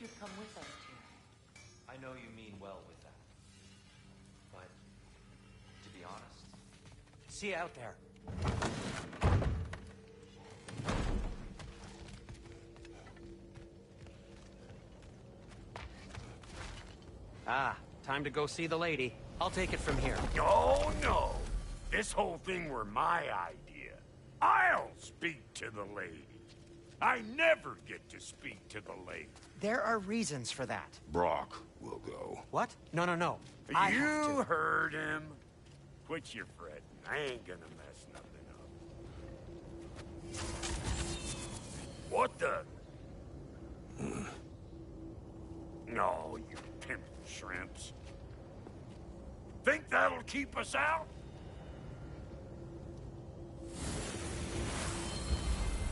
you'd come with us, Tyr. I know you mean well with that. But, to be honest... See you out there. Ah, time to go see the lady. I'll take it from here. Oh, no. This whole thing were my idea. I'll speak to the lady. I never get to speak to the lady. There are reasons for that. Brock will go. What? No. I have You to. heard him. Quit your fretting. I ain't gonna mess nothing up. What the? No, you pimp shrimps. Think that'll keep us out?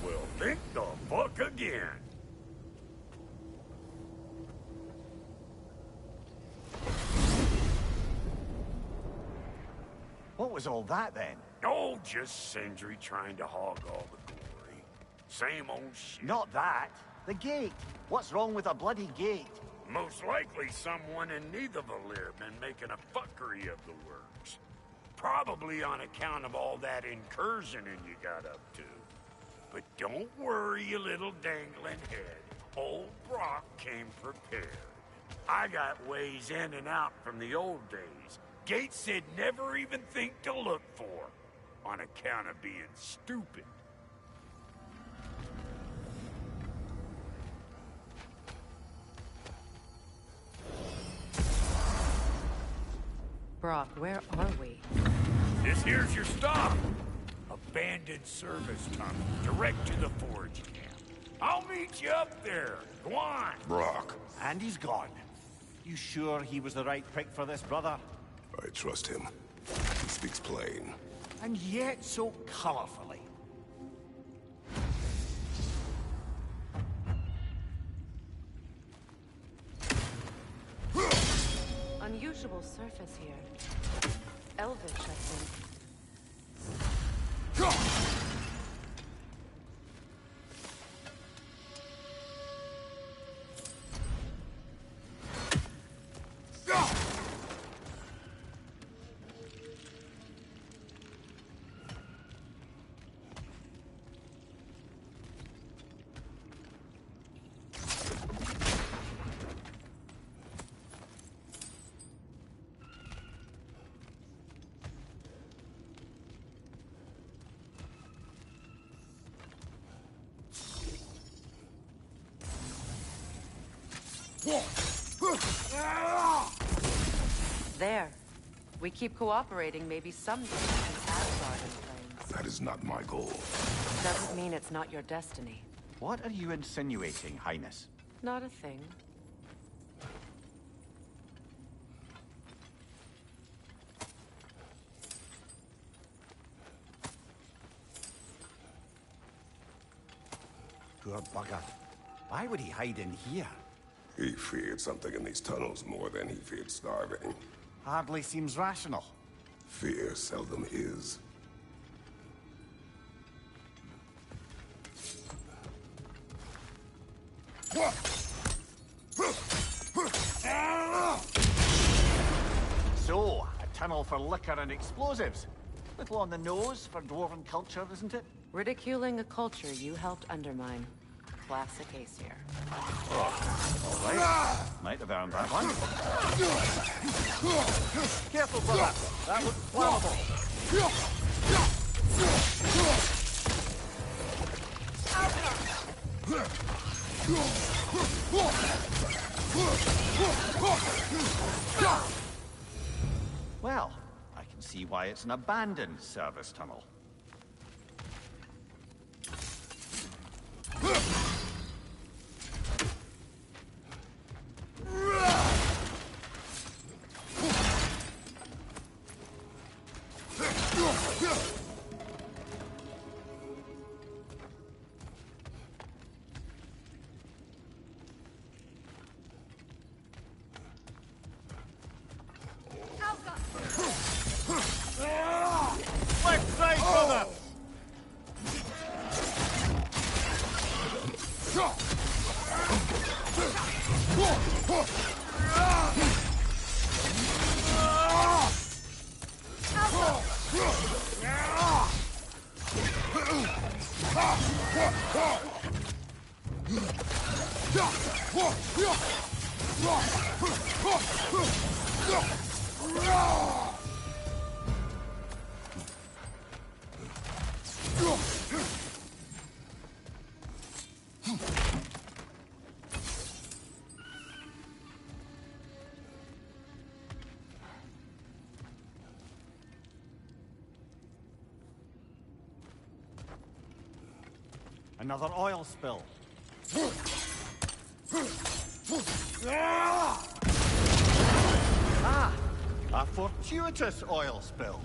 Well, think the fuck again. What was all that, then? Oh, just Sindri trying to hog all the glory. Same old shit. Not that. The gate. What's wrong with a bloody gate? Most likely someone in Nidavellir been making a fuckery of the works. Probably on account of all that incursioning you got up to. But don't worry, you little dangling head. Old Brock came prepared. I got ways in and out from the old days. Gates said never even think to look for, on account of being stupid. Brock, where are we? This here's your stop. Abandoned service tunnel, direct to the forge camp. I'll meet you up there. Go on. Brock, And he's gone. You sure he was the right pick for this, brother? I trust him. He speaks plain. And yet so colorfully. Unusual surface here. Elvish, I think. There. We keep cooperating, maybe someday we can have garden flames. That is not my goal. Doesn't mean it's not your destiny. What are you insinuating, Highness? Not a thing. Poor bugger. Why would he hide in here? He feared something in these tunnels more than he feared starving. Hardly seems rational. Fear seldom is. So, a tunnel for liquor and explosives. Little on the nose for dwarven culture, isn't it? Ridiculing a culture you helped undermine. Classic Aesir. All right. Might have earned that one. Careful, brother. That looks flammable. Well, I can see why it's an abandoned service tunnel. Left side, brother! Another oil spill. Ah! A fortuitous oil spill.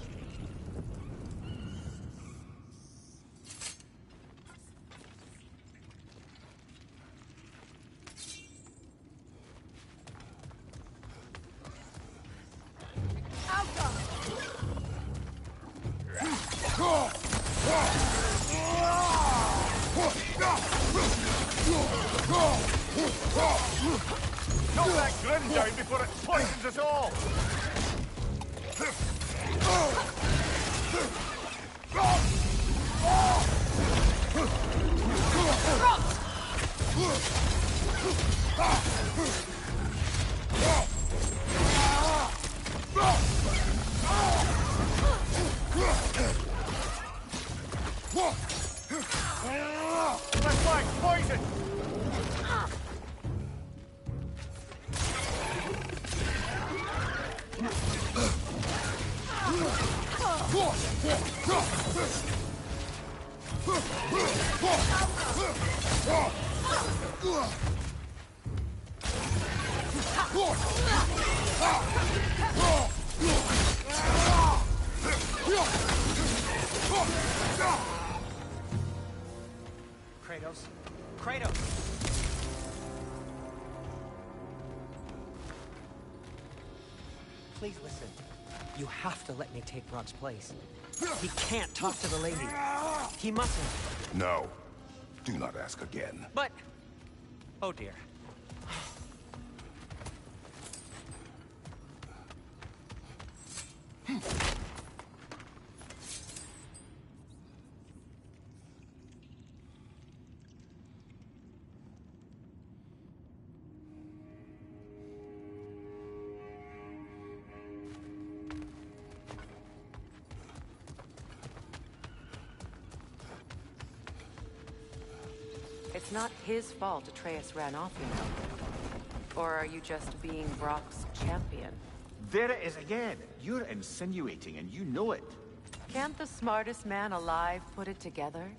Knock that grin down before it poisons us all! That's like poison! Kratos? Kratos! Please listen. You have to let me take Rod's place. He can't talk to the lady. He mustn't. No. Do not ask again. But... Oh dear. It's not his fault Atreus ran off, you know. Or are you just being Brock's champion? There it is again. You're insinuating and you know it. Can't the smartest man alive put it together?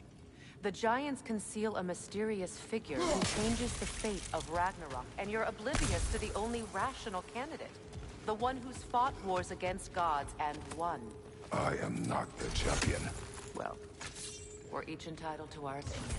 The Giants conceal a mysterious figure who changes the fate of Ragnarok, and you're oblivious to the only rational candidate. The one who's fought wars against gods and won. I am not the champion. Well, we're each entitled to our opinion.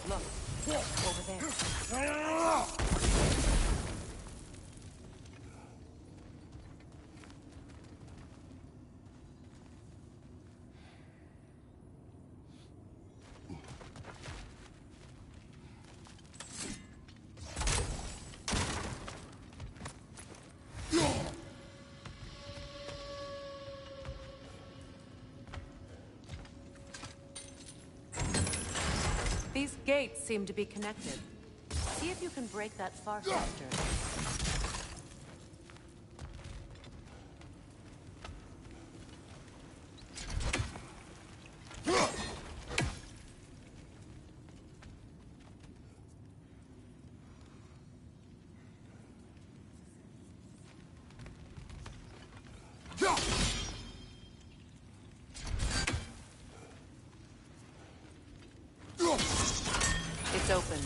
Look, over there. These gates seem to be connected. See if you can break that far faster. It's open.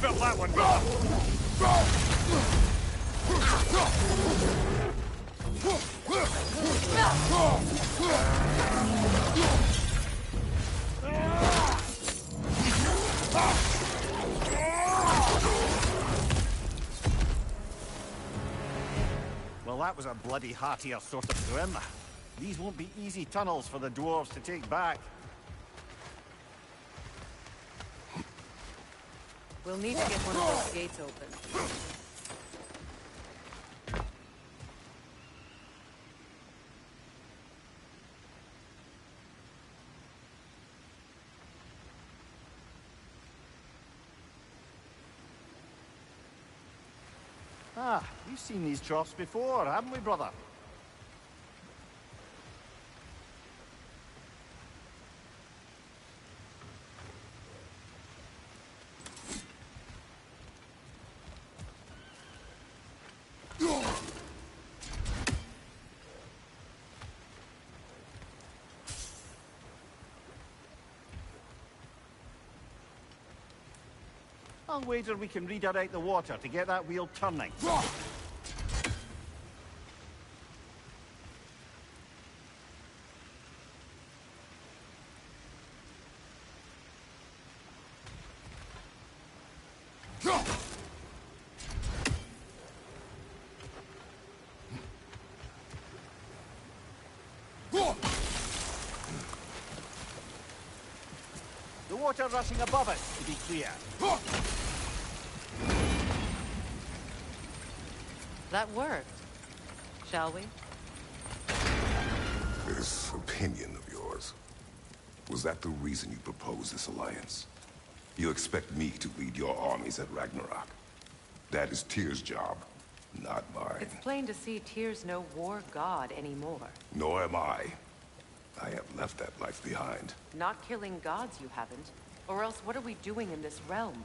Felt that one go. Well, that was a bloody heartier sort of grim. These won't be easy tunnels for the dwarves to take back. We'll need to get one of those gates open. Ah, we've seen these troughs before, haven't we, brother? I'll wager we can redirect the water to get that wheel turning. The water rushing above us, to be clear. That worked. Shall we? This opinion of yours, was that the reason you proposed this alliance? You expect me to lead your armies at Ragnarok? That is Tyr's job, not mine. It's plain to see Tyr's no war god anymore. Nor am I. I have left that life behind. Not killing gods, you haven't. Or else what are we doing in this realm?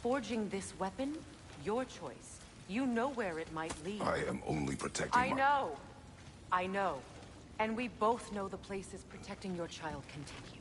Forging this weapon? Your choice. You know where it might lead. I am only protecting I know. I know. And we both know the places protecting your child can take you.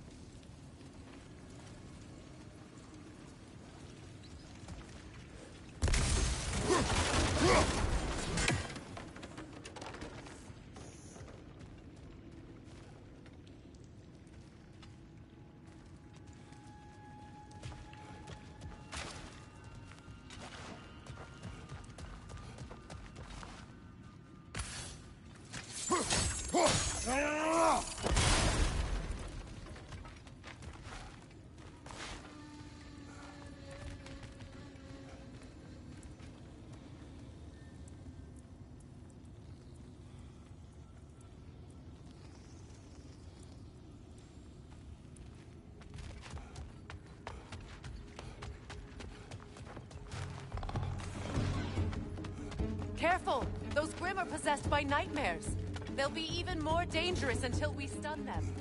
Careful! Those Grimm are possessed by nightmares. They'll be even more dangerous until we stun them.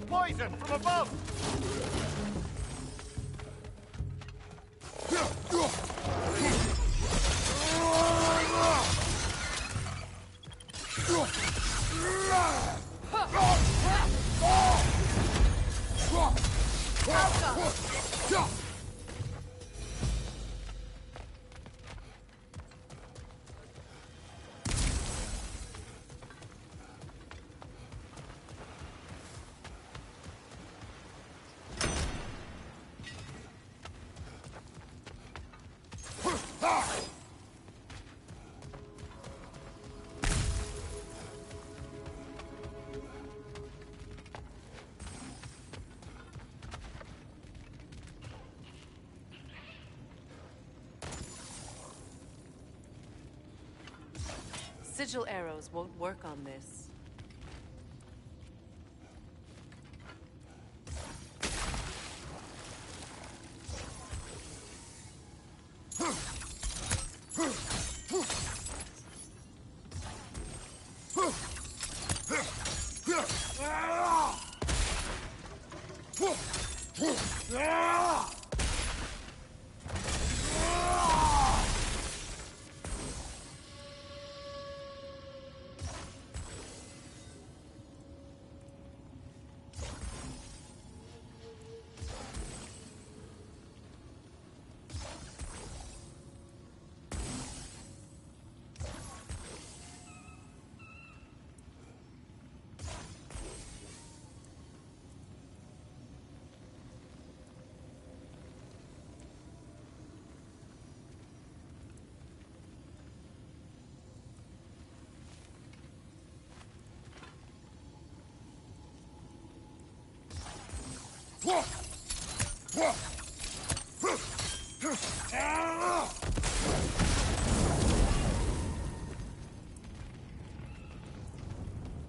Poison from above! Sigil arrows won't work on this.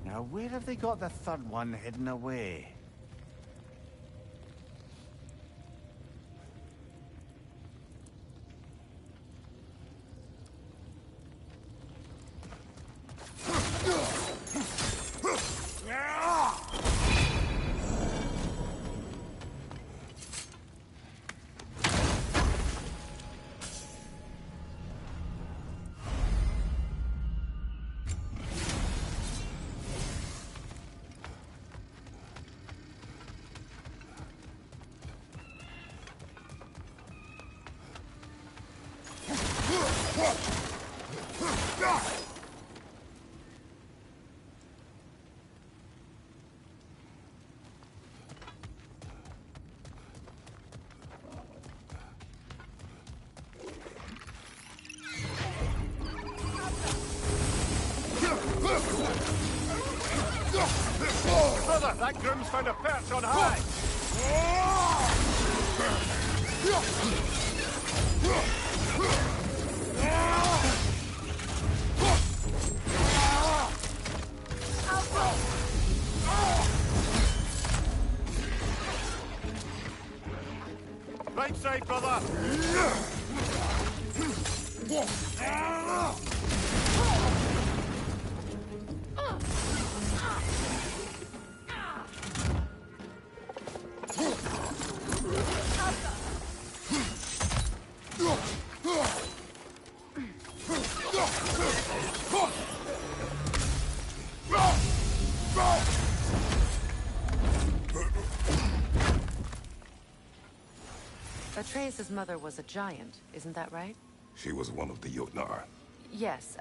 Now, where have they got the third one hidden away? Brother, that groom's found a perch on high! Right side, brother! Atreus' mother was a giant, isn't that right? She was one of the Jotnar. Yes.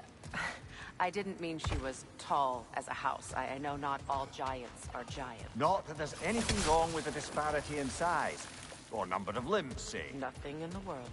I didn't mean she was tall as a house. I know not all giants are giants. Not that there's anything wrong with the disparity in size, or number of limbs, say. Nothing in the world.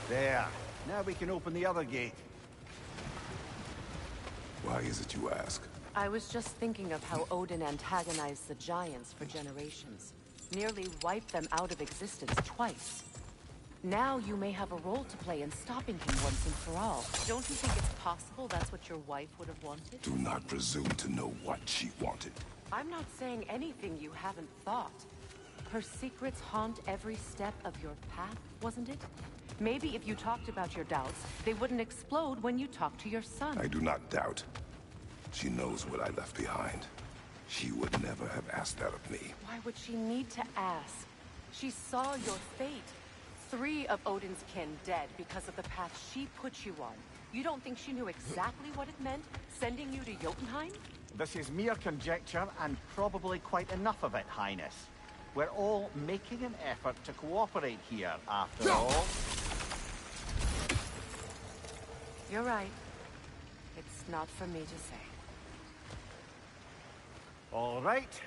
There. Now we can open the other gate. Why is it you ask? I was just thinking of how Odin antagonized the Giants for generations. Nearly wiped them out of existence twice. Now you may have a role to play in stopping him once and for all. Don't you think it's possible that's what your wife would have wanted? Do not presume to know what she wanted. I'm not saying anything you haven't thought. Her secrets haunt every step of your path, wasn't it? Maybe if you talked about your doubts, they wouldn't explode when you talked to your son. I do not doubt. She knows what I left behind. She would never have asked that of me. Why would she need to ask? She saw your fate. 3 of Odin's kin dead because of the path she put you on. You don't think she knew exactly what it meant, sending you to Jotunheim? This is mere conjecture, and probably quite enough of it, Highness. We're all making an effort to cooperate here, after all. You're right. It's not for me to say. All right,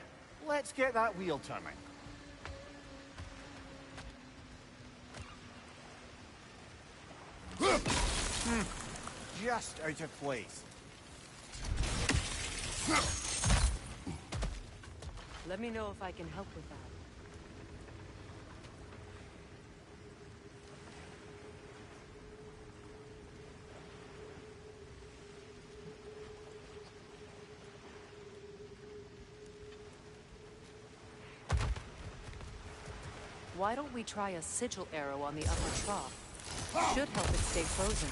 let's get that wheel turning. Just out of place. Let me know if I can help with that. Why don't we try a sigil arrow on the upper trough? Should help it stay frozen.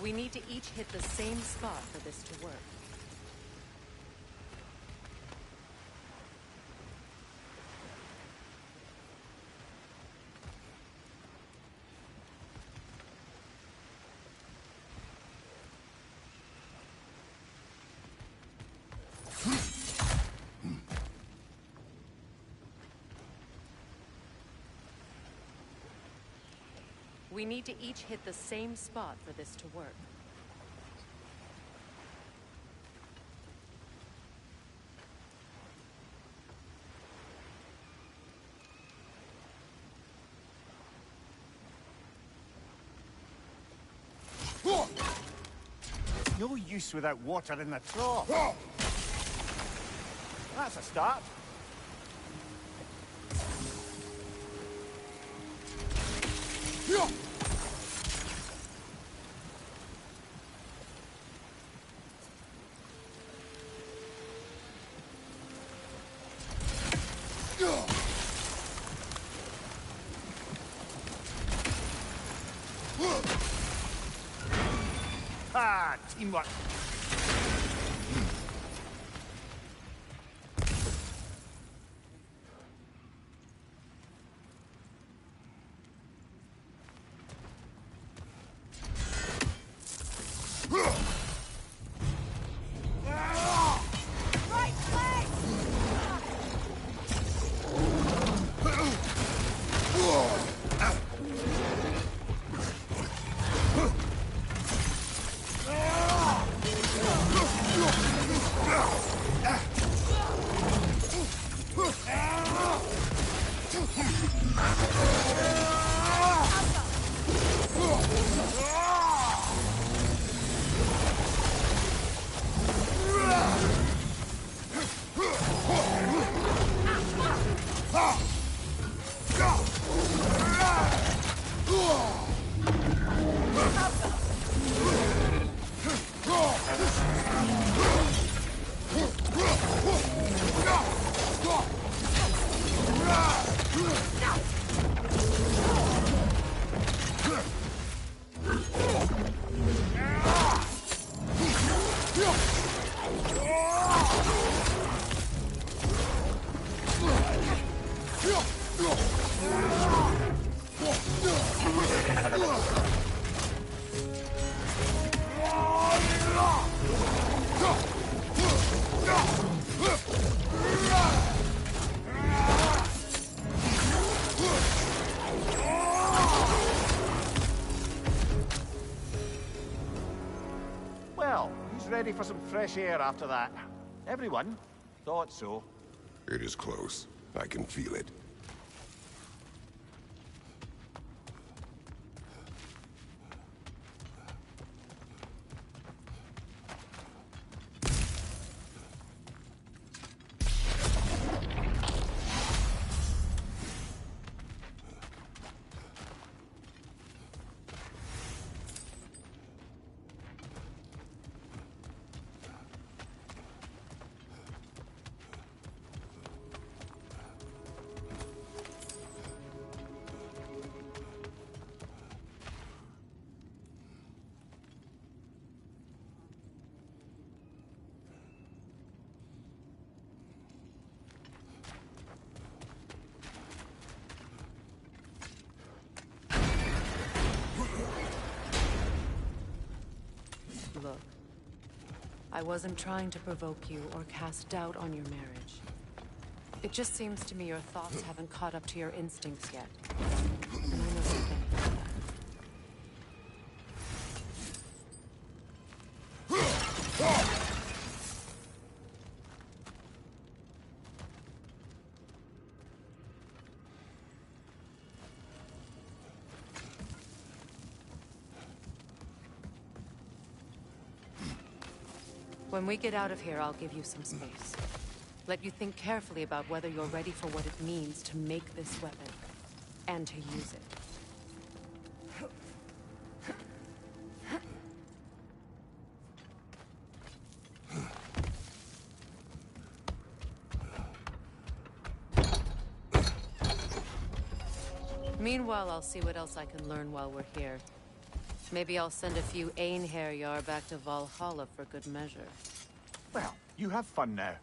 We need to each hit the same spot for this to work. We need to each hit the same spot for this to work. No use without water in the trough. That's a start. Ah, teamwork. Well, ready for some fresh air after that. Everyone thought so. It is close. I can feel it. Look, I wasn't trying to provoke you or cast doubt on your marriage. It just seems to me your thoughts haven't caught up to your instincts yet. And I know something about that. When we get out of here, I'll give you some space. Let you think carefully about whether you're ready for what it means to make this weapon, and to use it. Meanwhile, I'll see what else I can learn while we're here. Maybe I'll send a few Einherjar back to Valhalla for good measure. Well, you have fun now.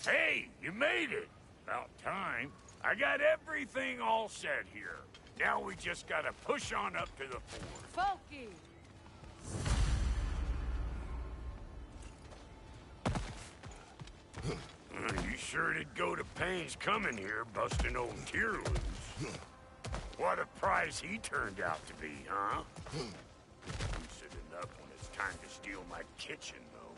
Hey, you made it! About time. I got everything all set here. Now we just gotta push on up to the fort. Folky! You sure did go to pains coming here, busting old Tyr loose. What a prize he turned out to be, huh? Lucid enough when it's time to steal my kitchen, though.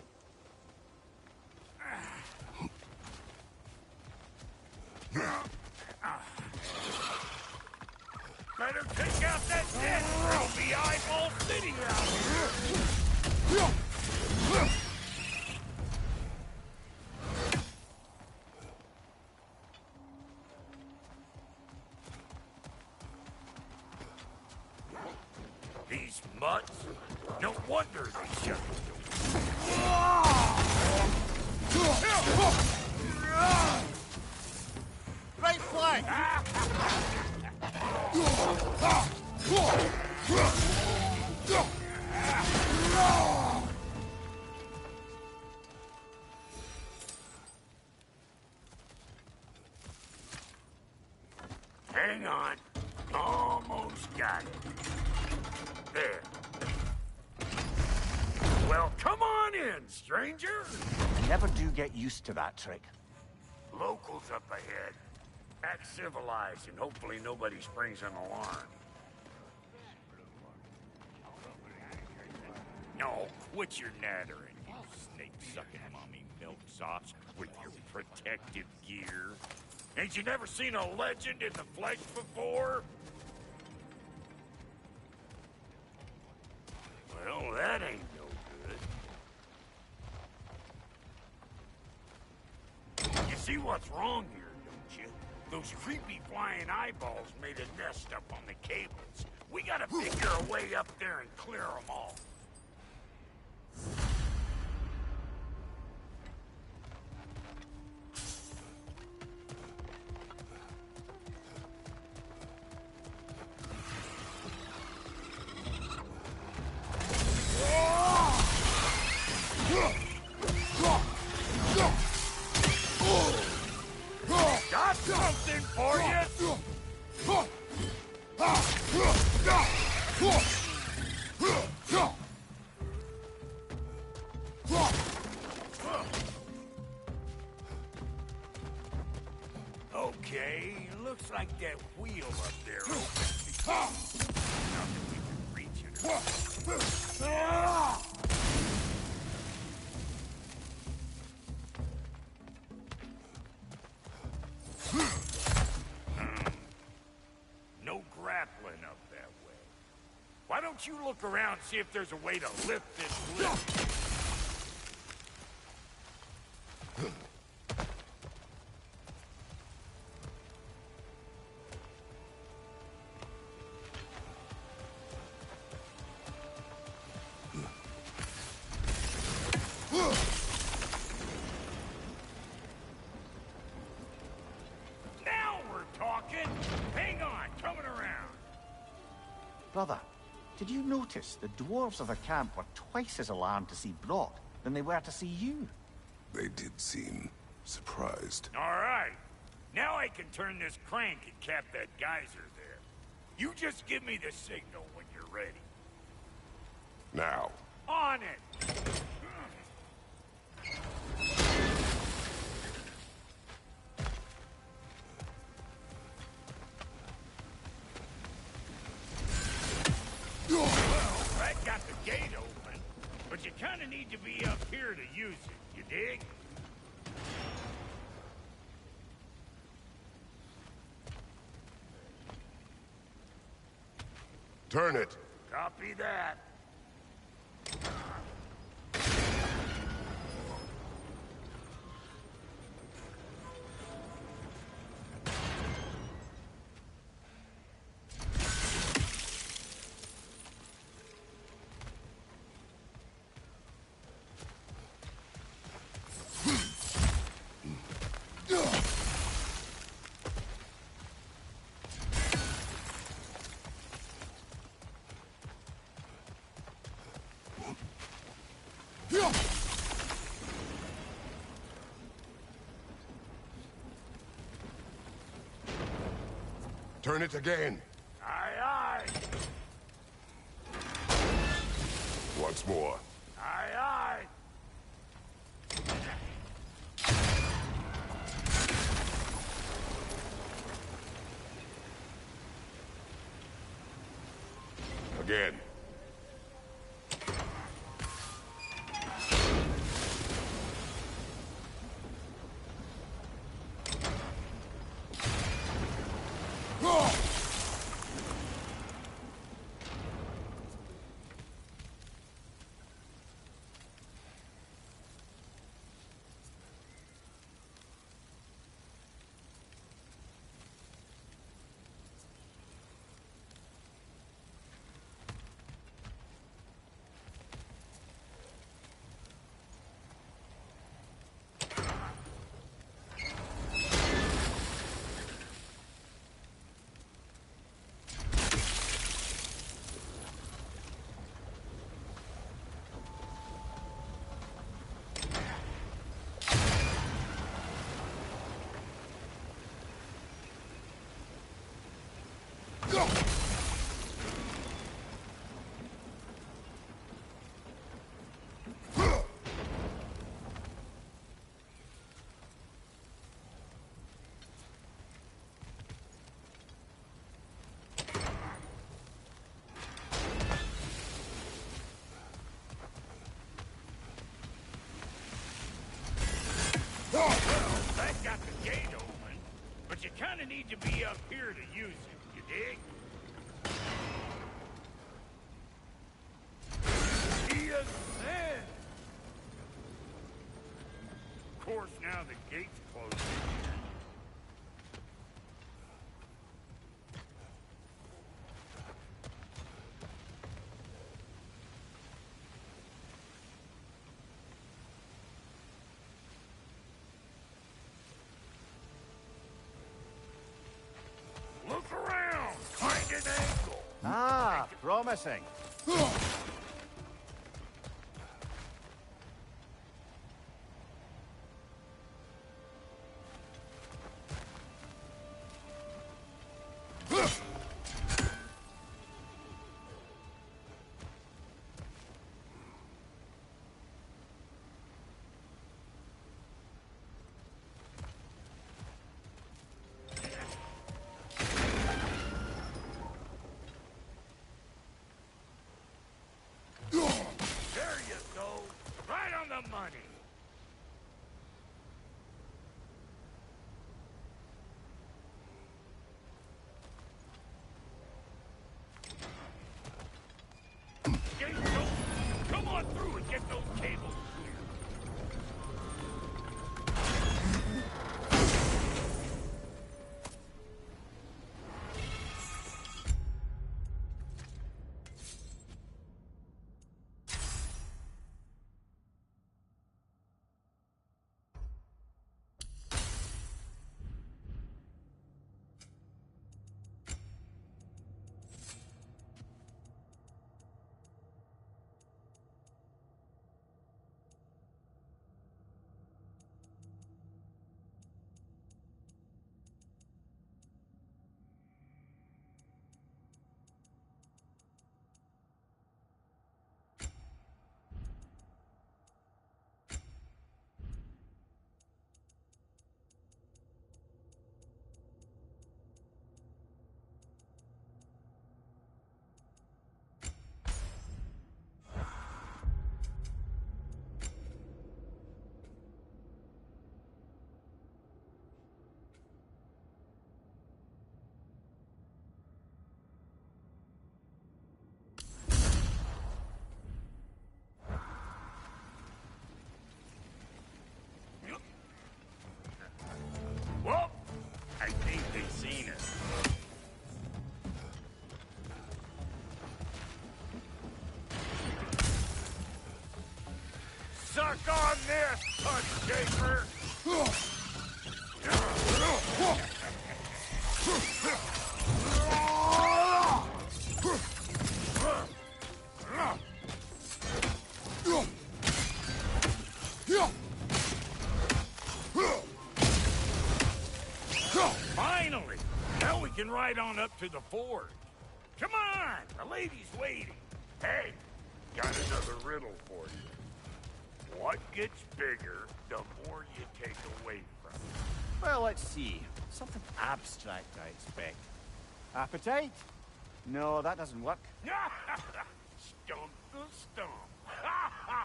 Better take out that dead, or I'll be eyeball city out here. These mutts? No wonder they shut the door. Right flank! Hang on. Almost got it. There. Well, come on in, stranger. Never do get used to that trick. Locals up ahead. Act civilized, and hopefully nobody springs an alarm. No, quit your nattering, you snake-sucking mommy milksops with your protective gear. Ain't you never seen a legend in the flesh before? Well, that ain't no good. You see what's wrong here, don't you? Those creepy flying eyeballs made a nest up on the cables. We gotta figure a way up there and clear them all. Got something for you! Okay, looks like that wheel up there opens. Not that we can reach it. don't you look around, see if there's a way to lift this lift? Now we're talking. Hang on, coming around. Brother, did you notice the dwarves of the camp were twice as alarmed to see Brock than they were to see you? They did seem surprised. All right. Now I can turn this crank and cap that geyser there. You just give me the signal when you're ready. Now. On it! Well, that got the gate open, but you kind of need to be up here to use it, you dig? Turn it. Copy that. Turn it again. Aye, aye. Once more. Aye, aye. Again. Well, that got the gate open, but you kind of need to be up here to use it, you dig? He ascends! Of course, now the gate's closed. Look around! Find an angle! Ah, promising. through and get those cables clear. Well, I think they've seen us. Suck on this, punch shaper! Finally! Now we can ride on up to the forge. Come on! The lady's waiting. Hey, got another riddle for you. What gets bigger the more you take away from it? Well, let's see. Something abstract, I expect. Appetite? No, that doesn't work. Stump the stump.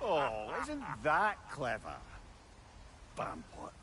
Oh, isn't that clever? Bampot.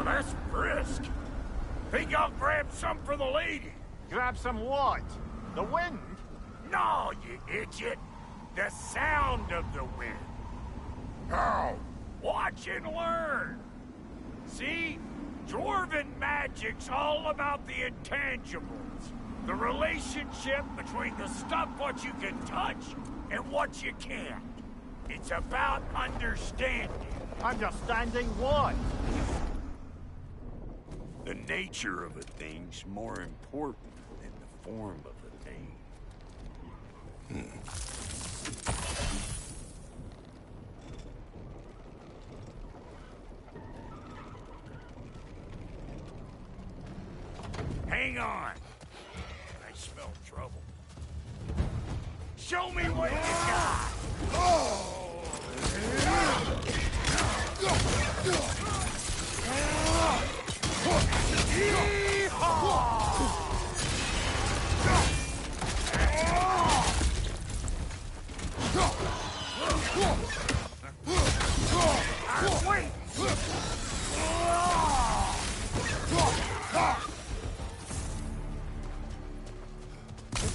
That's brisk. Think I'll grab some for the lady. Grab some what? The wind? No, you idiot. The sound of the wind. How? Watch and learn. See? Dwarven magic's all about the intangibles. The relationship between the stuff what you can touch and what you can't. It's about understanding. Understanding what? The nature of a thing's more important than the form of a thing. Hang on. I smell trouble. Show me what you got! Wait!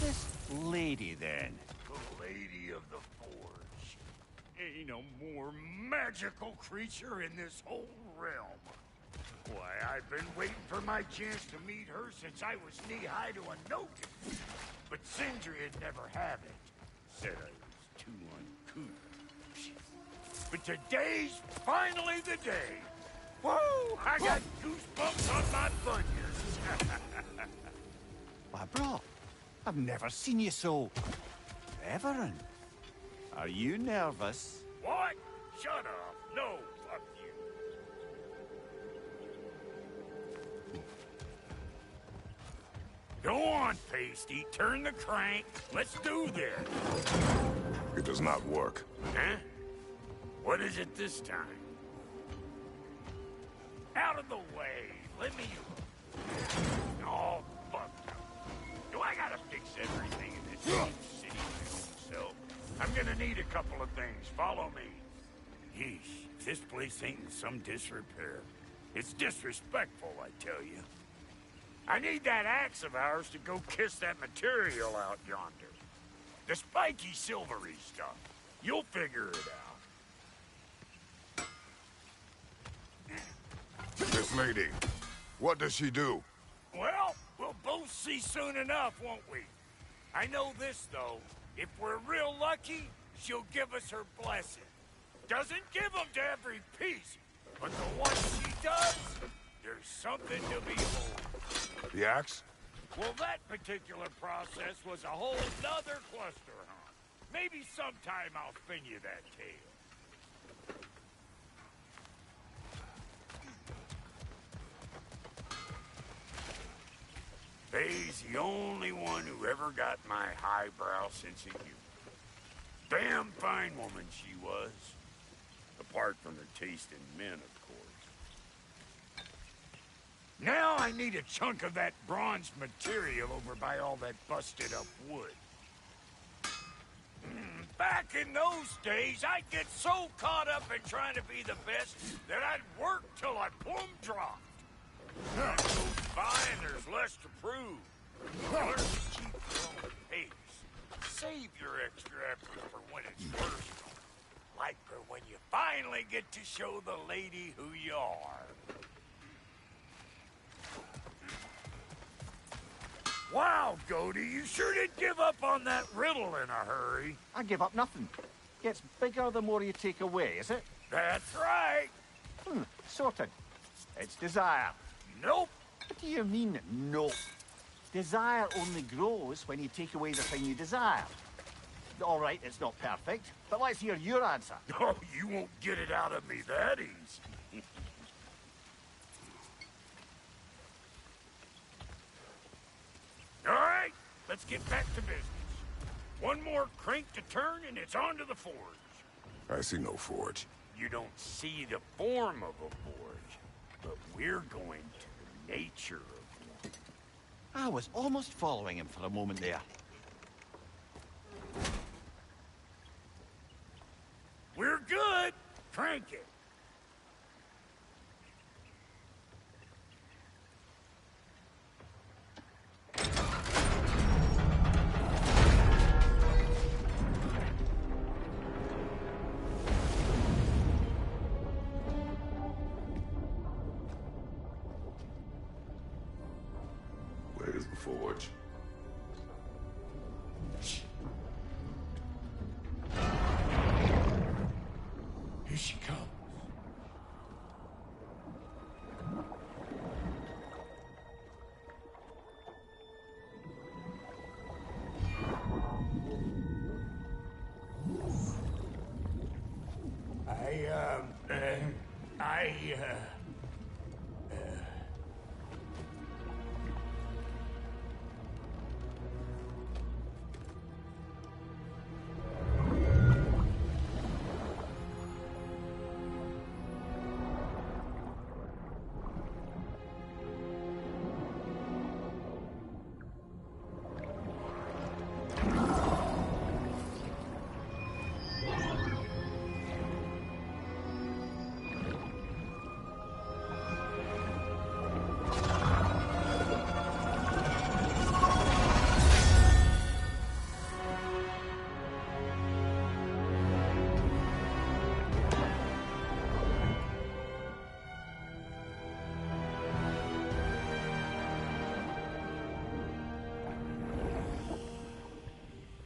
This lady, then. The Lady of the Forge. Ain't no more magical creature in this whole realm. Why, I've been waiting for my chance to meet her since I was knee-high to a notice. But Sindri'd never have it. Said I was too uncouth. But today's finally the day. Whoa! I got goosebumps on my bunions. Why, bro, I've never seen you so... reverent. Are you nervous? What? Shut up. No, fuck you. Go on, Pasty. Turn the crank. Let's do this. It does not work. Huh? What is it this time? Out of the way. Let me... Oh, fuck no. Do I gotta fix everything in this city by myself? I'm gonna need a couple of things. Follow me. Yeesh, if this place ain't in some disrepair. It's disrespectful, I tell you. I need that axe of ours to go kiss that material out yonder. The spiky, silvery stuff. You'll figure it out. This lady, what does she do? Well, we'll both see soon enough, won't we? I know this, though. If we're real lucky, she'll give us her blessing. Doesn't give them to every piece, but the ones she does, there's something to behold. The axe? Well, that particular process was a whole nother cluster hunt. Maybe sometime I'll spin you that tale. Faye's the only one who ever got my highbrow sense of humor. Damn fine woman she was. Apart from her taste in men, of course. Now I need a chunk of that bronze material over by all that busted up wood. Back in those days, I'd get so caught up in trying to be the best that I'd work till I plumb dropped. Time goes by and there's less to prove. Learn to keep your own pace. Save your extra effort for when it's personal. Like for when you finally get to show the lady who you are. Wow, Goaty, you sure did give up on that riddle in a hurry. I give up nothing. Gets bigger the more you take away, is it? That's right. Sorted. It's desire. Nope. What do you mean, no? Desire only grows when you take away the thing you desire. All right, it's not perfect, but let's hear your answer. Oh, you won't get it out of me that easy. All right, let's get back to business. One more crank to turn and it's on to the forge. I see no forge. You don't see the form of a forge, but we're going to the nature of one. I was almost following him for a moment there. We're good. Crank it. Here's the forge. Here she comes.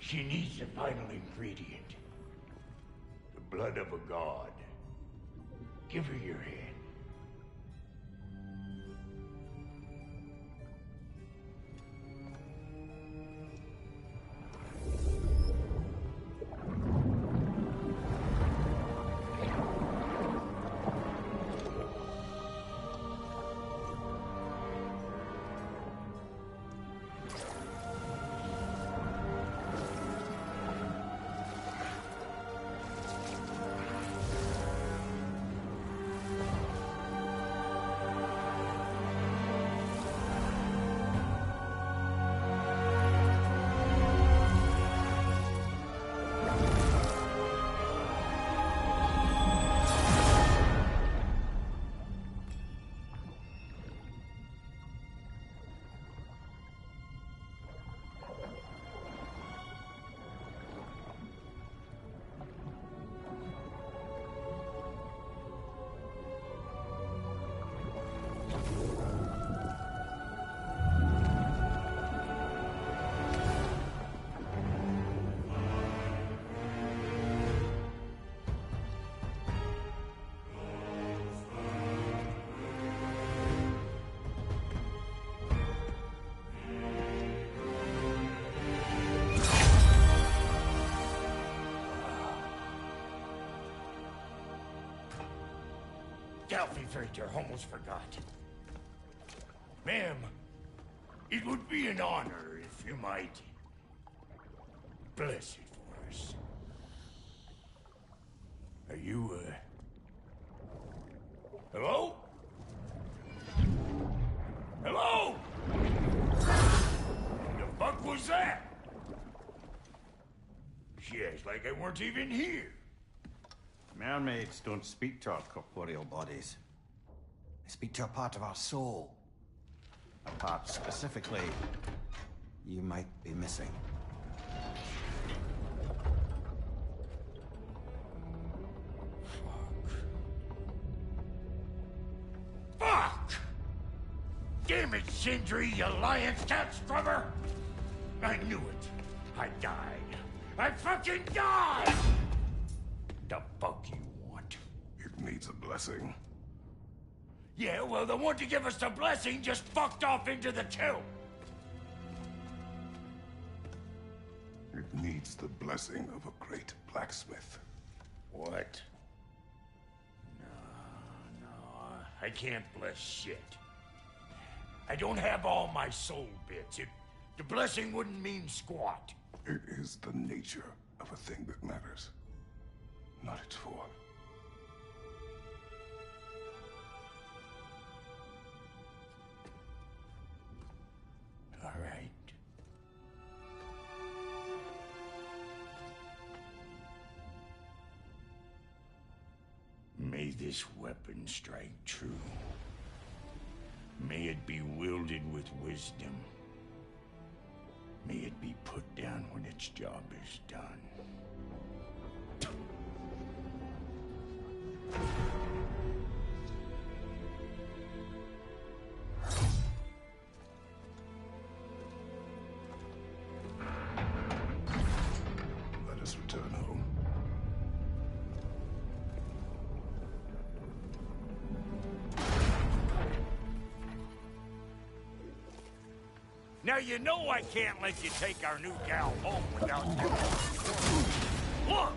She needs the final ingredient. The blood of a god. Give her your hand. Felfifrater almost forgot. Ma'am, it would be an honor if you might bless it for us. Are you, hello? Hello? The fuck was that? She acts like I weren't even here. Mermaids don't speak to our corporeal bodies. They speak to a part of our soul. A part specifically you might be missing. Fuck! Damn it, Sindri, you Alliance cat scrubber! I knew it. I died. I fucking died! The fuck you want? It needs a blessing. Yeah, well, the one to give us the blessing just fucked off into the tomb. It needs the blessing of a great blacksmith. What? No, I can't bless shit. I don't have all my soul bits. The blessing wouldn't mean squat. It is the nature of a thing that matters, not its form. All right. May this weapon strike true. May it be wielded with wisdom. May it be put down when its job is done. Now you know I can't let you take our new gal home without you. Look!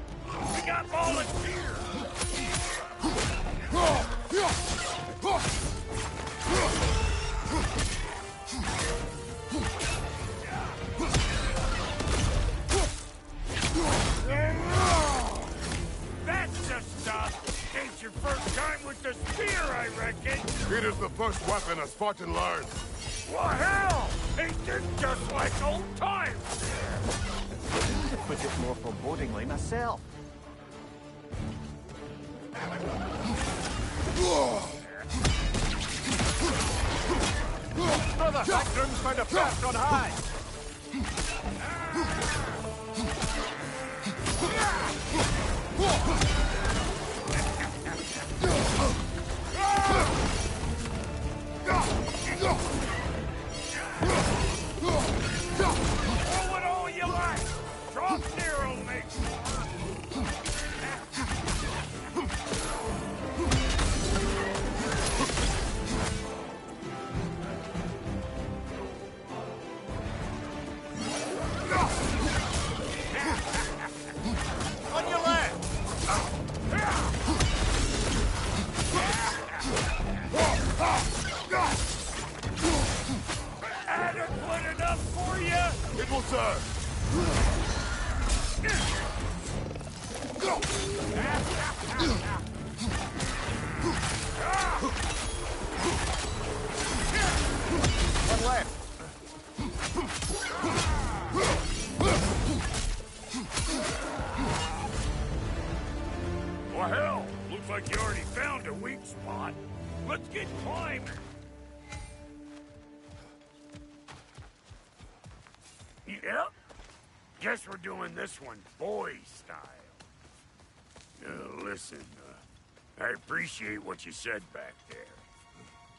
We got volunteers! That's the stuff! Ain't your first time with the spear, I reckon! It is the first weapon a Spartan learns. Well, hell! Ain't this just like old times? To put it more forebodingly myself. Brother, Backroom's found a first on high! Throw it all you like! Drop Nero makes On your left! adequate enough for you? It will serve. One left. Well, hell, looks like you already found a weak spot. Let's get climbing. Yep. Guess we're doing this one boy style. Listen, I appreciate what you said back there.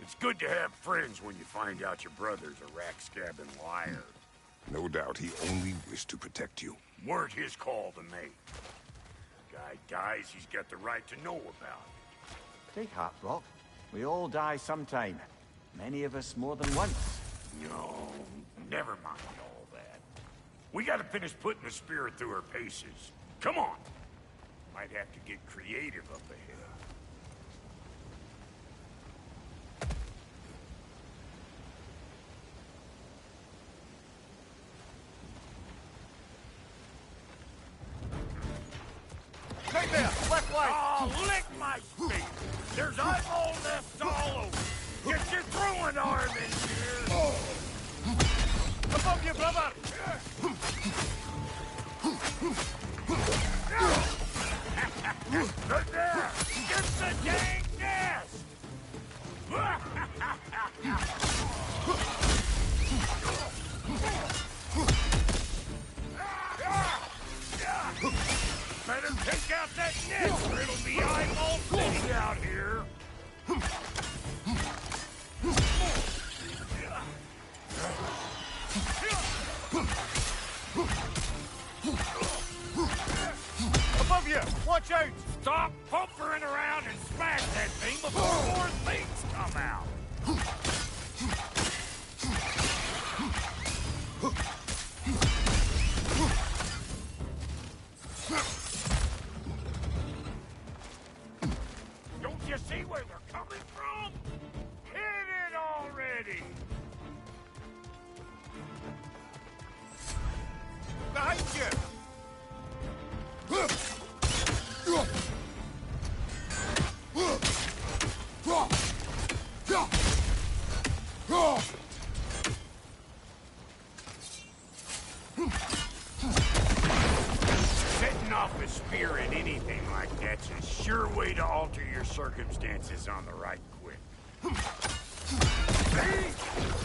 It's good to have friends when you find out your brother's a rack-scabbing liar. No doubt he only wished to protect you. Weren't his call to make. Guy dies, he's got the right to know about it. Take heart, Brock. We all die sometime. Many of us more than once. No, never mind all that. We gotta finish putting the spirit through her paces. Come on. Might have to get creative up ahead. Right there! Left line! Oh, lick my feet! There's eyeball nests all over! Get your throwing arm in here! Above you, brother! Good there! Get the dang nest! Better take out that nest or it'll be eyeball city out here! Above you! Watch out! Stop pumpering around and smash that thing before more things come out! Don't you see where they're coming from? Hit it already! Behind you! Setting off a spear in anything like that's a sure way to alter your circumstances on the right quick. See?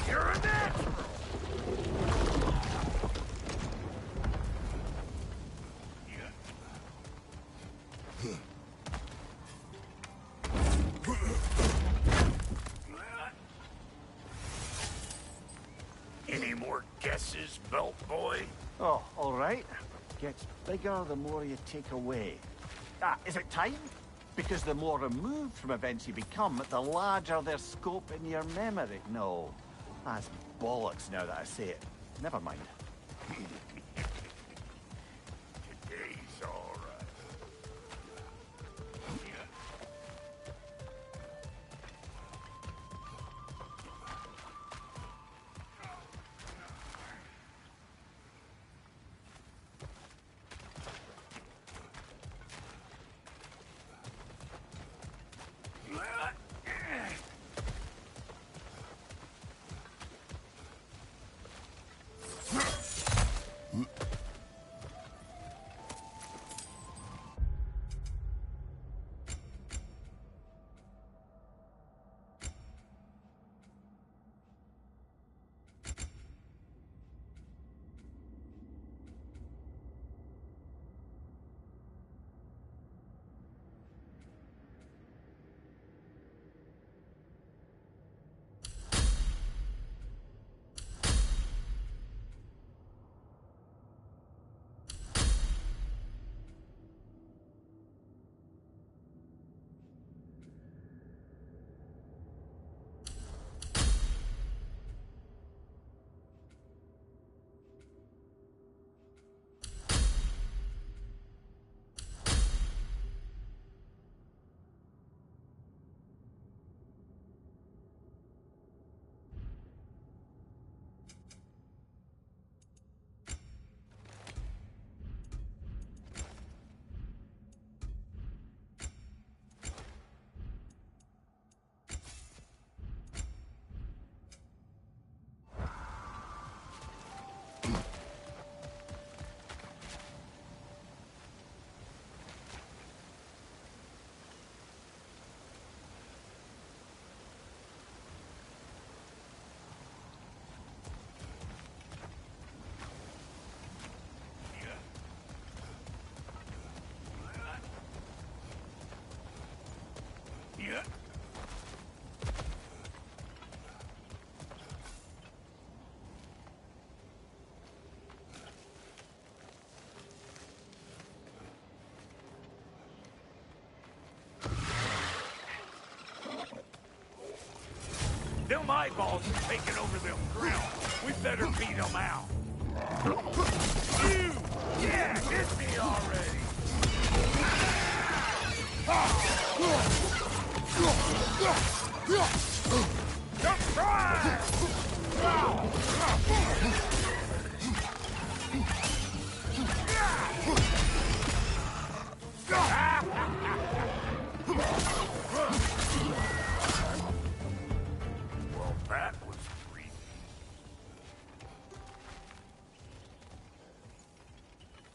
You're a natural! Any more guesses, belt boy? Oh, all right. Gets bigger the more you take away. Is it time? Because the more removed from events you become, the larger their scope in your memory. No, that's bollocks now that I say it. Never mind. Today's all right. Yeah. Them eyeballs are taking over them ground. We better beat them out. You! Yeah, hit me already! Come try! Well, that was creepy.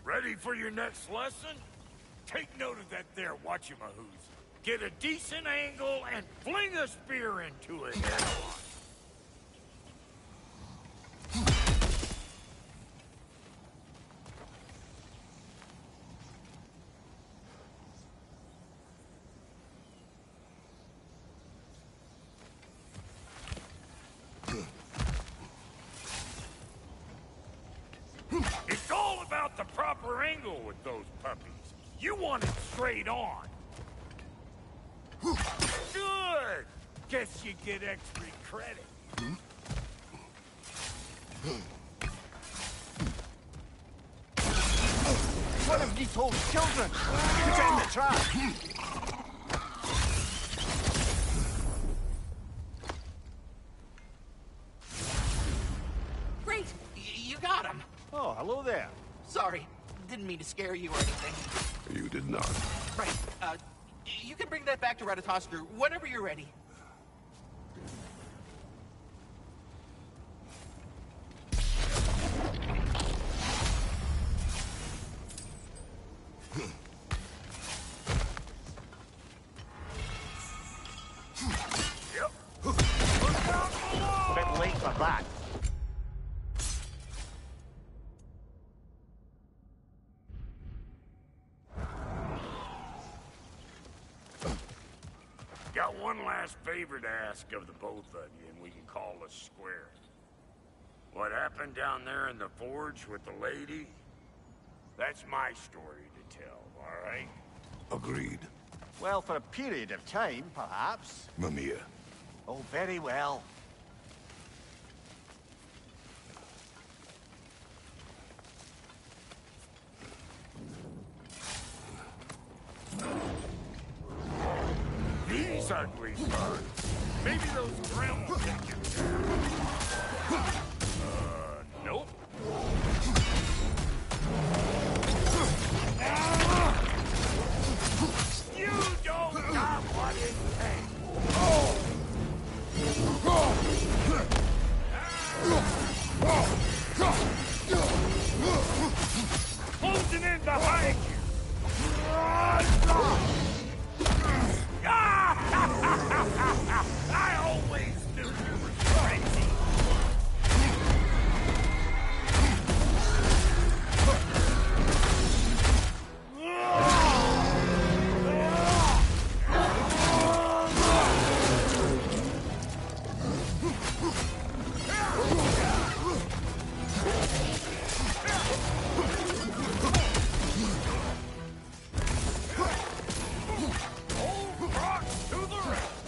Ready for your next lesson? Take note of that there whatchamahoos. Get a decent angle and fling a spear into it head on. It's all about the proper angle with those puppies. You want it straight on. Good! Guess you get extra credit. One of these old children! Put it in the trap! Great! You got him! Oh, hello there. Sorry, didn't mean to scare you or anything. You did not. Right, you can bring that back to Ratatoskr whenever you're ready. Bit late for that. Got one last favor to ask of the both of you, and we can call us square. What happened down there in the forge with the lady? That's my story to tell, all right? Agreed. Well, for a period of time, perhaps. Mamiya. Oh, very well. ugly bug. Maybe those grills take it down. Nope. You don't got what it takes. Closing in behind you. I always knew you were crazy. Old rock to the rescue.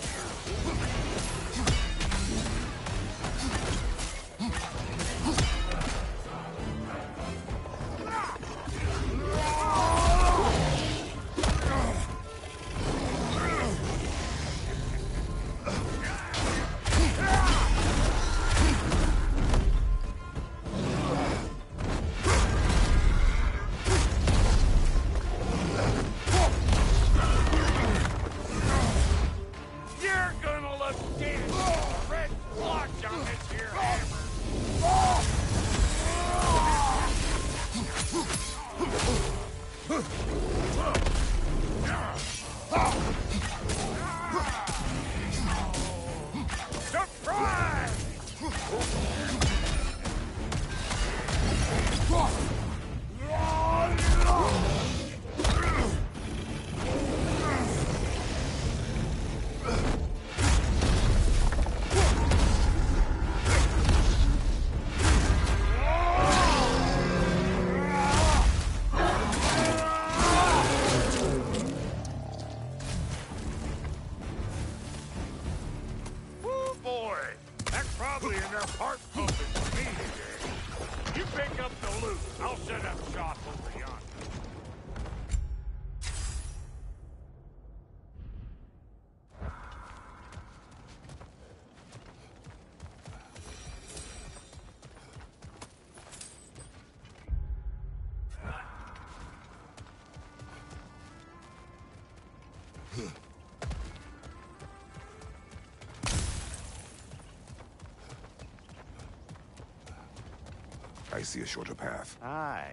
You're gonna look dead with a red splotch on this here hammer. Surprise! Woo, boy! That's probably enough heart pumping for me today. You pick up the loot. I'll set up shop over yonder. I see a shorter path. Aye.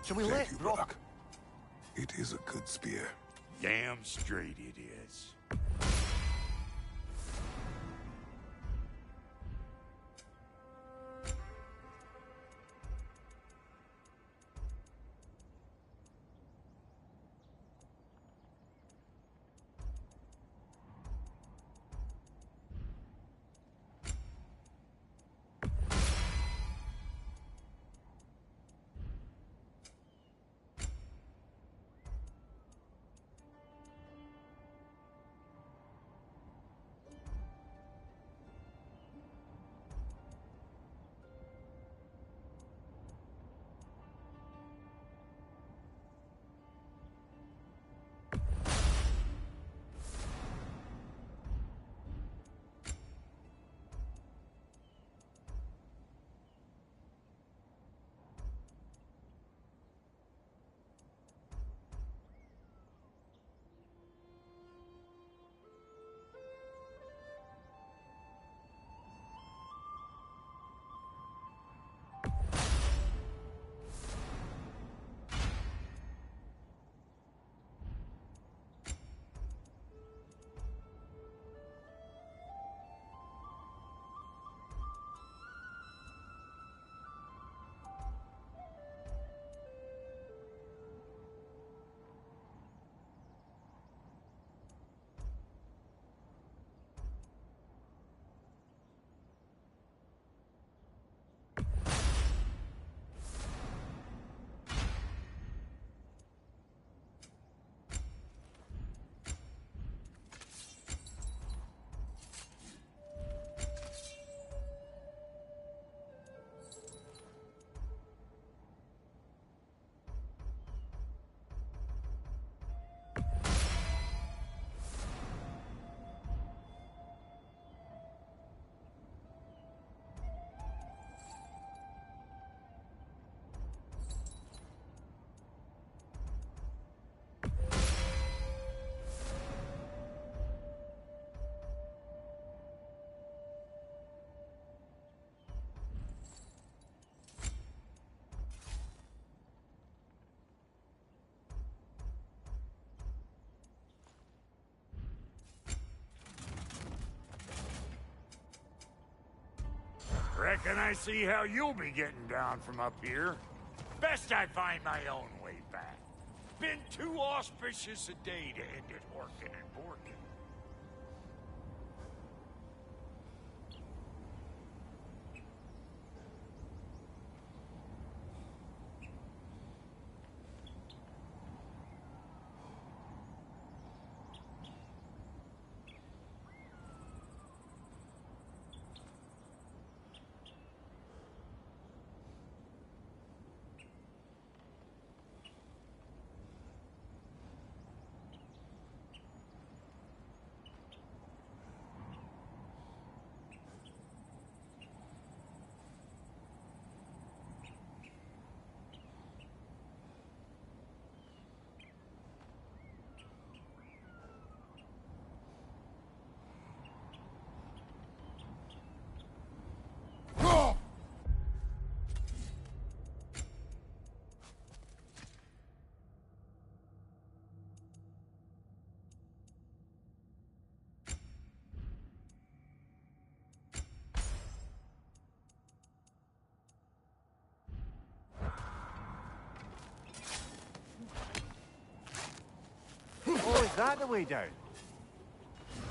Shall we Thank let you, Brock... Brock. It is a good spear. Damn straight it is. Can I see how you'll be getting down from up here? Best I find my own way back. Been too auspicious a day to end it orkin' and borkin'. Oh, is that the way down?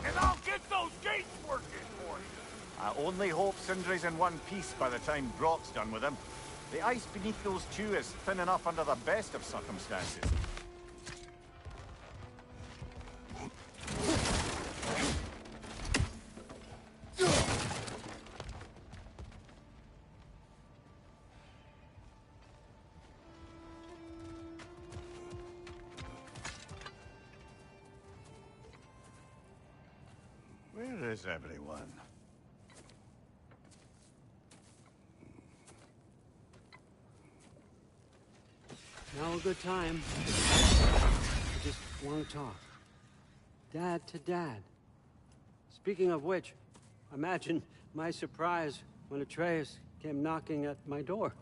And I'll get those gates working for you! I only hope Sindri's in one piece by the time Brock's done with him. The ice beneath those two is thin enough under the best of circumstances. Where is everyone? Now a good time. I just want to talk. Dad to Dad. Speaking of which, imagine my surprise when Atreus came knocking at my door.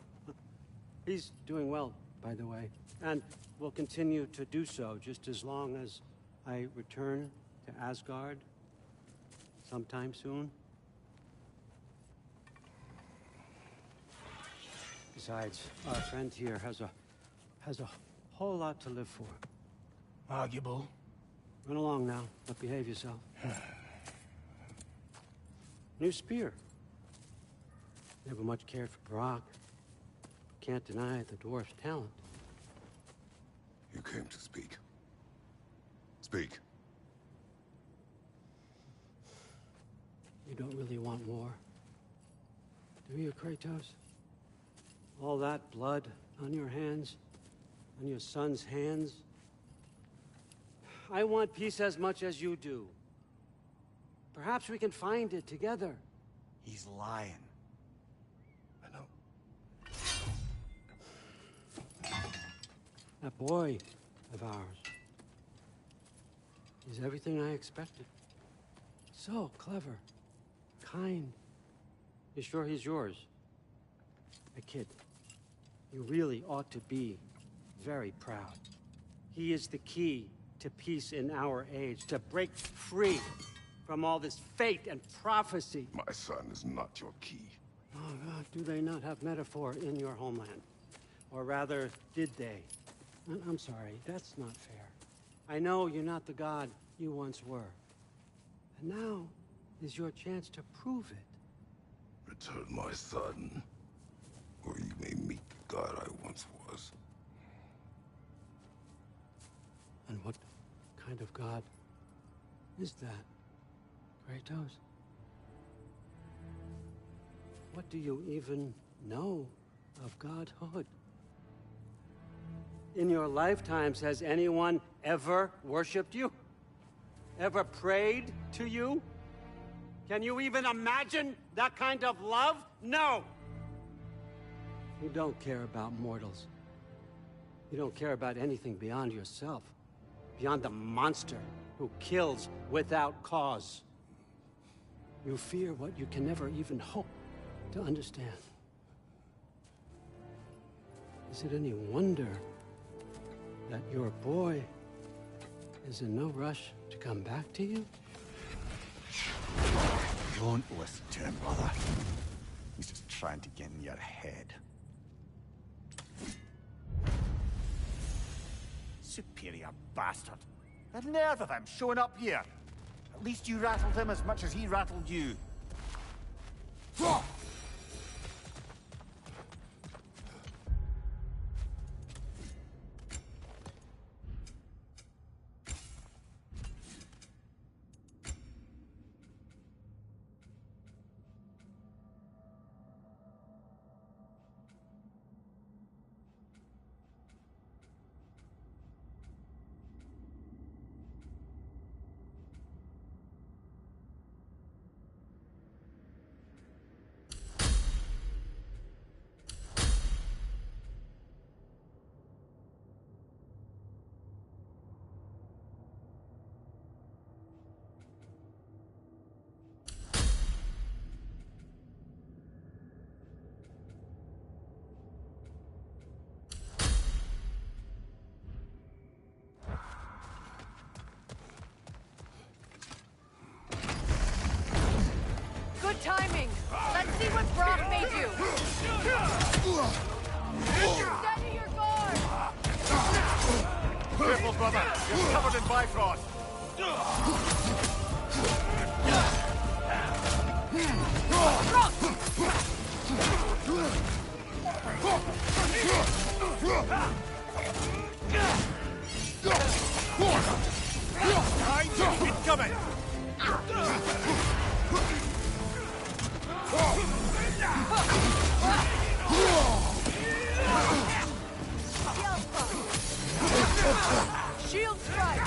He's doing well, by the way, and will continue to do so just as long as I return to Asgard sometime soon. Besides, our friend here has a whole lot to live for. Arguable. Run along now, but behave yourself. New spear. Never much cared for Brock. Can't deny the dwarf's talent. You came to speak. Speak. You don't really want war, do you, Kratos? All that blood on your hands, on your son's hands. I want peace as much as you do. Perhaps we can find it together. He's lying. I know. That boy of ours. He's everything I expected. So clever. Kind. You sure he's yours? A kid. You really ought to be very proud. He is the key to peace in our age, to break free from all this fate and prophecy. My son is not your key. Oh, God, do they not have metaphor in your homeland? Or rather, did they? I'm sorry, that's not fair. I know you're not the god you once were. And now is your chance to prove it. Return my son, or you may meet the god I once was. And what kind of god is that, Kratos? What do you even know of godhood? In your lifetimes, has anyone ever worshipped you? Ever prayed to you? Can you even imagine that kind of love? No! You don't care about mortals. You don't care about anything beyond yourself. Beyond the monster who kills without cause. You fear what you can never even hope to understand. Is it any wonder that your boy is in no rush to come back to you? Don't listen to him, brother. He's just trying to get in your head. Superior bastard. The nerve of him showing up here. At least you rattled him as much as he rattled you. Good timing. Let's see what Brock made you. Steady your guard. Careful, brother. You're covered in Bifrost. Incoming! Shield strike.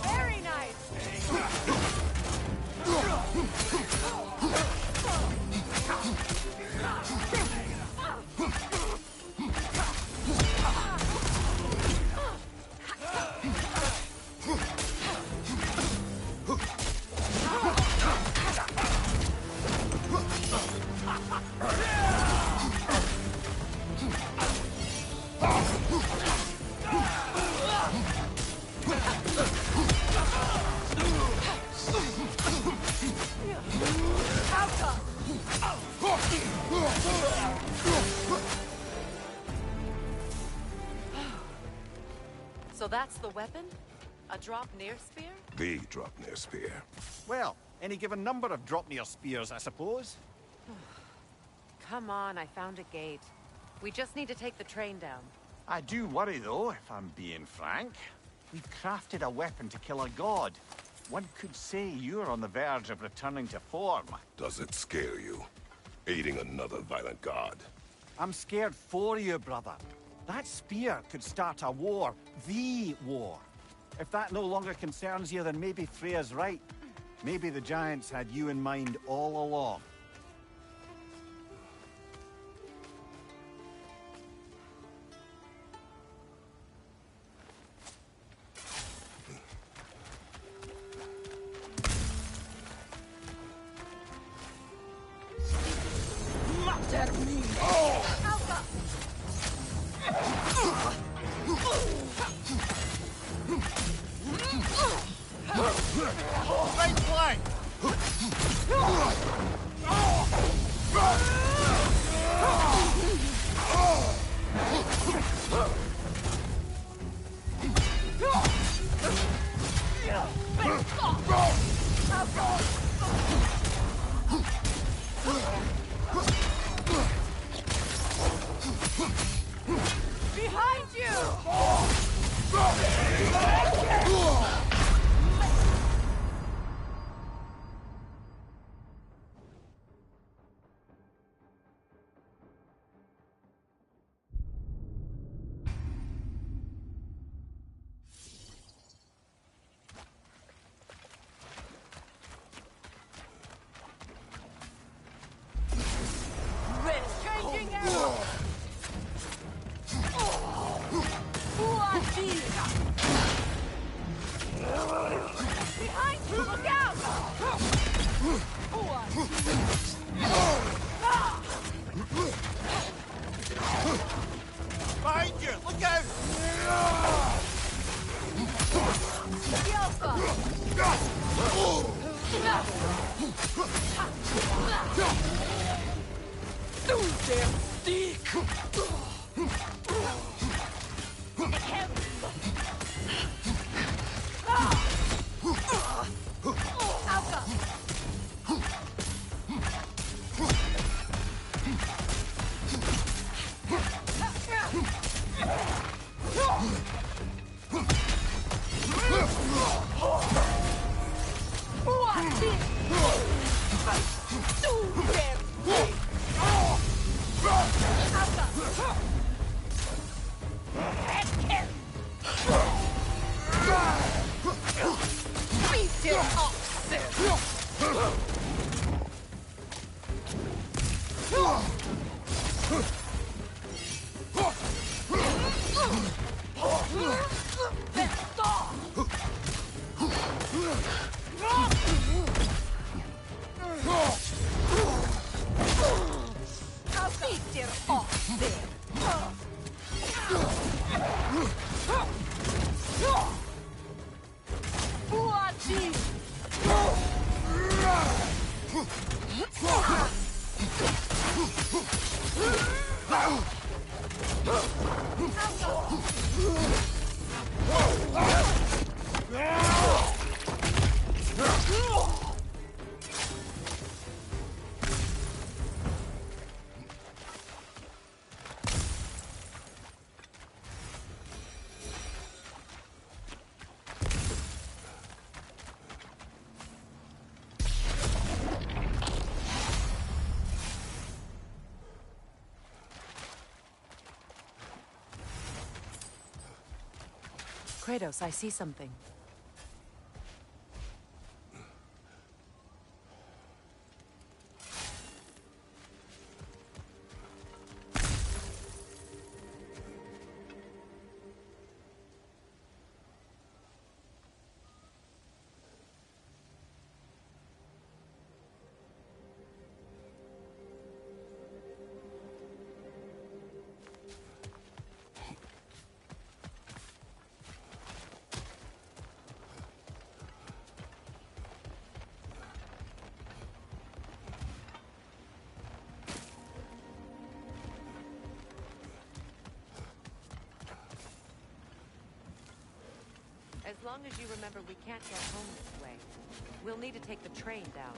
Very nice. So that's the weapon? A drop-near spear? The drop-near spear. Well, any given number of drop-near spears, I suppose. Come on, I found a gate. We just need to take the train down. I do worry, though, if I'm being frank. We've crafted a weapon to kill a god. One could say you're on the verge of returning to form. Does it scare you? Aiding another violent god? I'm scared for you, brother. That spear could start a war. The war. If that no longer concerns you, then maybe Freya's right. Maybe the Giants had you in mind all along. Right flank! Behind you! Kratos, I see something. As long as you remember we can't get home this way. We'll need to take the train down.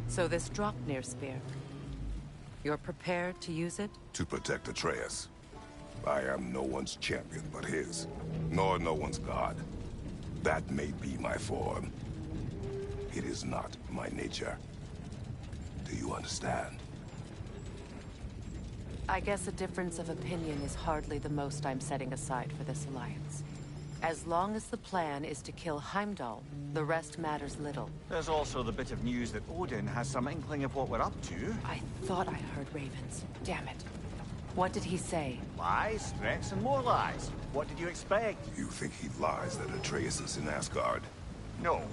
So this Draupnir spear. You're prepared to use it? To protect Atreus. I am no one's champion but his, nor no one's god. That may be my form. It is not my nature. Do you understand? I guess a difference of opinion is hardly the most I'm setting aside for this alliance. As long as the plan is to kill Heimdall, the rest matters little. There's also the bit of news that Odin has some inkling of what we're up to. I thought I heard ravens. Damn it. What did he say? Lies, threats, and more lies. What did you expect? You think he lies that Atreus is in Asgard? No.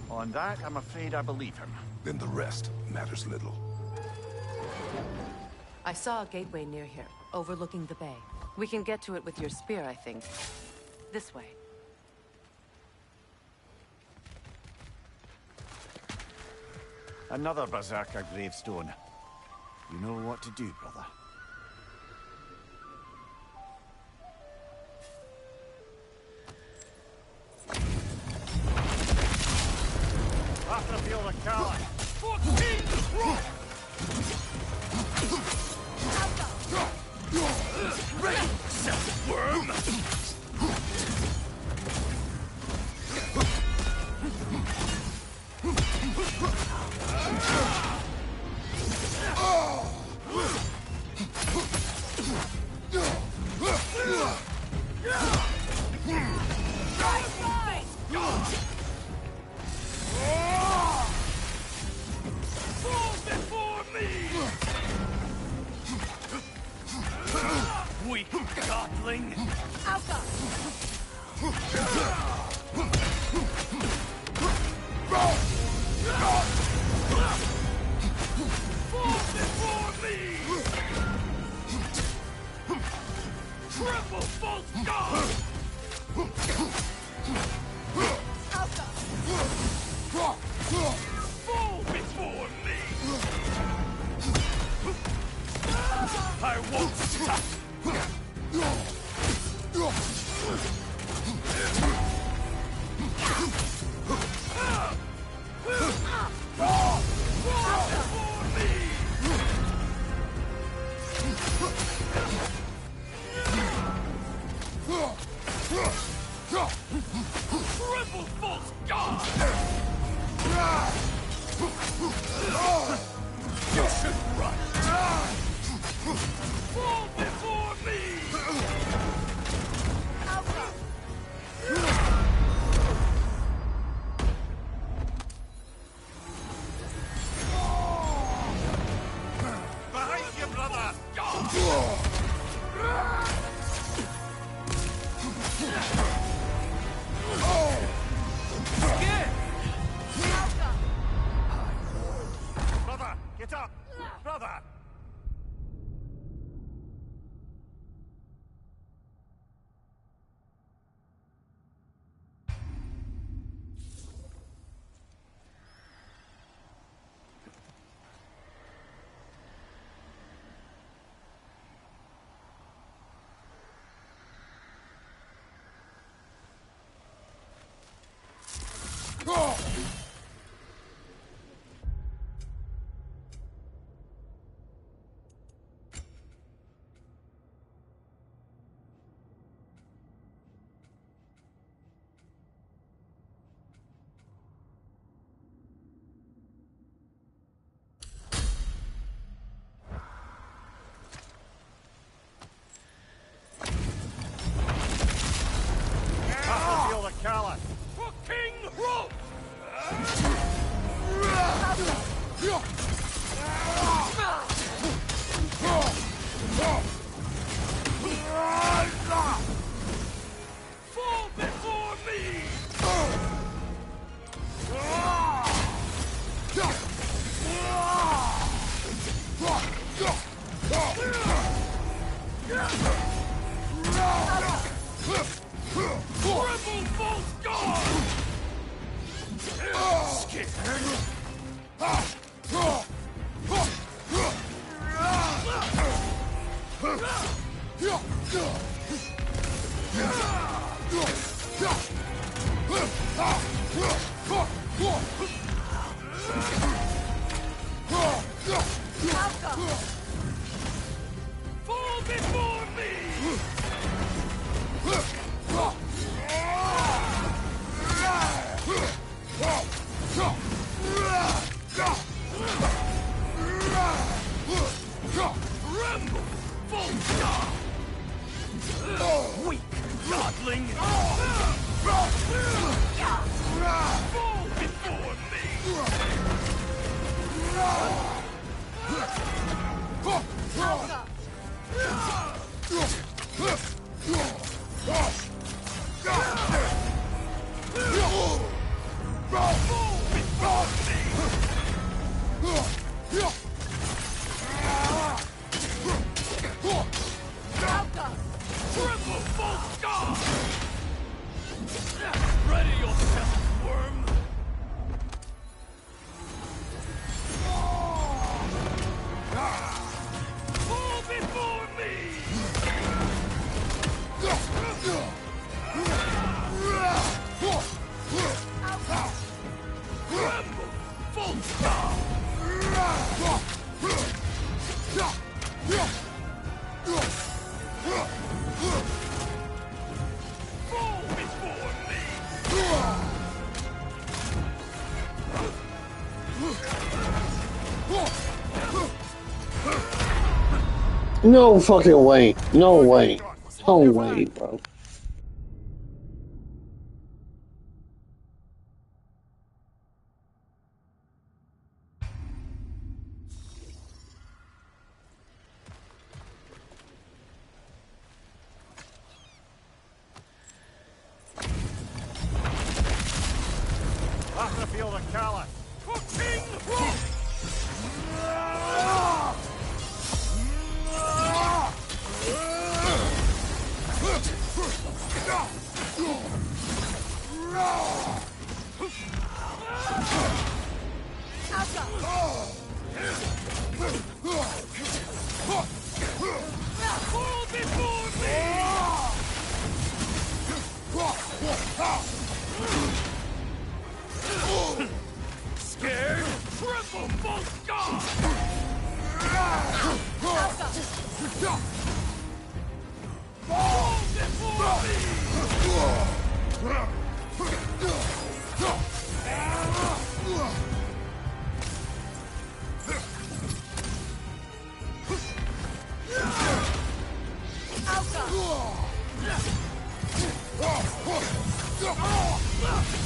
On that, I'm afraid I believe him. Then the rest matters little. I saw a gateway near here, overlooking the bay. We can get to it with your spear, I think. This way. Another Berserker gravestone. You know what to do, brother. After feel the Cali. Worm! Weak godling! Fall before me! Triple false god! Fall before me! I won't stop! Triple false god! You should run! Fall before me! Behind you, brother! Brother, get up! Brother! For King Rolf! Fall before me! Triple false god! Scared. Tremble! Full stop! Weak godling! Fall before me! Triple full stop! Ready yourself, worm! Fall before me! Tremble! Full stop! Fall before me! No fucking way. No way. No way, bro. After the field of Callus. For King Rook! Fall before me! Scared? Triple full stop! Fall before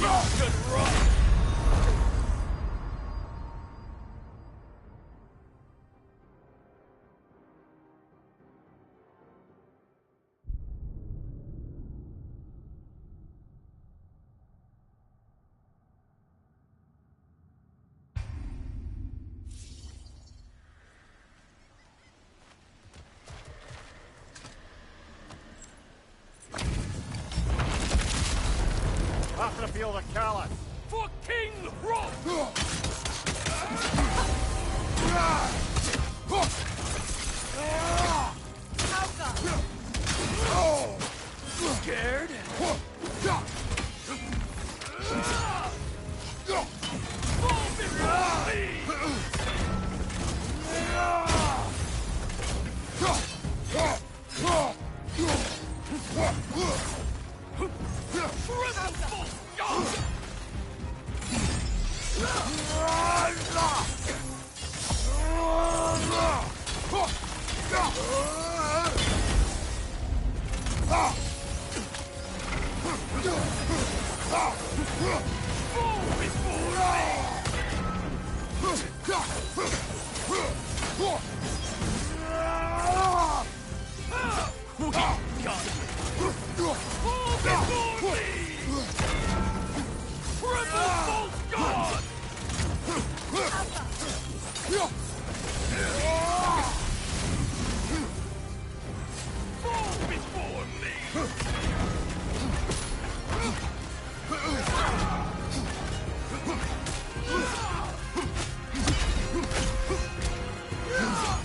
You should run! After the field of Callus. For King Rook! Scared? Fall before me! Triple stop! Fall before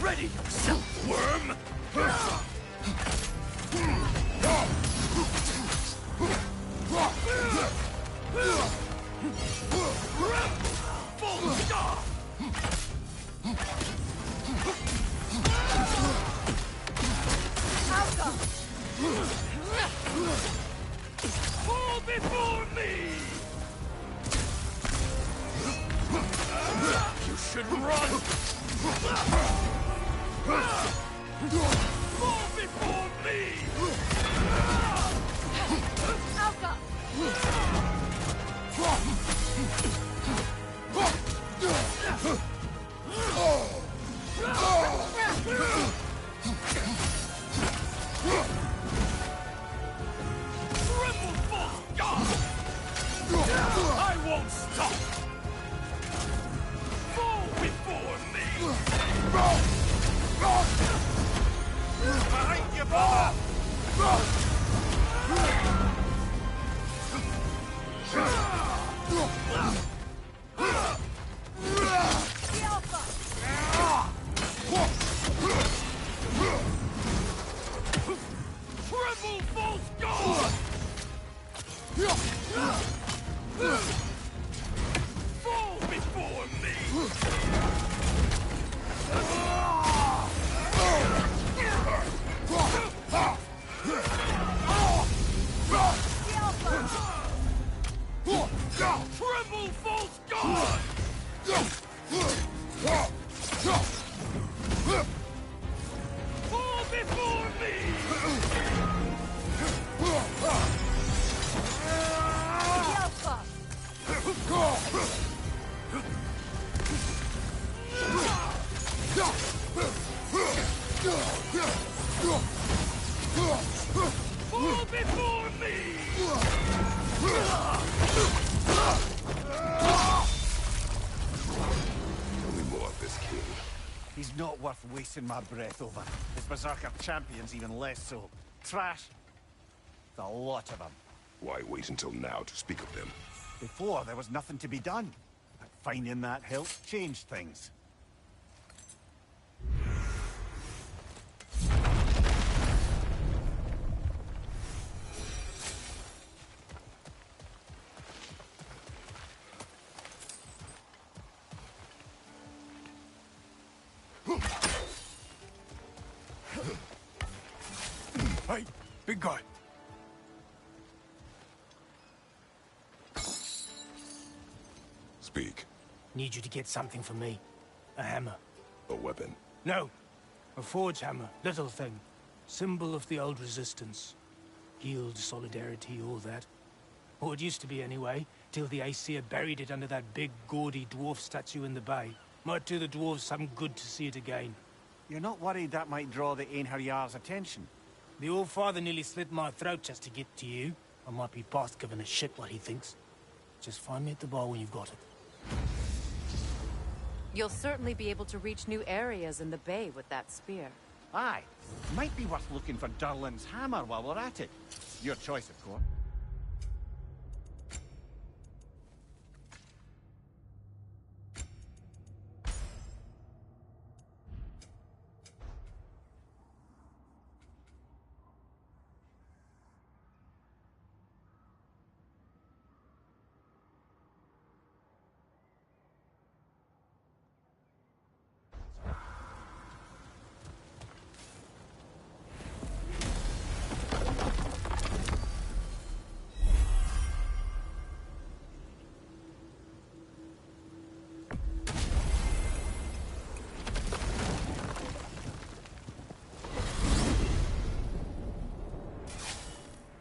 Ready yourself, worm! Full stop! Fall before me! should run! Fall before me! Alpha! Tremble, false god! I won't stop! Fall before me! Behind you, brother! The Alpha! Tremble, false god! Fall before me! Tremble, false god! Fall before me! The Alpha! Fall before me! Tell me more of this king. He's not worth wasting my breath over. His Berserker champions even less so. Trash. The lot of them. Why wait until now to speak of them? Before, there was nothing to be done. But finding that hilt changed things. Hey, big guy. Speak. Need you to get something for me. A hammer. A weapon. No. A forge hammer. Little thing. Symbol of the old resistance. Guild, solidarity, all that. Or it used to be anyway, till the Aesir buried it under that big, gaudy dwarf statue in the bay. Might do the dwarves some good to see it again. You're not worried that might draw the Einherjar's attention? The old father nearly slit my throat just to get to you. I might be past giving a shit what he thinks. Just find me at the bar when you've got it. You'll certainly be able to reach new areas in the bay with that spear. Aye. Might be worth looking for Durlin's hammer while we're at it. Your choice, of course.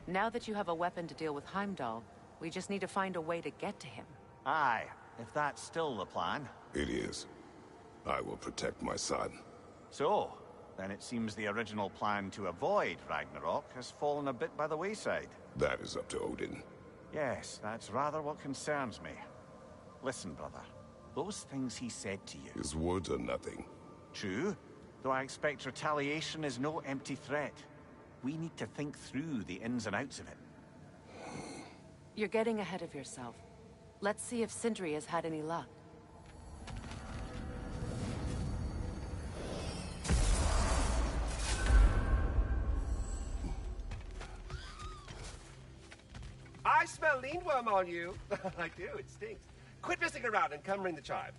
Now that you have a weapon to deal with Heimdall, we just need to find a way to get to him. Aye, if that's still the plan. It is. I will protect my son. So, then it seems the original plan to avoid Ragnarok has fallen a bit by the wayside. That is up to Odin. Yes, that's rather what concerns me. Listen, brother. Those things he said to you... His words are nothing. True, though I expect retaliation is no empty threat. We need to think through the ins and outs of it. You're getting ahead of yourself. Let's see if Sindri has had any luck. I smell lean worm on you. I do, it stinks. Quit messing around and come ring the chime.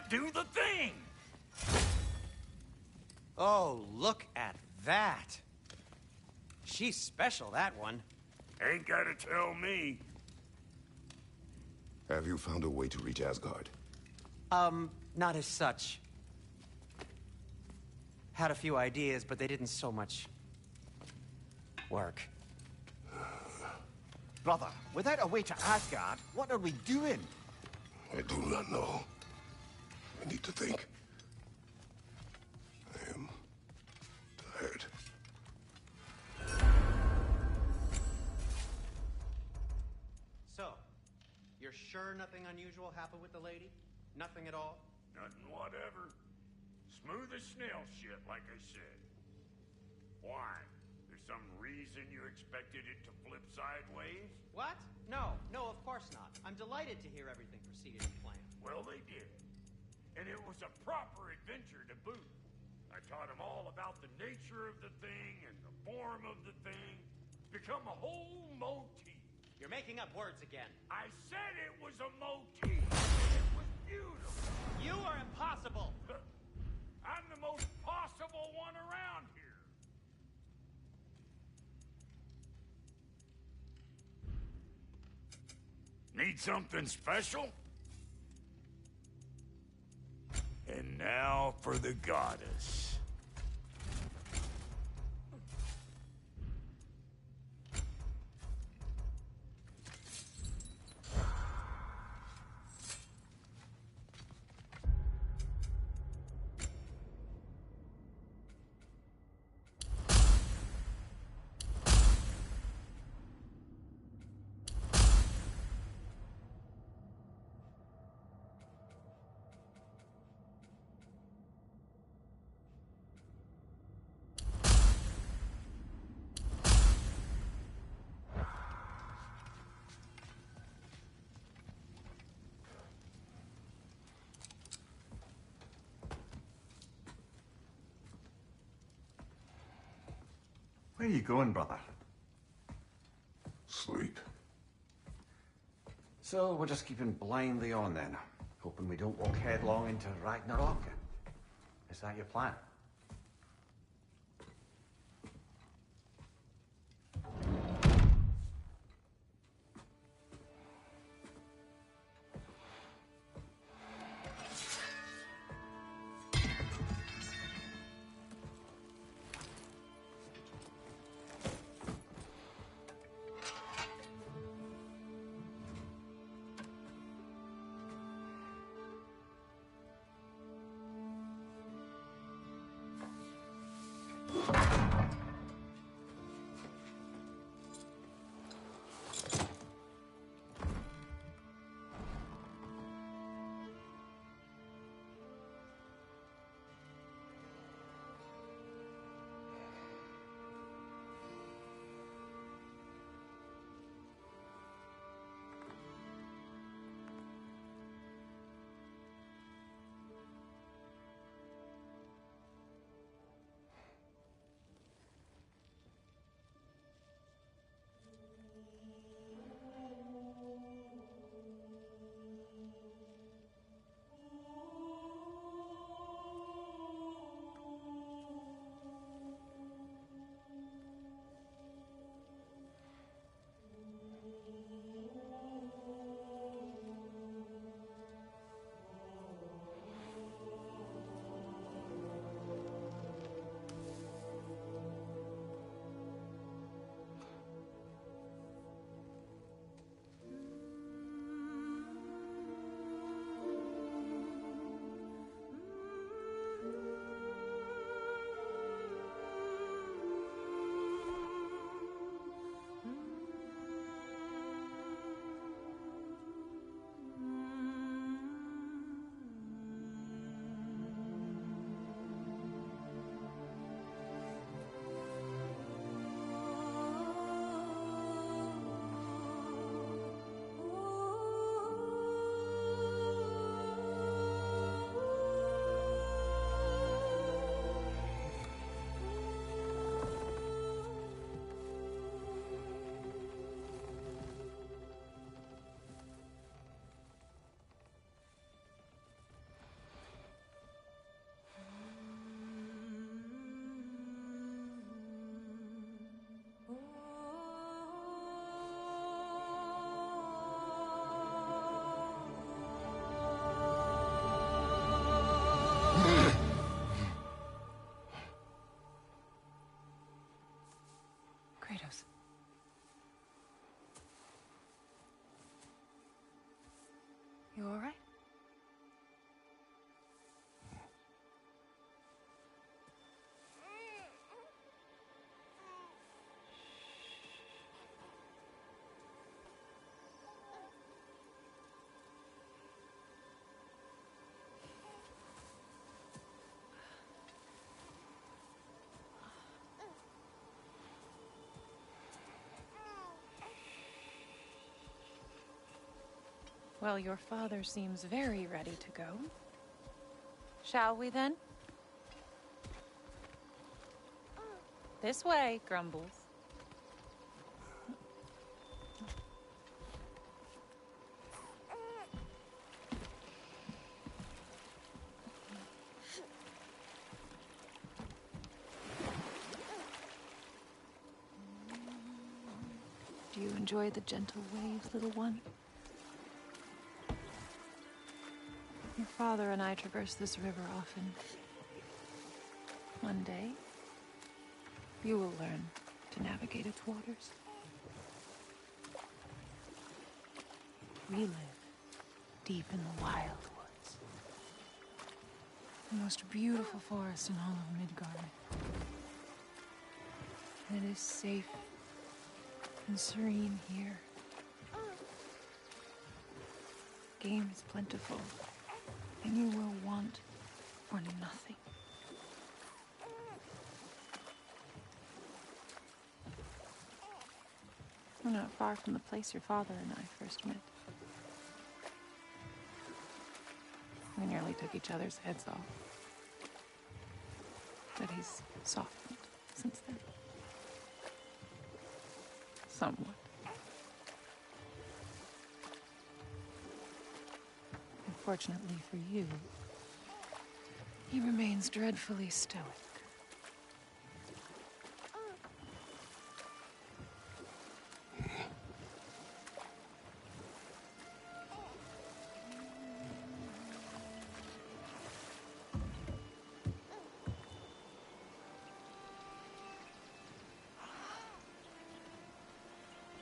do the thing! Oh, look at that. She's special, that one. Ain't gotta tell me. Have you found a way to reach Asgard? Not as such. Had a few ideas, but they didn't so much work. Brother, without a way to Asgard, what are we doing? I do not know. I need to think. I am tired. So, you're sure nothing unusual happened with the lady? Nothing at all? Nothing whatever. Smooth as snail shit, like I said. Why? There's some reason you expected it to flip sideways? What? No, of course not. I'm delighted to hear everything proceeded as planned. Well, they did. And it was a proper adventure to boot. I taught them all about the nature of the thing and the form of the thing. Become a whole motif. You're making up words again. I said it was a motif. It was beautiful. You are impossible. I'm the most possible one around here. Need something special? And now for the goddess. Where are you going, brother? Sleep. So we're just keeping blindly on then, hoping we don't walk headlong into Ragnarok. Is that your plan? Well, your father seems very ready to go. Shall we then? This way, Grumbles. Do you enjoy the gentle waves, little one? Your father and I traverse this river often. One day, you will learn to navigate its waters. We live deep in the wild woods. The most beautiful forest in all of Midgard. It is safe and serene here. Game is plentiful, and you will want for nothing. We're not far from the place your father and I first met. We nearly took each other's heads off. But he's softened since then. Somewhat. Unfortunately for you, he remains dreadfully stoic.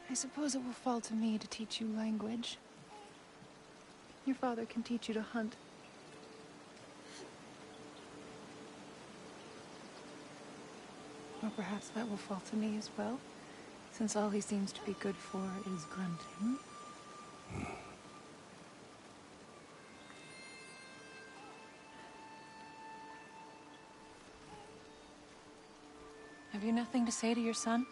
I suppose it will fall to me to teach you language. Your father can teach you to hunt. Or perhaps that will fall to me as well, since all he seems to be good for is grunting. Have you nothing to say to your son?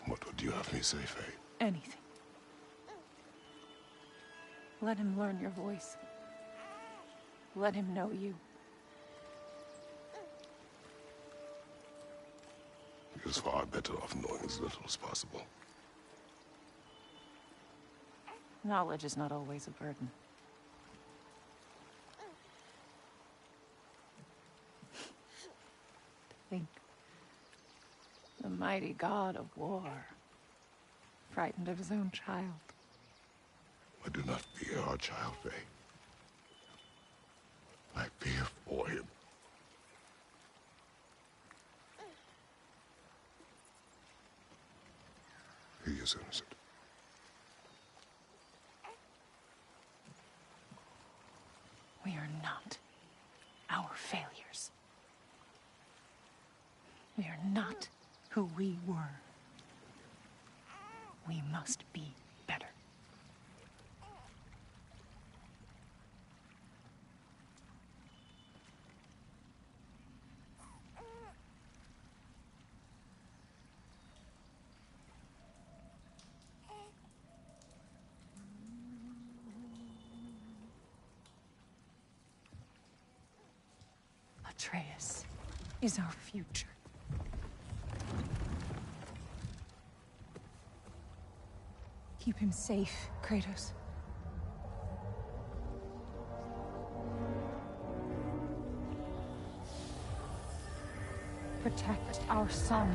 What would you have me say, Faye? Anything. Let him learn your voice. Let him know you. He is far better off knowing as little as possible. Knowledge is not always a burden. Think. The mighty god of war, frightened of his own child. I do not fear our child, Faye. I fear for him. He is innocent. We are not our failures. We are not who we were. We must be better. Atreus is our future. Keep him safe, Kratos. Protect our son.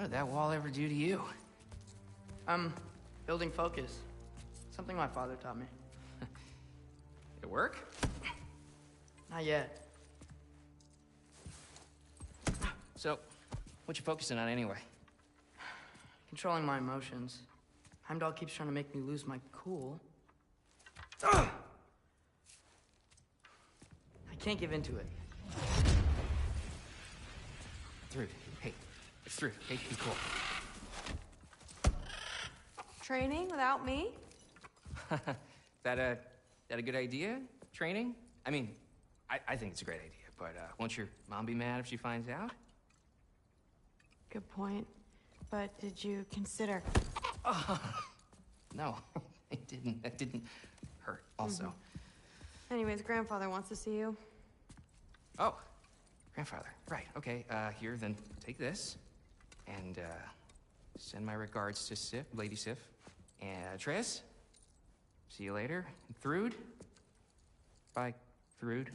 What did that wall ever do to you? Building focus. Something my father taught me. Did it work? Not yet. So, what you focusing on anyway? Controlling my emotions. Heimdall keeps trying to make me lose my cool. I can't give into it. Thrud, hey, it's Thrud. Hey, be cool. Training without me? That a good idea? Training? I mean, I think it's a great idea, but won't your mom be mad if she finds out? Good point. But did you consider... No, it didn't. That didn't hurt, also. Anyways, grandfather wants to see you. Oh, grandfather. Right, okay. Here, then take this. And, send my regards to Sif, Lady Sif. And, Triss. See you later. And Thrud. Bye, Thrud.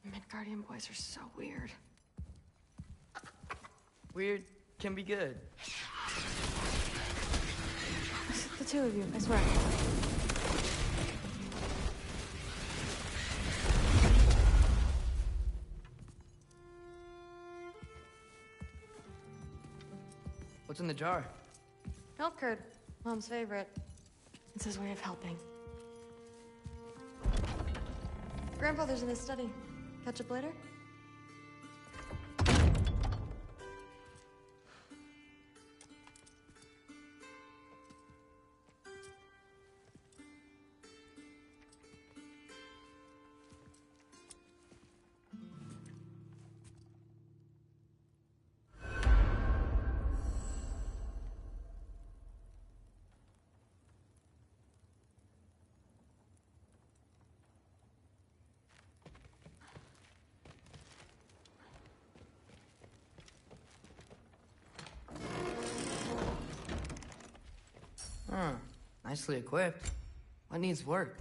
Midgardian boys are so weird. Weird can be good. The two of you, I swear. What's in the jar? Milk curd, Mom's favorite. It's his way of helping. Grandfather's in his study. Catch up later? Nicely equipped. What needs work?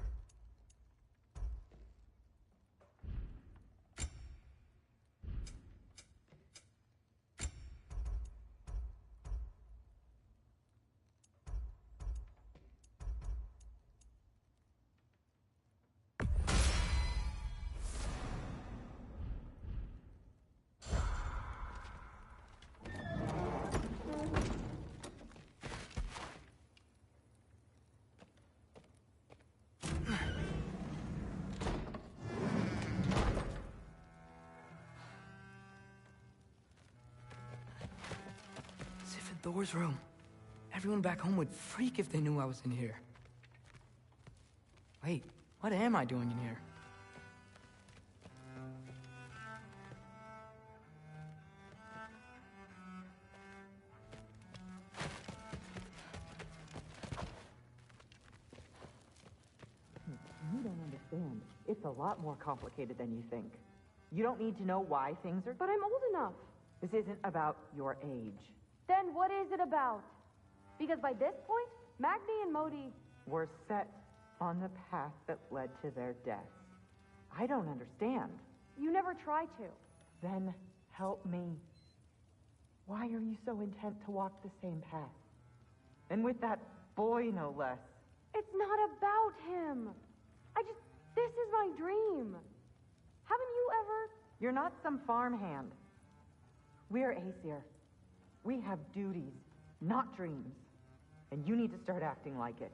Thor's room. Everyone back home would freak if they knew I was in here. Wait, what am I doing in here? You don't understand. It's a lot more complicated than you think. You don't need to know why things are... But I'm old enough. This isn't about your age. Then what is it about? Because by this point, Magni and Modi... were set on the path that led to their deaths. I don't understand. You never try to. Then help me. Why are you so intent to walk the same path? And with that boy, no less. It's not about him. This is my dream. Haven't you ever... You're not some farmhand. We're Aesir. We have duties, not dreams. And you need to start acting like it.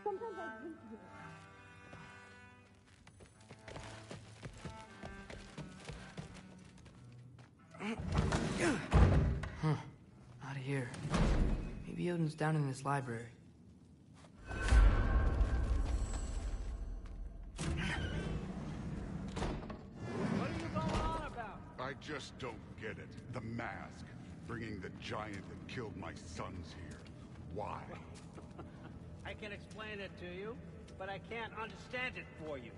Sometimes I hate you. Not here. Maybe Odin's down in his library. What are you going on about? I just don't get it. The mask. Bringing the giant that killed my sons here. Why? I can explain it to you, but I can't understand it for you.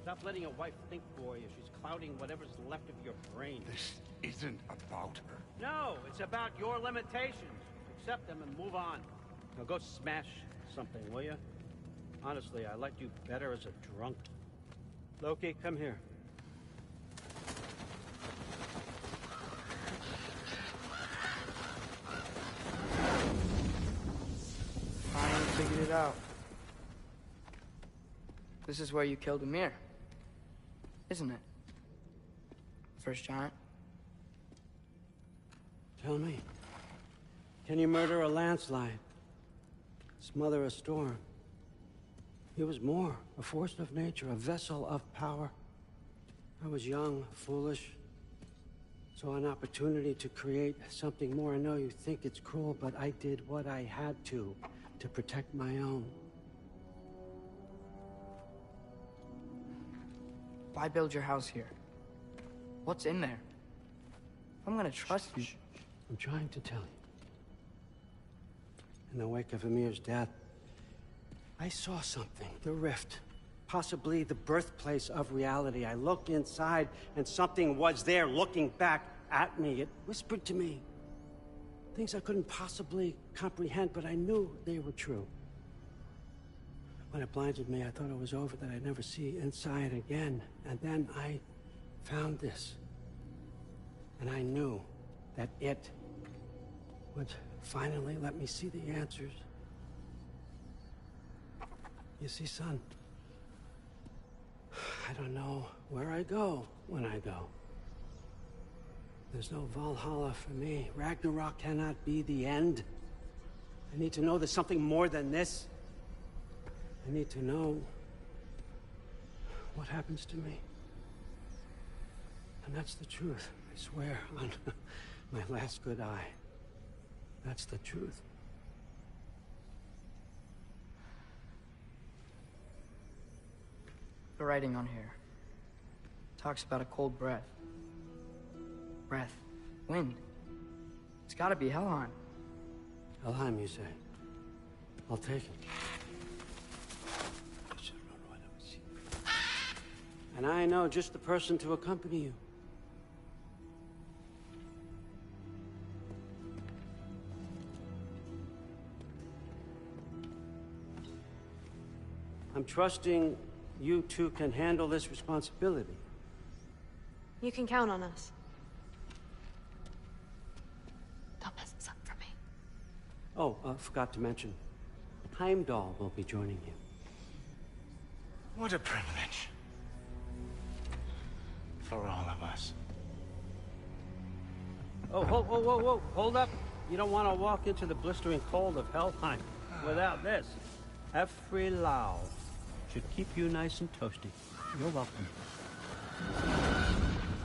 Stop letting your wife think for you. She's clouding whatever's left of your brain. This isn't about her. No, it's about your limitations. Accept them and move on. Now go smash something, will you? Honestly, I liked you better as a drunk. Loki, come here. it out. This is where you killed Emir, isn't it? First giant. Tell me, can you murder a landslide? Smother a storm? He was more, a force of nature, a vessel of power. I was young, foolish, saw an opportunity to create something more. I know you think it's cruel, but I did what I had to protect my own. Why build your house here? What's in there? I'm gonna trust you. I'm trying to tell you. In the wake of Emir's death, I saw something. The rift. Possibly the birthplace of reality. I looked inside, and something was there looking back at me. It whispered to me things I couldn't possibly comprehend, but I knew they were true. When it blinded me, I thought it was over, that I'd never see inside again. And then I found this. And I knew that it would finally let me see the answers. You see, son, I don't know where I go when I go. There's no Valhalla for me. Ragnarok cannot be the end. I need to know there's something more than this. I need to know what happens to me. And that's the truth, I swear, on my last good eye. That's the truth. The writing on here talks about a cold breath. Breath. Wind. It's gotta be Helheim. Helheim, you say? I'll take it. And I know just the person to accompany you. I'm trusting you two can handle this responsibility. You can count on us. Don't mess this up for me. Oh, forgot to mention, Heimdall will be joining you. What a privilege. For all of us. Oh, whoa, hold up. You don't want to walk into the blistering cold of Helheim without this. Every Lau should keep you nice and toasty. You're welcome.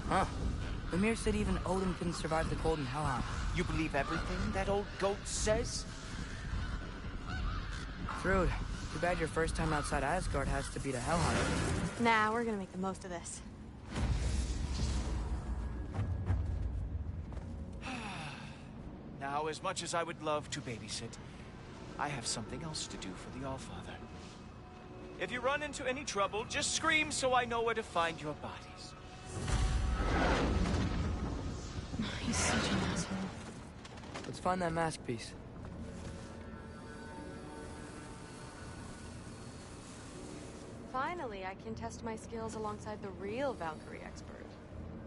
Huh. Emir said even Odin couldn't survive the cold in Helheim. You believe everything that old goat says? Thrud, too bad your first time outside Asgard has to be to Helheim. Nah, we're gonna make the most of this. Now, as much as I would love to babysit, I have something else to do for the Allfather. If you run into any trouble, just scream so I know where to find your bodies. He's such an asshole. Let's find that mask piece. Finally, I can test my skills alongside the real Valkyrie expert.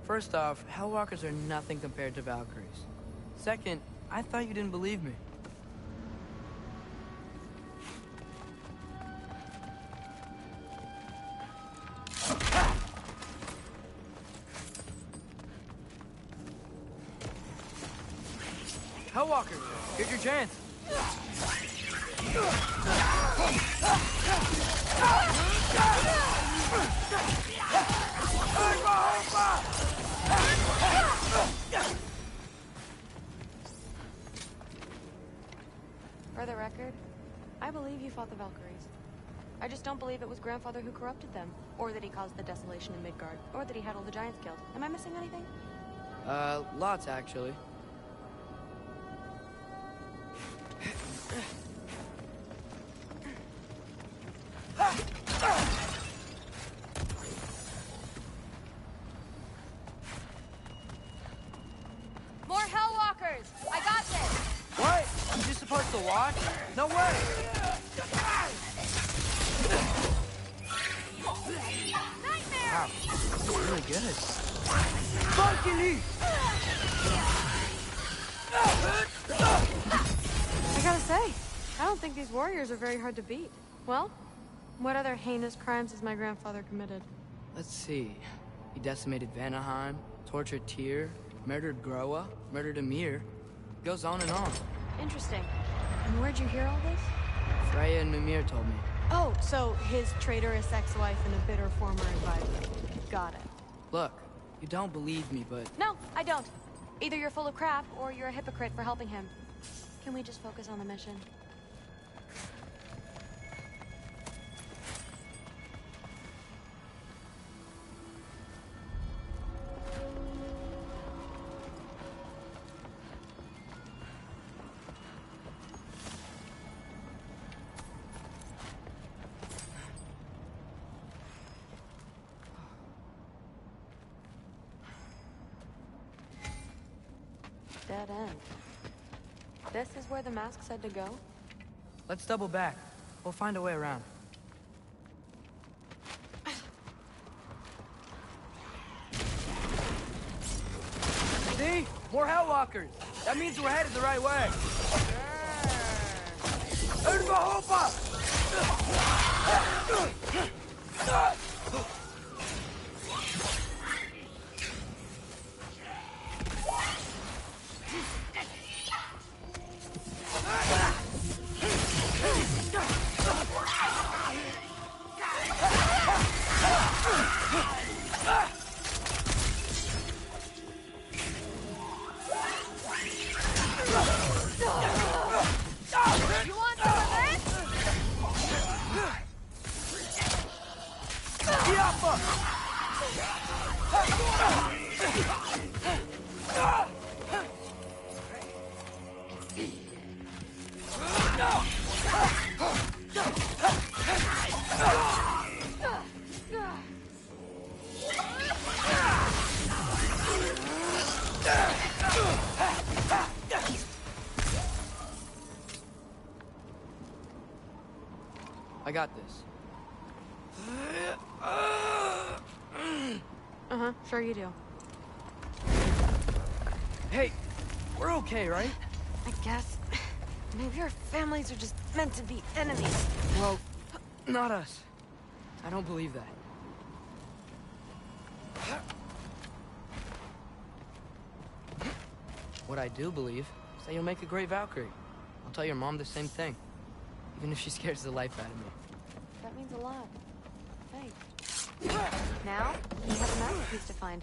First off, Hellwalkers are nothing compared to Valkyries. Second, I thought you didn't believe me. Hellwalker, here's your chance. For the record, I believe you fought the Valkyries. I just don't believe it was Grandfather who corrupted them, or that he caused the desolation in Midgard, or that he had all the giants killed. Am I missing anything? Lots actually. More Hellwalkers! I got this! What? I'm just supposed to watch? No way! Wow, that's really good. Fucking I gotta say, I don't think these warriors are very hard to beat. Well, what other heinous crimes has my grandfather committed? Let's see. He decimated Vanaheim, tortured Tyr, murdered Groa, murdered Ymir. Goes on and on. Interesting. And where'd you hear all this? Freya and Mimir told me. Oh, so his traitorous ex-wife and a bitter former advisor. Got it. Look, you don't believe me, but... No, I don't. Either you're full of crap, or you're a hypocrite for helping him. Can we just focus on the mission? Dead end. This is where the mask said to go? Let's double back. We'll find a way around. See? More Hellwalkers! That means we're headed the right way! You want some of this? I got this. Uh-huh, sure you do. Hey, we're okay, right? I guess. Maybe our families are just meant to be enemies. Well, not us. I don't believe that. What I do believe is that you'll make a great Valkyrie. I'll tell your mom the same thing, even if she scares the life out of me. That means a lot. Thanks. Now, we have a masterpiece to find.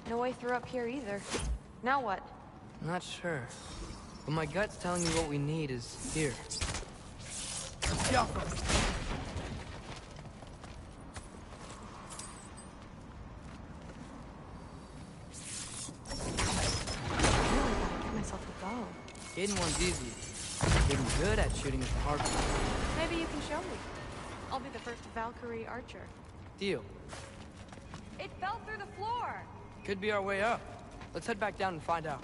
No way through up here either. Now what? I'm not sure. But my gut's telling me what we need is here. Yeah. Get myself a bow. Getting one's easy. Getting good at shooting is the hard part. Maybe you can show me. I'll be the first Valkyrie archer. Deal. It fell through the floor! Could be our way up. Let's head back down and find out.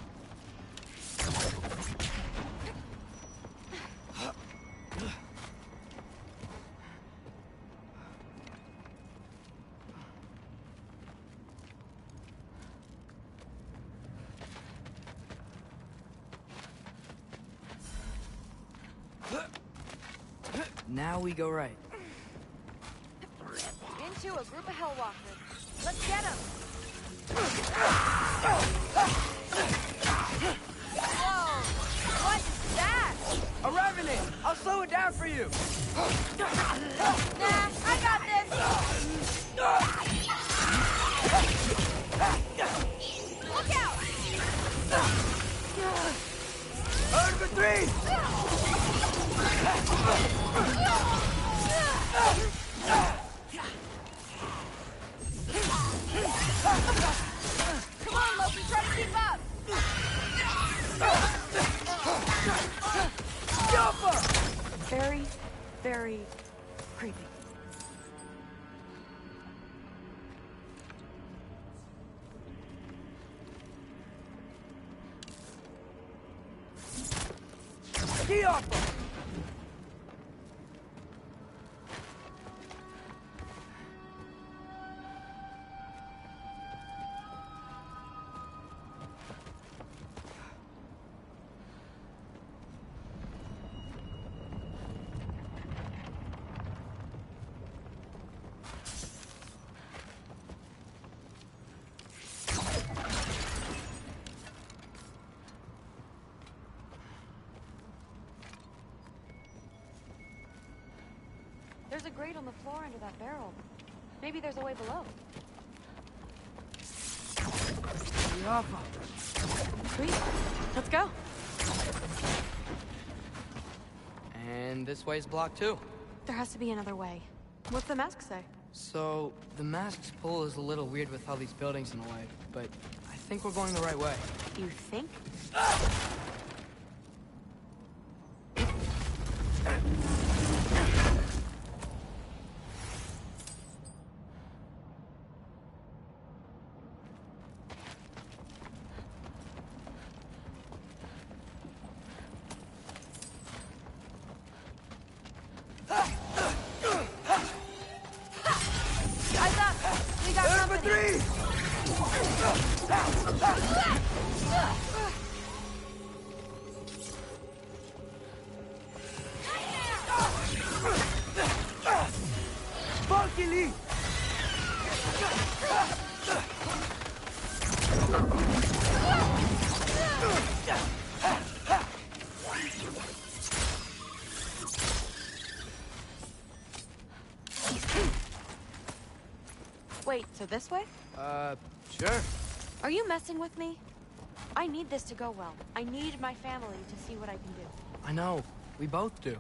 Now we go right. Into a group of Hellwalkers. Let's get them! Whoa! What is that? A revenant! I'll slow it down for you! Nah, I got this! Look out! Herd for three! Keep up! Very, very creepy. Ski off! There's a grate on the floor under that barrel. Maybe there's a way below. Sweet. Let's go. And this way's blocked too. There has to be another way. What's the mask say? So, the mask's pull is a little weird with all these buildings in a way, but I think we're going the right way. You think? Eyes up! We got company! Funky Lee! Wait, so this way? Sure. Are you messing with me? I need this to go well. I need my family to see what I can do. I know. We both do.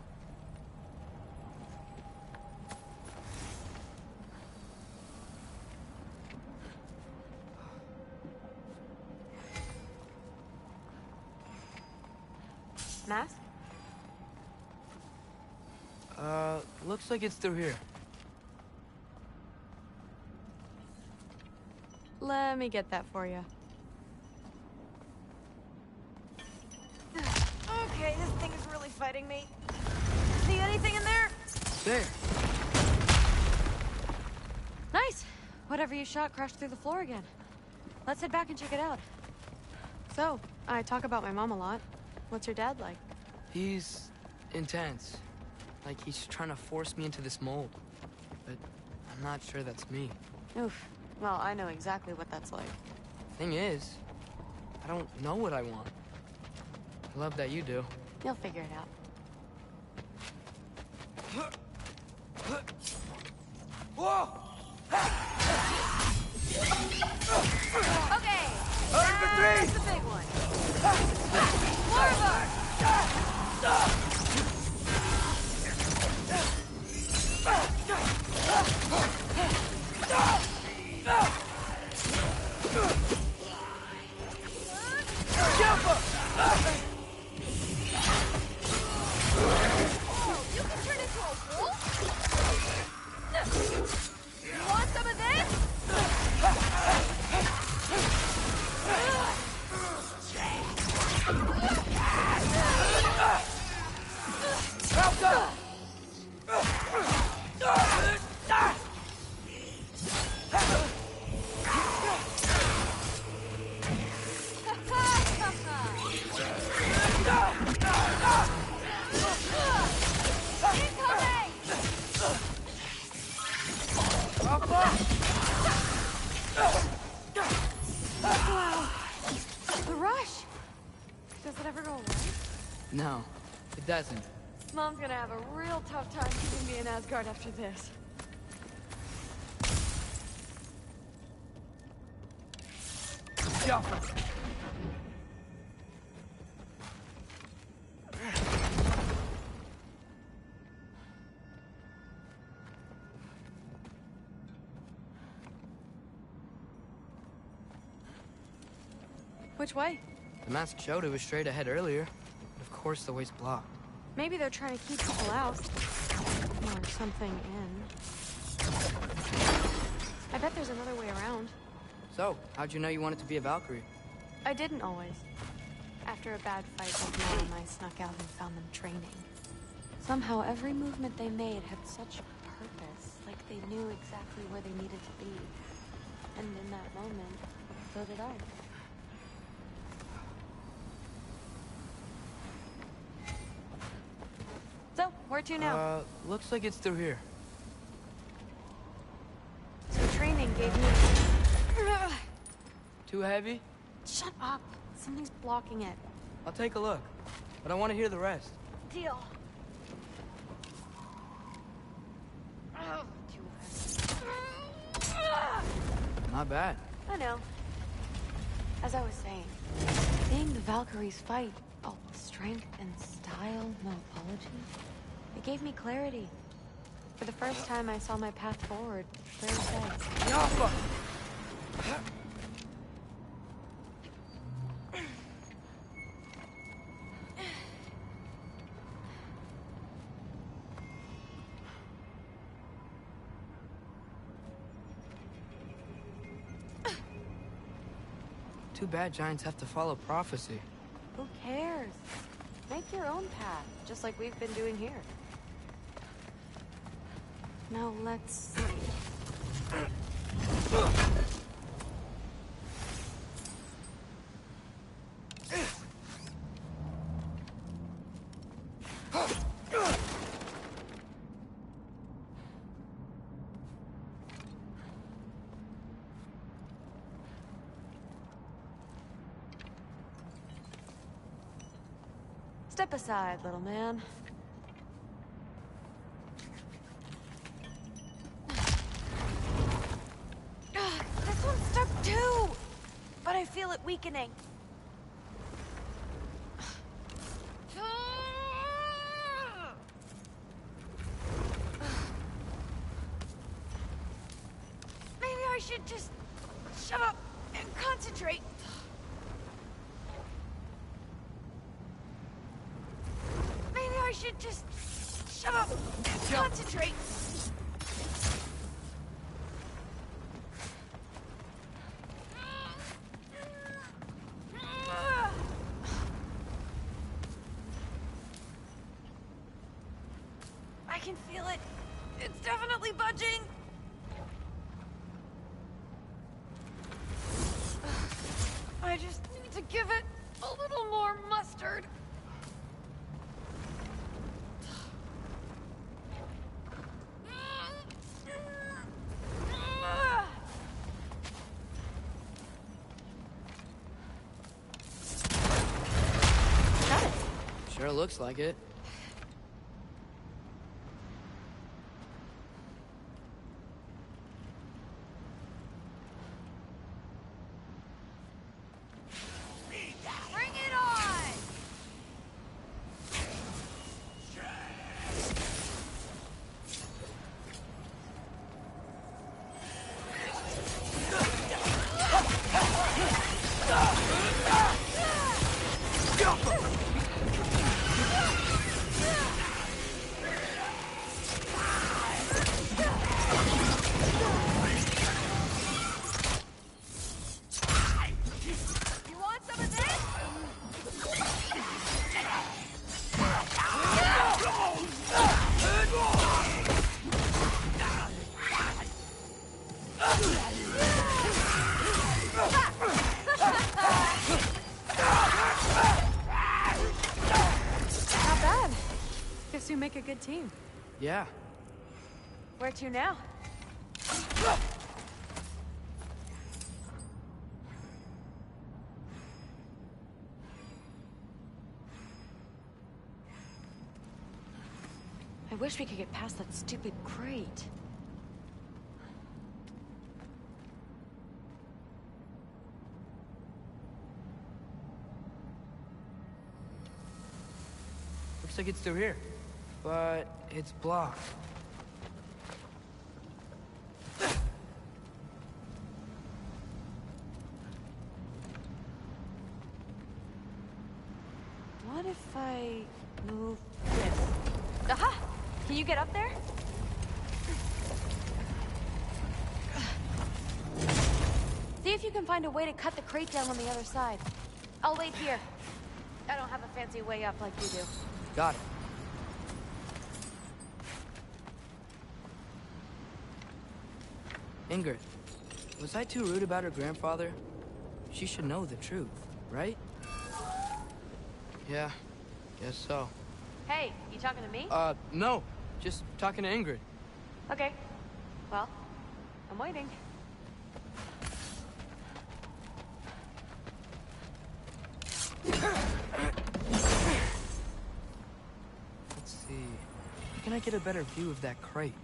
Mask? Looks like it's through here. Let me get that for you. Okay, this thing is really fighting me. See anything in there? There. Nice. Whatever you shot crashed through the floor again. Let's head back and check it out. So, I talk about my mom a lot. What's your dad like? He's intense. Like he's trying to force me into this mold. But I'm not sure that's me. Oof. Well, I know exactly what that's like. Thing is, I don't know what I want. I love that you do. You'll figure it out. Whoa! Okay! Infantry! That's the big one. More of them! You can turn into a wolf? You want some of this? Wow. The rush. Does it ever go away? No, it doesn't. Mom's gonna have a real tough time keeping me in Asgard after this. Which way? The mask showed it was straight ahead earlier. But of course the way's blocked. Maybe they're trying to keep people out. Or something in. I bet there's another way around. So, how'd you know you wanted to be a Valkyrie? I didn't always. After a bad fight with Mom, I snuck out and found them training. Somehow, every movement they made had such purpose, like they knew exactly where they needed to be. And in that moment, so did I. So, where to now? Looks like it's through here. So training gave me... Too heavy? Shut up. Something's blocking it. I'll take a look. But I want to hear the rest. Deal. Oh, too heavy. Not bad. I know. As I was saying, seeing the Valkyries fight, all strength and style, no apology, it gave me clarity. For the first time, I saw my path forward, clear as day. Yappa! Too bad giants have to follow prophecy. Who cares? Make your own path, just like we've been doing here. Now let's... Step aside, little man. This one's stuck too! But I feel it weakening. Maybe I should just shut up and concentrate. Maybe I should just shut up and concentrate. I can feel it. It's definitely budging. I just need to give it a little more mustard. Got it. Sure looks like it. Bring it on! You want some of this? Not bad. Guess you make a good team. Yeah. Where to now? I wish we could get past that stupid crate. Looks like it's through here. But it's blocked. What if I move this? Aha! Can you get up there? See if you can find a way to cut the crate down on the other side. I'll wait here. I don't have a fancy way up like you do. Got it. Ingrid, was I too rude about her grandfather? She should know the truth, right? Yeah, guess so. Hey, you talking to me? No. Just talking to Ingrid. Okay. Well, I'm waiting. Let's see. How can I get a better view of that crate?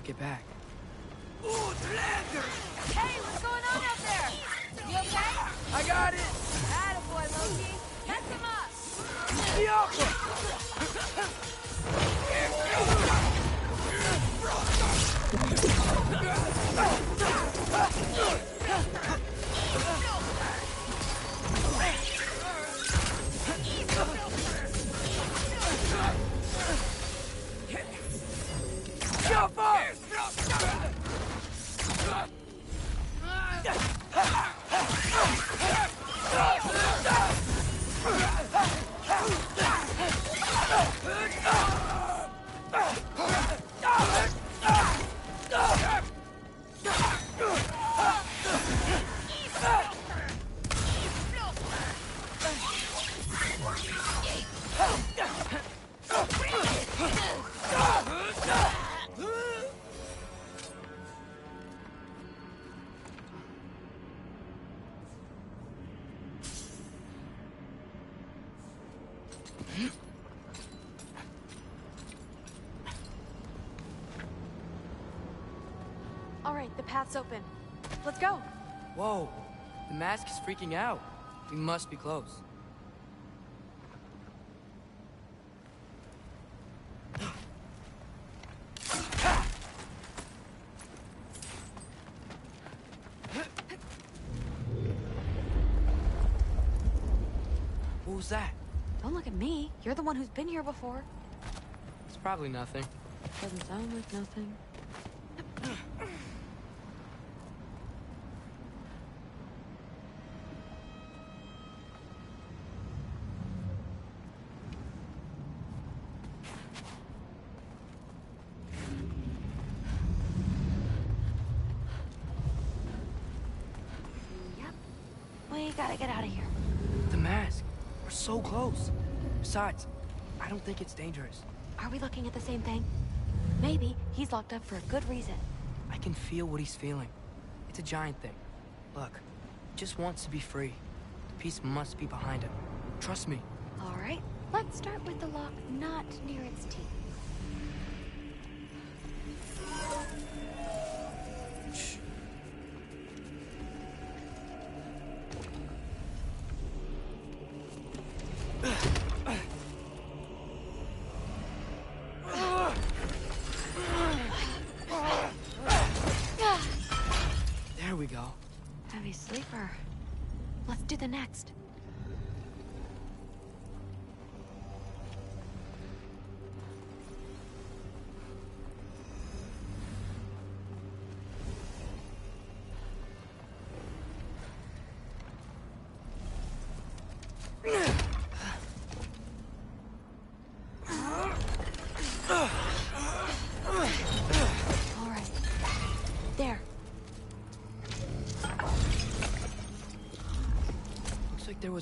Get back. Ooh, Lander! Hey, what's going on out there? You okay? I got it! Attaboy, Loki. Mess him up! The upper! Jump up! All right, the path's open. Let's go. Whoa, the mask is freaking out. We must be close. What was that? Don't look at me. You're the one who's been here before. It's probably nothing. Doesn't sound like nothing. Yep. We gotta get out of here. The mask. We're so close. Besides, I don't think it's dangerous. Are we looking at the same thing? Maybe he's locked up for a good reason. I can feel what he's feeling. It's a giant thing. Look, he just wants to be free. The peace must be behind him. Trust me. All right, let's start with the lock not near its teeth. Shh. There we go. Heavy sleeper. Let's do the next.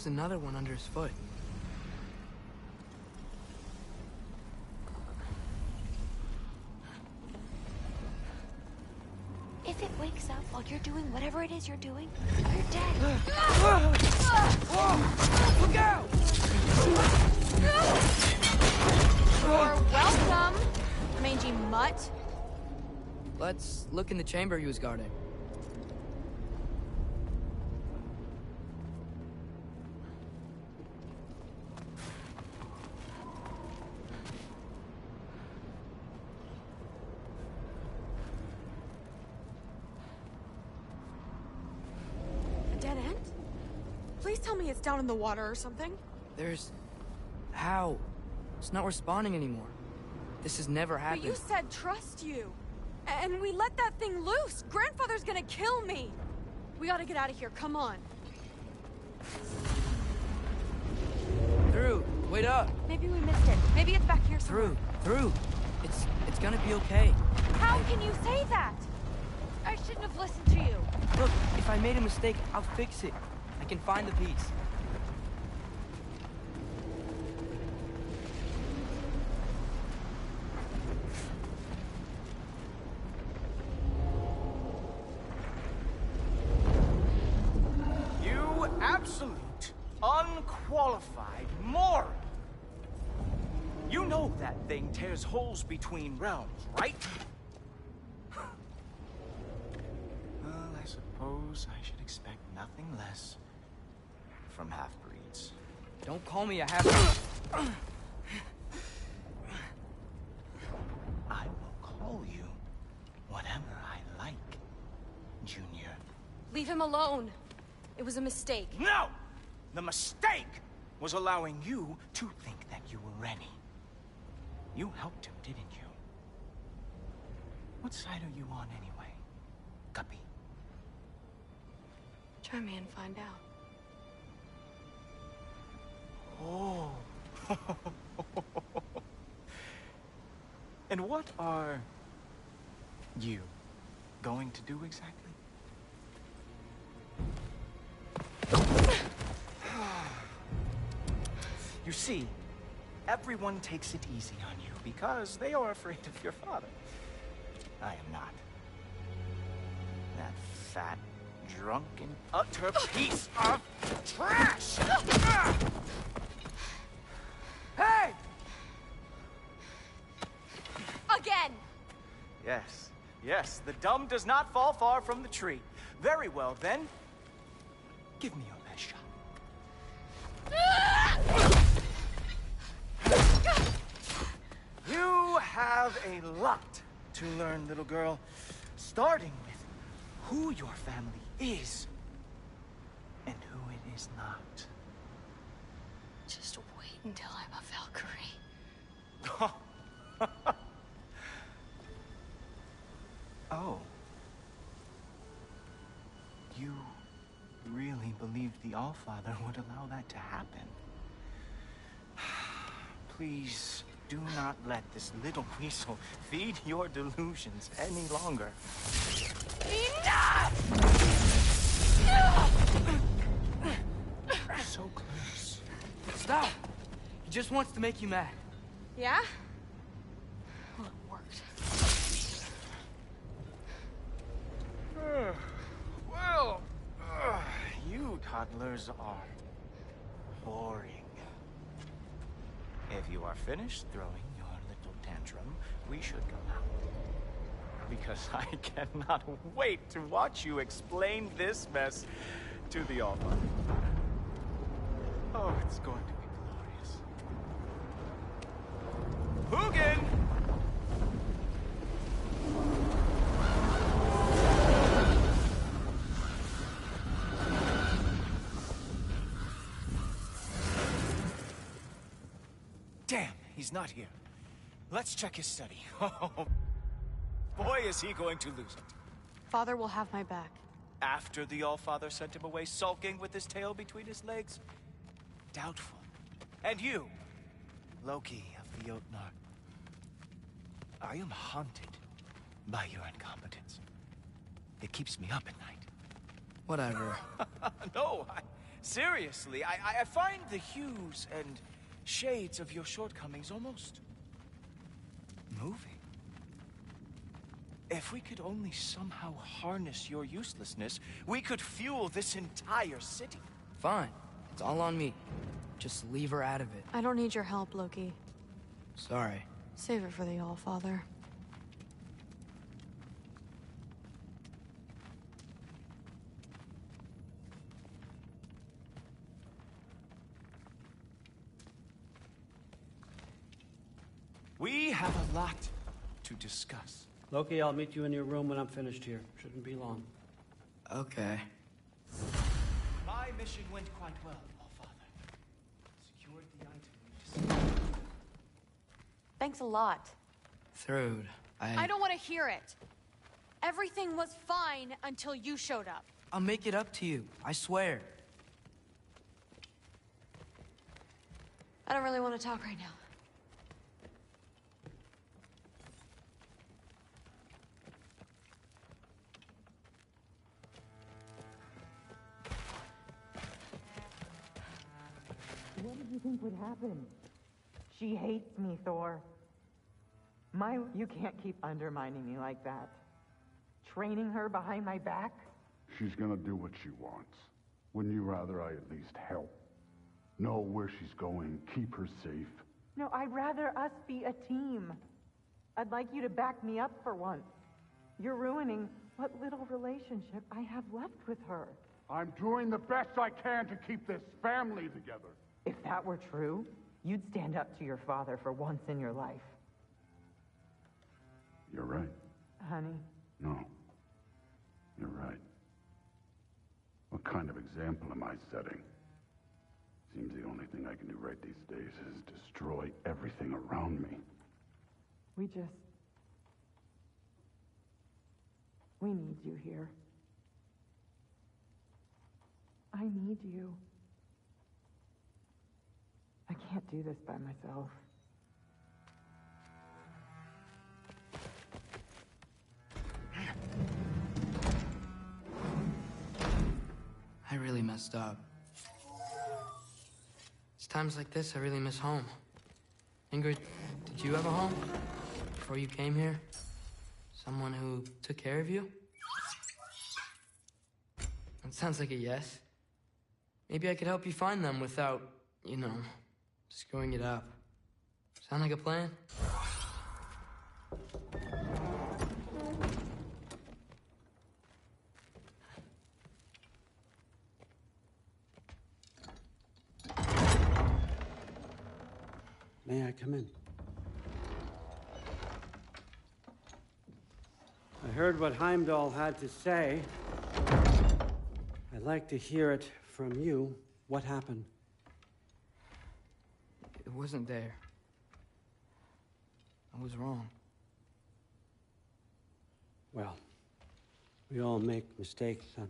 was another one under his foot. If it wakes up while you're doing whatever it is you're doing, you're dead. Look out! You're welcome, mangy mutt. Let's look in the chamber he was guarding. A dead end? Please tell me it's down in the water or something. There's... How? It's not responding anymore. This has never happened. But you said trust you. And we let that thing loose. Grandfather's gonna kill me. We gotta get out of here. Come on. Through. Wait up. Maybe we missed it. Maybe it's back here somewhere. Through. It's gonna be okay. How can you say that? I shouldn't have listened to you. Look, if I made a mistake, I'll fix it. I can find the piece. You absolute, unqualified moron! You know that thing tears holes between realms, right? Well, I suppose I should expect nothing less from half-breeds. Don't call me a half... I will call you whatever I like, Junior. Leave him alone. It was a mistake. No! The mistake was allowing you to think that you were ready. You helped him, didn't you? What side are you on anyway, Guppy? Try me and find out. Oh. And what are you going to do exactly? You see, everyone takes it easy on you because they are afraid of your father. I am not. That fat, drunken, utter piece of trash! Hey! Again! Yes, the dumb does not fall far from the tree. Very well, then. Give me your best shot. You have a lot to learn, little girl. Starting with who your family is and who it is not. Just wait until I'm a Valkyrie. Oh. You really believed the Allfather would allow that to happen? Please do not let this little weasel feed your delusions any longer. Enough! So close. Stop! He just wants to make you mad. Yeah? Well, it worked. Well, you toddlers are boring. If you are finished throwing your little tantrum, we should go now. Because I cannot wait to watch you explain this mess to the Allfather. Oh, it's going to be glorious. Hugin! Damn, he's not here. Let's check his study. Oh, boy, is he going to lose it. Father will have my back. After the Allfather sent him away sulking with his tail between his legs? Doubtful. And you, Loki of the Jotnar. I am haunted by your incompetence. It keeps me up at night. Whatever. No, seriously, I find the hues and shades of your shortcomings almost moving. If we could only somehow harness your uselessness, we could fuel this entire city. Fine. It's all on me. Just leave her out of it. I don't need your help, Loki. Sorry. Save it for the All-Father. We have a lot to discuss. Loki, I'll meet you in your room when I'm finished here. Shouldn't be long. Okay. My mission went quite well, All-Father. Secured the item we just... Thanks a lot. Thrud, I don't want to hear it. Everything was fine until you showed up. I'll make it up to you. I swear. I don't really want to talk right now. What did you think would happen? She hates me, Thor. You can't keep undermining me like that. Training her behind my back? She's gonna do what she wants. Wouldn't you rather I at least help? Know where she's going, keep her safe? No, I'd rather us be a team. I'd like you to back me up for once. You're ruining what little relationship I have left with her. I'm doing the best I can to keep this family together. If that were true, you'd stand up to your father for once in your life. You're right. Honey. No. You're right. What kind of example am I setting? Seems the only thing I can do right these days is destroy everything around me. We need you here. I need you. I can't do this by myself. I really messed up. It's times like this I really miss home. Ingrid, did you have a home before you came here? Someone who took care of you? That sounds like a yes. Maybe I could help you find them without, screwing it up. Sound like a plan? May I come in? I heard what Heimdall had to say. I'd like to hear it from you. What happened? It wasn't there. I was wrong. Well, we all make mistakes, son.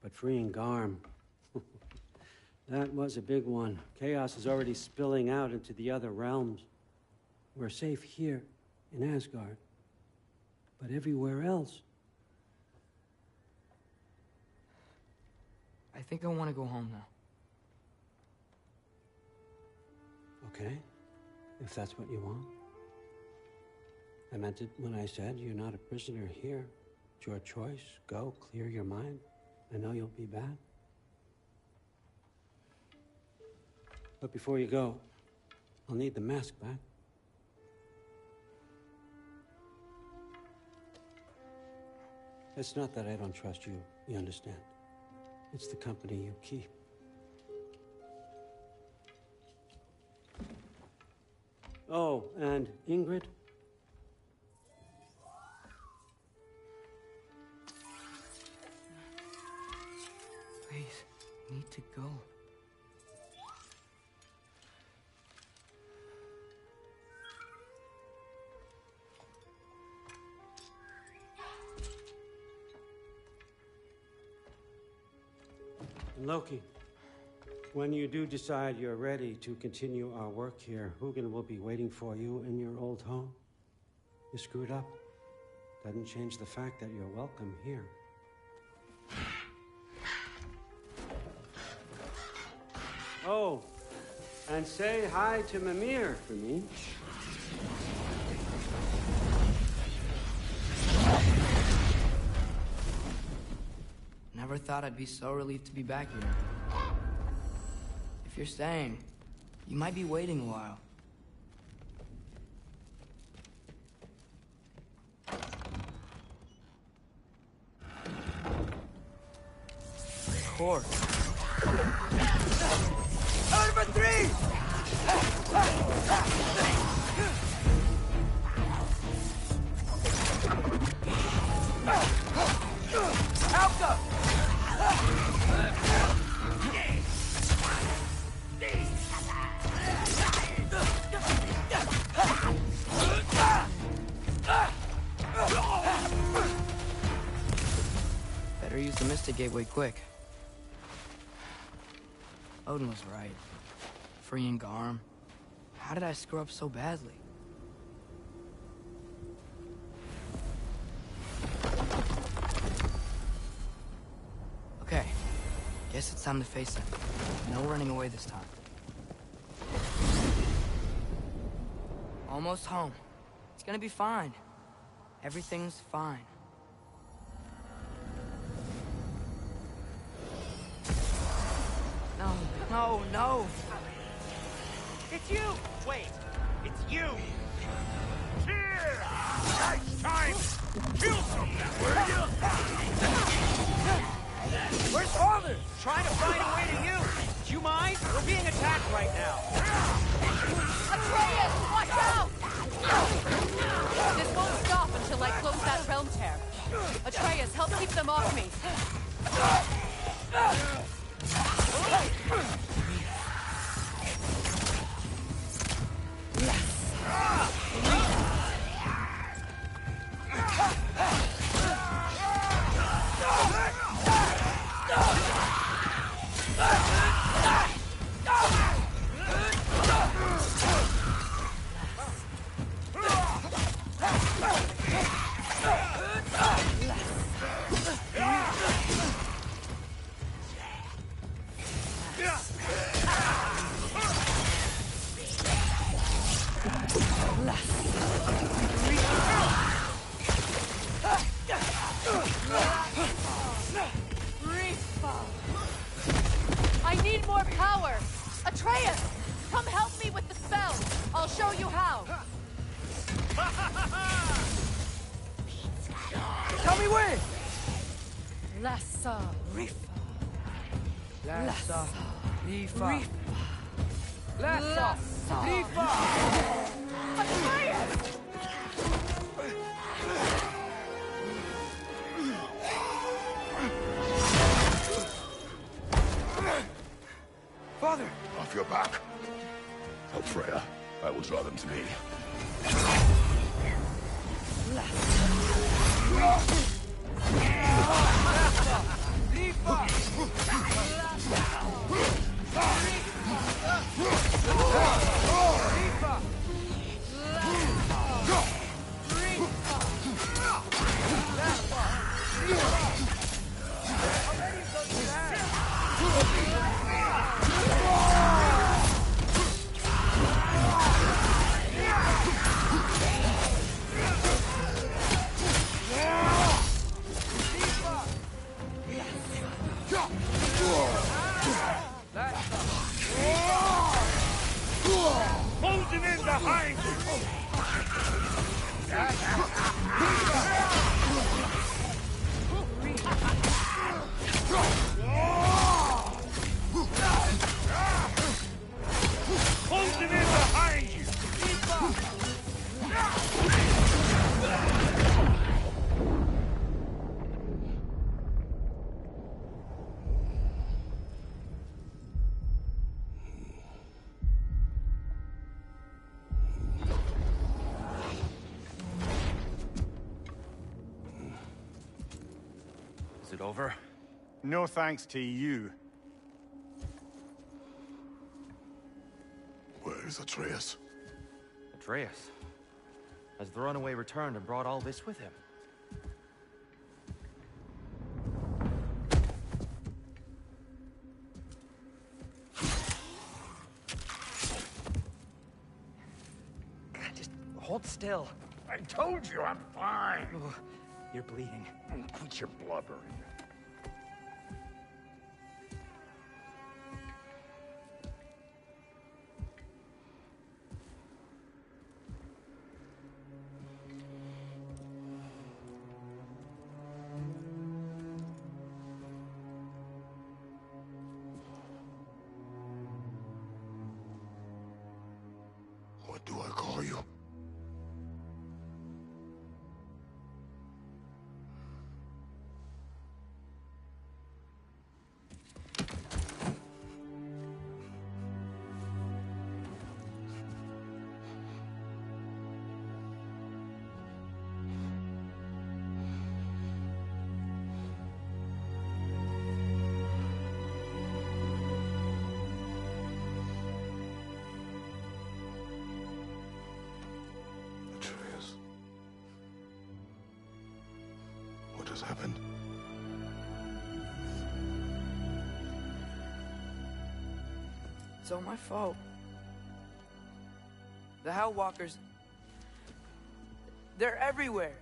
But freeing Garm, that was a big one. Chaos is already spilling out into the other realms. We're safe here in Asgard, but everywhere else. I think I want to go home now. Okay, if that's what you want. I meant it when I said you're not a prisoner here. It's your choice. Go, clear your mind. I know you'll be back. But before you go, I'll need the mask back. It's not that I don't trust you, you understand? It's the company you keep. Oh, and Ingrid? Please, I need to go. Loki, when you do decide you're ready to continue our work here, Hugin will be waiting for you in your old home. You screwed up. Doesn't change the fact that you're welcome here. Oh, and say hi to Mimir for me. Never thought I'd be so relieved to be back here. If you're staying, you might be waiting a while. Of course. Over 3! Alka! Better use the Mystic Gateway quick. Odin was right. Freeing Garm. How did I screw up so badly? Okay. Guess it's time to face him. No running away this time. Almost home. It's gonna be fine. Everything's fine. No, no, no! It's you! Wait, it's you! Here! Nice time! Kill something, will you? Where's Father? Trying to find a way to you. Do you mind? We're being attacked right now. Atreus, watch out! This won't stop until I close that realm tear. Atreus, help keep them off me. I need more power! Atreus! Come help me with the spell! I'll show you how! Tell me when! Lassa Rifa. Lassa Rifa. Lassa Rifa! Atreus! Father! Off your back. Help Freya. I will draw them to me. Closing in behind you! Closing in behind you! Is it over? No thanks to you. Where is Atreus? Atreus? Has the runaway returned and brought all this with him? Hold still. I told you I'm fine. Oh, you're bleeding. Quit your blubbering. What do I call you? Atreus. What has happened? It's all my fault. The Hellwalkers... they're everywhere.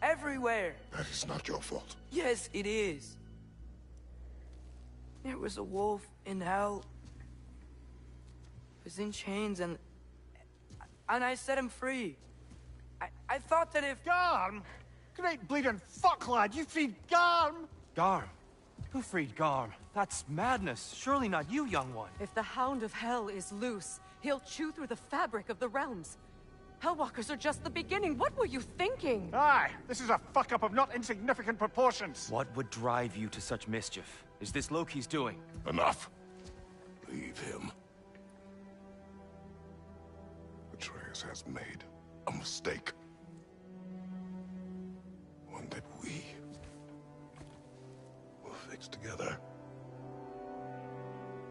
Everywhere. That is not your fault. Yes, it is. There was a wolf in hell. He was in chains and I set him free. I thought that if... Garm? Great bleeding fuck, lad. You freed Garm? Garm? Who freed Garm? That's madness. Surely not you, young one. If the Hound of Hell is loose, he'll chew through the fabric of the realms. Hellwalkers are just the beginning. What were you thinking? Aye, this is a fuck-up of not insignificant proportions. What would drive you to such mischief? Is this Loki's doing? Enough. Leave him. Atreus has made a mistake. One that we will fix together.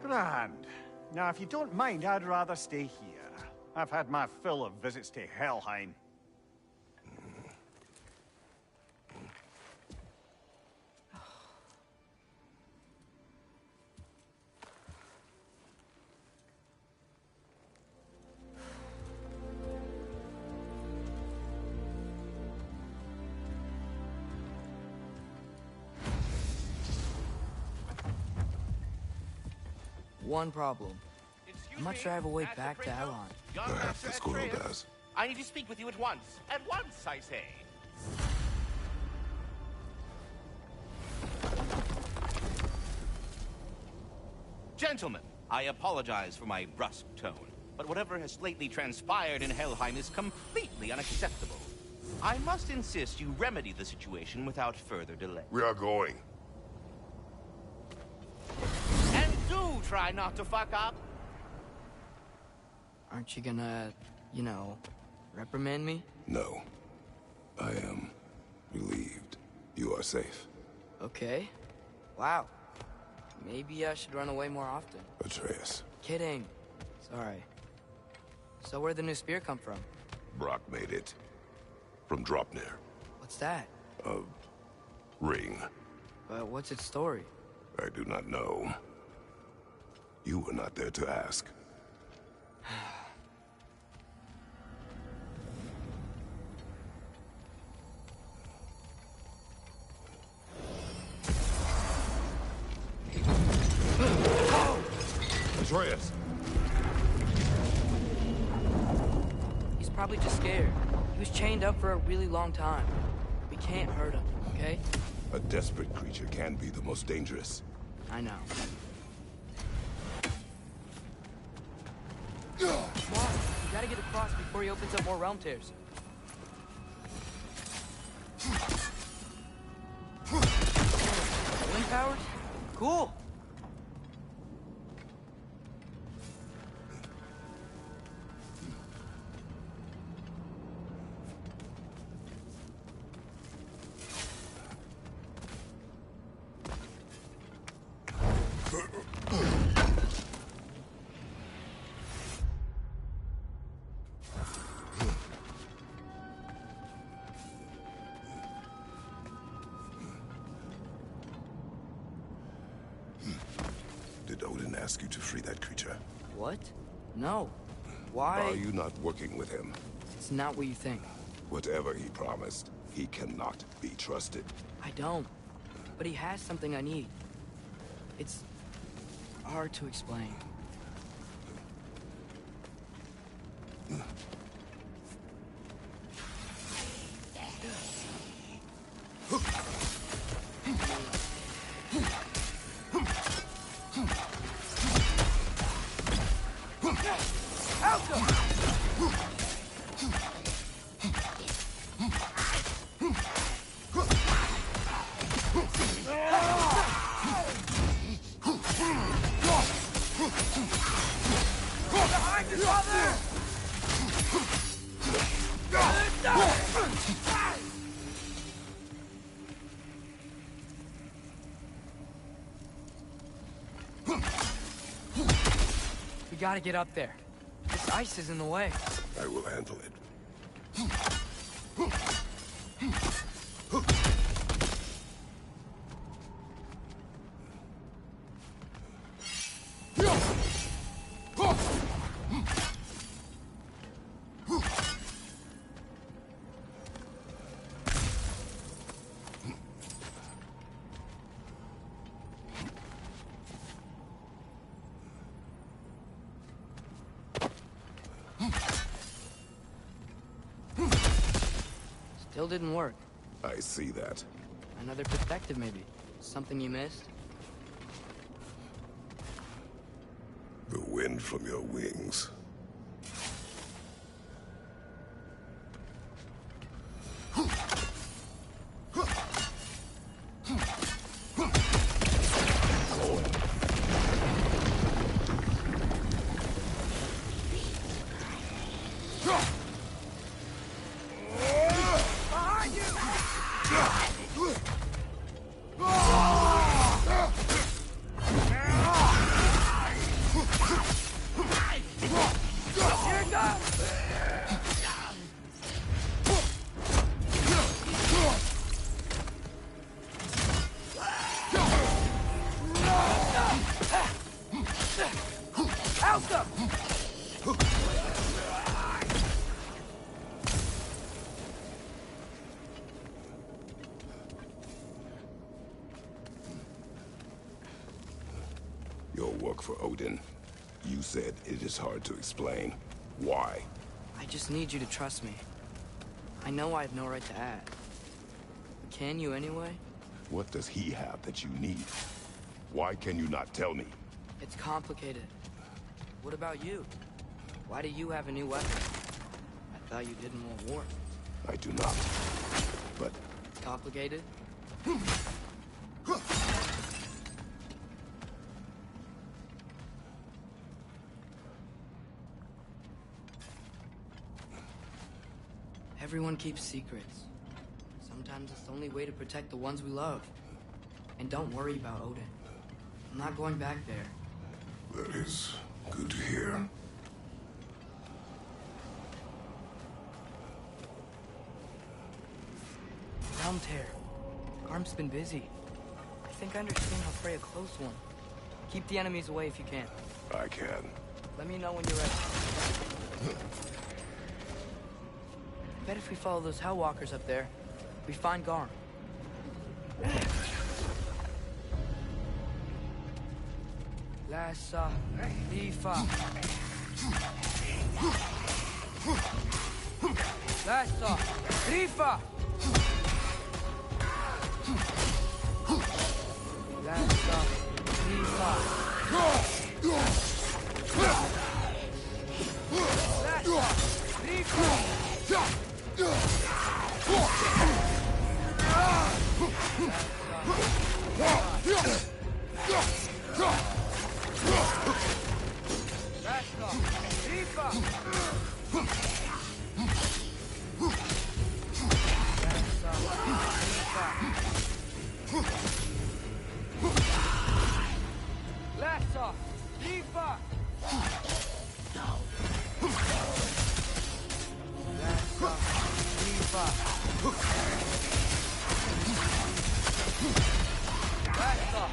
Grand. Now, if you don't mind, I'd rather stay here. I've had my fill of visits to Helheim. One problem. I'm not sure I have a way back to Elon. Perhaps the squirrel does. I need to speak with you at once. At once, I say. Gentlemen, I apologize for my brusque tone, but whatever has lately transpired in Helheim is completely unacceptable. I must insist you remedy the situation without further delay. We are going. And do try not to fuck up. Aren't you gonna, you know, reprimand me? No. I am relieved. You are safe. Okay. Wow. Maybe I should run away more often. Atreus. Kidding. Sorry. So where'd the new spear come from? Brock made it. From Dropnir. What's that? A ring. But what's its story? I do not know. You were not there to ask. Atreus! He's probably just scared. He was chained up for a really long time. We can't hurt him, okay? A desperate creature can be the most dangerous. I know. Come on, we gotta get across before he opens up more realm tears. Wind powers? Cool! Did Odin ask you to free that creature? What? No. Why? Are you not working with him? It's not what you think. Whatever he promised, he cannot be trusted. I don't. But he has something I need. It's hard to explain. We gotta get up there. This ice is in the way. I will handle it. Still didn't work. I see that. Another perspective, maybe. Something you missed? The wind from your wings. Your work for Odin. You said it is hard to explain. Why? I just need you to trust me. I know I have no right to ask. Can you anyway? What does he have that you need? Why can you not tell me? It's complicated. What about you? Why do you have a new weapon? I thought you didn't want war. I do not. But... Complicated? Everyone keeps secrets. Sometimes it's the only way to protect the ones we love. And don't worry about Odin. I'm not going back there. That is good to hear. Realm Tear. Garm's been busy. I think I understand how to play a close one. Keep the enemies away if you can. I can. Let me know when you're ready. I bet if we follow those Hellwalkers up there, we find Garm. Lassa, Lifa. Lassa, Lifa. Lassa, Lifa. Lassa,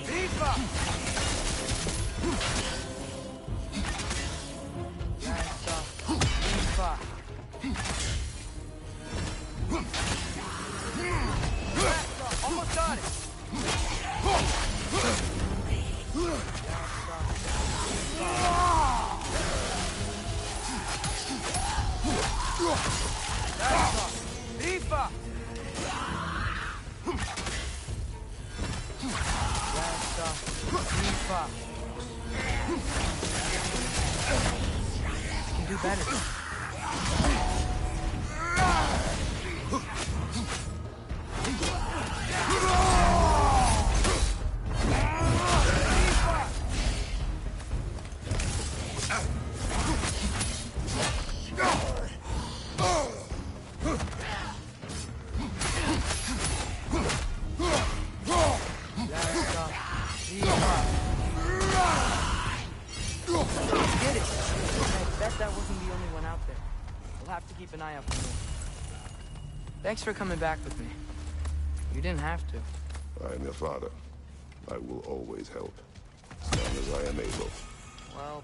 Lifa. Eva. You can do better. Keep an eye out for more. Thanks for coming back with me. You didn't have to. I am your father. I will always help, as long as I am able. Well...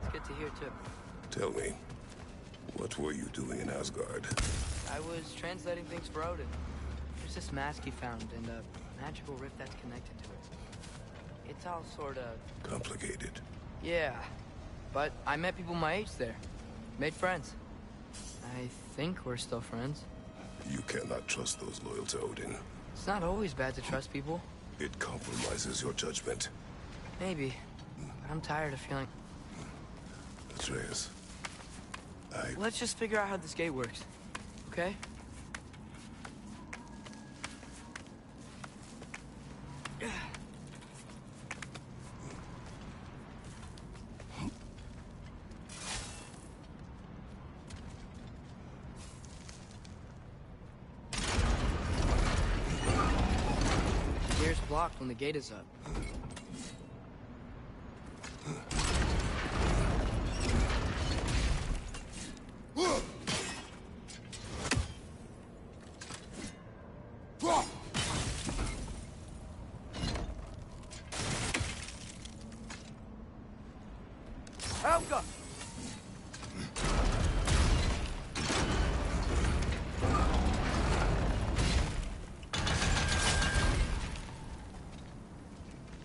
That's good to hear, too. Tell me, what were you doing in Asgard? I was translating things for Odin. There's this mask he found, and a magical rift that's connected to it. It's all sorta... complicated. Yeah, but I met people my age there. Made friends. I think we're still friends. You cannot trust those loyal to Odin. It's not always bad to trust people. It compromises your judgment. Maybe, but I'm tired of feeling... Atreus, Let's just figure out how this gate works, okay? The gear's blocked when the gate is up. Helga!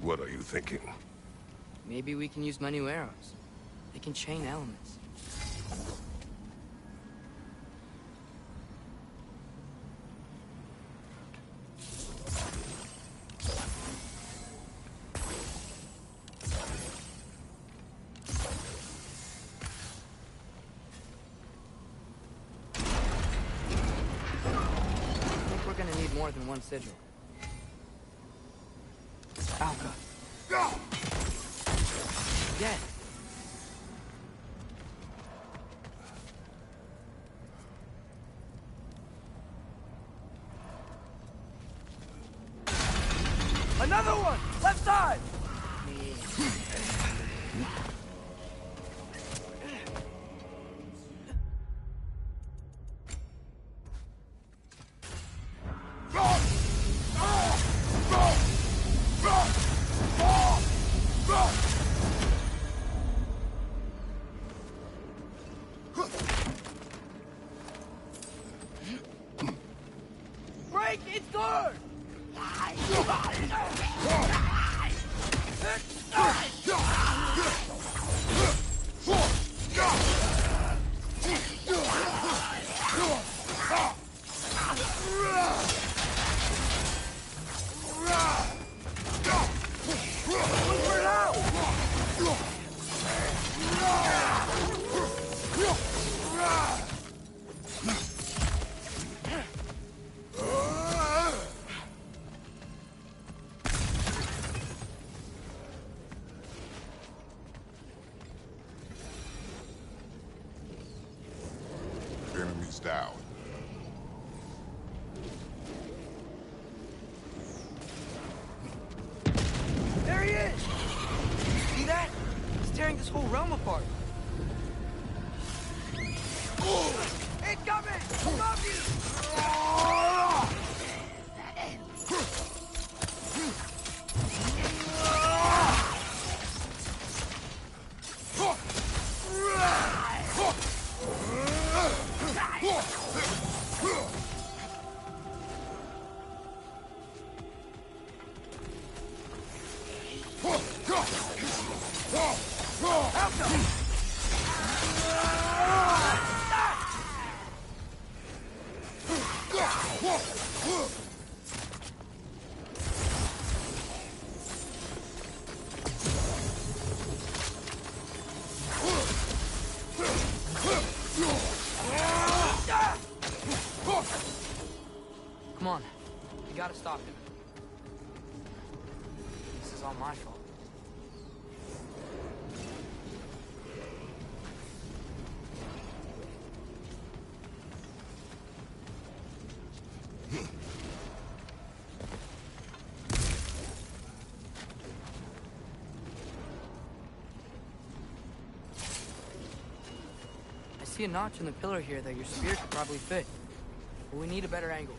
What are you thinking? Maybe we can use my new arrows. They can chain elements. More than one sigil. Alka. Dead. Another one! Left side! Break its door! Enemies down. There he is! See that? He's tearing this whole realm apart. Incoming! Above you! Come on. You gotta stop him. This is all my fault. I see a notch in the pillar here that your spear could probably fit. But we need a better angle.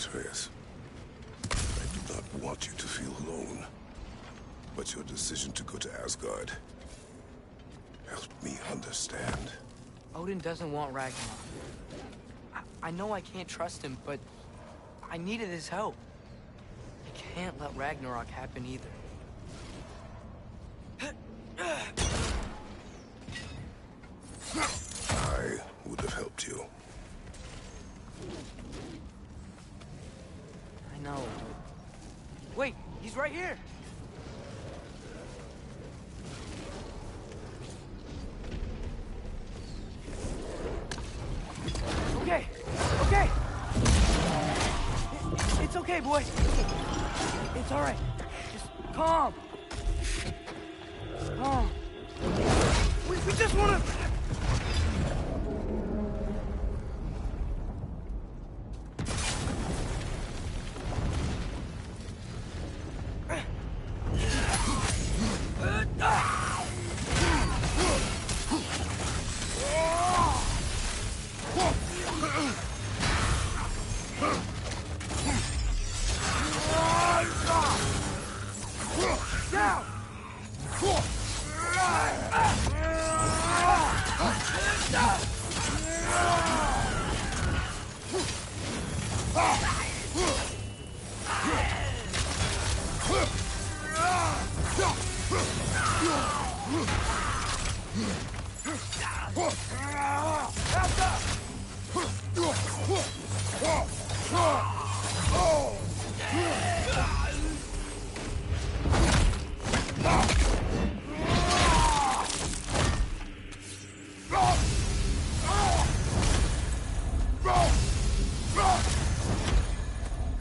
Atreus, I do not want you to feel alone. But your decision to go to Asgard helped me understand. Odin doesn't want Ragnarok. I know I can't trust him, but I needed his help. I can't let Ragnarok happen either. I would have helped you. I know. Wait, he's right here! Okay, okay! It's okay, boy. It's all right. Just calm. Calm. We just wanna...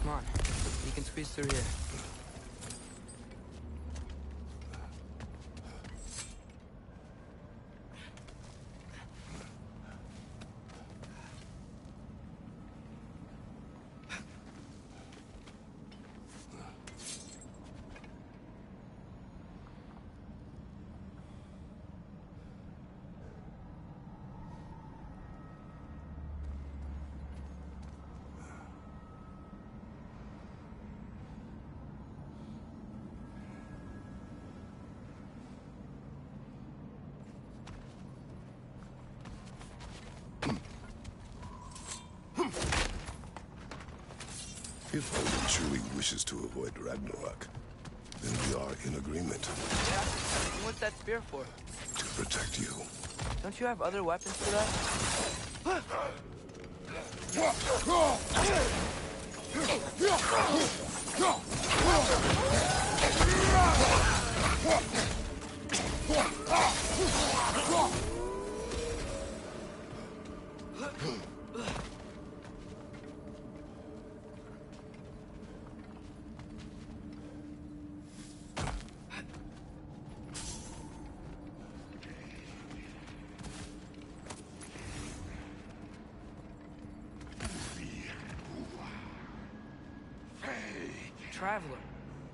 Come on, you can squeeze through here. If Odin truly wishes to avoid Ragnarok, then we are in agreement. Yeah? What's that spear for? To protect you. Don't you have other weapons for that? Traveler,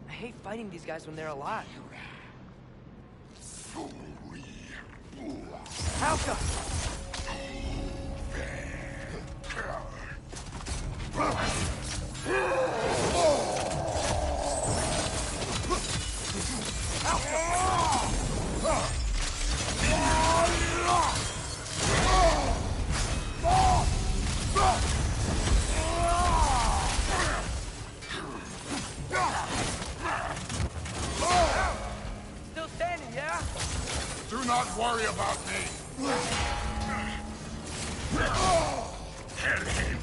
I hate fighting these guys when they're alive. Halka! Still standing, yeah? Do not worry about me. Kill him.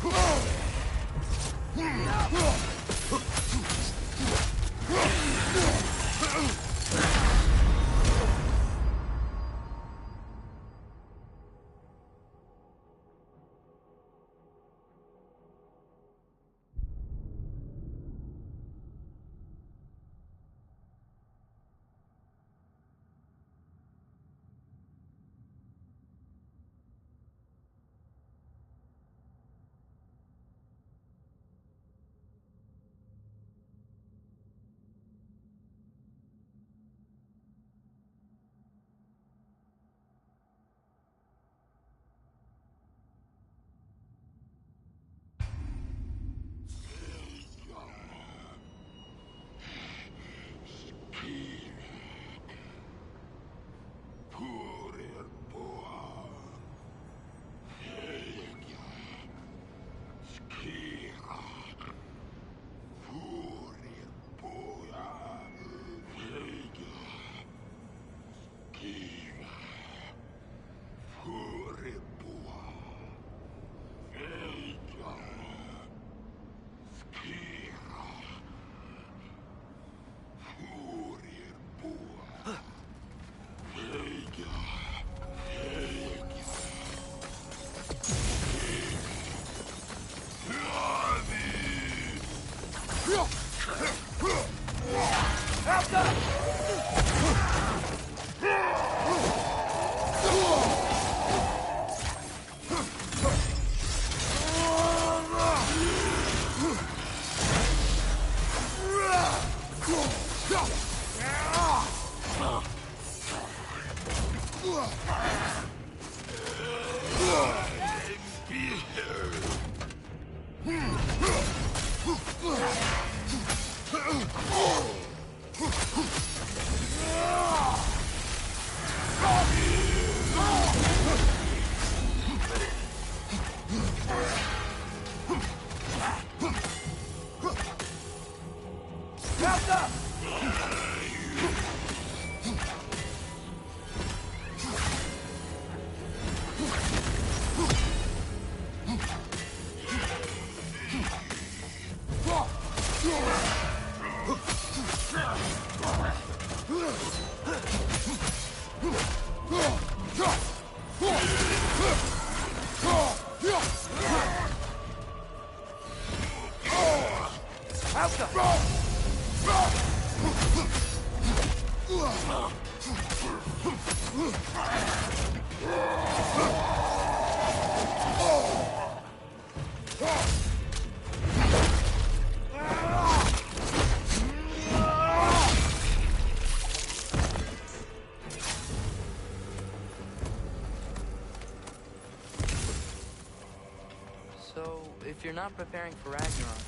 So, if you're not preparing for Ragnarok,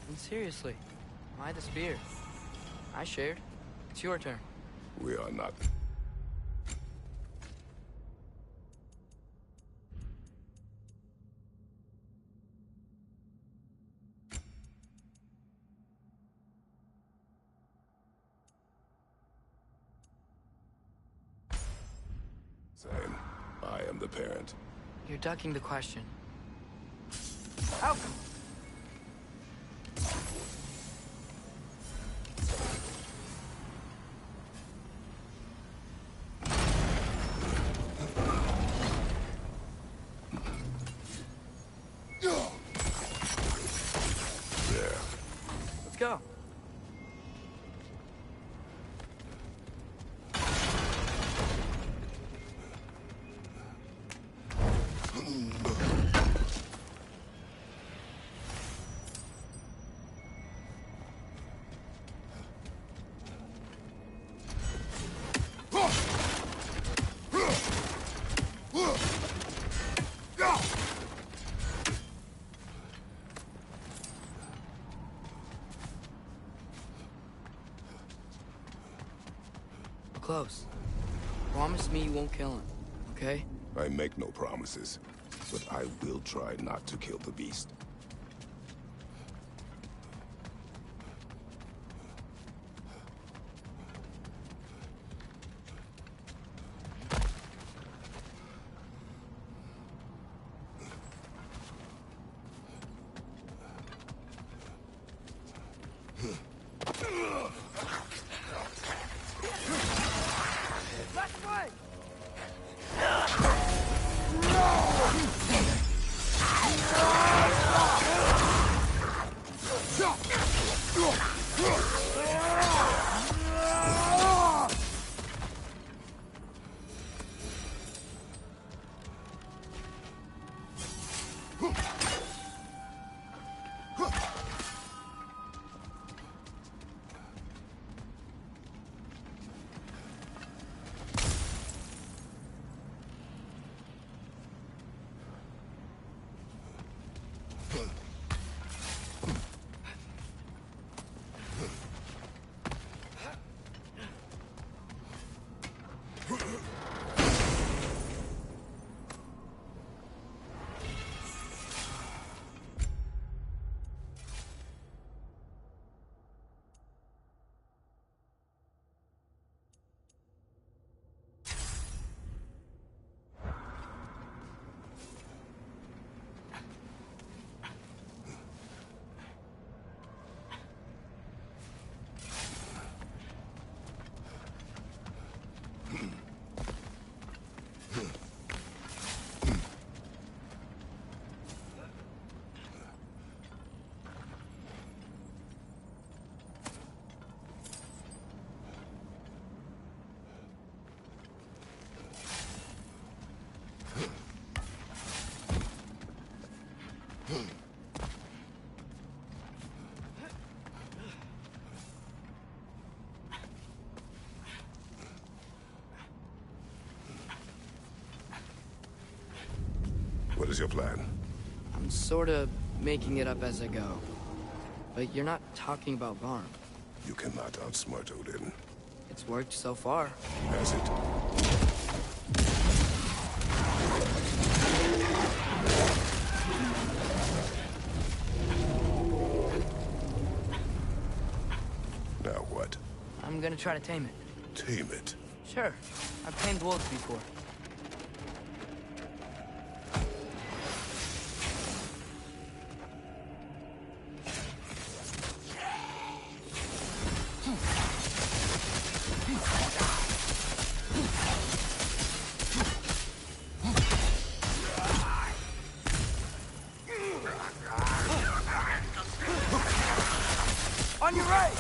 then seriously, why the spear? I shared. It's your turn. We are not. Same. I am the parent. You're ducking the question. How? There. Let's go. Close. Promise me you won't kill him, okay? I make no promises, but I will try not to kill the beast. What is your plan? I'm sort of making it up as I go. But you're not talking about Garm. You cannot outsmart Odin. It's worked so far. Has it? Now what? I'm gonna try to tame it. Tame it? Sure. I've tamed wolves before. On your right!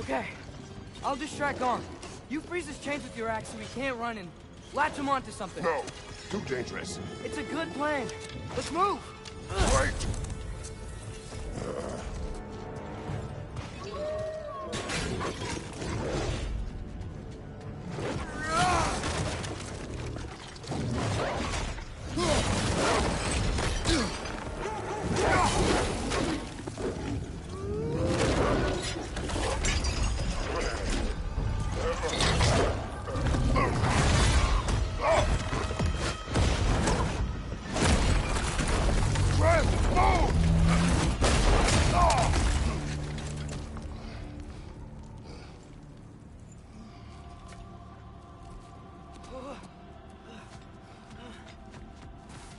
Okay, I'll distract Garm. You freeze his chains with your axe so he can't run and latch him onto something. No, too dangerous. It's a good plan. Let's move. Wait!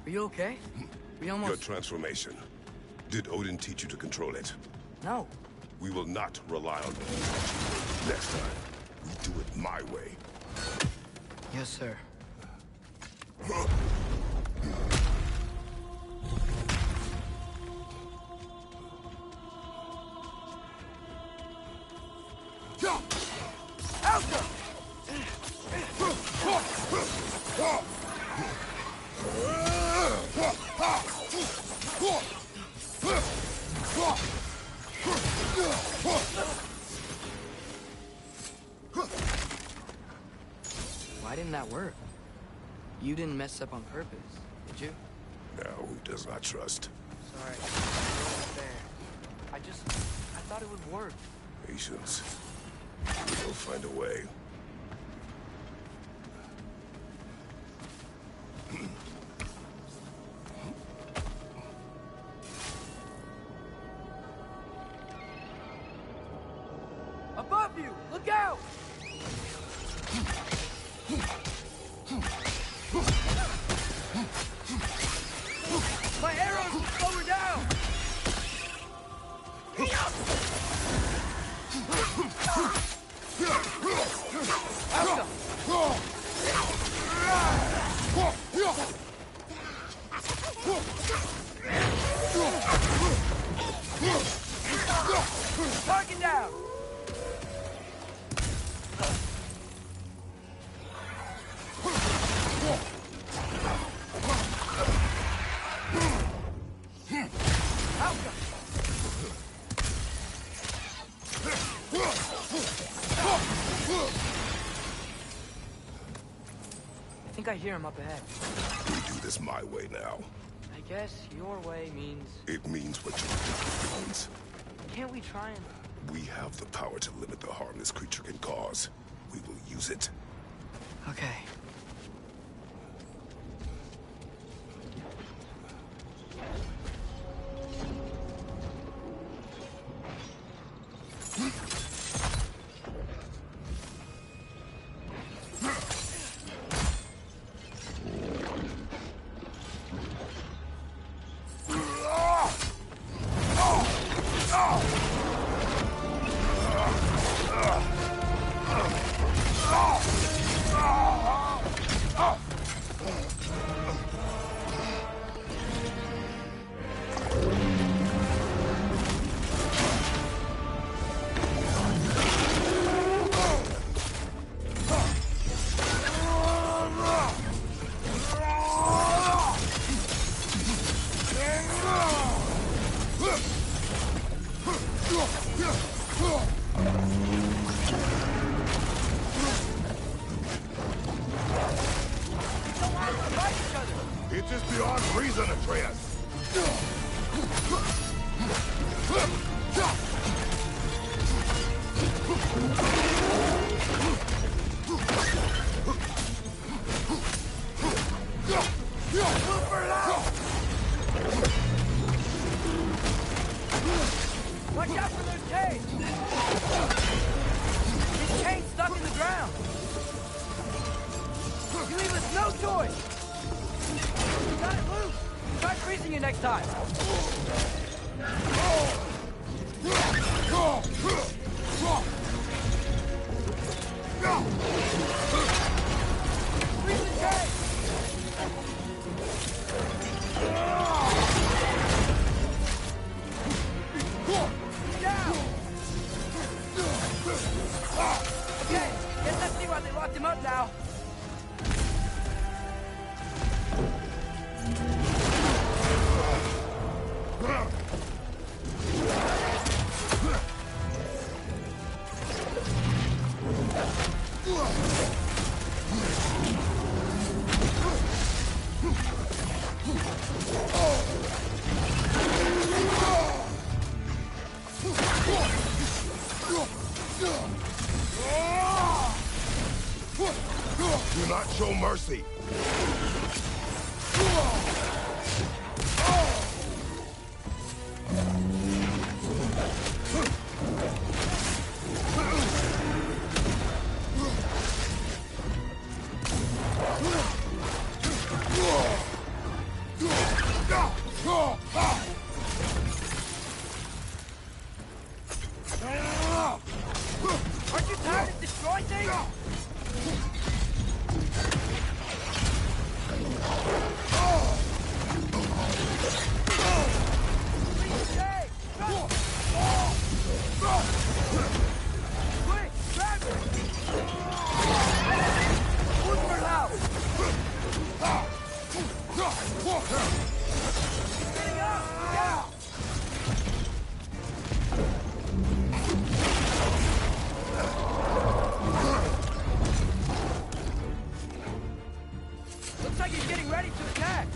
Are you okay? We almost... Your transformation. Did Odin teach you to control it? No. We will not rely on Odin. Next time, we do it my way. Yes, sir. Why didn't that work? You didn't mess up on purpose, did you? Now, who does not trust? Sorry. There. I thought it would work. Patience. We'll find a way. Above you! Look out! My arrows will slow her down! Target down! I think I hear him up ahead. We do this my way now. I guess your way means... It means what you think it means. Can't we try and... We have the power to limit the harm this creature can cause. We will use it. Okay. It is beyond reason, Atreus. Watch out for those chains! His chain's stuck in the ground! You leave us no choice! You got it loose! Try freezing you next time! Freeze the chain! Down! Okay, get that thing Show mercy! Aren't you tired of destroying things? Looks like he's getting ready to attack.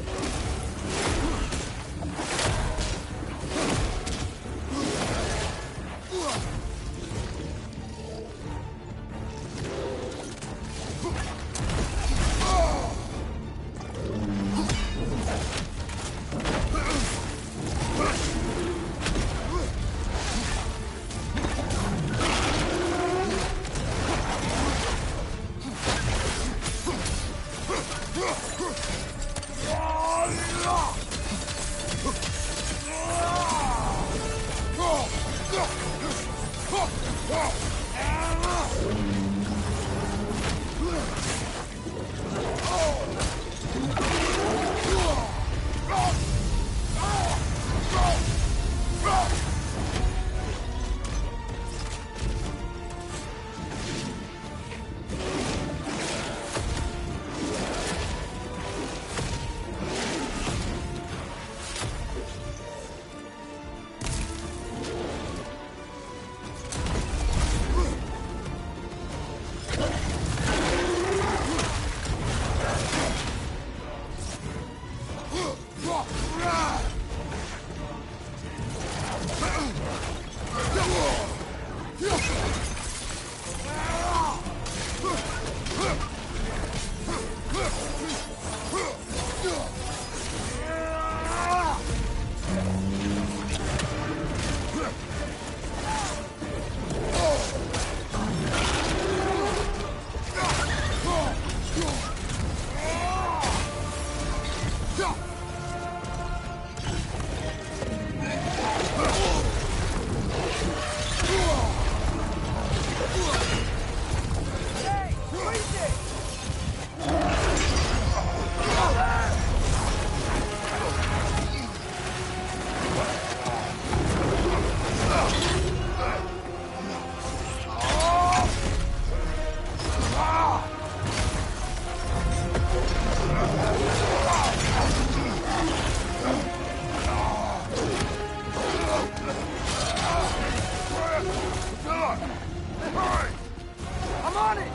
I'm on it!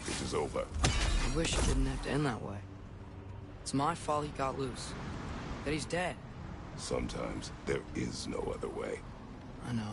It is over. I wish it didn't have to end that way. It's my fault he got loose. That he's dead. Sometimes there is no other way. I know.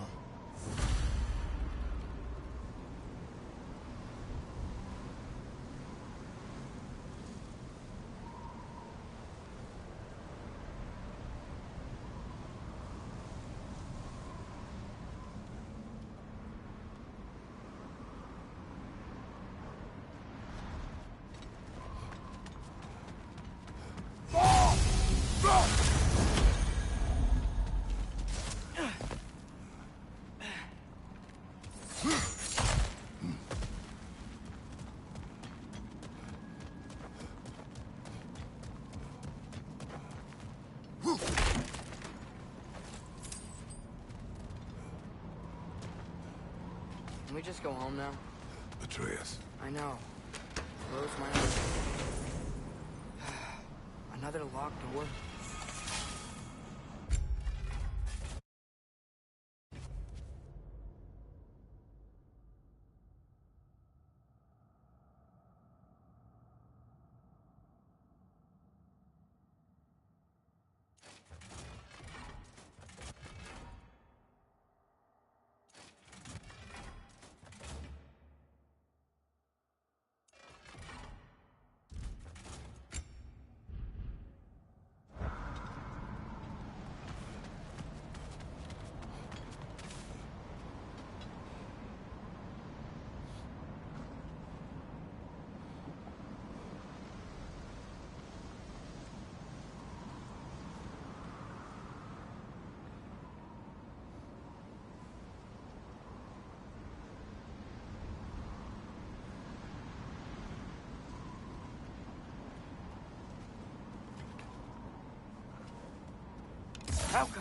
Can we just go home now? Atreus. I know. Close my eyes. Another locked door. Helka!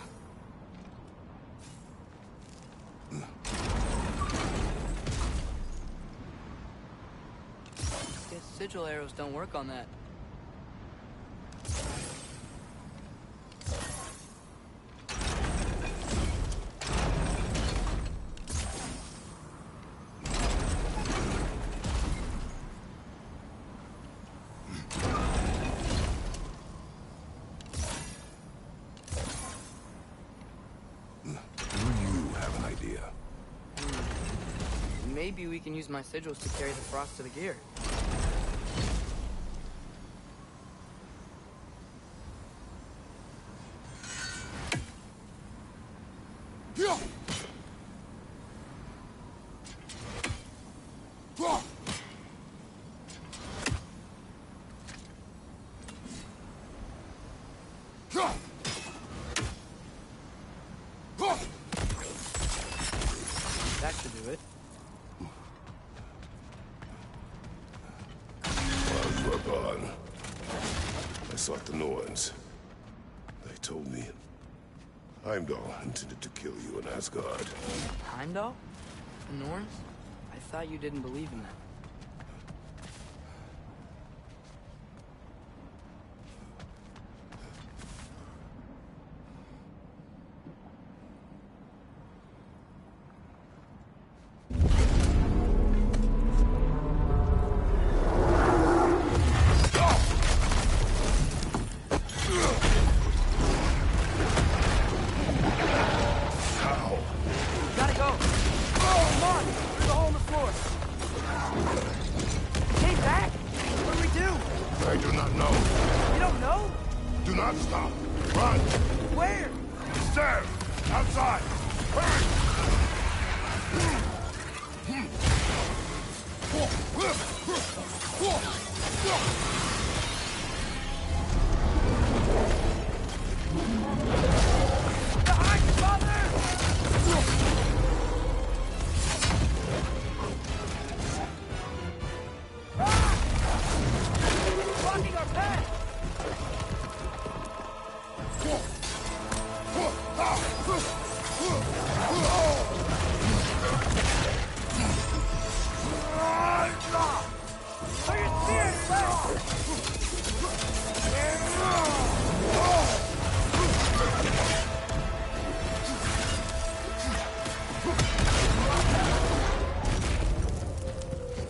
Guess sigil arrows don't work on that. Maybe we can use my sigils to carry the frost to the gear. That should do it. Gone. I sought the Norns. They told me Heimdall intended to kill you in Asgard. Heimdall? The Norns? I thought you didn't believe in that.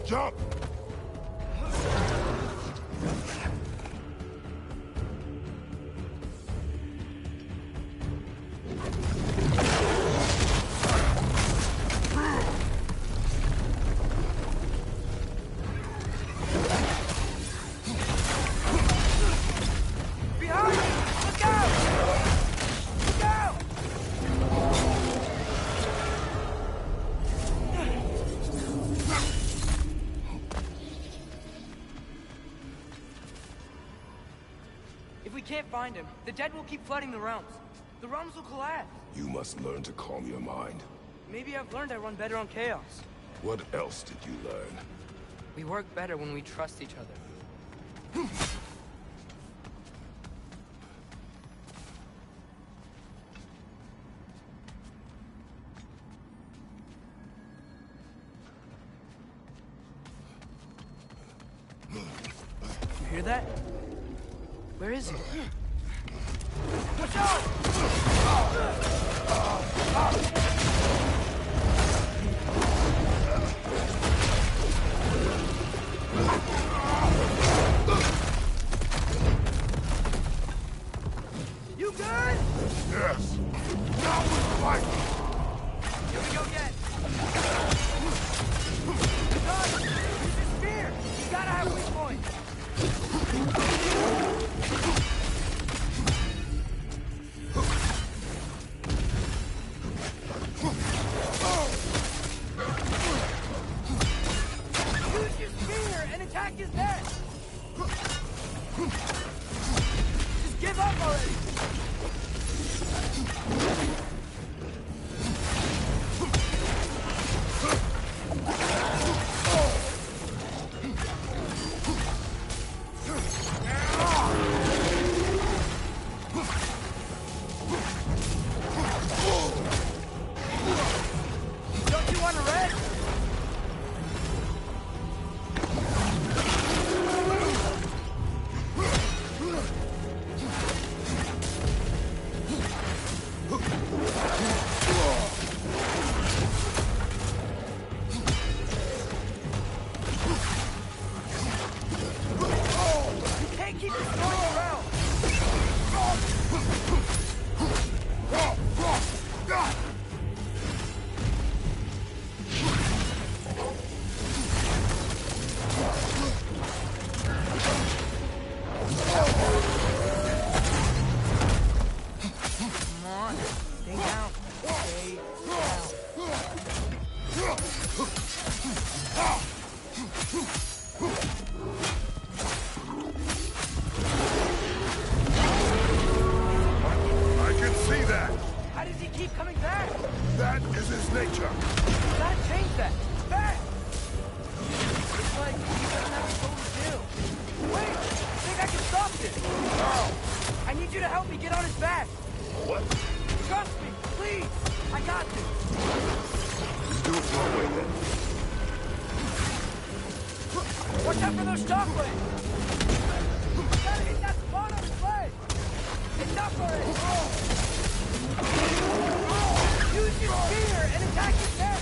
Jump! Can't find him. The dead will keep flooding the realms. The realms will collapse. You must learn to calm your mind. Maybe I've learned I run better on chaos. What else did you learn? We work better when we trust each other. You hear that? Where is he? Watch out! You good? Yes. Now we fight! Here we go again. God, use his spear! You gotta have weak points! Use your spear and attack his neck! Just give up already! on. Stay down. Stay I can see that! How does he keep coming back? That is his nature! You gotta change that! Fast! It's like he doesn't have a soul to do. Wait! I think I can stop this! How? I need you to help me get on his back! What? Trust me! Please! I got this! Let's do it your way then. Watch out for those shockwaves! You gotta hit that spot on his leg! Enough already! Use your spear and attack his neck!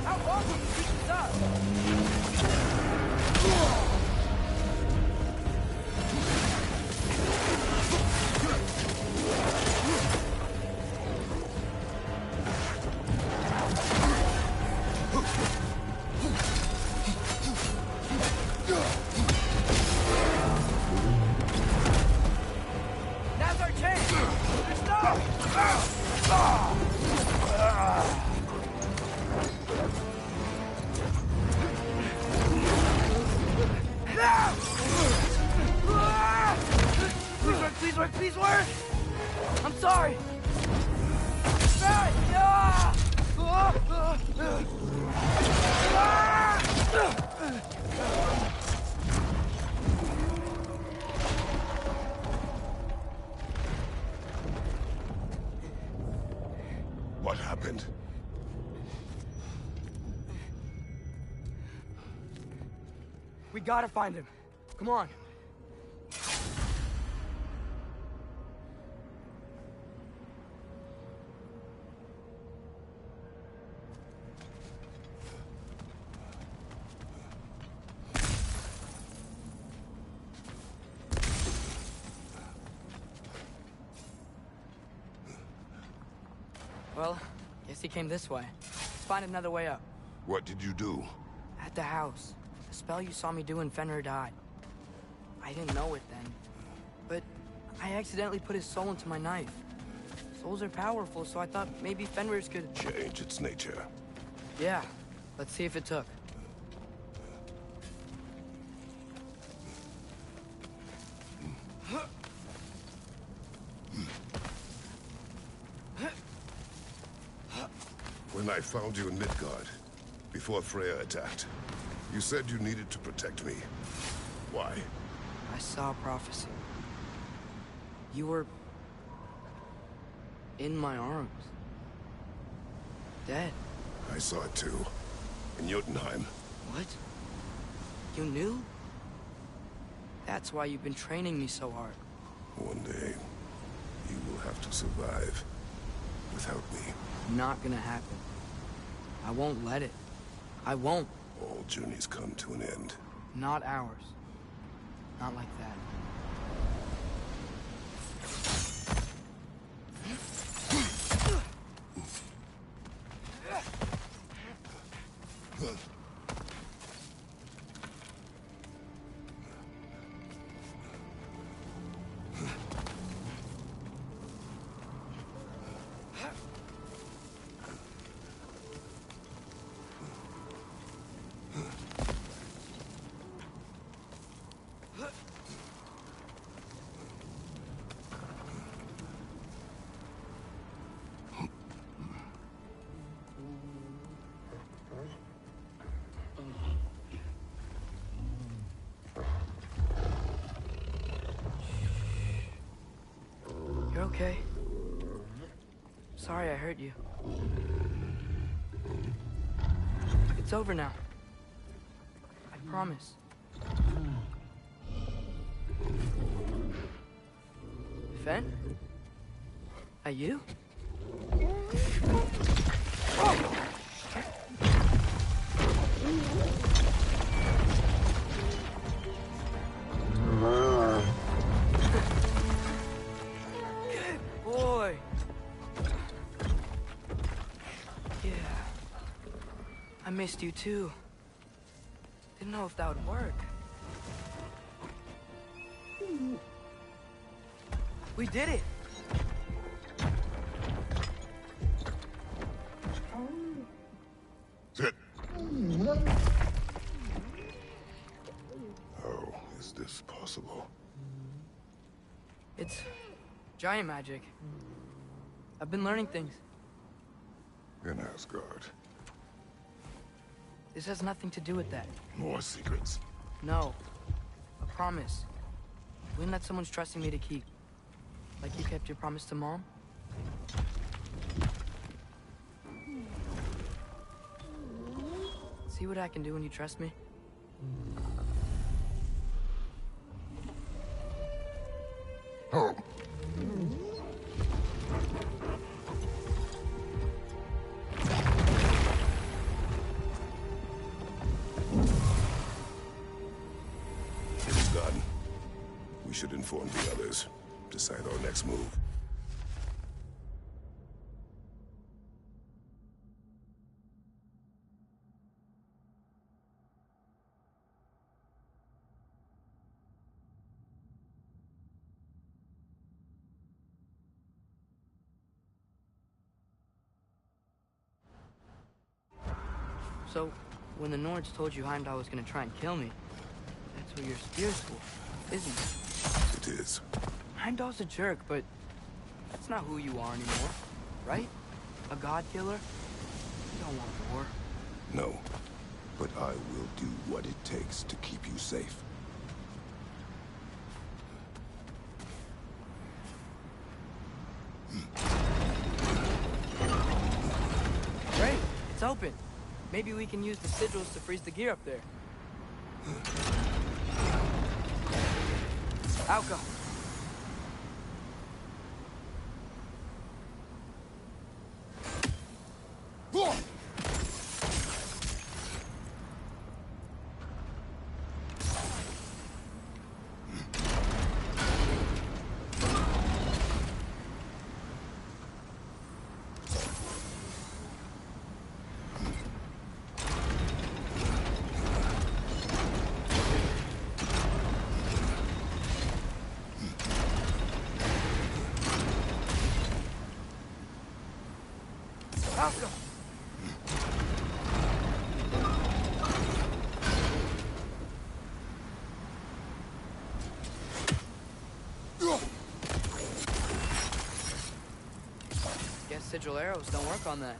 How long can you keep this up? Now's our chance! Stop! Please work, please work, please work! I'm sorry! What happened? We gotta find him. Come on. Well, guess he came this way. Let's find another way up. What did you do? At the house. The spell you saw me do when Fenrir died. I didn't know it then. But I accidentally put his soul into my knife. Souls are powerful, so I thought maybe Fenrir's could... Change its nature. Yeah. Let's see if it took. When I found you in Midgard, before Freya attacked, you said you needed to protect me. Why? I saw a prophecy. You were... in my arms. Dead. I saw it too. In Jotunheim. What? You knew? That's why you've been training me so hard. One day, you will have to survive without me. Not gonna happen. I won't let it. I won't. All journeys come to an end. Not ours. Not like that. You're okay? Sorry I hurt you. It's over now. I promise. Fen? Are you? Good boy. I missed you too. Didn't know if that would work. We did it! Sit. How is this possible? It's giant magic. I've been learning things. In Asgard. This has nothing to do with that. More secrets. No. A promise. One that someone's trusting me to keep. Like you kept your promise to Mom? See what I can do when you trust me? Oh. It's done. We should inform the others. Decide our next move. So, when the Nords told you Heimdall was gonna try and kill me, that's what your spear's for, isn't it? It is. Heimdall's a jerk, but that's not who you are anymore, right? A god killer? You don't want war. No. But I will do what it takes to keep you safe. Great, it's open. Maybe we can use the sigils to freeze the gear up there. Alka. Alka. Guess sigil arrows don't work on that.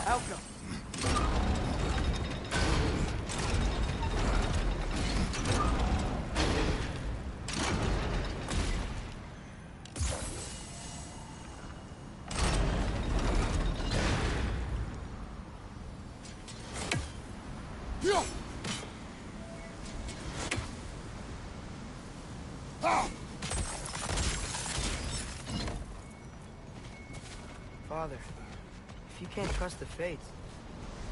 Alka. Father, if you can't trust the fates,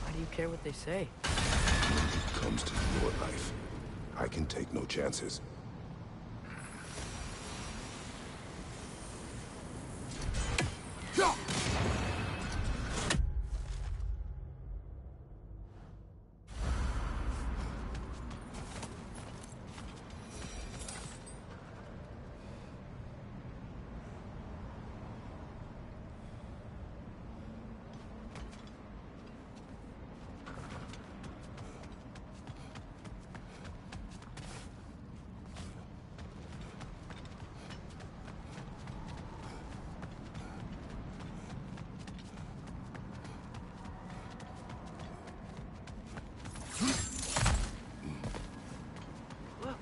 why do you care what they say? When it comes to your life, I can take no chances. Look,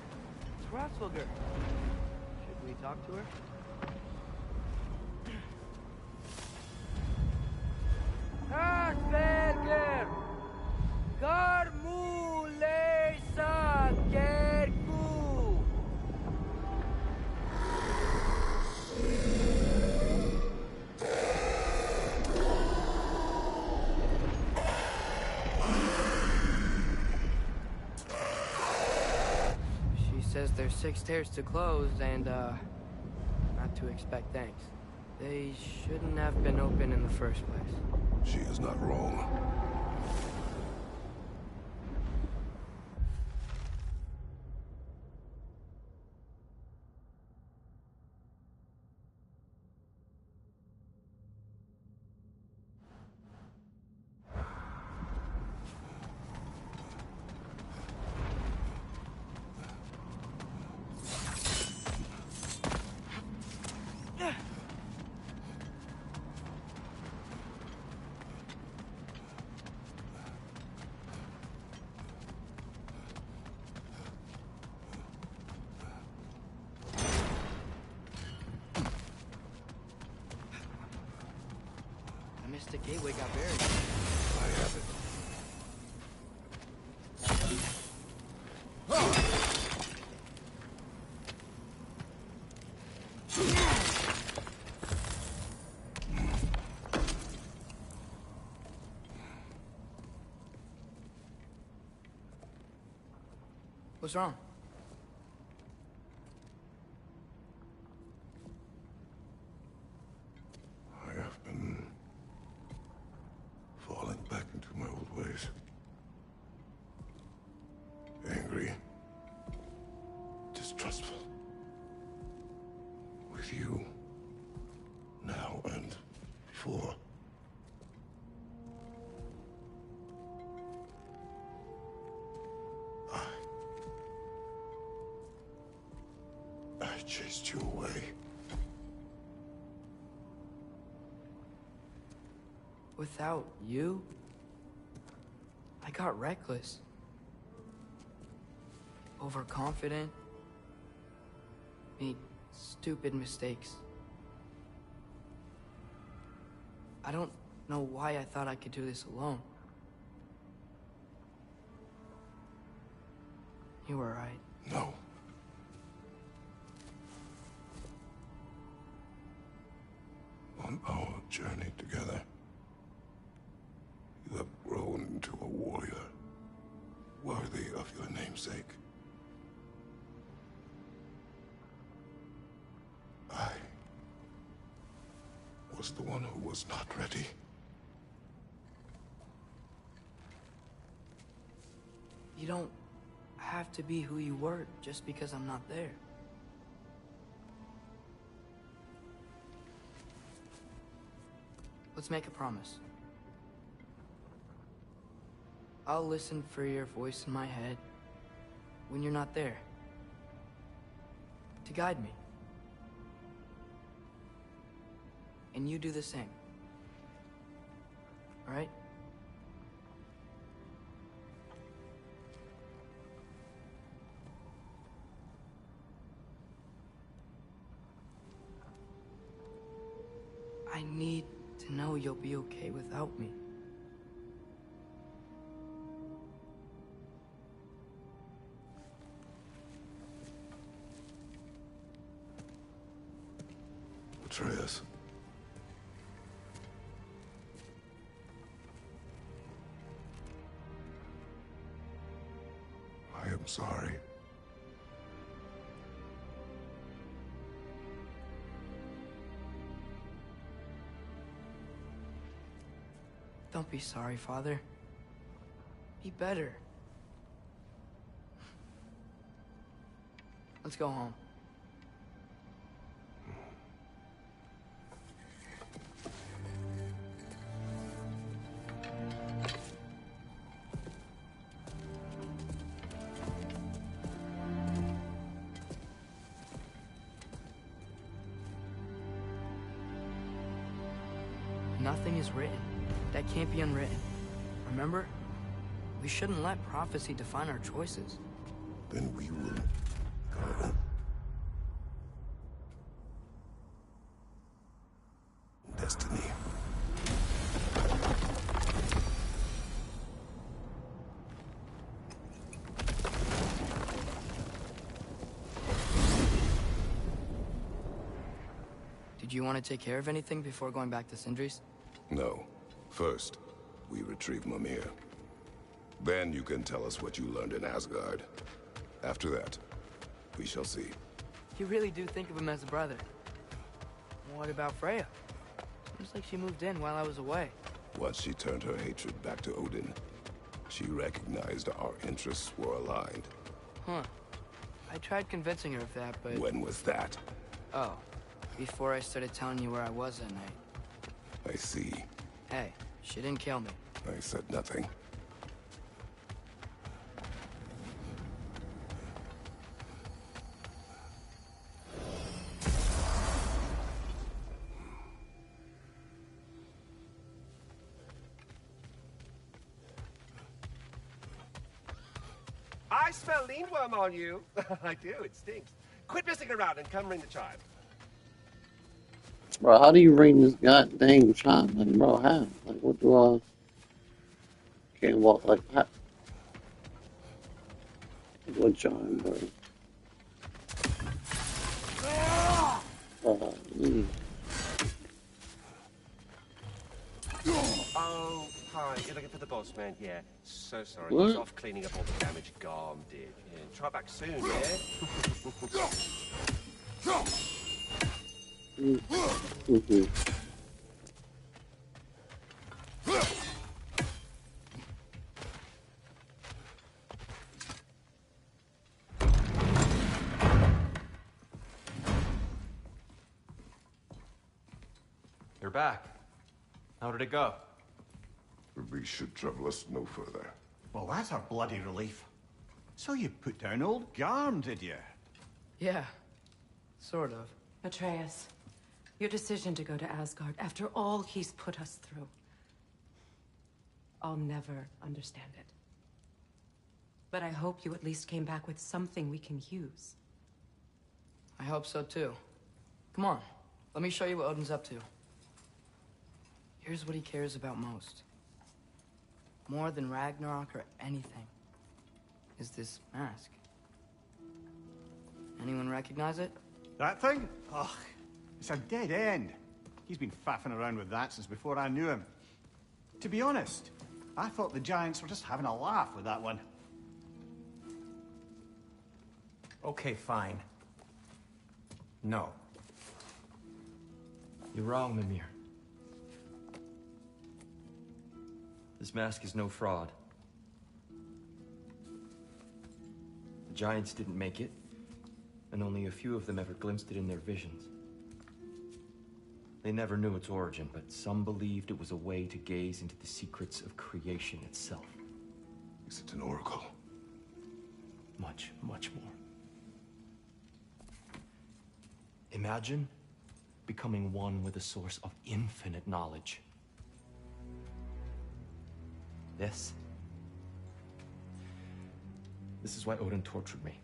it's Hrothgar. Should we talk to her? Hrothgar! Garmulesa Gerku! there's 6 stairs to close and, not to expect thanks. They shouldn't have been open in the first place. She is not wrong. The gateway got buried. I have it. What's wrong? I have been falling back into my old ways. Angry. Distrustful. With you. Now and before. I chased you away. Without you, I got reckless. Overconfident. Made stupid mistakes. I don't know why I thought I could do this alone. You were right. No. On our journey together, you have grown into a warrior, worthy of your namesake. I was the one who was not ready. You don't have to be who you were just because I'm not there. Let's make a promise. I'll listen for your voice in my head when you're not there, to guide me. And you do the same. All right? I need to know you'll be okay without me. Atreus. I am sorry. Don't be sorry, Father. Be better. Let's go home. Nothing is written that can't be unwritten. Remember? We shouldn't let prophecy define our choices. Then we will go. Destiny. Did you want to take care of anything before going back to Sindri's? No. First, we retrieve Mimir. Then you can tell us what you learned in Asgard. After that, We shall see. You really do think of him as a brother. What about Freya? Seems like she moved in while I was away. Once she turned her hatred back to Odin, she recognized our interests were aligned. Huh. I tried convincing her of that, but... When was that? Oh, before I started telling you where I was that night. I see. Hey, she didn't kill me. I said nothing. I smell lean worm on you. I do, it stinks. Quit messing around and come ring the chime. Bro, how do you ring this goddamn chime? Like, bro, how? Like, what do I... Can't walk like that. What chime, bro? Oh, hi. You're looking for the boss man? Yeah. So sorry. What? He's off cleaning up all the damage Garm did. Yeah. Try back soon, yeah? Mm-hmm. You're back. How did it go? The beast should trouble us no further. Well, that's a bloody relief. So you put down old Garm, did you? Yeah, sort of. Atreus, your decision to go to Asgard after all he's put us through. I'll never understand it. But I hope you at least came back with something we can use. I hope so too. Come on, let me show you what Odin's up to. Here's what he cares about most. More than Ragnarok or anything. Is this mask. Anyone recognize it? That thing? Ugh, it's a dead end. He's been faffing around with that since before I knew him. To be honest, I thought the Giants were just having a laugh with that one. Okay, fine. No. You're wrong, Mimir. This mask is no fraud. The Giants didn't make it, and only a few of them ever glimpsed it in their visions. They never knew its origin, but some believed it was a way to gaze into the secrets of creation itself. Is it an oracle? Much, much more. Imagine becoming one with a source of infinite knowledge. This is why Odin tortured me.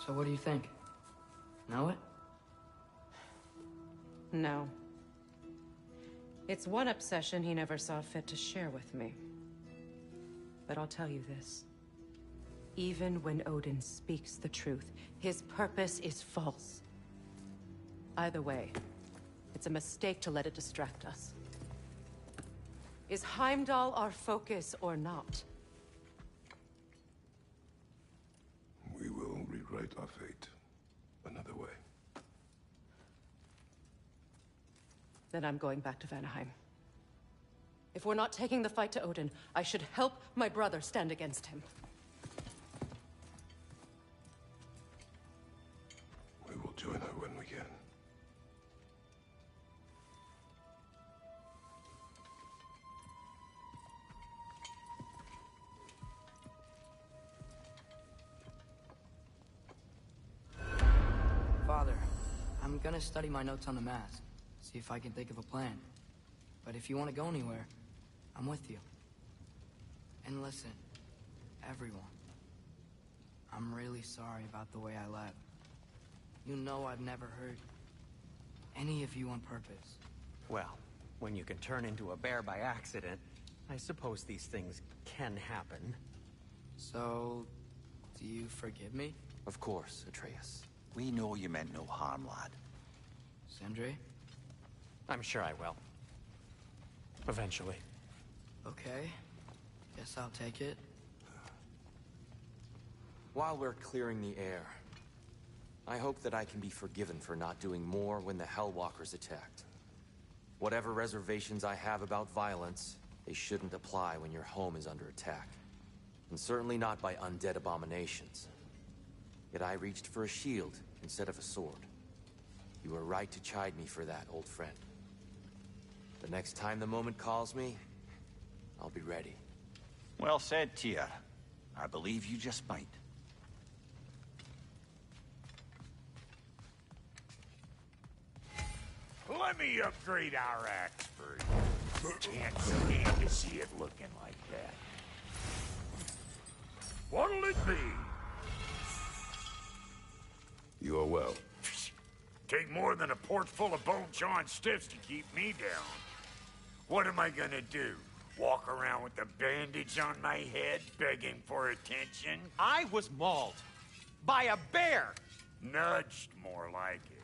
So what do you think? Know it? No. It's one obsession he never saw fit to share with me. But I'll tell you this. Even when Odin speaks the truth, his purpose is false. Either way, it's a mistake to let it distract us. Is Heimdall our focus or not? We will rewrite our fate another way. Then I'm going back to Vanaheim. If we're not taking the fight to Odin, I should help my brother stand against him. We will join her when we can. Father, I'm gonna study my notes on the mask. See if I can think of a plan. But if you want to go anywhere, I'm with you. And listen, everyone. I'm really sorry about the way I left. You know I've never hurt any of you on purpose. Well, when you can turn into a bear by accident, I suppose these things can happen. So, do you forgive me? Of course, Atreus. We know you meant no harm, lad. Sindri? I'm sure I will. Eventually. Okay. Guess I'll take it. While we're clearing the air, I hope that I can be forgiven for not doing more when the Hellwalkers attacked. Whatever reservations I have about violence, they shouldn't apply when your home is under attack. And certainly not by undead abominations. Yet I reached for a shield instead of a sword. You were right to chide me for that, old friend. The next time the moment calls me, I'll be ready. Well said, Tyr. I believe you just might. Let me upgrade our axe for you. Can't stand to see it looking like that. What'll it be? You are well. Take more than a port full of bone-chawing stiffs to keep me down. What am I gonna do? Walk around with a bandage on my head, begging for attention? I was mauled by a bear! Nudged, more like it.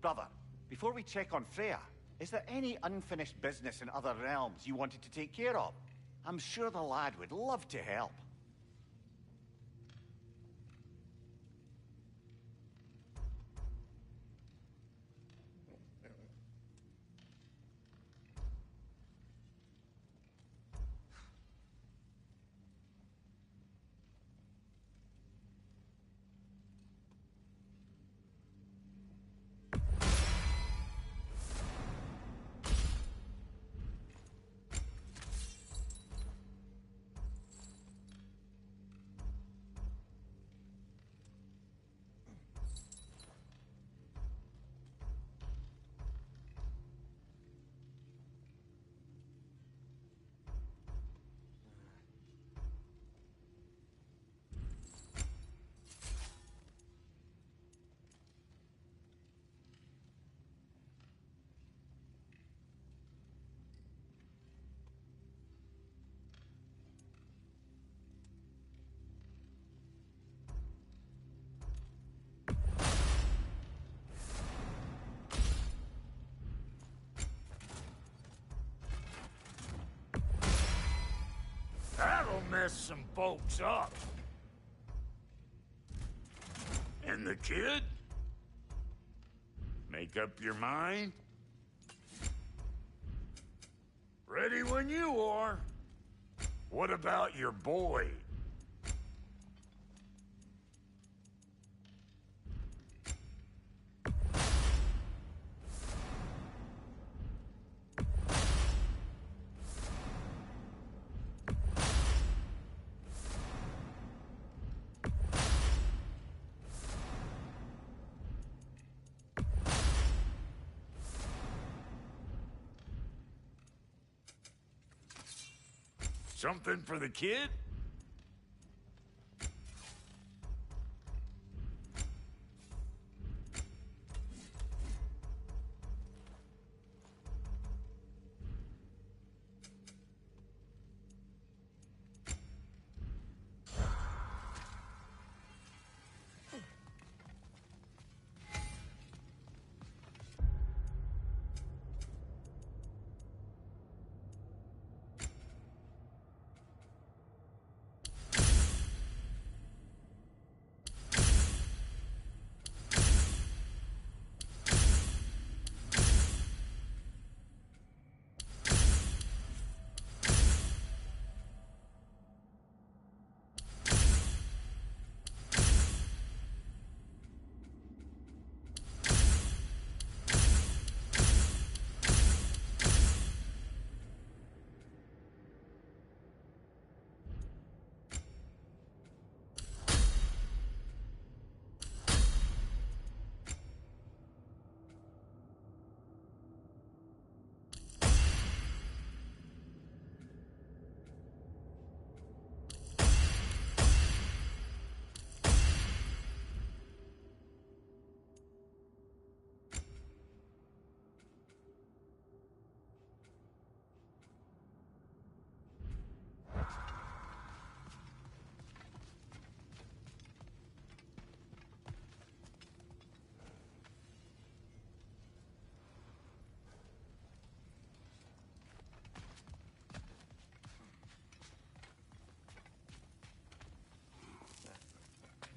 Brother, before we check on Freya, is there any unfinished business in other realms you wanted to take care of? I'm sure the lad would love to help. That'll mess some folks up. And the kid? Make up your mind? Ready when you are. What about your boy? Something for the kid?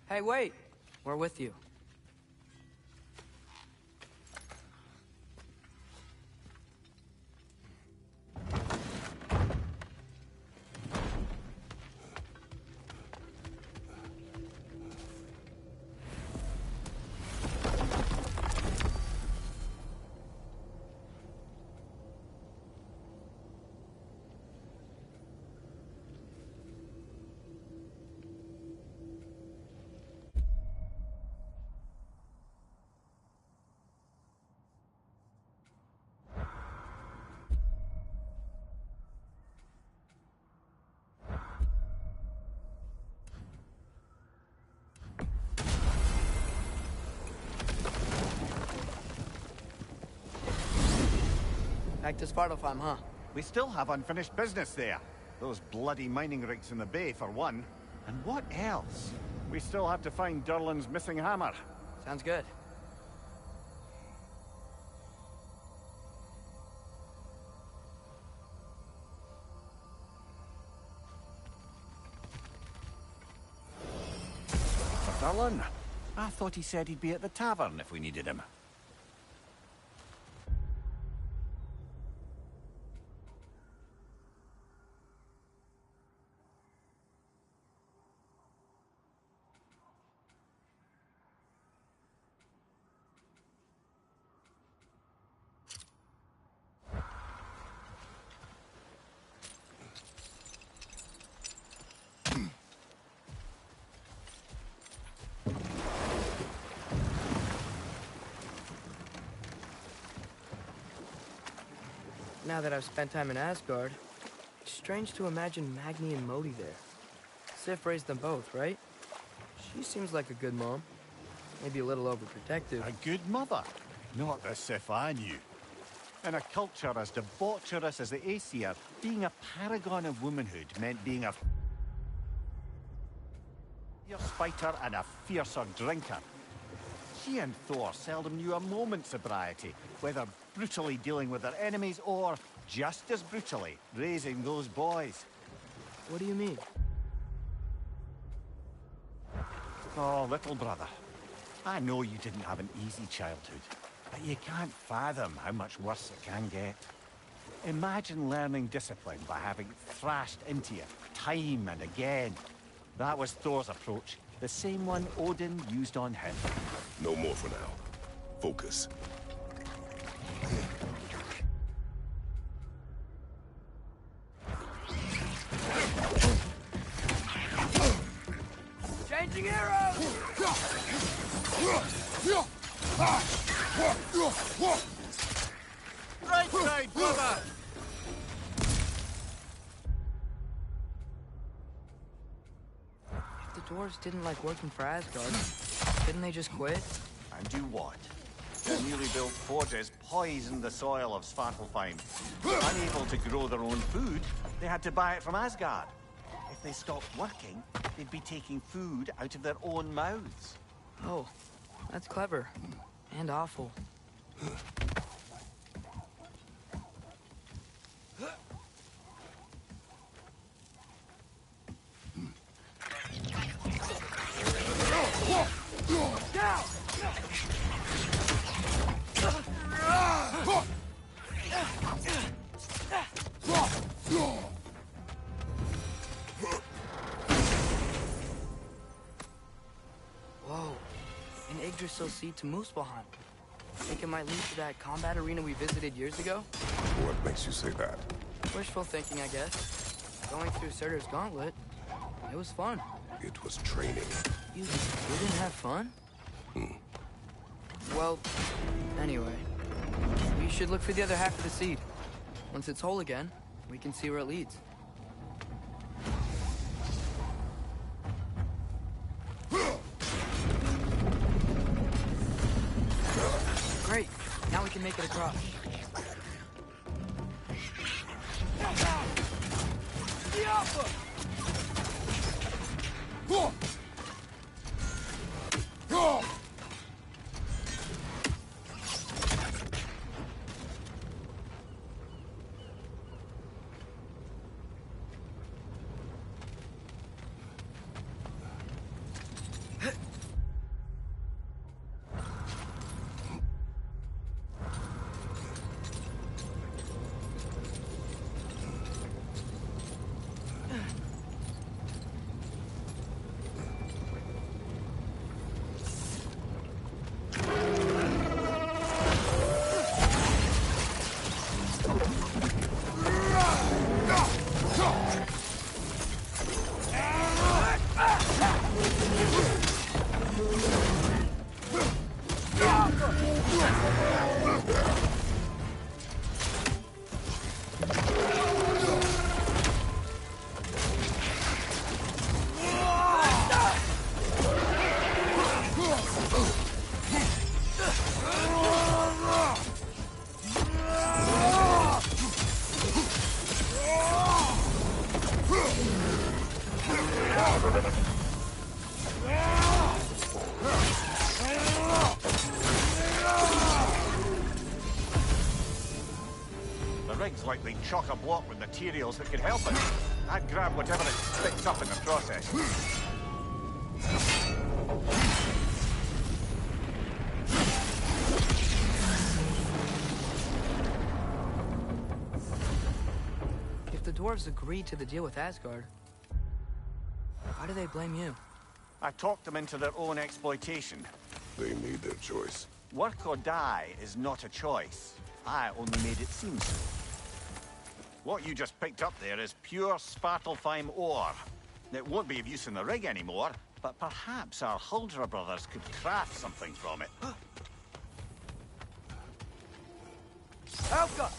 Hey, wait! We're with you. Back to Svartalfheim, huh? We still have unfinished business there. Those bloody mining rigs in the bay, for one. And what else? We still have to find Durlin's missing hammer. Sounds good. Durlin? I thought he said he'd be at the tavern if we needed him. Now that I've spent time in Asgard, it's strange to imagine Magni and Modi there. Sif raised them both, right? She seems like a good mom. Maybe a little overprotective. A good mother? Not the Sif I knew. In a culture as debaucherous as the Aesir, being a paragon of womanhood meant being a fierce fighter and a fiercer drinker. She and Thor seldom knew a moment's sobriety, whether brutally dealing with their enemies or, just as brutally, raising those boys. What do you mean? Oh, little brother. I know you didn't have an easy childhood, but you can't fathom how much worse it can get. Imagine learning discipline by having thrashed into you time and again. That was Thor's approach, the same one Odin used on him. No more for now. Focus. Changing arrows! Right side, brother! If the dwarves didn't like working for Asgard, didn't they just quit? And do what? Their newly built forges poisoned the soil of Svartalfheim. Unable to grow their own food, they had to buy it from Asgard. If they stopped working, they'd be taking food out of their own mouths. Oh, that's clever. And awful. Whoa, an Yggdrasil seed to Muspelheim. Think it might lead to that combat arena we visited years ago? What makes you say that? Wishful thinking, I guess. Going through Surtur's gauntlet, it was fun. It was training. You didn't have fun? Well, anyway, we should look for the other half of the seed. Once it's whole again, we can see where it leads. Great, now we can make it across. Likely chock-a-block with materials that could help it. I'd grab whatever it spits up in the process. If the dwarves agreed to the deal with Asgard, why do they blame you? I talked them into their own exploitation. They made their choice. Work or die is not a choice. I only made it seem so. What you just picked up there is pure Svartalfheim ore. It won't be of use in the rig anymore, but perhaps our Huldra brothers could craft something from it. Helga!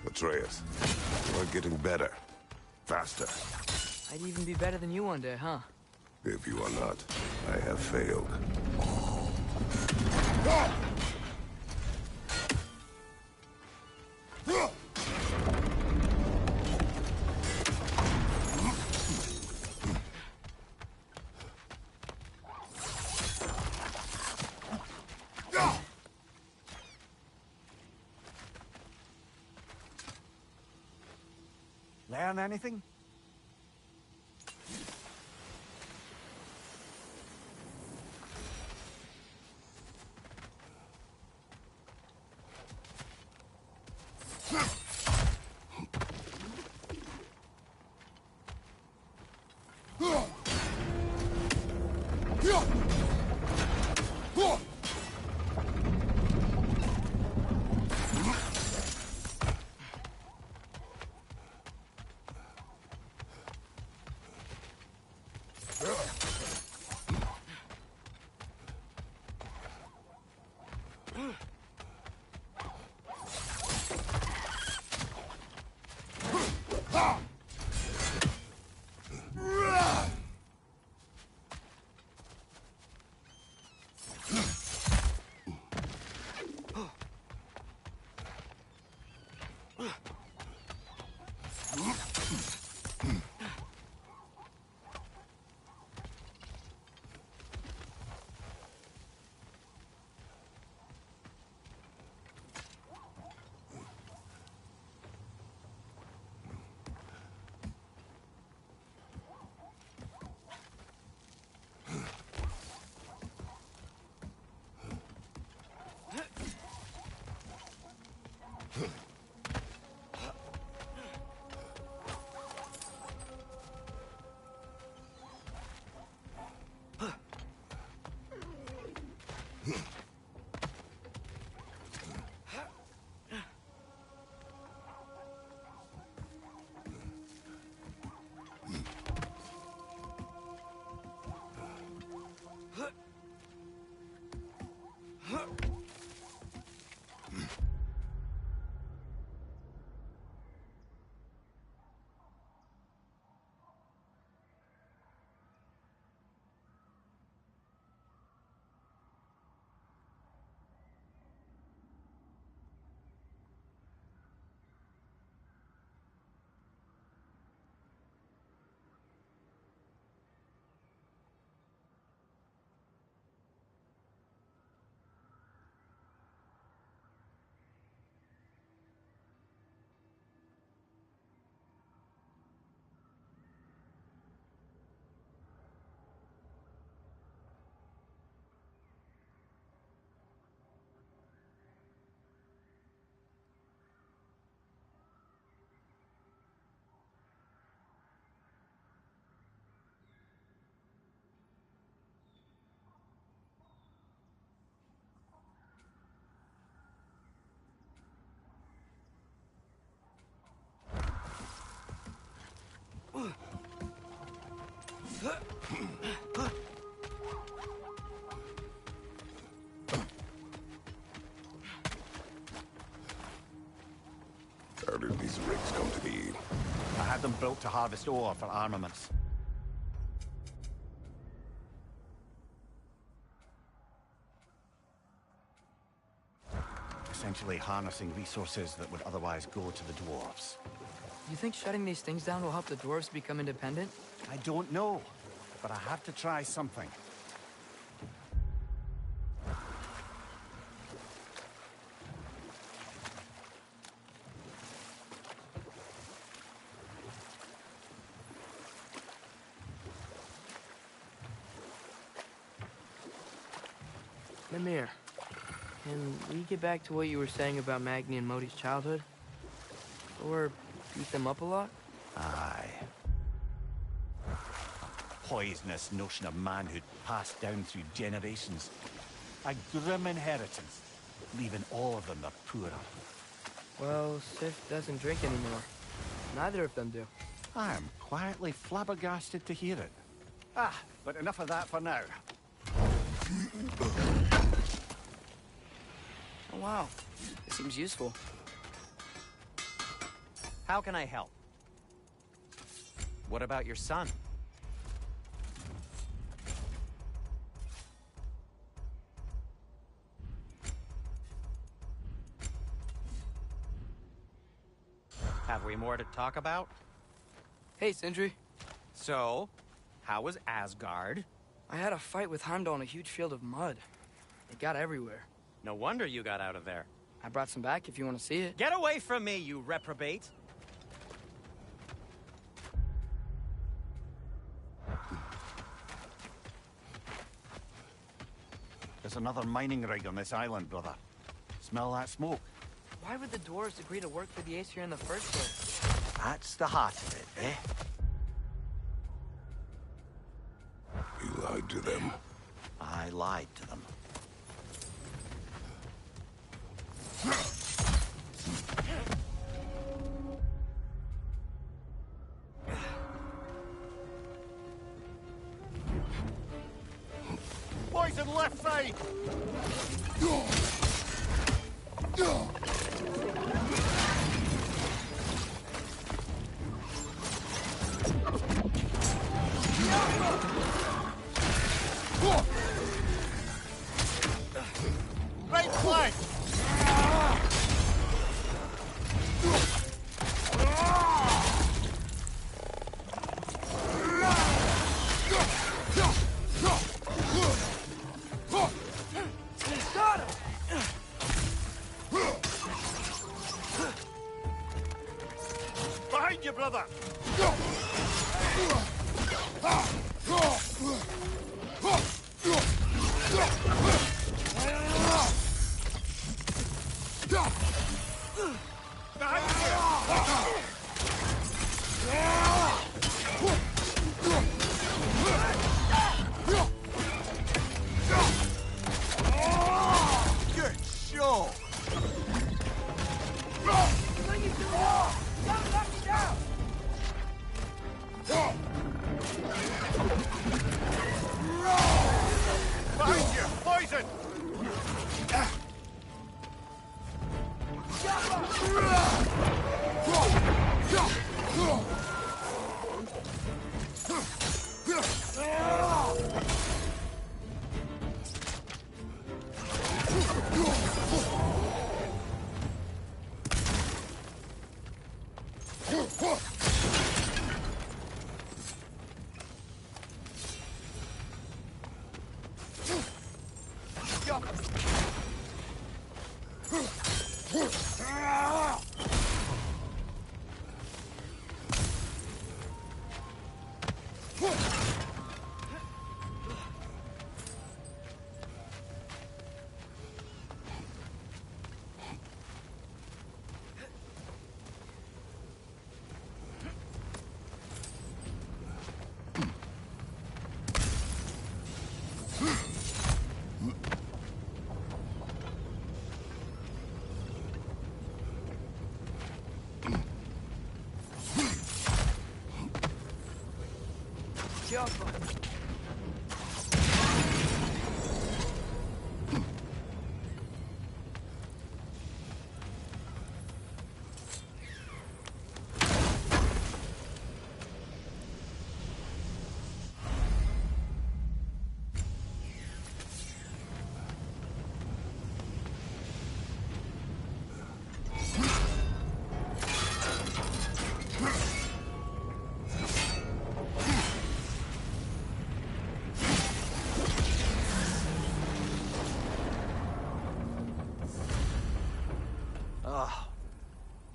Atreus, you're getting better. Faster. I'd even be better than you one day, huh? If you are not, I have failed. Learn anything? How did these rigs come to be? I had them built to harvest ore for armaments. Essentially harnessing resources that would otherwise go to the dwarves. You think shutting these things down will help the dwarves become independent? I don't know, but I have to try something. Mimir, can we get back to what you were saying about Magni and Modi's childhood? Or beat them up a lot? Aye. Poisonous notion of manhood passed down through generations. A grim inheritance, leaving all of them the poorer. Well, Sif doesn't drink anymore. Neither of them do. I am quietly flabbergasted to hear it. Ah, but enough of that for now. Oh, wow. This seems useful. How can I help? What about your son? Have we more to talk about? Hey, Sindri. So, how was Asgard? I had a fight with Heimdall in a huge field of mud. It got everywhere. No wonder you got out of there. I brought some back if you want to see it. Get away from me, you reprobate! There's another mining rig on this island, brother. Smell that smoke? Why would the dwarves agree to work for the Aesir in the first place? That's the heart of it, eh? You lied to them. I lied to them. Poison left side! Right flank! Got him! Behind you, brother!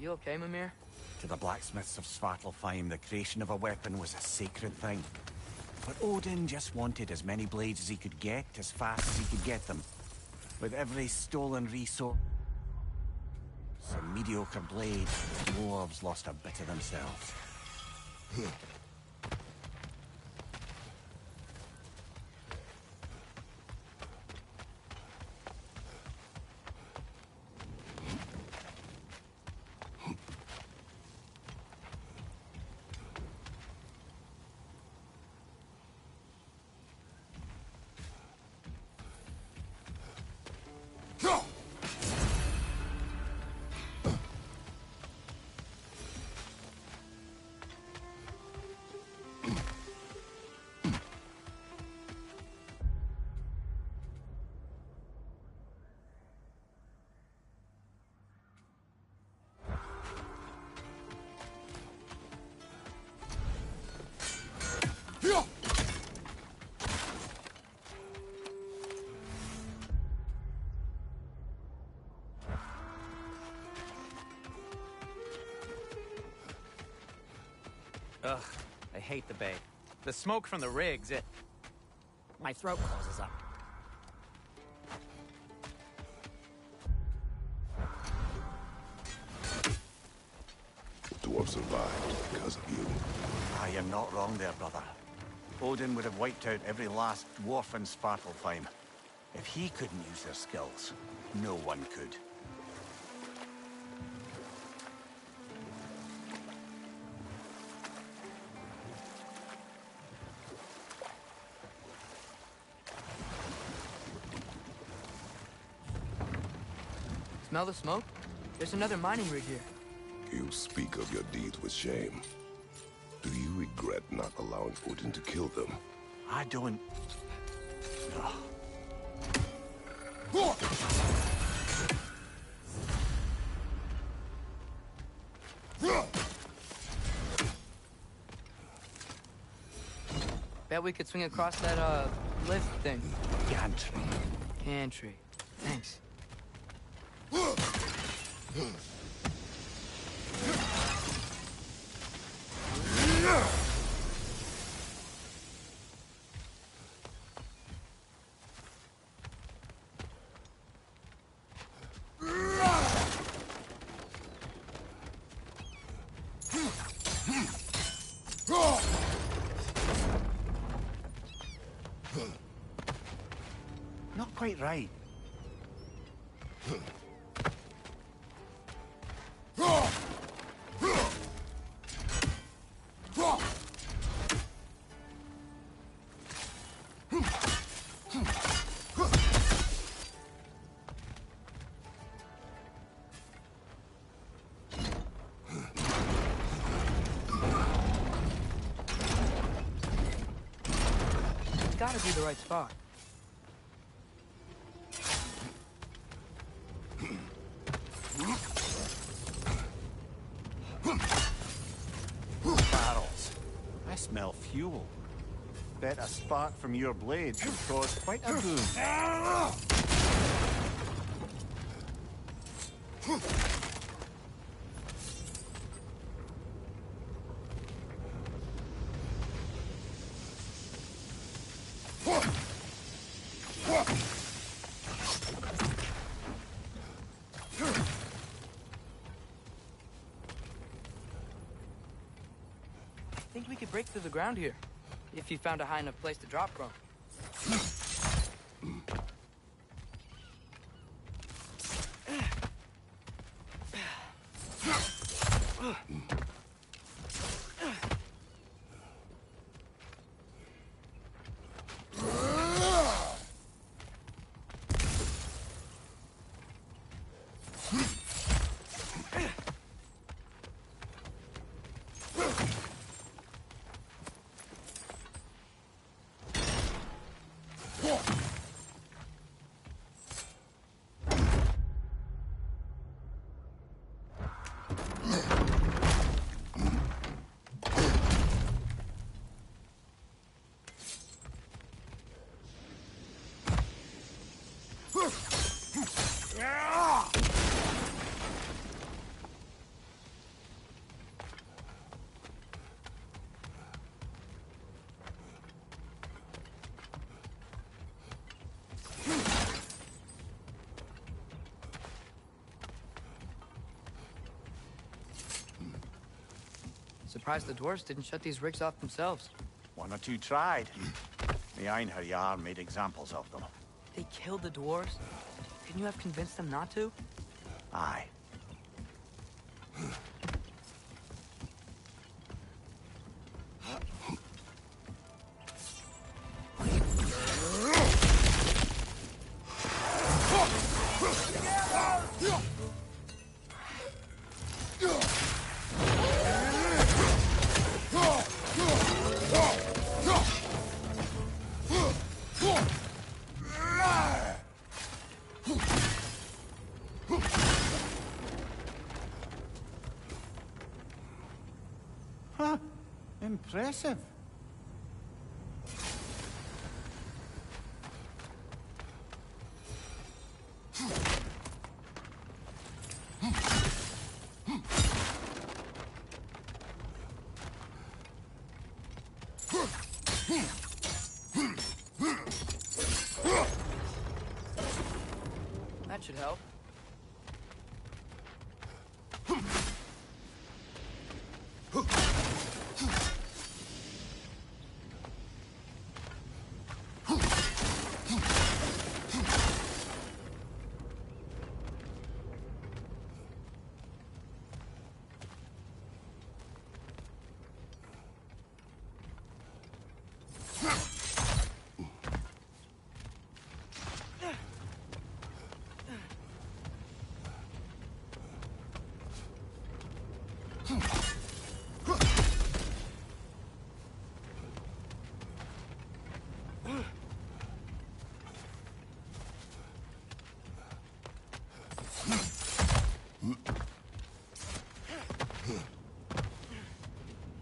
You okay, Mimir? To the blacksmiths of Svartalfheim, the creation of a weapon was a sacred thing. But Odin just wanted as many blades as he could get, as fast as he could get them. With every stolen resource, a mediocre blade, the dwarves lost a bit of themselves. Ugh, I hate the bay. The smoke from the rigs, my throat closes up. The dwarves survived because of you. I am not wrong there, brother. Odin would have wiped out every last dwarf in Svartalfheim. If he couldn't use their skills, no one could. Smell the smoke? There's another mining rig here. You speak of your deeds with shame. Do you regret not allowing Odin to kill them? I don't... No. Bet we could swing across that, lift thing. Gantry. Gantry. Thanks. Not quite right. Gotta be the right spot. smell fuel. Bet a spark from your blades would cause quite a boom. I think we could break through the ground here, if you found a high enough place to drop from. Surprised the dwarves didn't shut these rigs off themselves. One or two tried. The Einherjar made examples of them. They killed the dwarves? Couldn't you have convinced them not to? Aye. Huh. Impressive. That should help.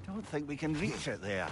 Don't think we can reach it there.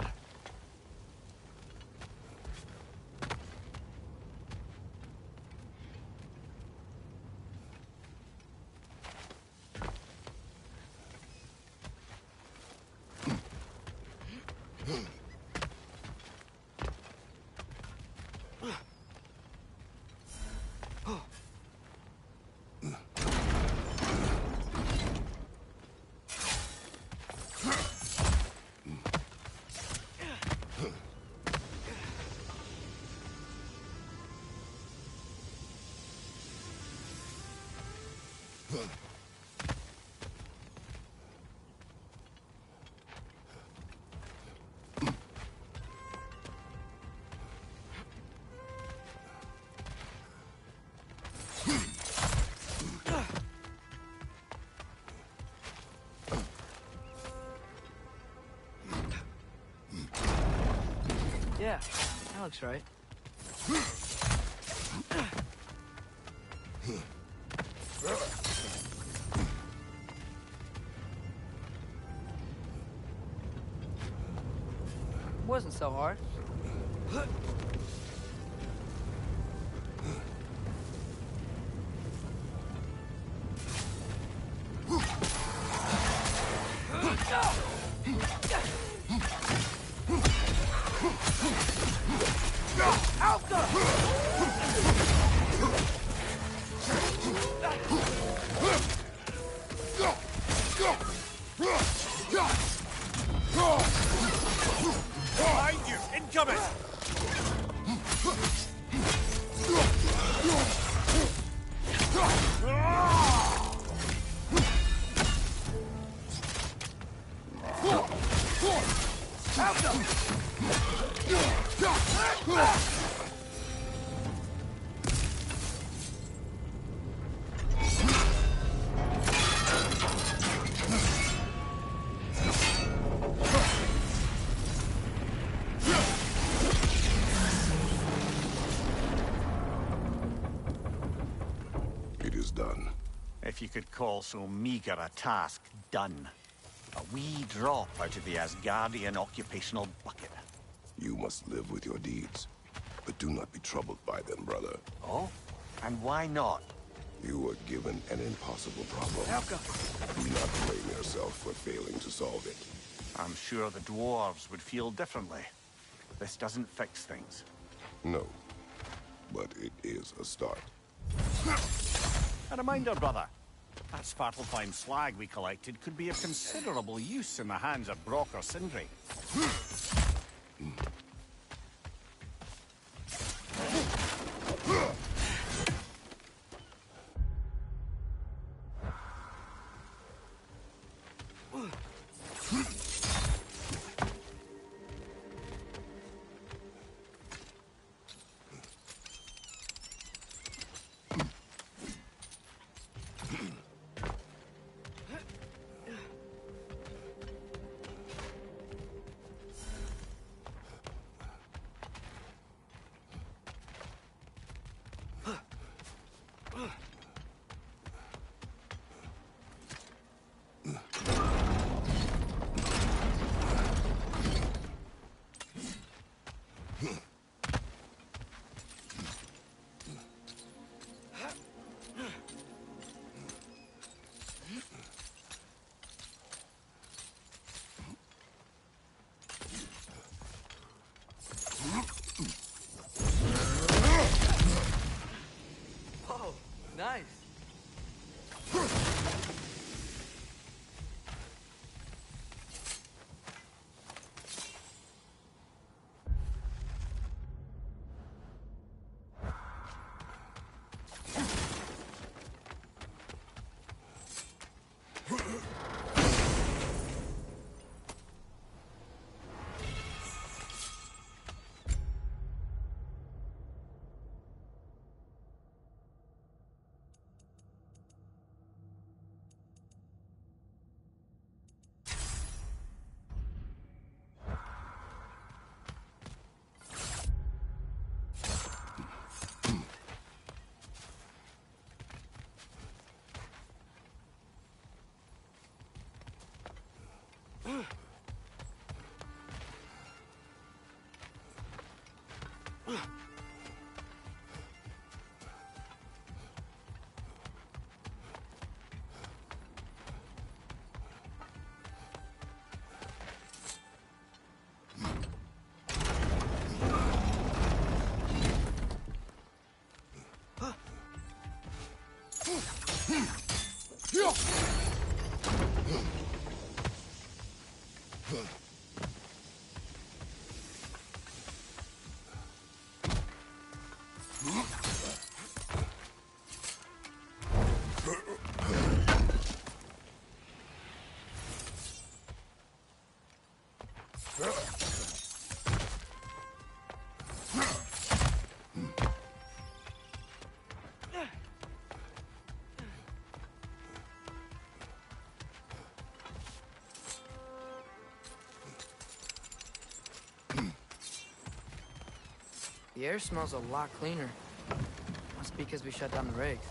Yeah, that looks right. wasn't so hard. Behind you! Incoming! It is done. If you could call so meager a task done. A wee drop out of the Asgardian occupational bucket. You must live with your deeds, but do not be troubled by them, brother. Oh? And why not? You were given an impossible problem. Do not blame yourself for failing to solve it. I'm sure the dwarves would feel differently. This doesn't fix things. No, but it is a start. A reminder, brother. That Svartalfheim slag we collected could be of considerable use in the hands of Brock or Sindri. Whoa, nice. The air smells a lot cleaner. Must be because we shut down the rigs.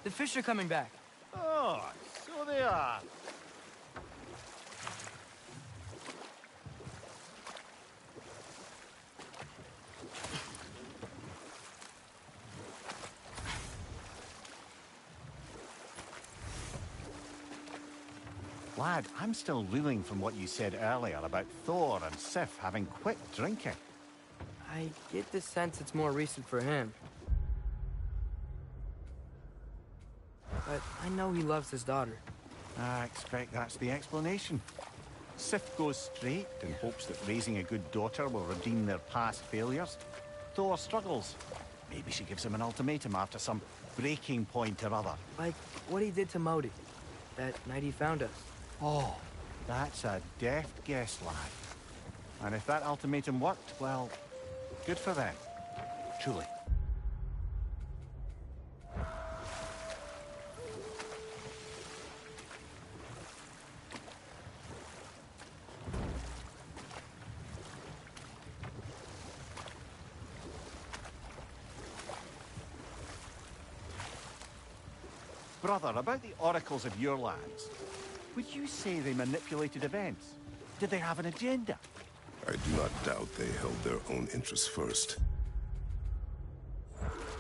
The fish are coming back. Oh, so they are. Lad, I'm still reeling from what you said earlier about Thor and Sif having quit drinking. I get the sense it's more recent for him. But I know he loves his daughter. I expect that's the explanation. Sif goes straight and hopes that raising a good daughter will redeem their past failures. Thor struggles. Maybe she gives him an ultimatum after some breaking point or other. Like what he did to Modi, that night he found us. Oh, that's a deft guess, lad. And if that ultimatum worked, well, good for them. Truly. Brother, about the oracles of your lands, would you say they manipulated events? Did they have an agenda? I do not doubt they held their own interests first.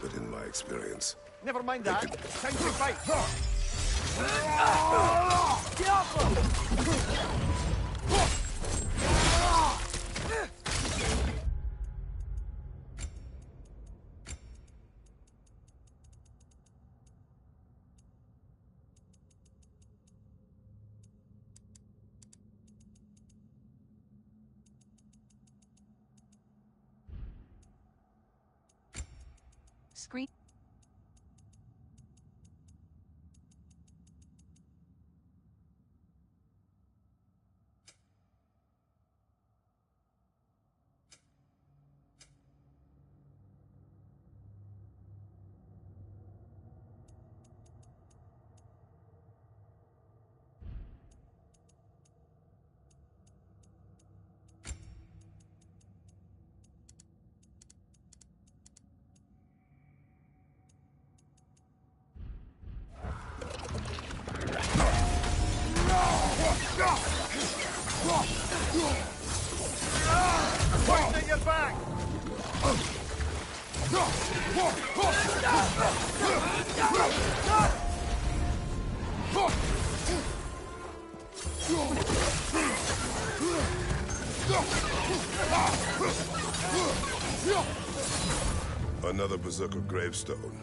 But in my experience... Never mind that. Time to fight! Screen. Point at your back! Another Berserker gravestone.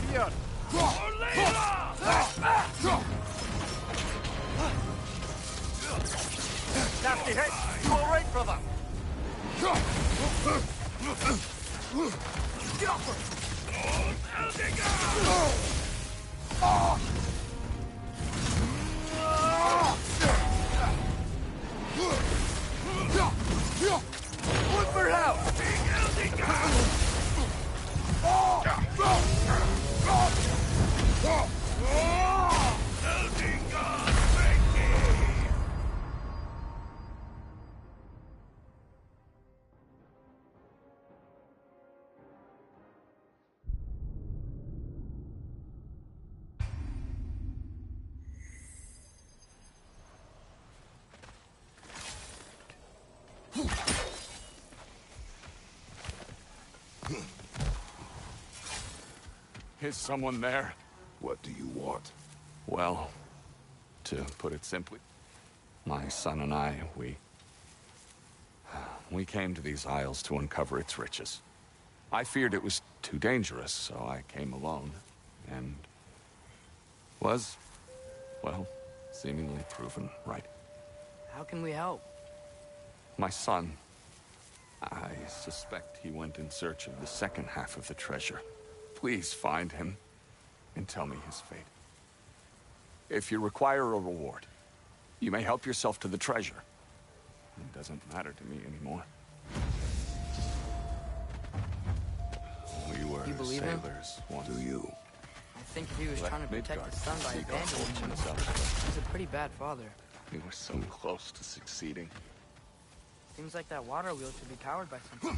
fear! Nasty hit! You alright, brother? Look for help! Is someone there? What do you want? Well, to put it simply, my son and I, we came to these isles to uncover its riches. I feared it was too dangerous, so I came alone, and was, well, seemingly proven right. How can we help? My son, I suspect he went in search of the second half of the treasure. Please find him and tell me his fate. If you require a reward, you may help yourself to the treasure. It doesn't matter to me anymore. We were You believe him? sailors once. Do you? I think if he was trying to protect Midgard his son by seek out abandoning him, himself. he's a pretty bad father. We were so close to succeeding. Seems like that water wheel should be powered by something.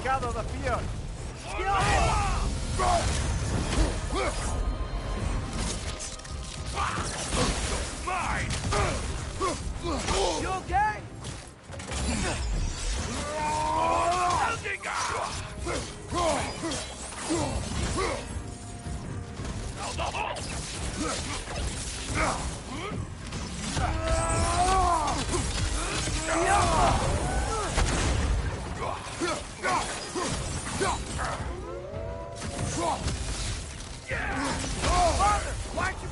Gather the fear! Mine! You okay? Why'd you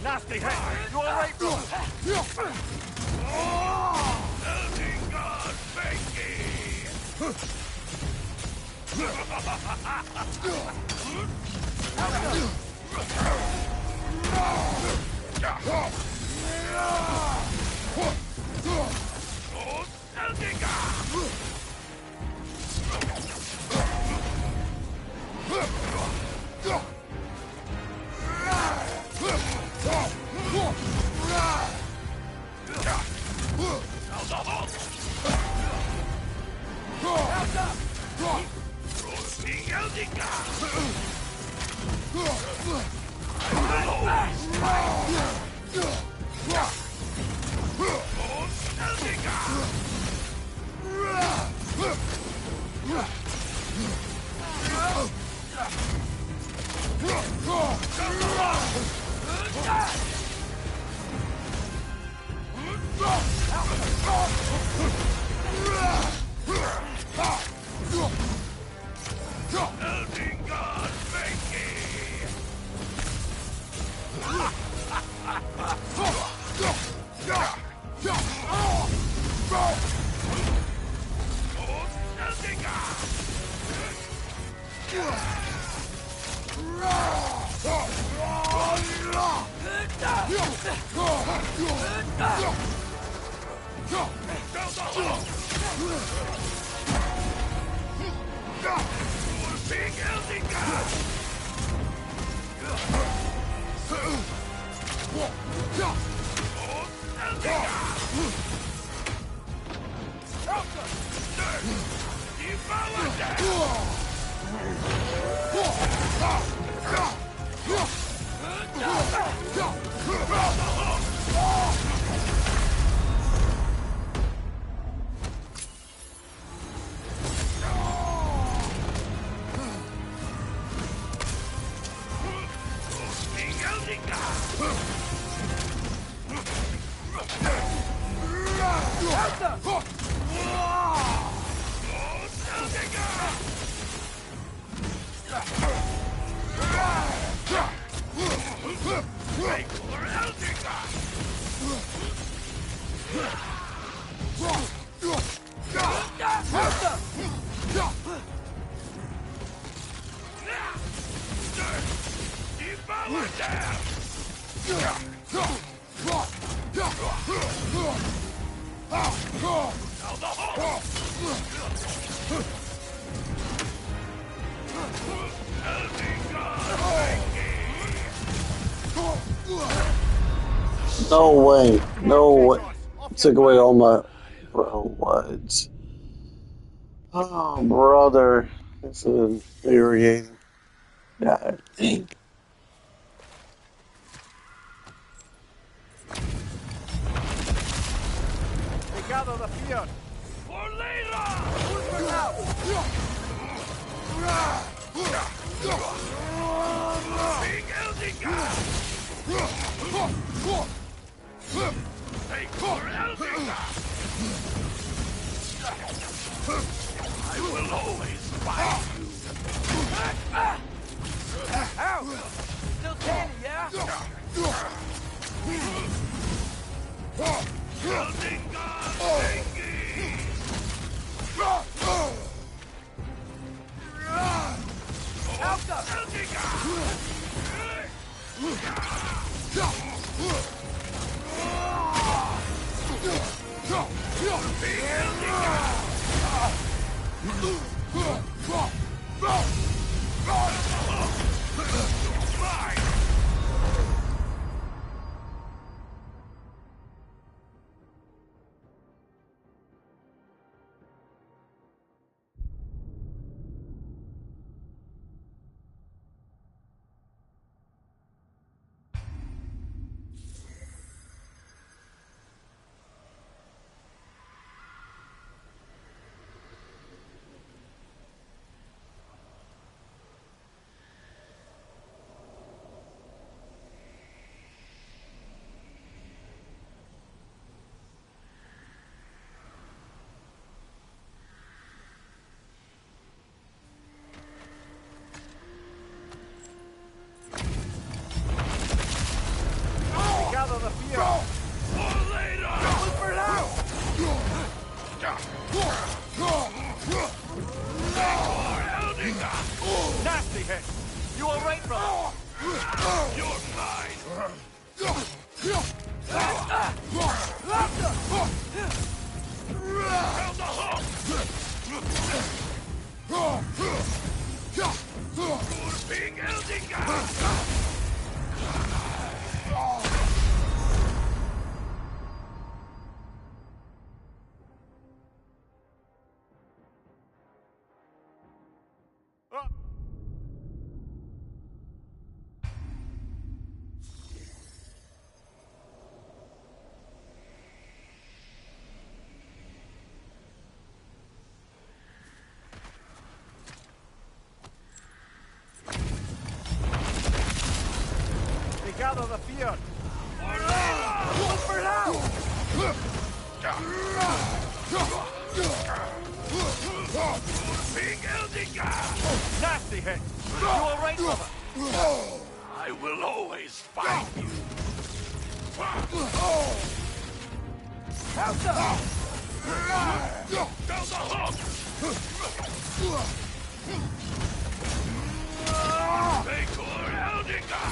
Nasty hit. You all right, bro? No way. No way. Took away all my... Bro, what? Oh, brother. This is infuriating. God dang. They gather the fear. For I will always find you. Ow! Still standing, yeah? Building God, Gather the fear! Or later! Look for it out! Nasty hit! You alright, brother? You're mine! Held the hook! Being Eldingar! They gather the fear! Look for it out! Being Eldingar! Nasty hit! You alright, brother? I will always find you! Help them! Down the hook! Vacor Eldingar!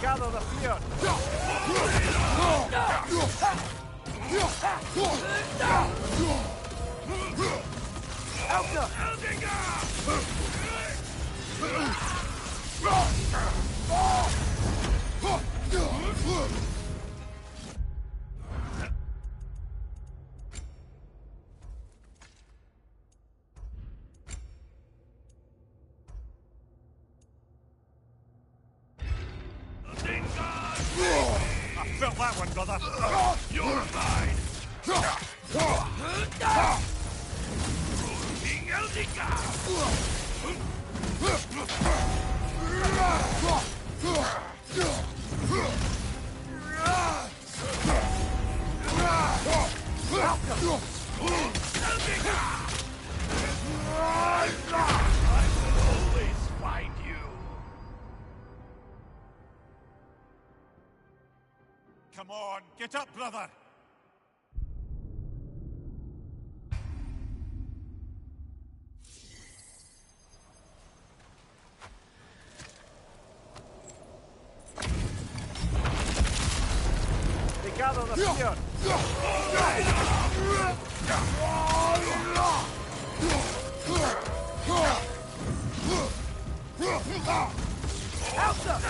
Gather the fear! I felt that one, brother. You're mine! King I will always find you. Come on, get up, brother! They gather the fear! Help them!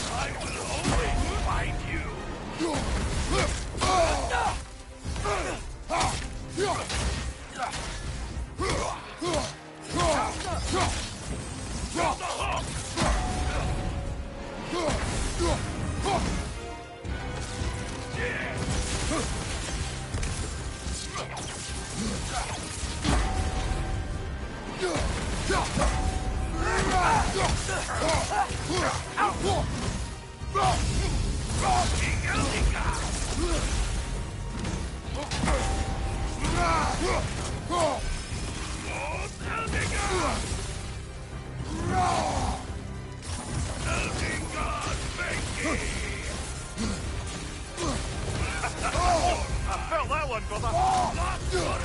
I will always find you! I felt that one, brother! Oh, bro.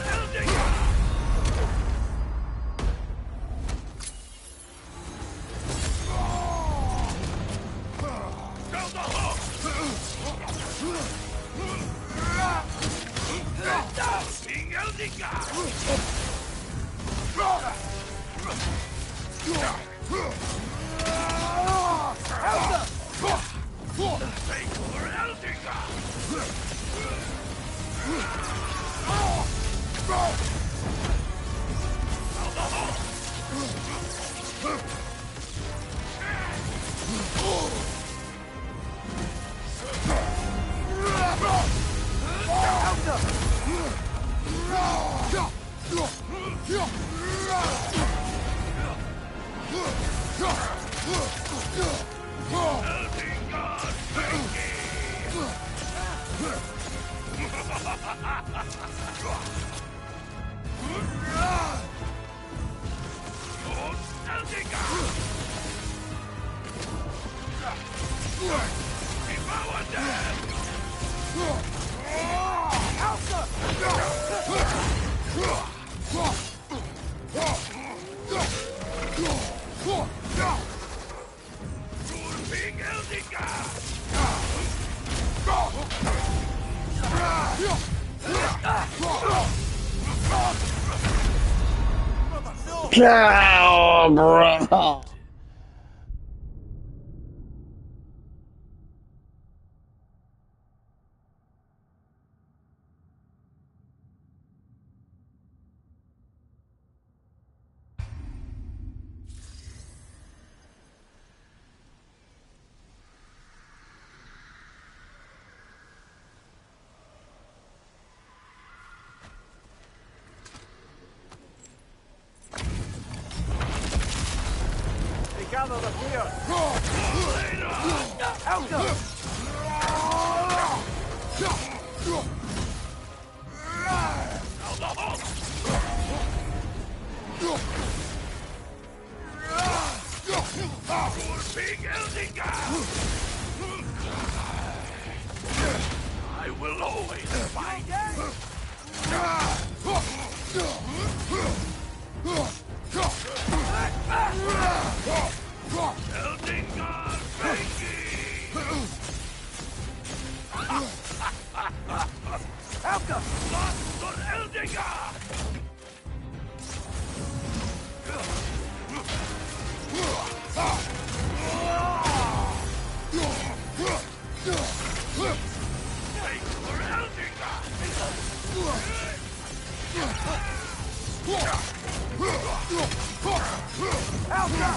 Gather the fear. I will always find you! Eldingar Helga! Lost on Eldingar! Wait for Eldingar! Helga!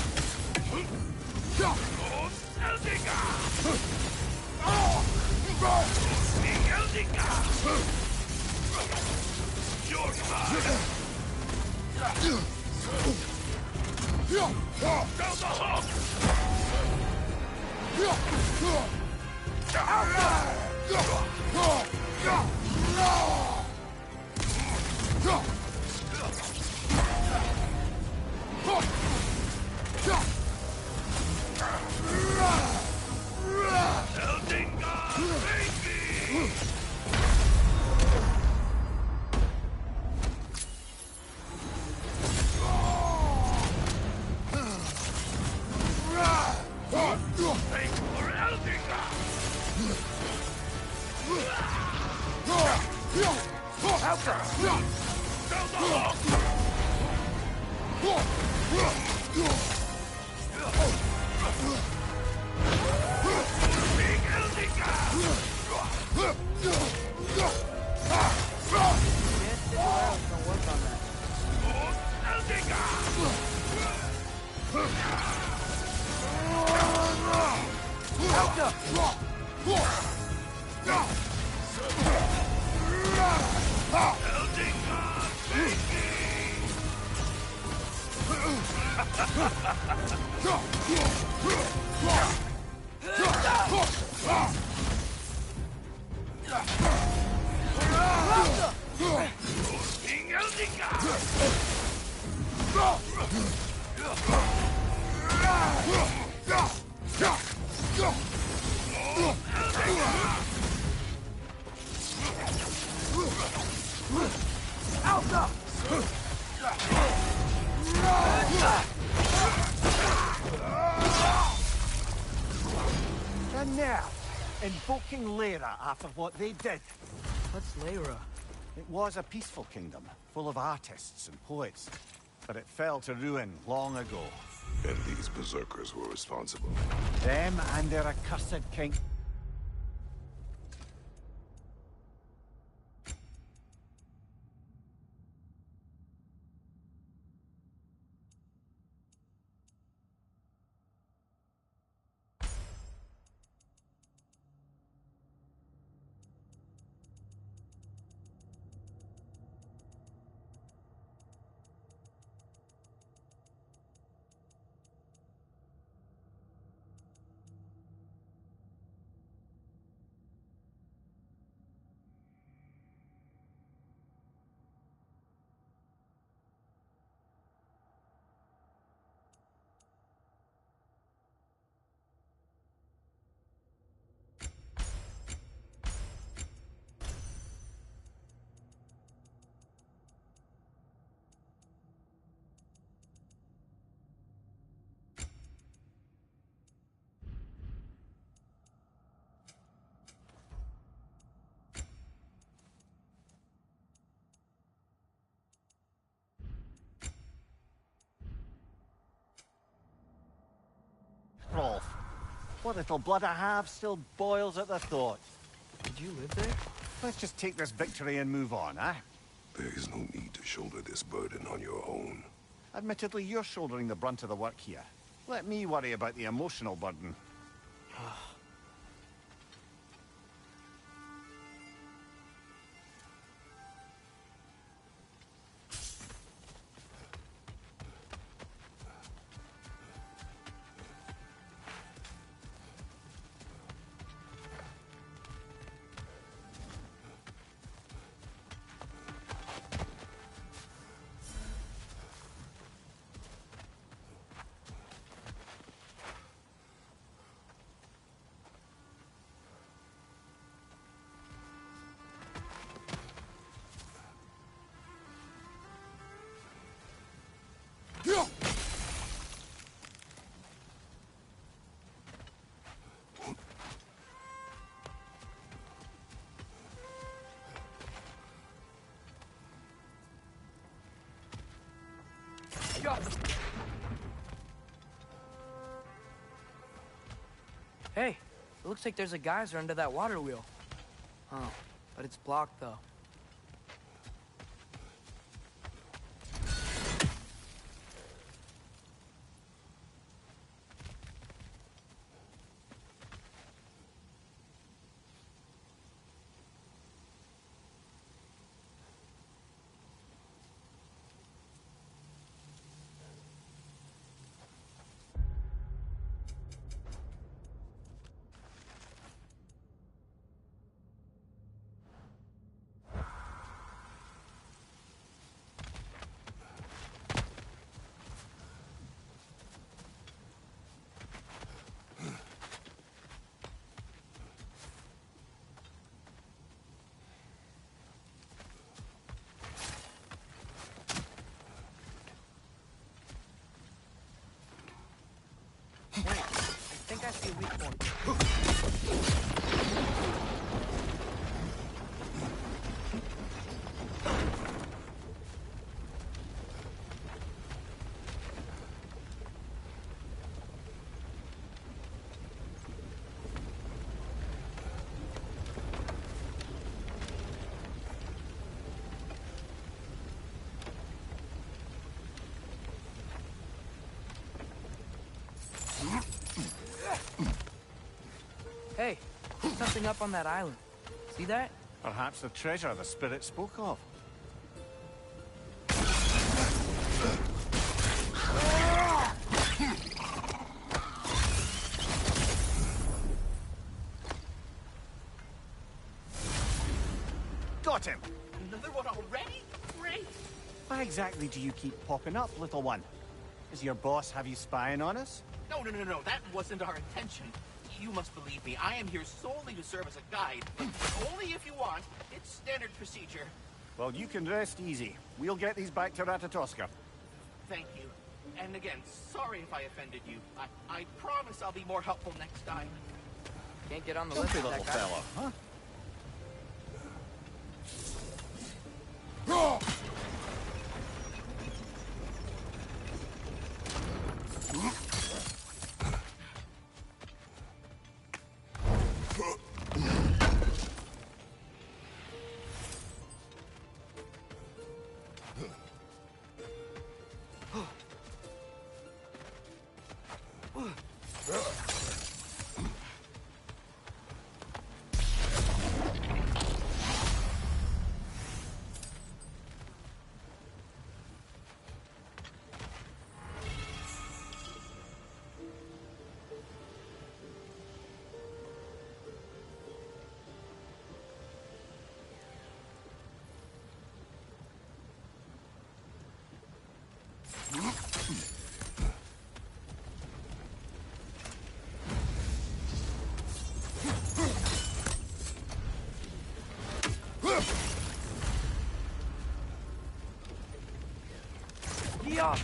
And now, invoking Lyra after what they did. What's Lyra? It was a peaceful kingdom, full of artists and poets. But it fell to ruin long ago. And these berserkers were responsible. Them and their accursed king. Rolf, what little blood I have still boils at the thought. Did you live there? Let's just take this victory and move on, eh? There is no need to shoulder this burden on your own. Admittedly, you're shouldering the brunt of the work here. Let me worry about the emotional burden. Hey, it looks like there's a geyser under that water wheel. Oh, but it's blocked though. Wait, I think I see a weak point. something up on that island. See that? Perhaps the treasure the spirit spoke of. Got him! Another one already? Great! Why exactly do you keep popping up, little one? Does your boss have you spying on us? No, that wasn't our intention. You must believe me, I am here solely to serve as a guide, but only if you want. It's standard procedure. Well, you can rest easy. We'll get these back to Ratatoska. Thank you. And again, sorry if I offended you. I promise I'll be more helpful next time. Can't get on the list with that guy. Fella, huh? Yeah.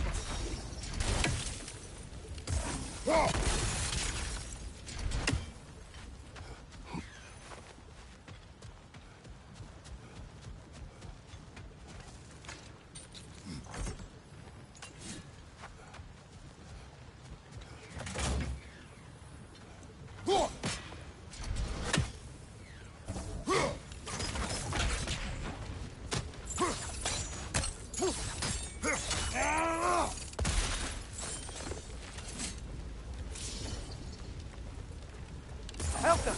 Help them!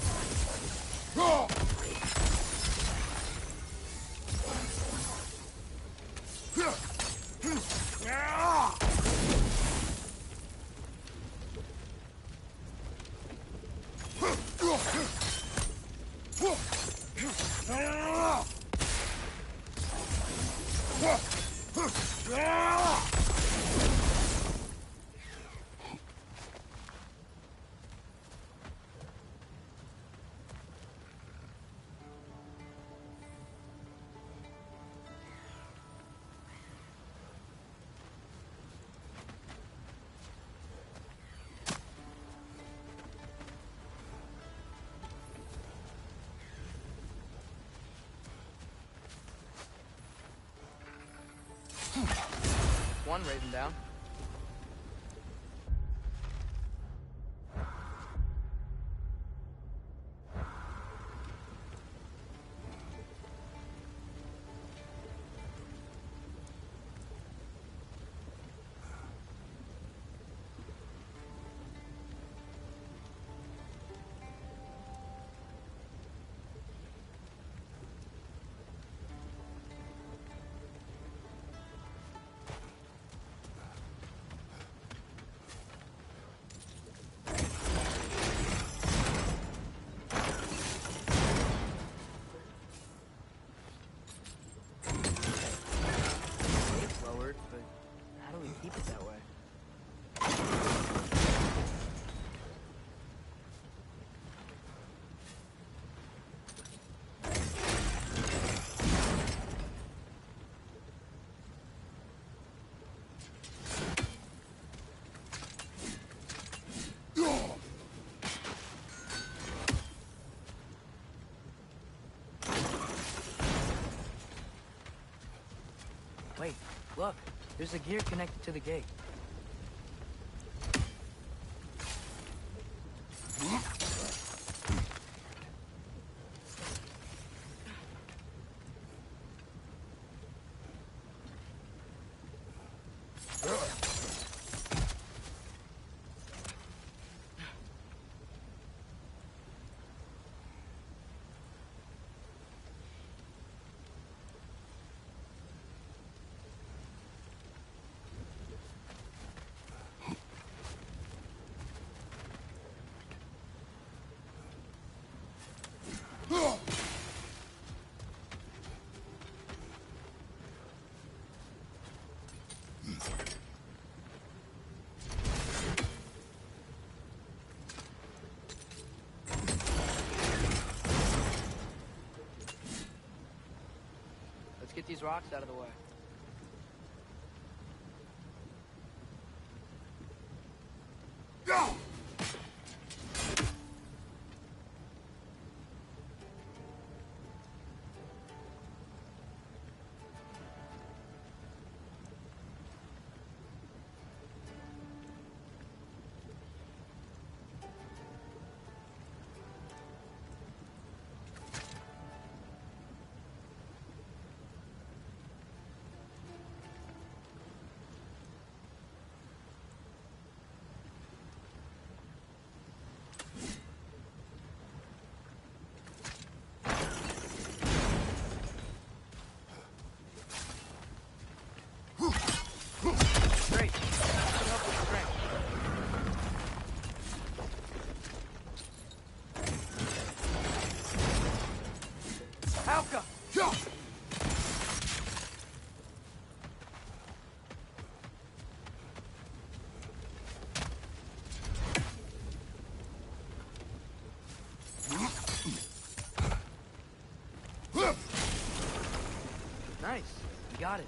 One raven down. Keep it that way. Wait, look. There's a gear connected to the gate. Let's get these rocks out of the way. Great. Keep up with strength. Alka! Nice. You got it.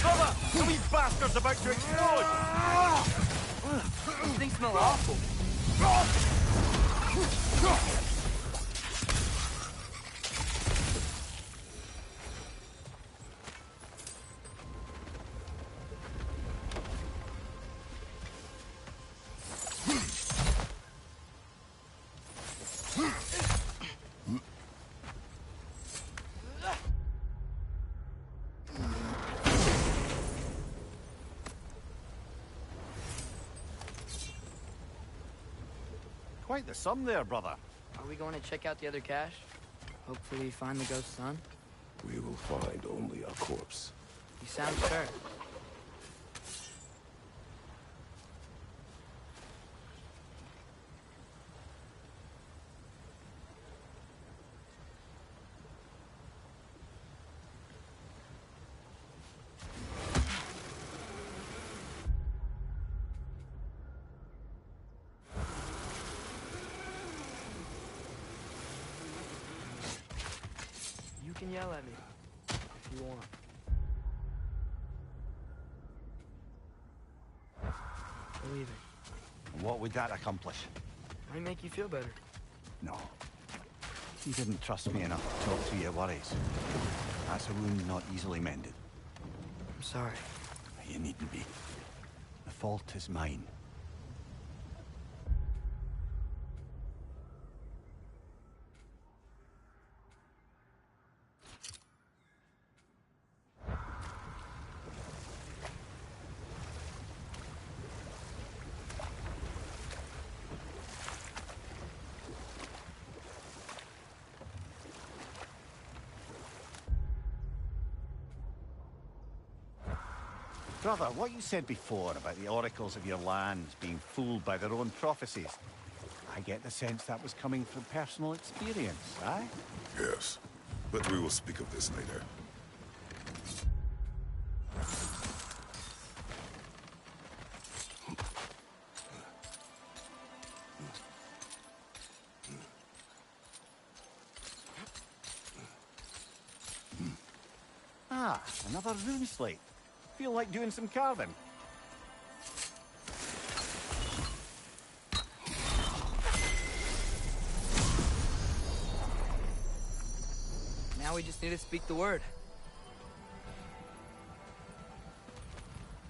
Brother! These bastards about to explode! These things smell awful. Quite the sum there, brother. Are we going to check out the other cache? Hopefully find the ghost's son? We will find only a corpse. You sound sure. You can yell at me if you want. Believe it. And what would that accomplish? Might make you feel better. No. You didn't trust me enough to talk through your worries. That's a wound not easily mended. I'm sorry. You needn't be. The fault is mine. Brother, what you said before about the oracles of your lands being fooled by their own prophecies, I get the sense that was coming from personal experience, aye? Yes, but we will speak of this later. Ah, another rune slate. Feel like doing some carving. Now we just need to speak the word.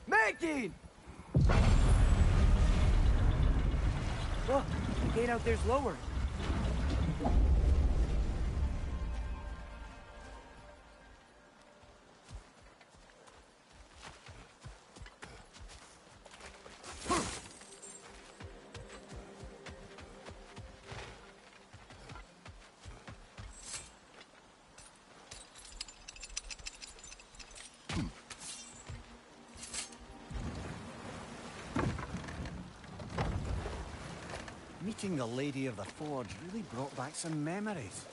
Magdine! Look, the gate out there's lowered. Meeting the Lady of the Forge really brought back some memories.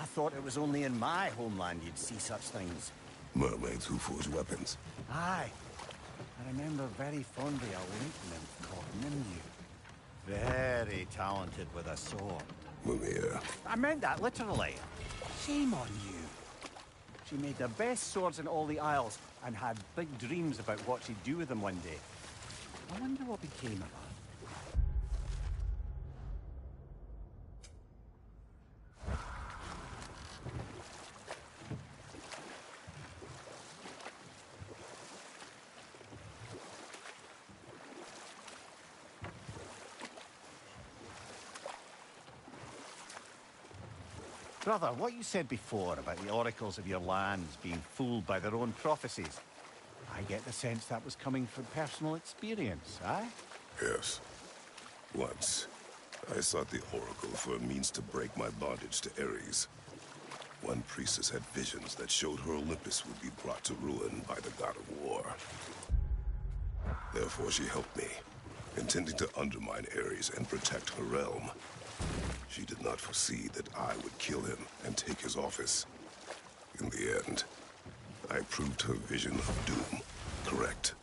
I thought it was only in my homeland you'd see such things. Mermaids who forge weapons. Aye. I remember very fondly a lake nymph called Nimue. Very talented with a sword. Mimir. I meant that literally. Shame on you. She made the best swords in all the Isles and had big dreams about what she'd do with them one day. I wonder what became of her. Brother, what you said before about the oracles of your lands being fooled by their own prophecies, I get the sense that was coming from personal experience, aye? Yes. Once, I sought the oracle for a means to break my bondage to Ares. One priestess had visions that showed her Olympus would be brought to ruin by the god of war. Therefore she helped me, intending to undermine Ares and protect her realm. She did not foresee that I would kill him and take his office. In the end, I proved her vision of doom correct.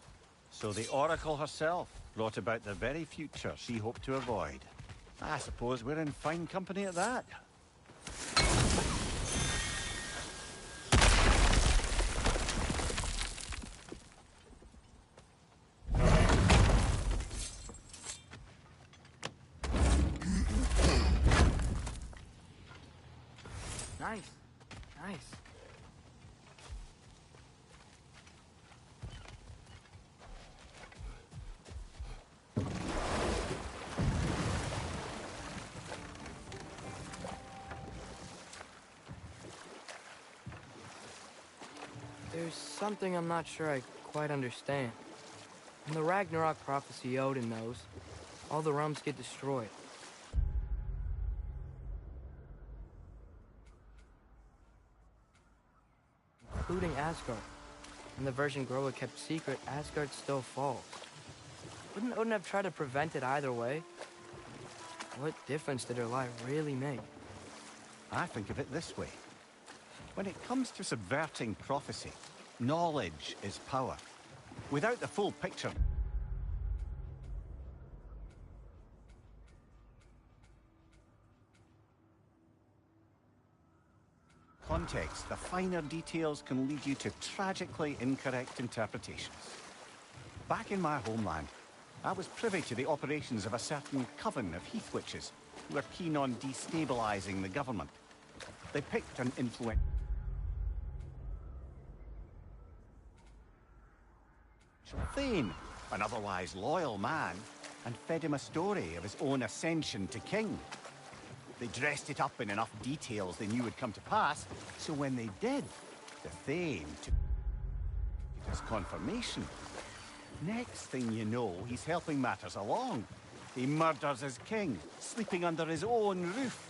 So the Oracle herself brought about the very future she hoped to avoid. I suppose we're in fine company at that. Nice. Nice. There's something I'm not sure I quite understand. In the Ragnarok prophecy Odin knows, all the realms get destroyed. Including Asgard. In the version Groa kept secret, Asgard still falls. Wouldn't Odin have tried to prevent it either way? What difference did her lie really make? I think of it this way. When it comes to subverting prophecy, knowledge is power. Without the full picture, context, the finer details can lead you to tragically incorrect interpretations. Back in my homeland, I was privy to the operations of a certain coven of heath witches who were keen on destabilizing the government. They picked an influential Thane, an otherwise loyal man, and fed him a story of his own ascension to king. They dressed it up in enough details they knew would come to pass, so when they did, the Thane took it as confirmation. Next thing you know, he's helping matters along. He murders his king, sleeping under his own roof.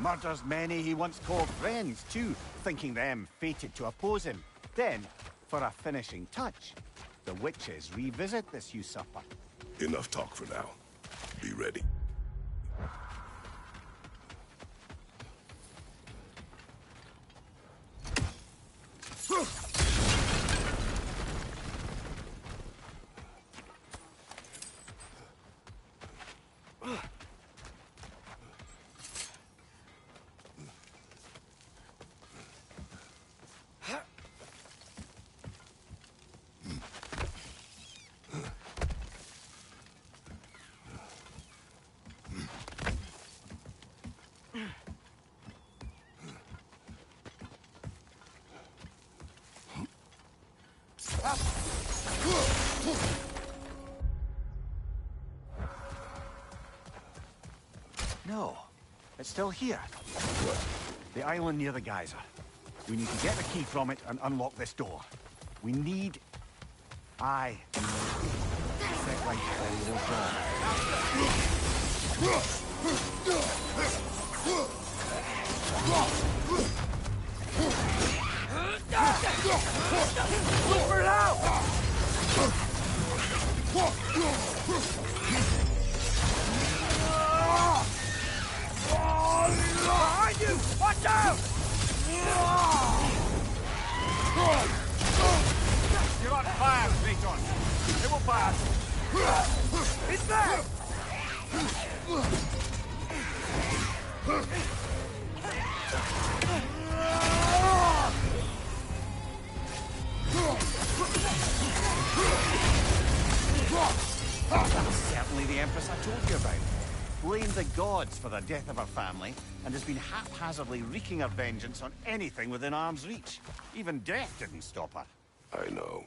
Murders many he once called friends, too, thinking them fated to oppose him. Then, for a finishing touch, the witches revisit this usurper. Enough talk for now. Be ready. No, it's still here. The island near the geyser. We need to get the key from it and unlock this door. We need... Aye. Set right for the Look for it out! Certainly the Empress I told you about. Blamed the gods for the death of her family, and has been haphazardly wreaking her vengeance on anything within arm's reach. Even death didn't stop her. I know.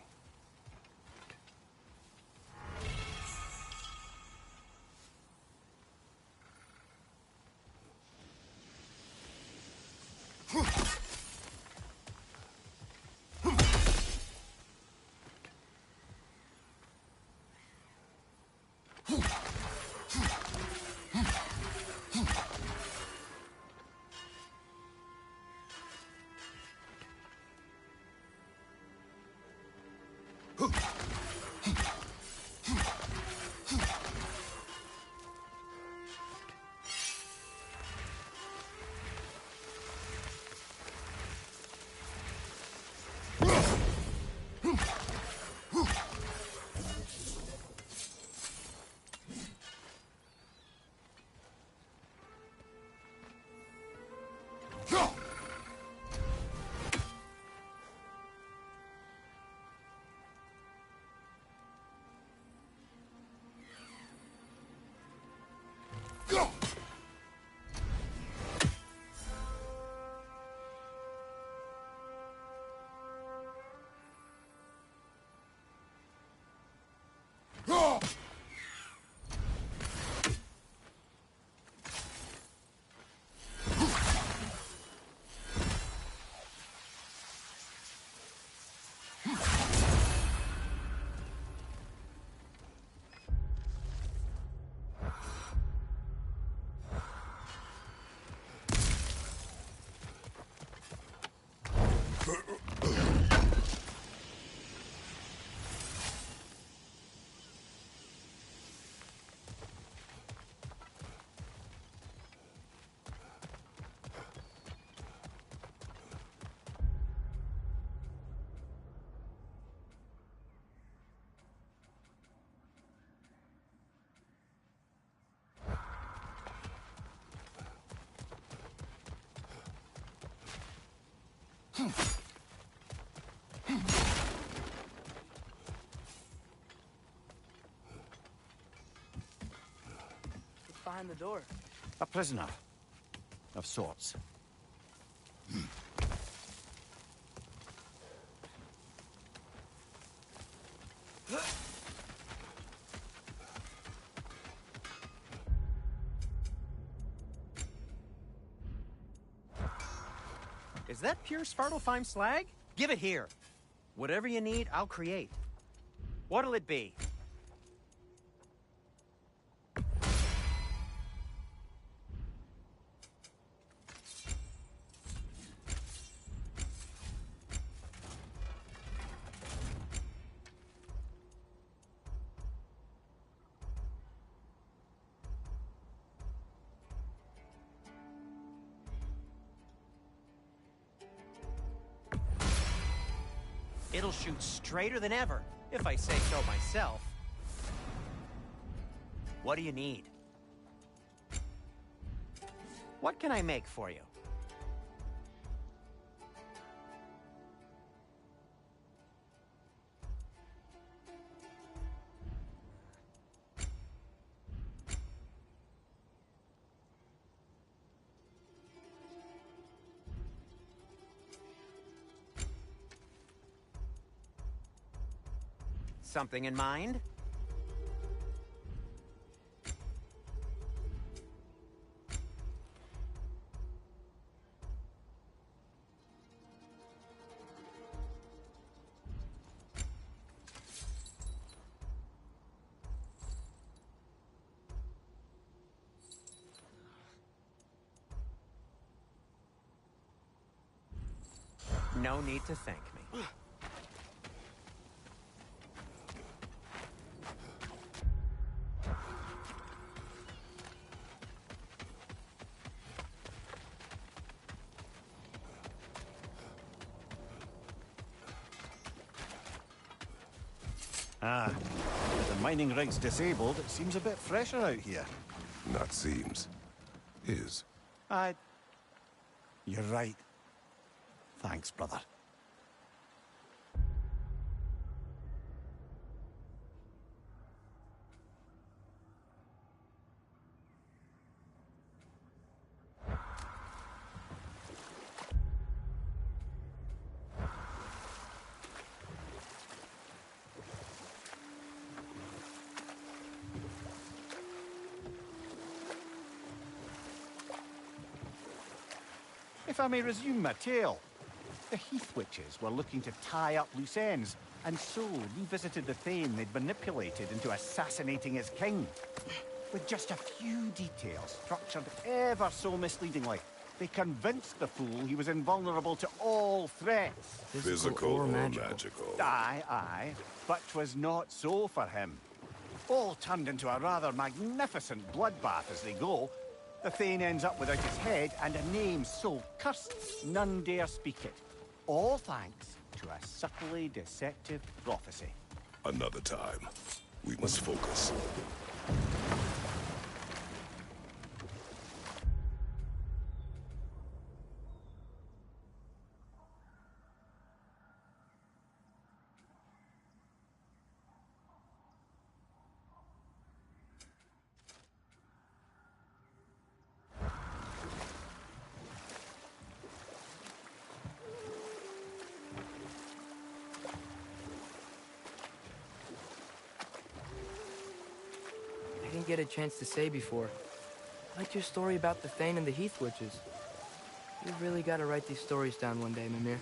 What's behind the door? A prisoner. Of sorts. Is that pure Svartalfheim slag? Give it here. Whatever you need, I'll create. What'll it be? It'll shoot straighter than ever, if I say so myself. What do you need? What can I make for you? Something in mind? No need to thank me. Ah, there's a mining rig's disabled, it seems a bit fresher out here. Not seems. Is. You're right. Thanks, brother. If I may resume my tale, the Heath Witches were looking to tie up loose ends, and so revisited the Thane they'd manipulated into assassinating his king. With just a few details structured ever so misleadingly, they convinced the fool he was invulnerable to all threats. Physical or magical. Aye, but 'twas not so for him. All turned into a rather magnificent bloodbath as they go. The Thane ends up without his head and a name so cursed none dare speak it. All thanks to a subtly deceptive prophecy. Another time. We must focus. I didn't get a chance to say before. I liked your story about the Thane and the Heath Witches. You really gotta write these stories down one day, Mimir.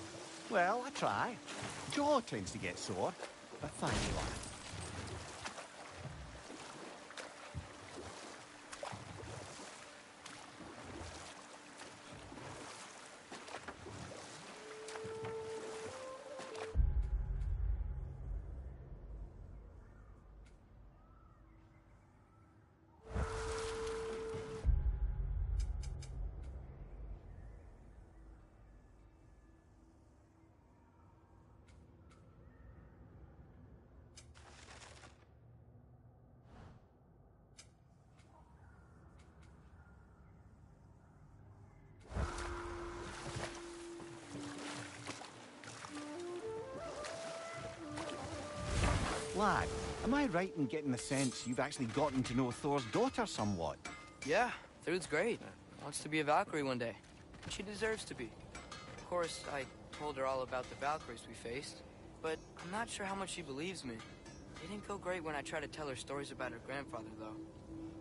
Well, I try. Jaw tends to get sore, but thank you, lad. Lad, am I right in getting the sense you've actually gotten to know Thor's daughter somewhat? Yeah, Thrude's great. Wants to be a Valkyrie one day. And she deserves to be. Of course, I told her all about the Valkyries we faced, but I'm not sure how much she believes me. It didn't go great when I tried to tell her stories about her grandfather, though.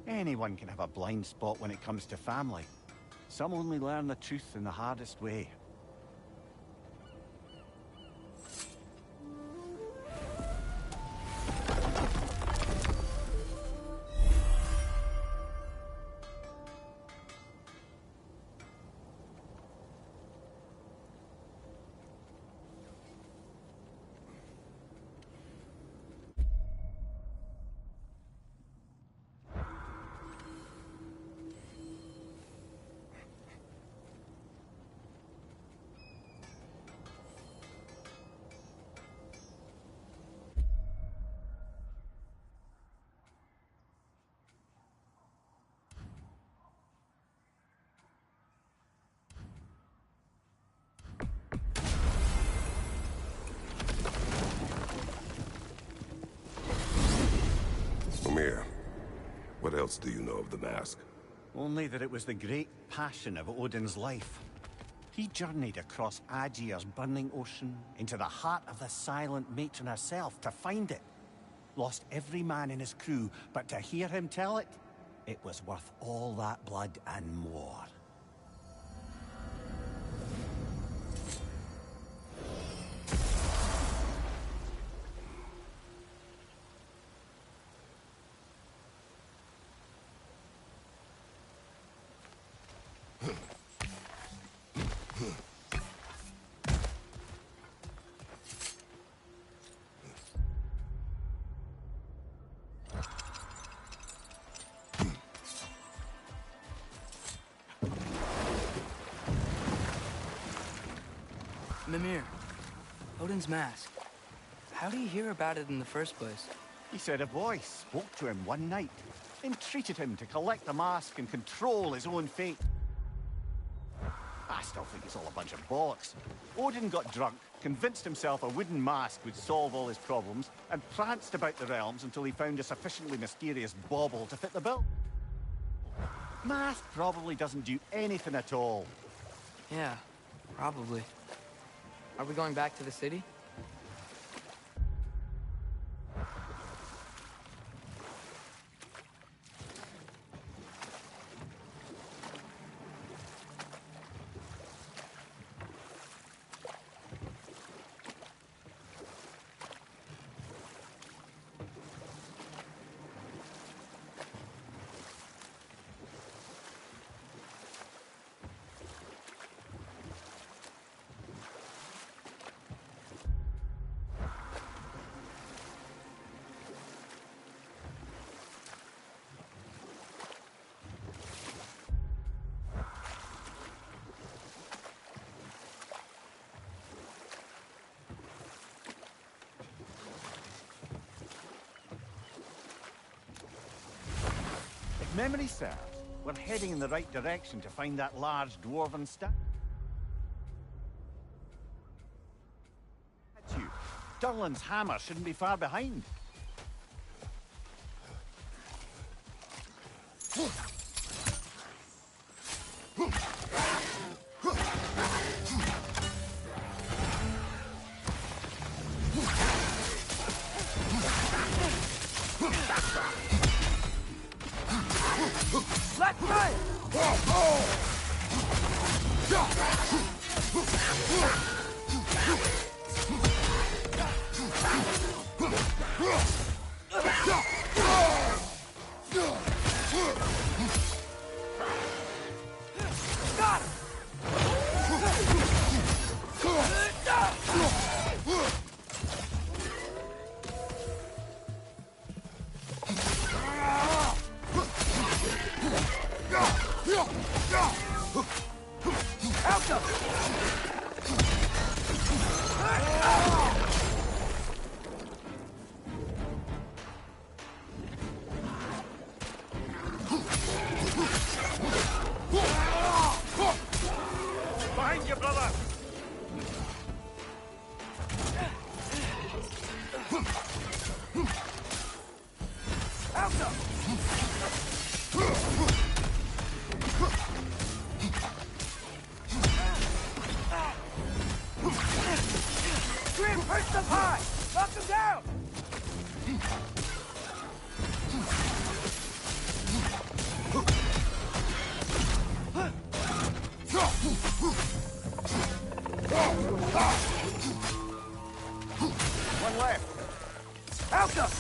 Anyone can have a blind spot when it comes to family. Some only learn the truth in the hardest way. Mimir, what else do you know of the mask? Only that it was the great passion of Odin's life. He journeyed across Aegir's burning ocean into the heart of the silent matron herself to find it. Lost every man in his crew, but to hear him tell it, it was worth all that blood and more. Mimir, Odin's mask. How do you hear about it in the first place? He said a voice spoke to him one night, entreated him to collect the mask and control his own fate. I still think it's all a bunch of bollocks. Odin got drunk, convinced himself a wooden mask would solve all his problems, and pranced about the realms until he found a sufficiently mysterious bauble to fit the bill. Mask probably doesn't do anything at all. Yeah, probably. Are we going back to the city? If memory serves, we're heading in the right direction to find that large dwarven statue. Durlin's hammer shouldn't be far behind. Let's Got him! Help them! Behind you, brother! Help them! Grim, push them high! Knock them down! One left. Help them!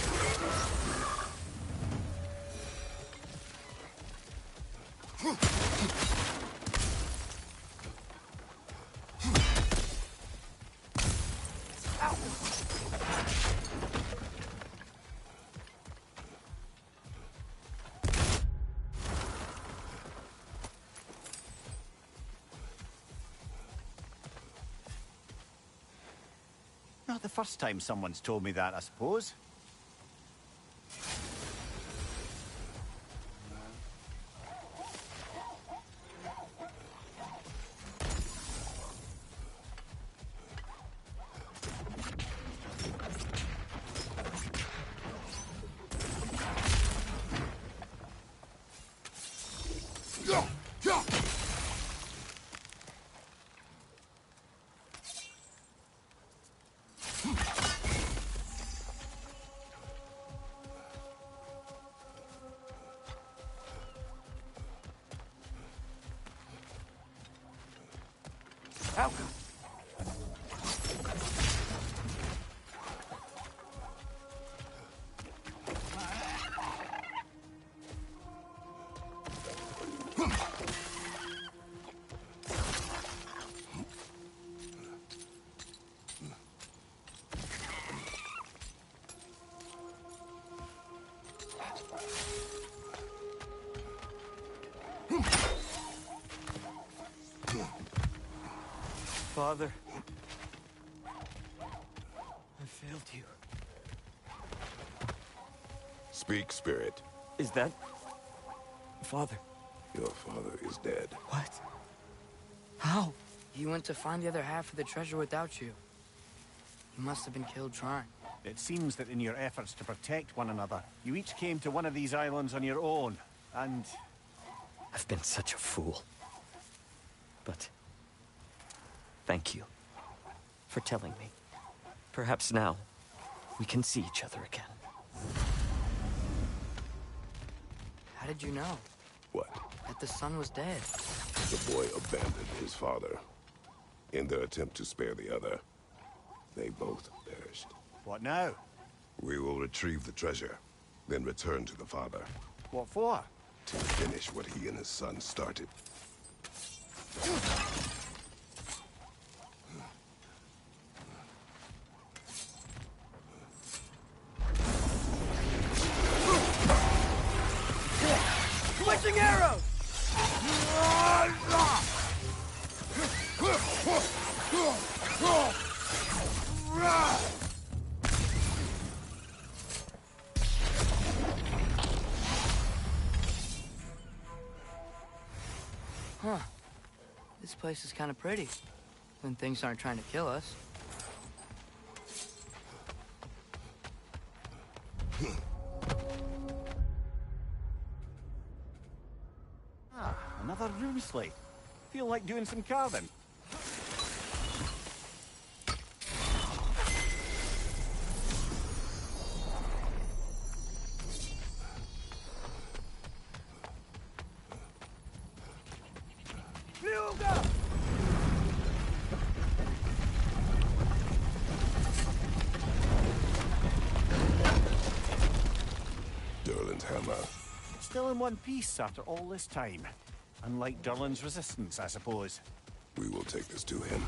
Not the first time someone's told me that, I suppose. Help them! Father, I failed you. Speak, spirit. Is that... Father? Your father is dead. What? How? He went to find the other half of the treasure without you. He must have been killed trying. It seems that in your efforts to protect one another, you each came to one of these islands on your own, and... I've been such a fool. But... thank you for telling me. Perhaps now, we can see each other again. How did you know? What? That the son was dead. The boy abandoned his father. In their attempt to spare the other, they both perished. What now? We will retrieve the treasure, then return to the father. What for? To finish what he and his son started. Switching arrows! Huh. This place is kind of pretty. When things aren't trying to kill us. Ah, another rune slate. Feel like doing some carving. Durlin's hammer. Still in one piece after all this time. Unlike Durlin's resistance, I suppose. We will take this to him.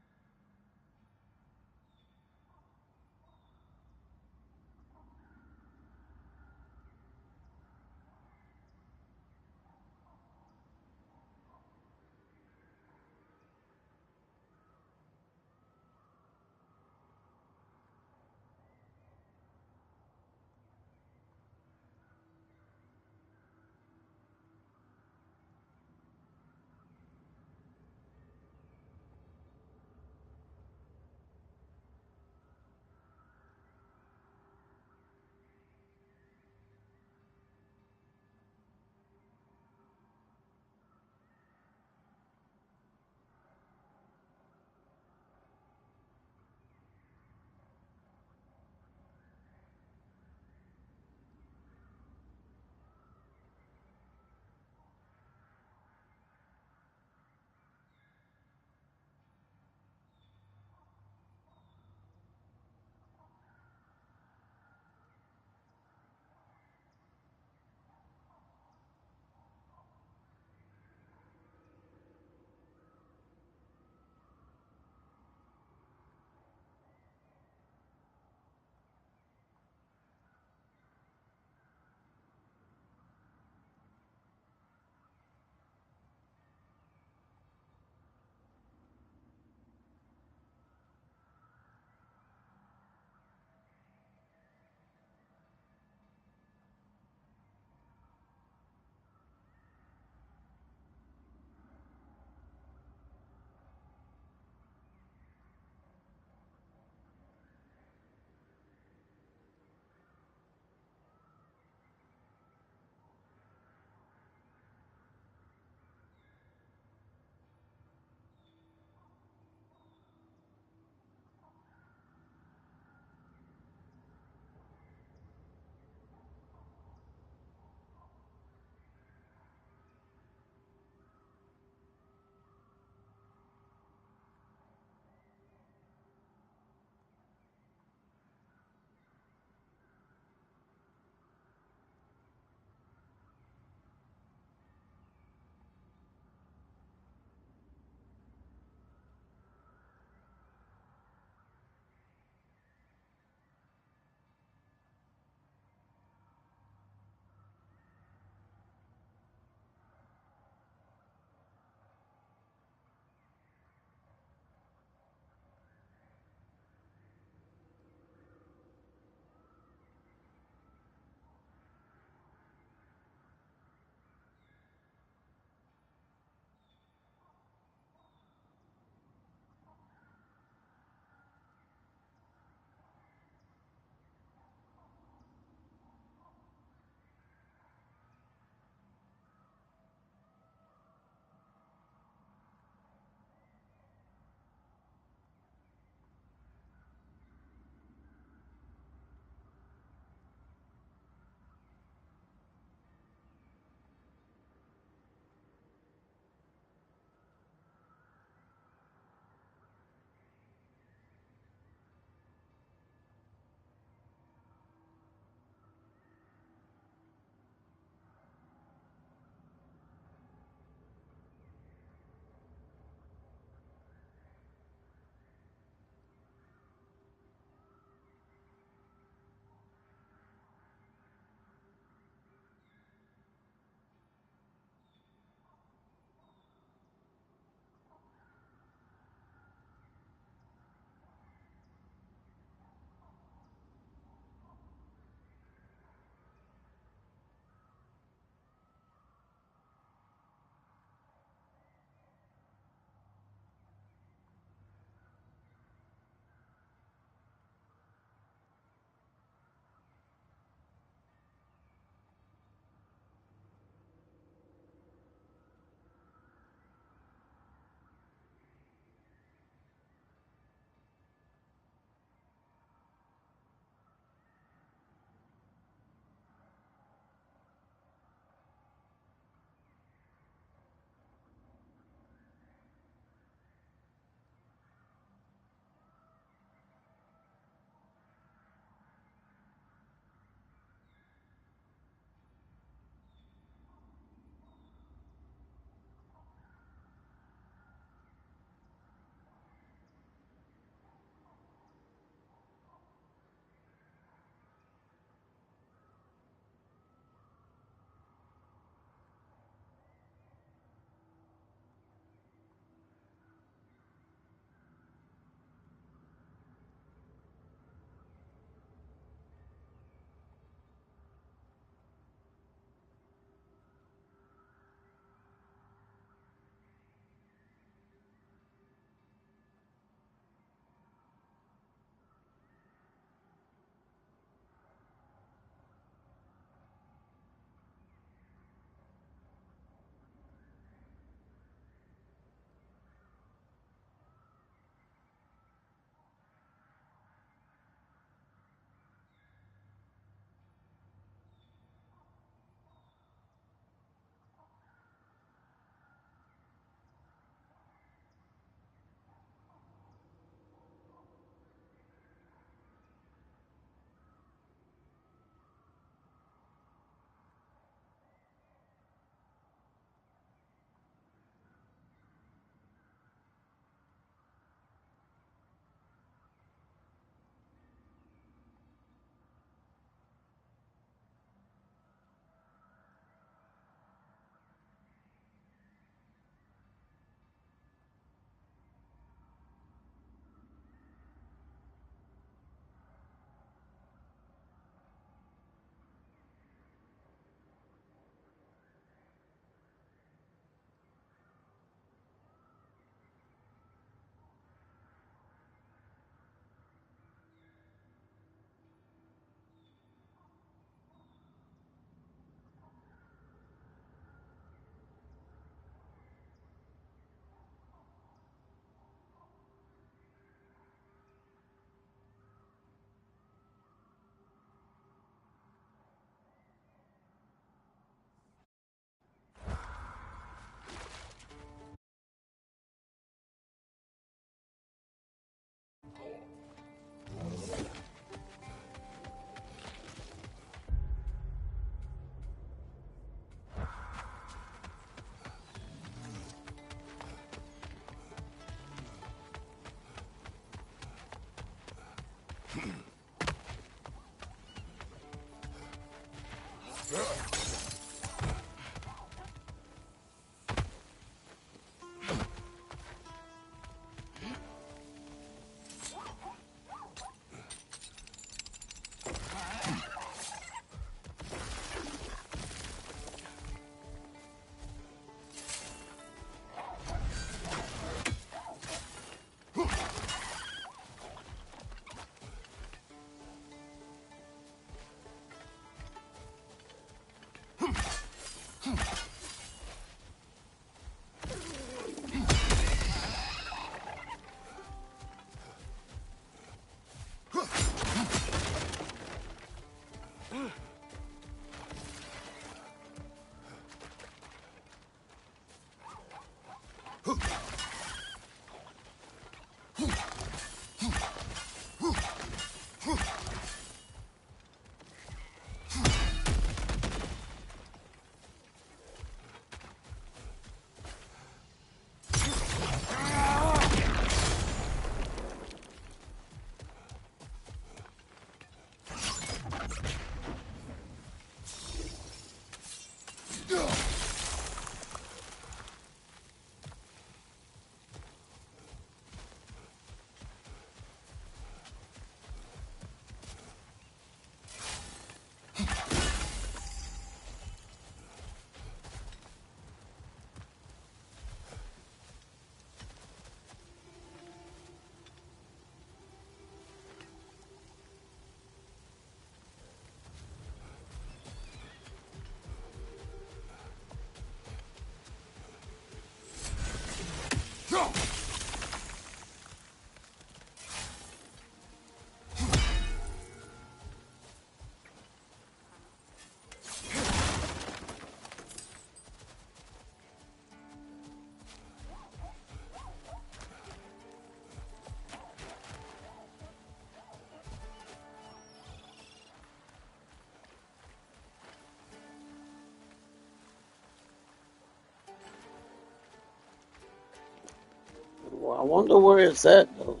Well, I wonder where it's at though.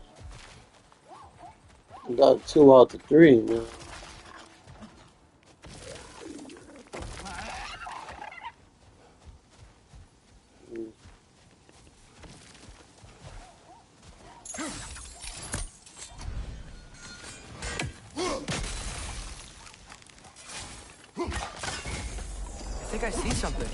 I got 2 out of 3 now. I think I see something.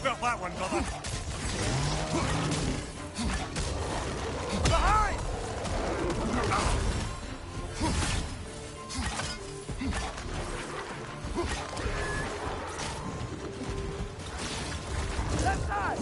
Felt that one, brother. Left side!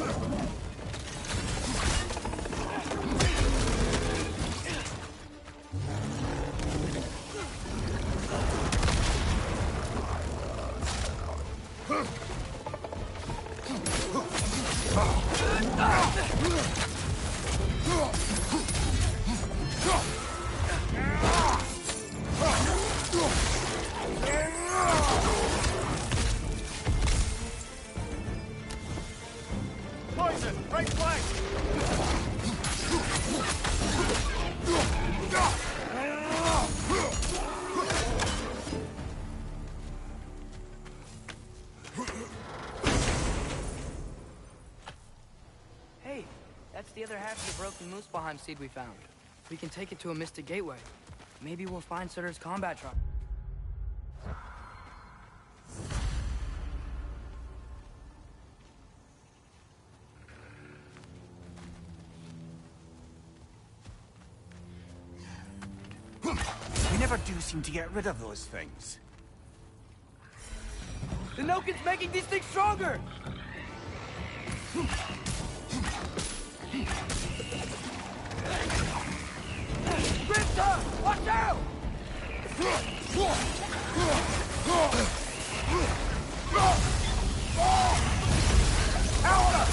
Poison! Right flank! Hey, that's the other half of the broken Muspelheim seed we found. We can take it to a Mystic Gateway. Maybe we'll find Surtur's combat truck. We never do seem to get rid of those things. The Nokin's making these things stronger! Grimstar! Watch out! Alpha!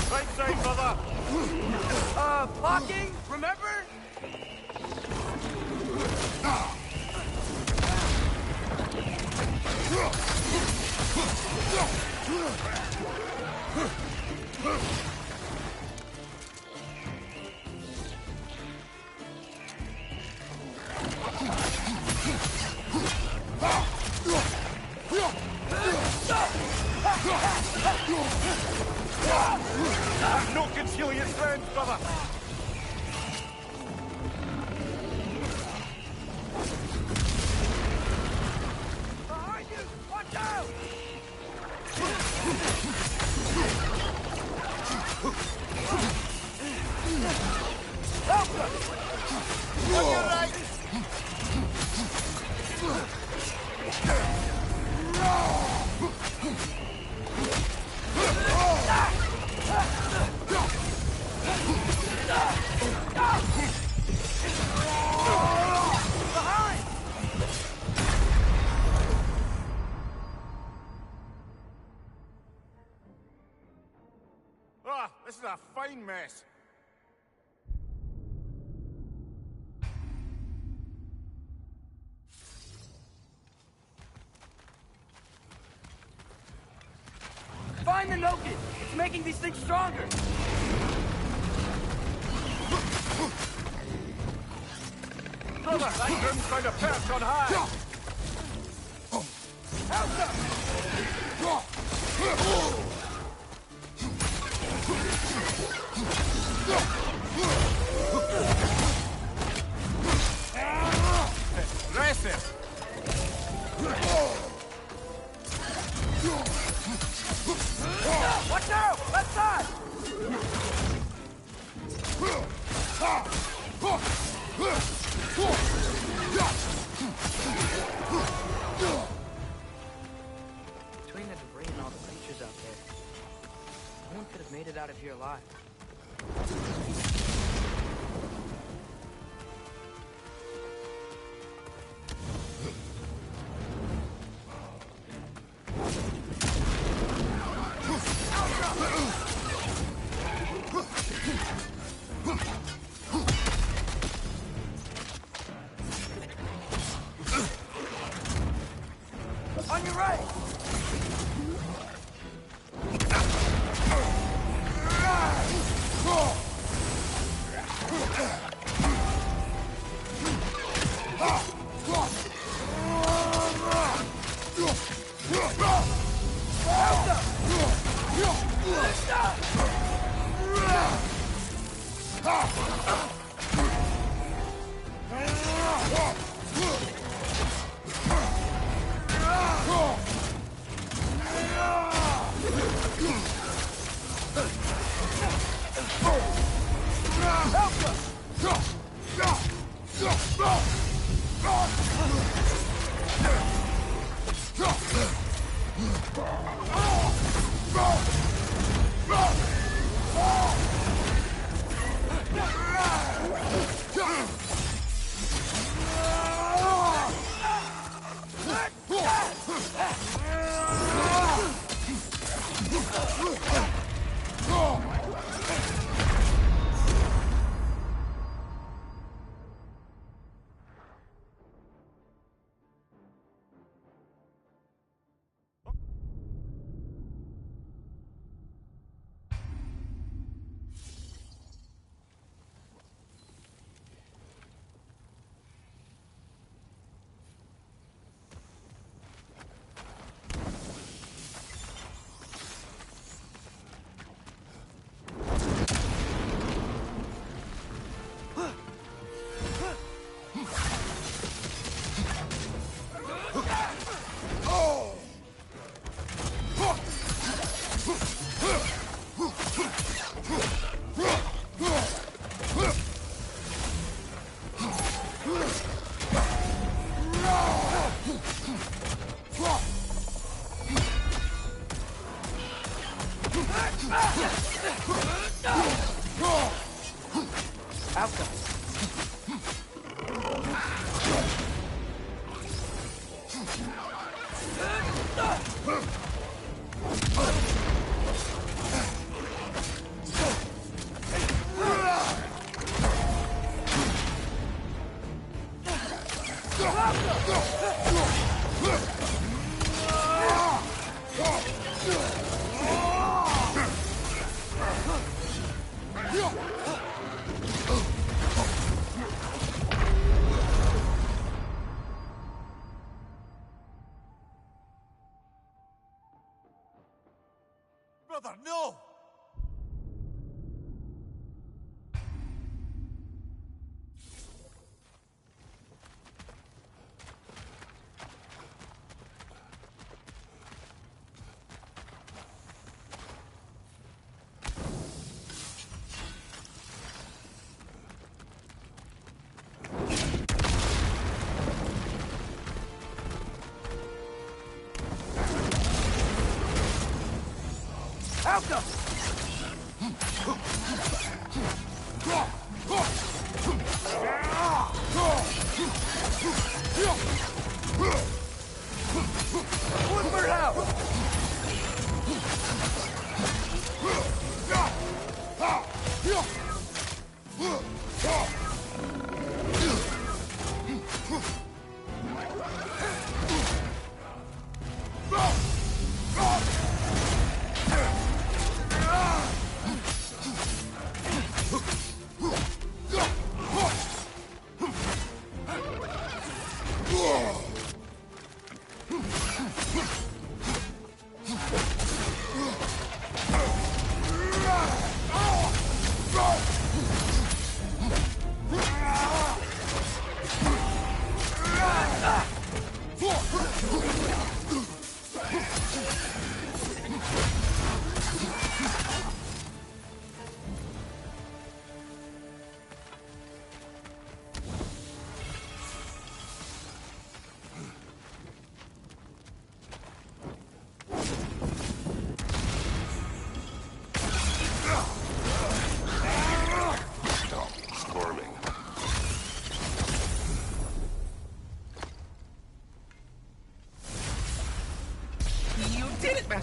Right side, brother! Blocking, remember? No concealing its friends, brother! Behind you! Watch out! Help us! On your right! Ah, this is a fine mess. Find the Nokin! It's making these things stronger! Brother, that Grim's trying to perch on high! Impressive! Watch out! Left side! Between the debris and all the creatures out there, no one could have made it out of here alive. On your right! Brother, no! Alka! Woodward out!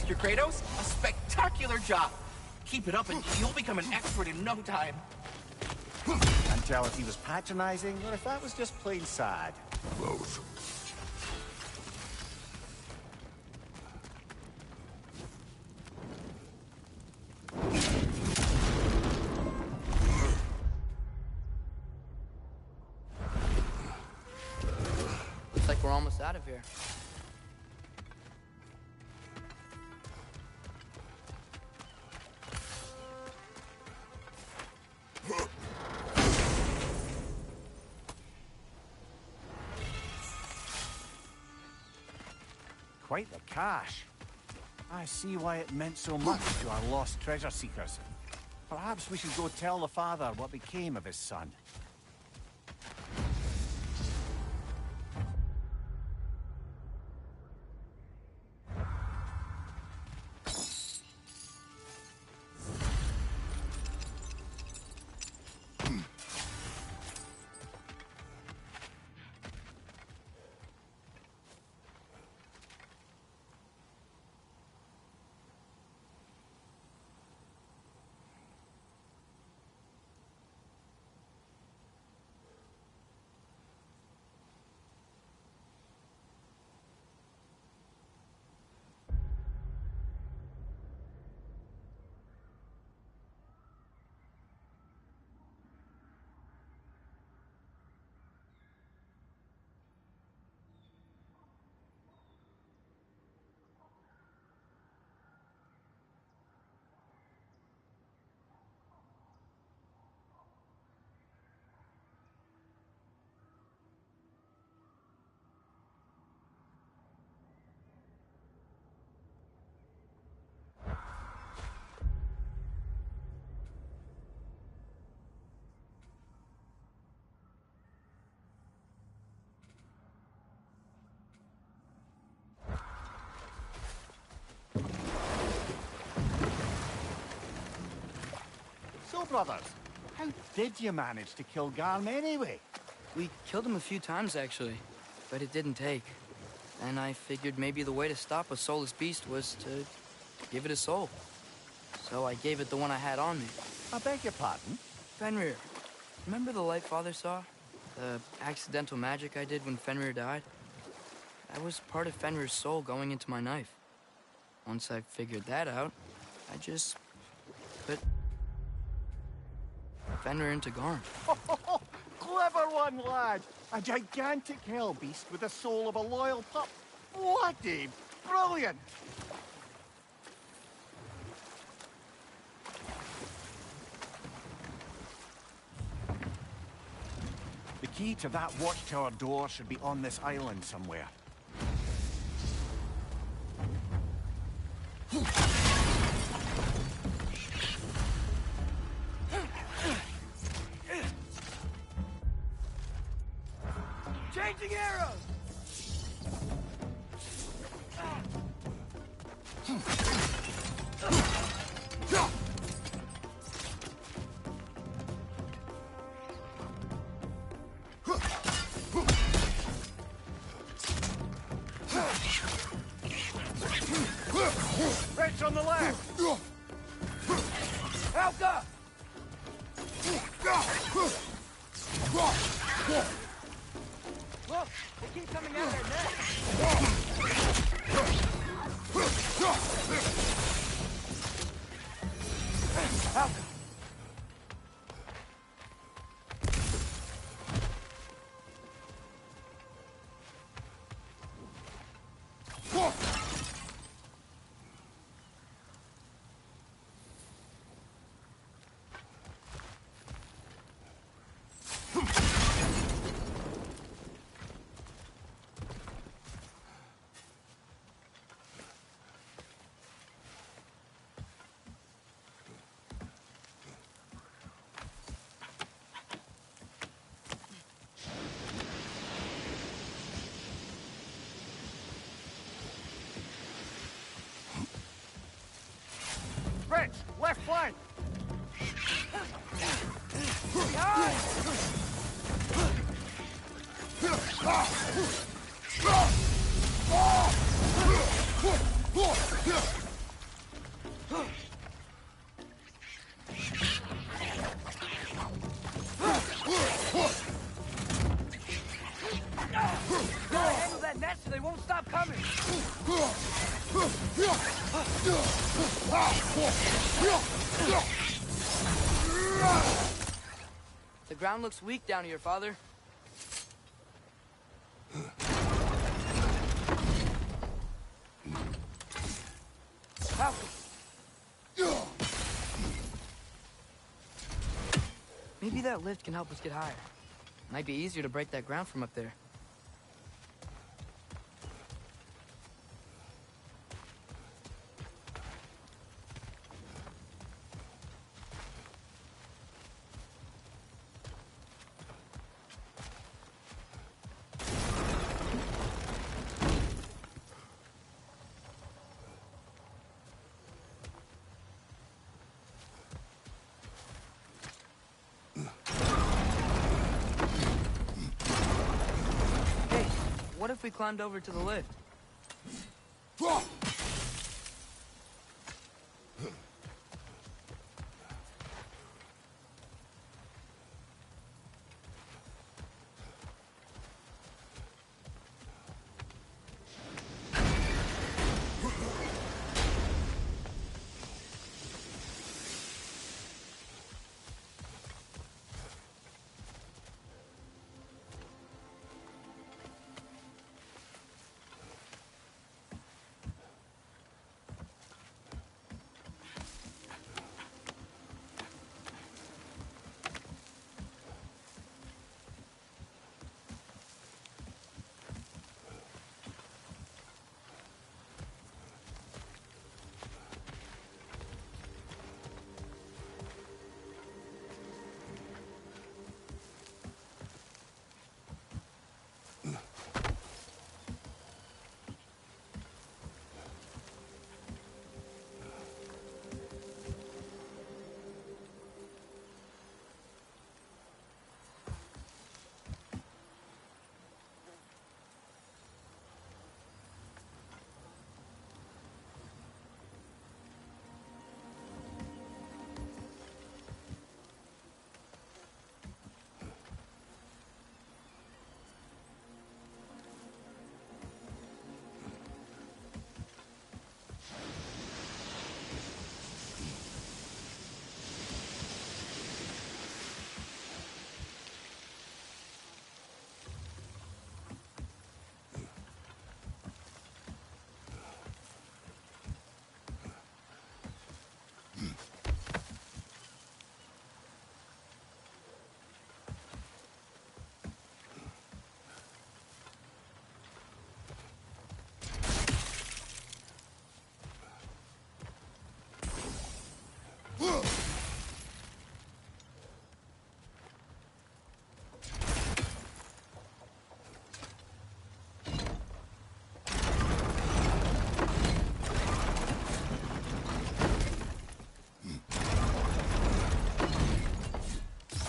Master Kratos. A spectacular job. Keep it up and you'll become an expert in no time. Can't tell if he was patronizing or if that was just plain sad. Both. Looks like we're almost out of here. Quite the cache. I see why it meant so much to our lost treasure seekers. Perhaps we should go tell the father what became of his son. So, brothers, how did you manage to kill Garm anyway? We killed him a few times, actually, but it didn't take. And I figured maybe the way to stop a soulless beast was to give it a soul. So I gave it the one I had on me. I beg your pardon? Fenrir, remember the light Father saw? The accidental magic I did when Fenrir died? That was part of Fenrir's soul going into my knife. Once I figured that out, I just put Fenrir into Garm. Clever one, lad! A gigantic hell beast with the soul of a loyal pup. What a brilliant! The key to that watchtower door should be on this island somewhere. Changing arrows! Wretch on the left! Helga! Look, they keep coming out their necks. Wretch, left flank! The ground looks weak down here, Father. Maybe that lift can help us get higher. Might be easier to break that ground from up there. What if we climbed over to the lift?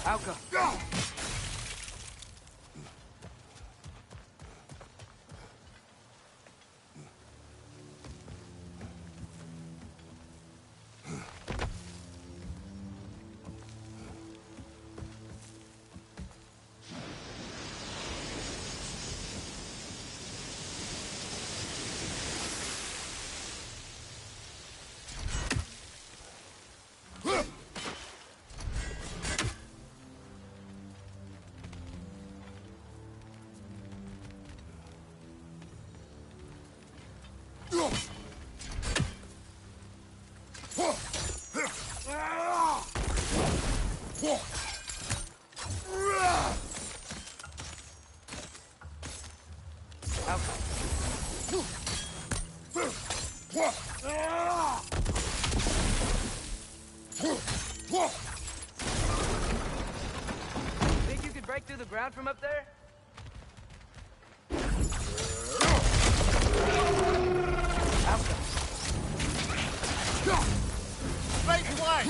Alka. Think you could break through the ground from up there? Straight away!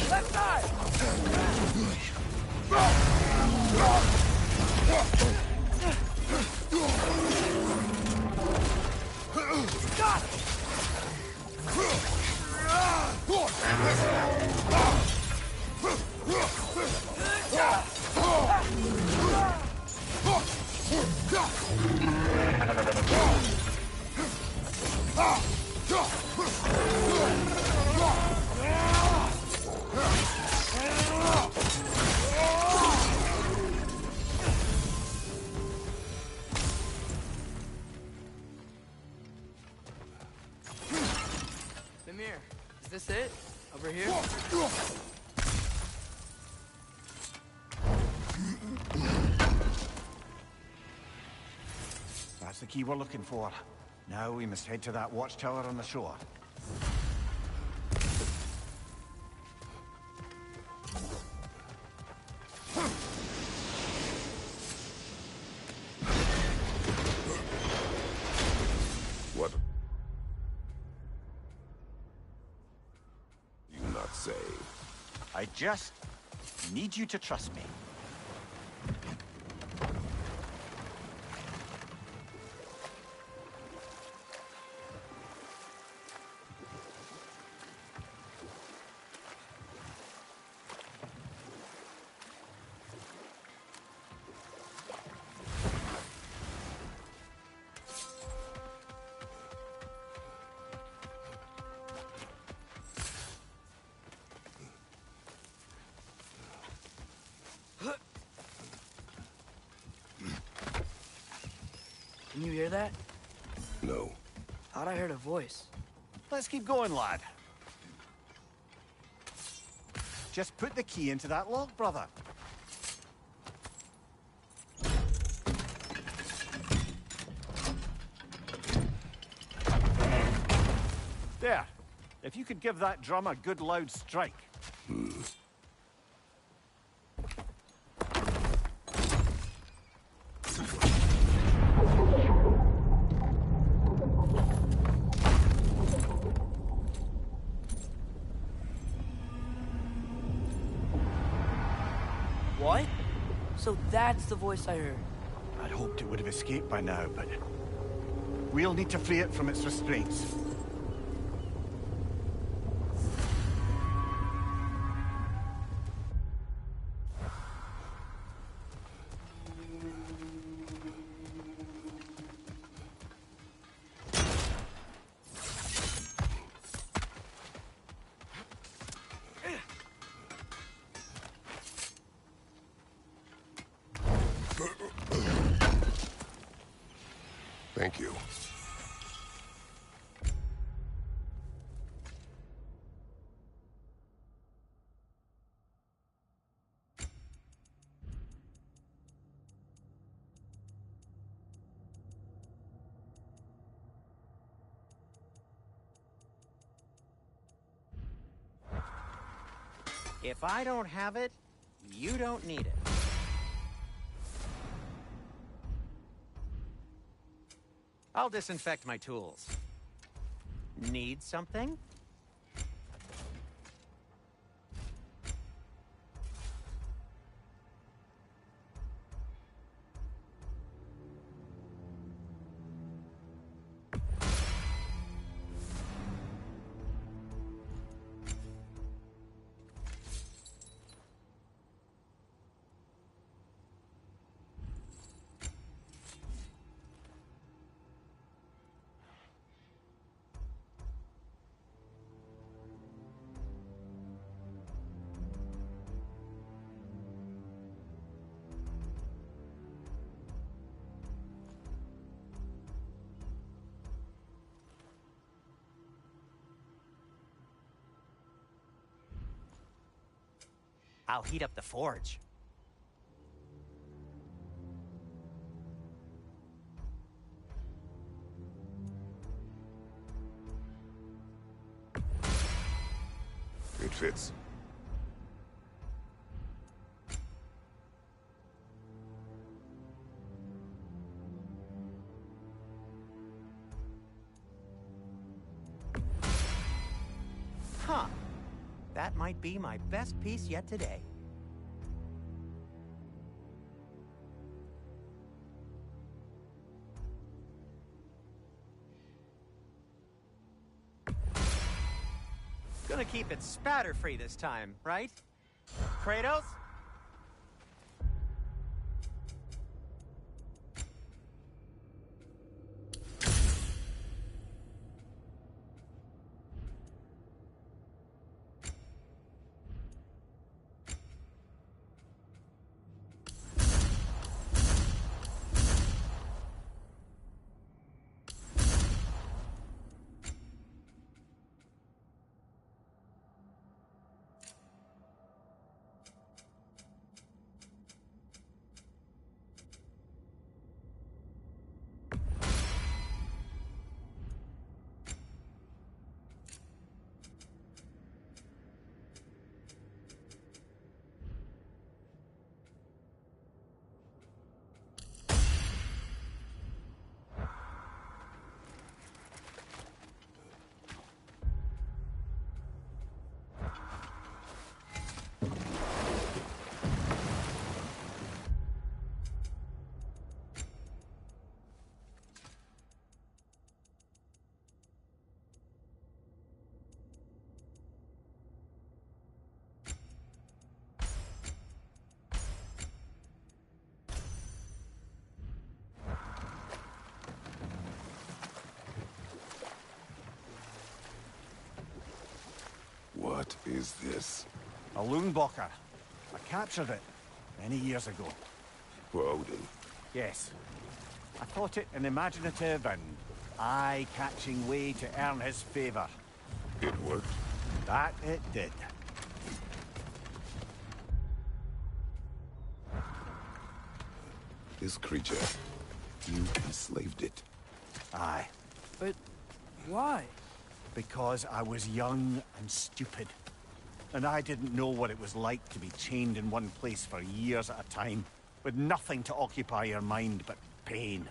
Left side! Got Mimir, is this it? Over here? That's the key we're looking for. Now we must head to that watchtower on the shore. What? You not say? I just need you to trust me. Can you hear that? No. Thought I heard a voice. Let's keep going, lad. Just put the key into that lock, brother. There. If you could give that drum a good loud strike. What? So that's the voice I heard. I'd hoped it would have escaped by now, but we'll need to free it from its restraints. Thank you. If I don't have it, you don't need it. I'll disinfect my tools. Need something? I'll heat up the forge. It fits. Huh. That might be my best piece yet today. Gonna keep it spatter-free this time, right? Kratos? What is this? A Loonbocker. I captured it many years ago. For Odin? Yes. I thought it an imaginative and eye-catching way to earn his favor. It worked? That it did. This creature, you enslaved it. Aye. But why? Because I was young and stupid. And I didn't know what it was like to be chained in one place for years at a time, with nothing to occupy your mind but pain.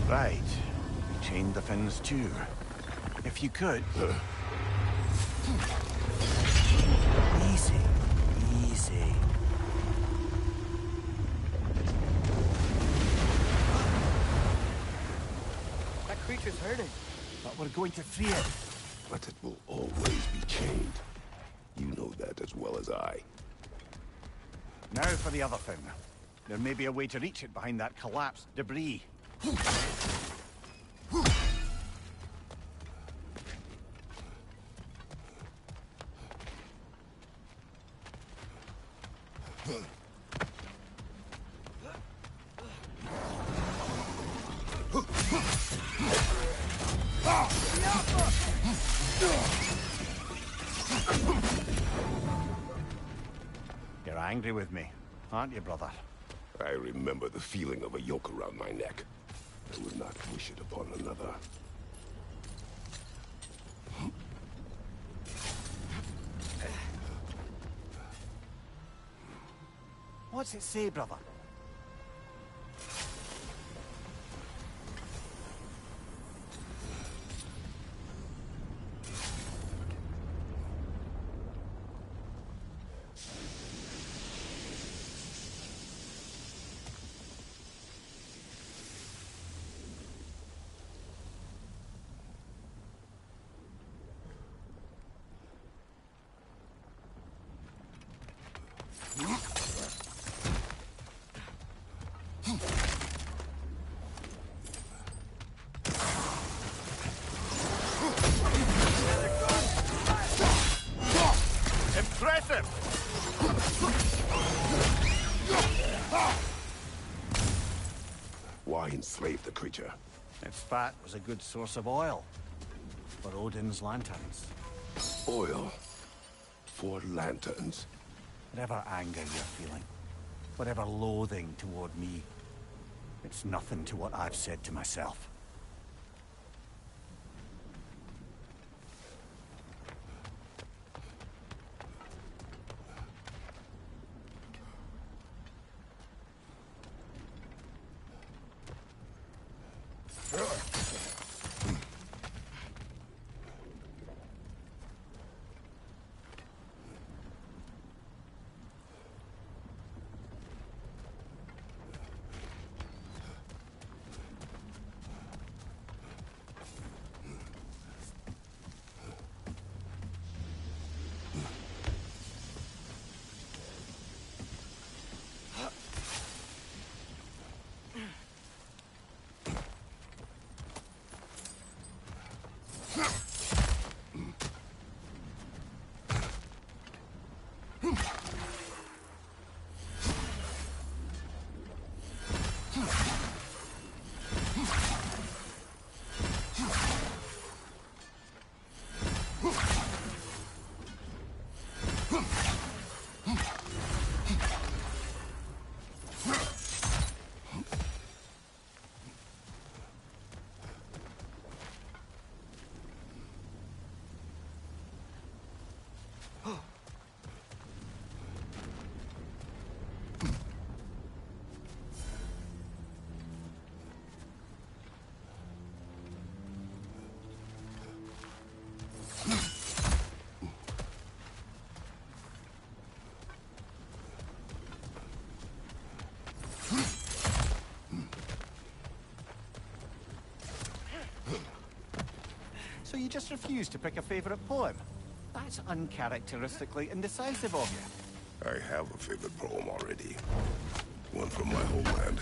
Right. You chained the fins too. If you could... Easy. Easy. That creature's hurting. But we're going to free it. But it will always be chained. You know that as well as I. Now for the other fin. There may be a way to reach it behind that collapsed debris. You're angry with me, aren't you, brother? I remember the feeling of a yoke around my neck. I would not wish it upon another. What's it say, brother? Impressive! Why enslave the creature? Its fat was a good source of oil for Odin's lanterns. Oil for lanterns? Whatever anger you're feeling, whatever loathing toward me, it's nothing to what I've said to myself. So you just refuse to pick a favorite poem? That's uncharacteristically indecisive of you. I have a favorite poem already. One from my homeland.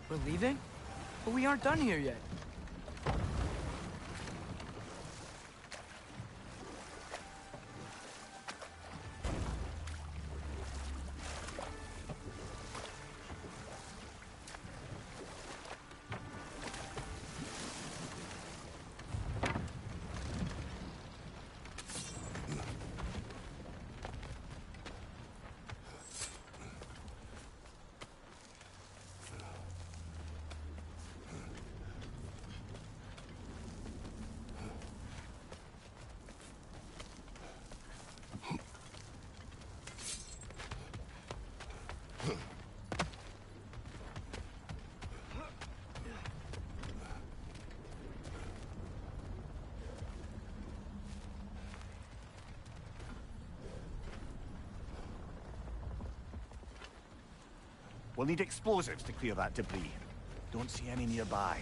We're leaving? But we aren't done here yet. We'll need explosives to clear that debris. Don't see any nearby.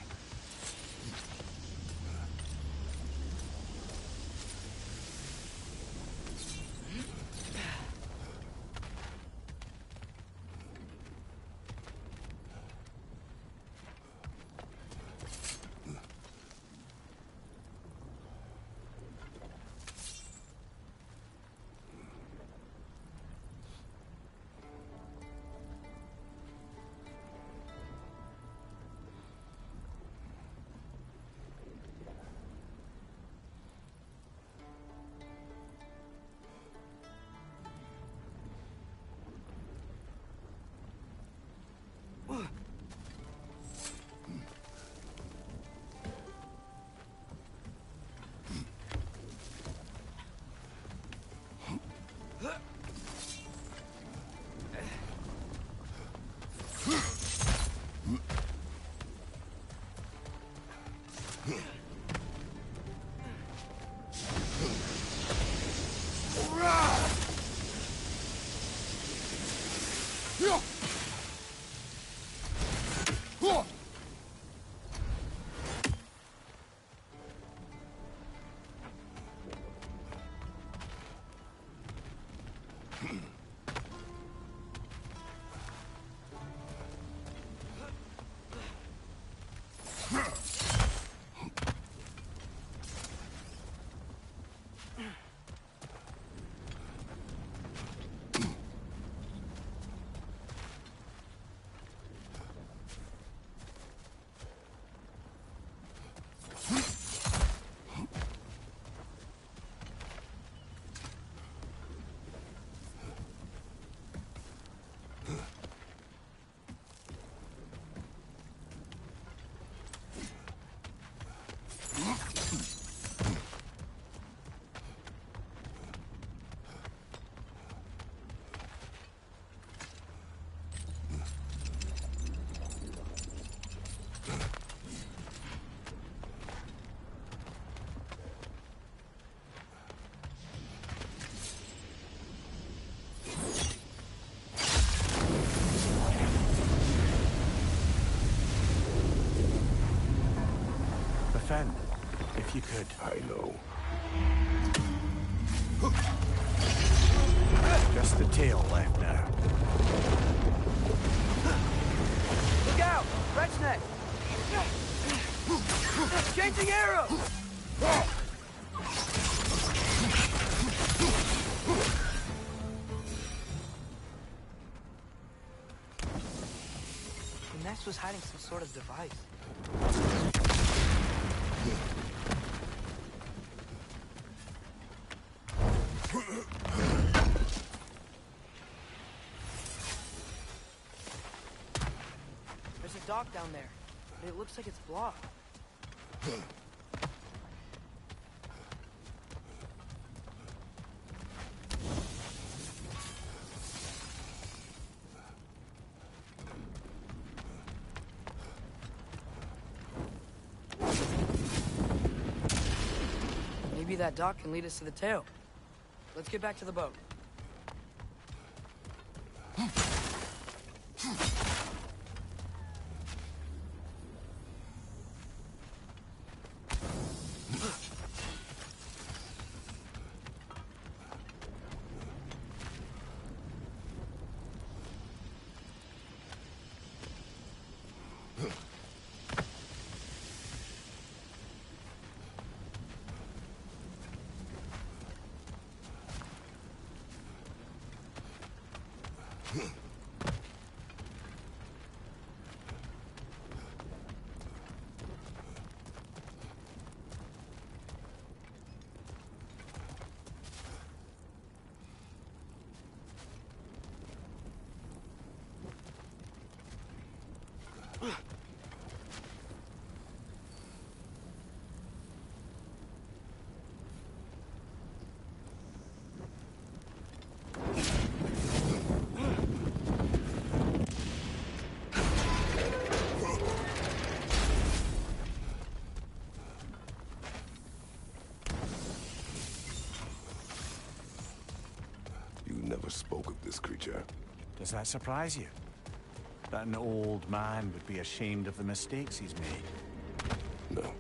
If you could. I know. Just the tail left now. Look out! Wretch neck! Changing arrow! The nest was hiding some sort of device. There's a dock down there, but it looks like it's blocked. Maybe that dock can lead us to the tail. Let's get back to the boat. Never spoke of this creature. Does that surprise you? That an old man would be ashamed of the mistakes he's made? No.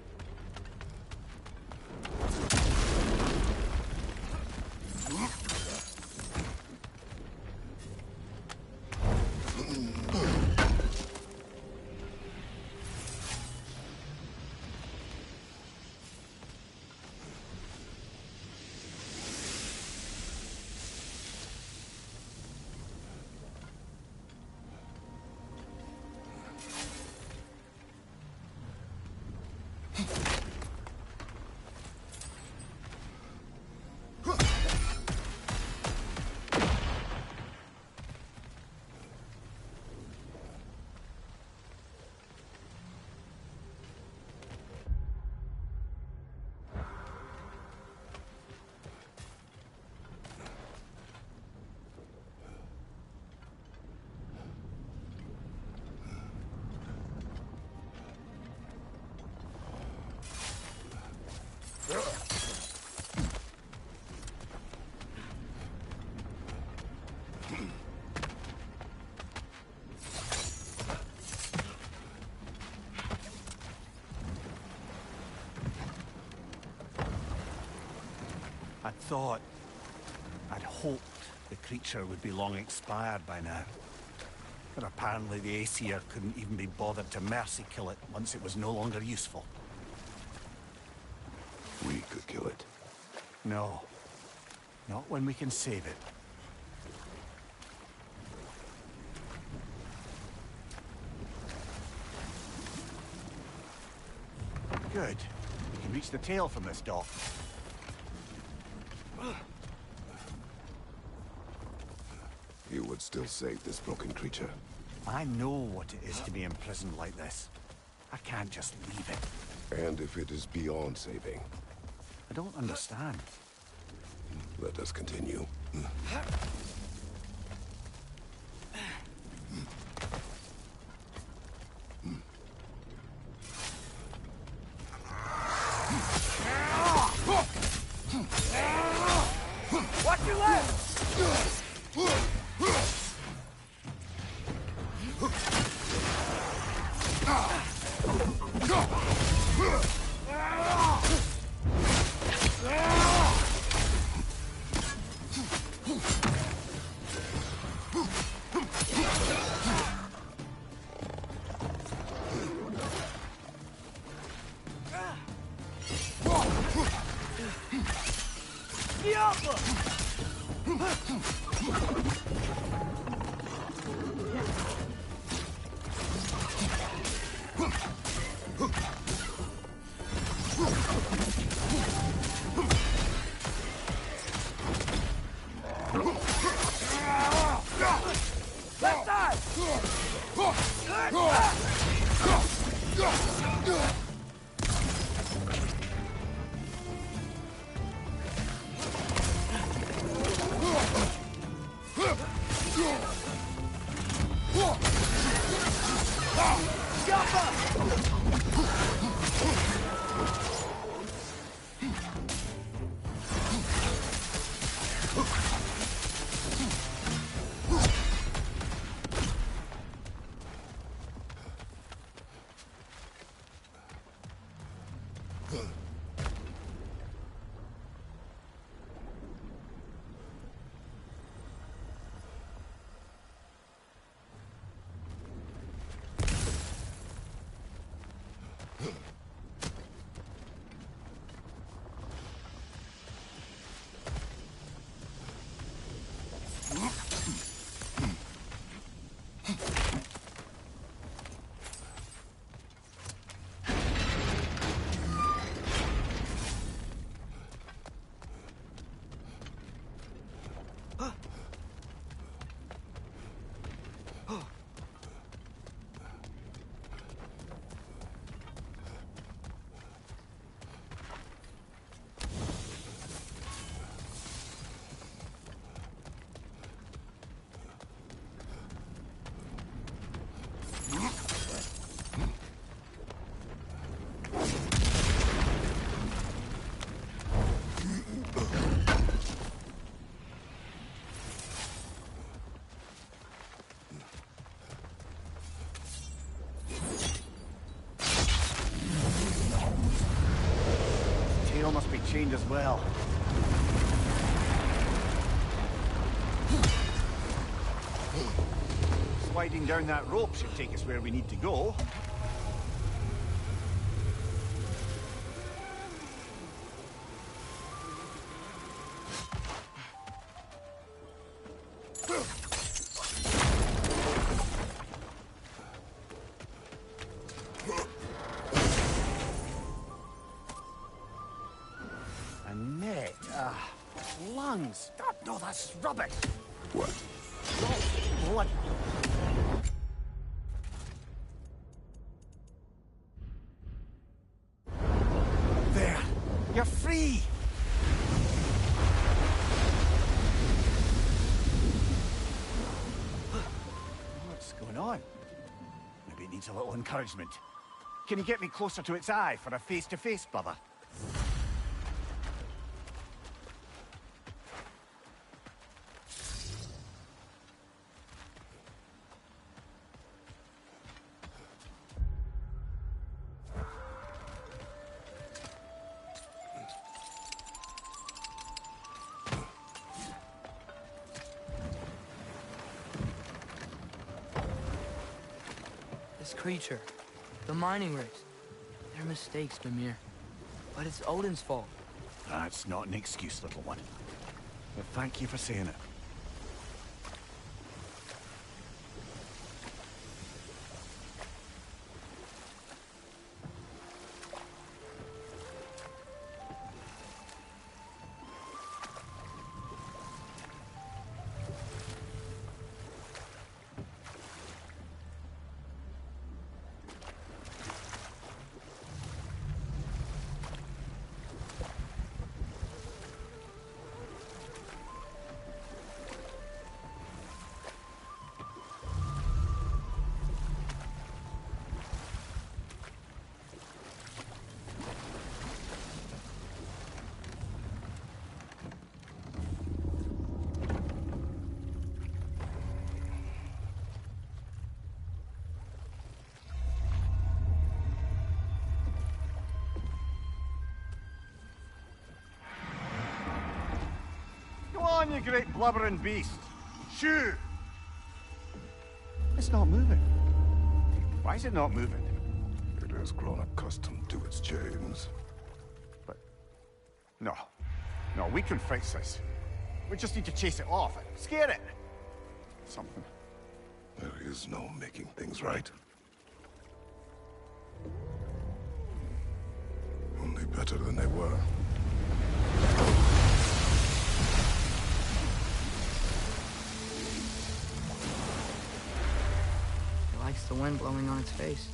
I'd hoped the creature would be long expired by now. But apparently the Aesir couldn't even be bothered to mercy kill it once it was no longer useful. We could kill it. No. Not when we can save it. Good. We can reach the tail from this dock. You would still save this broken creature? I know what it is to be imprisoned like this. I can't just leave it. And if it is beyond saving? I don't understand. Let us continue. Watch your left! Left side! Tail must be chained as well. Sliding down that rope should take us where we need to go. A neck. Lungs. God, no, that's rubbish. What? Blood. There. You're free. What's going on? Maybe it needs a little encouragement. Can you get me closer to its eye for a face-to-face, brother? This creature, the mining race, they're mistakes, Mimir. But it's Odin's fault. That's not an excuse, little one. But thank you for saying it. Go on, you great blubbering beast. Shoo! It's not moving. Why is it not moving? It has grown accustomed to its chains. No. No, we can fix this. We just need to chase it off and scare it. Something. There is no making things right. Only better than they were. It likes the wind blowing on its face.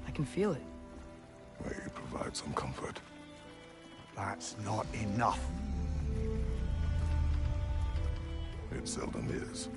I can feel it. May provide some comfort. That's not enough. It seldom is.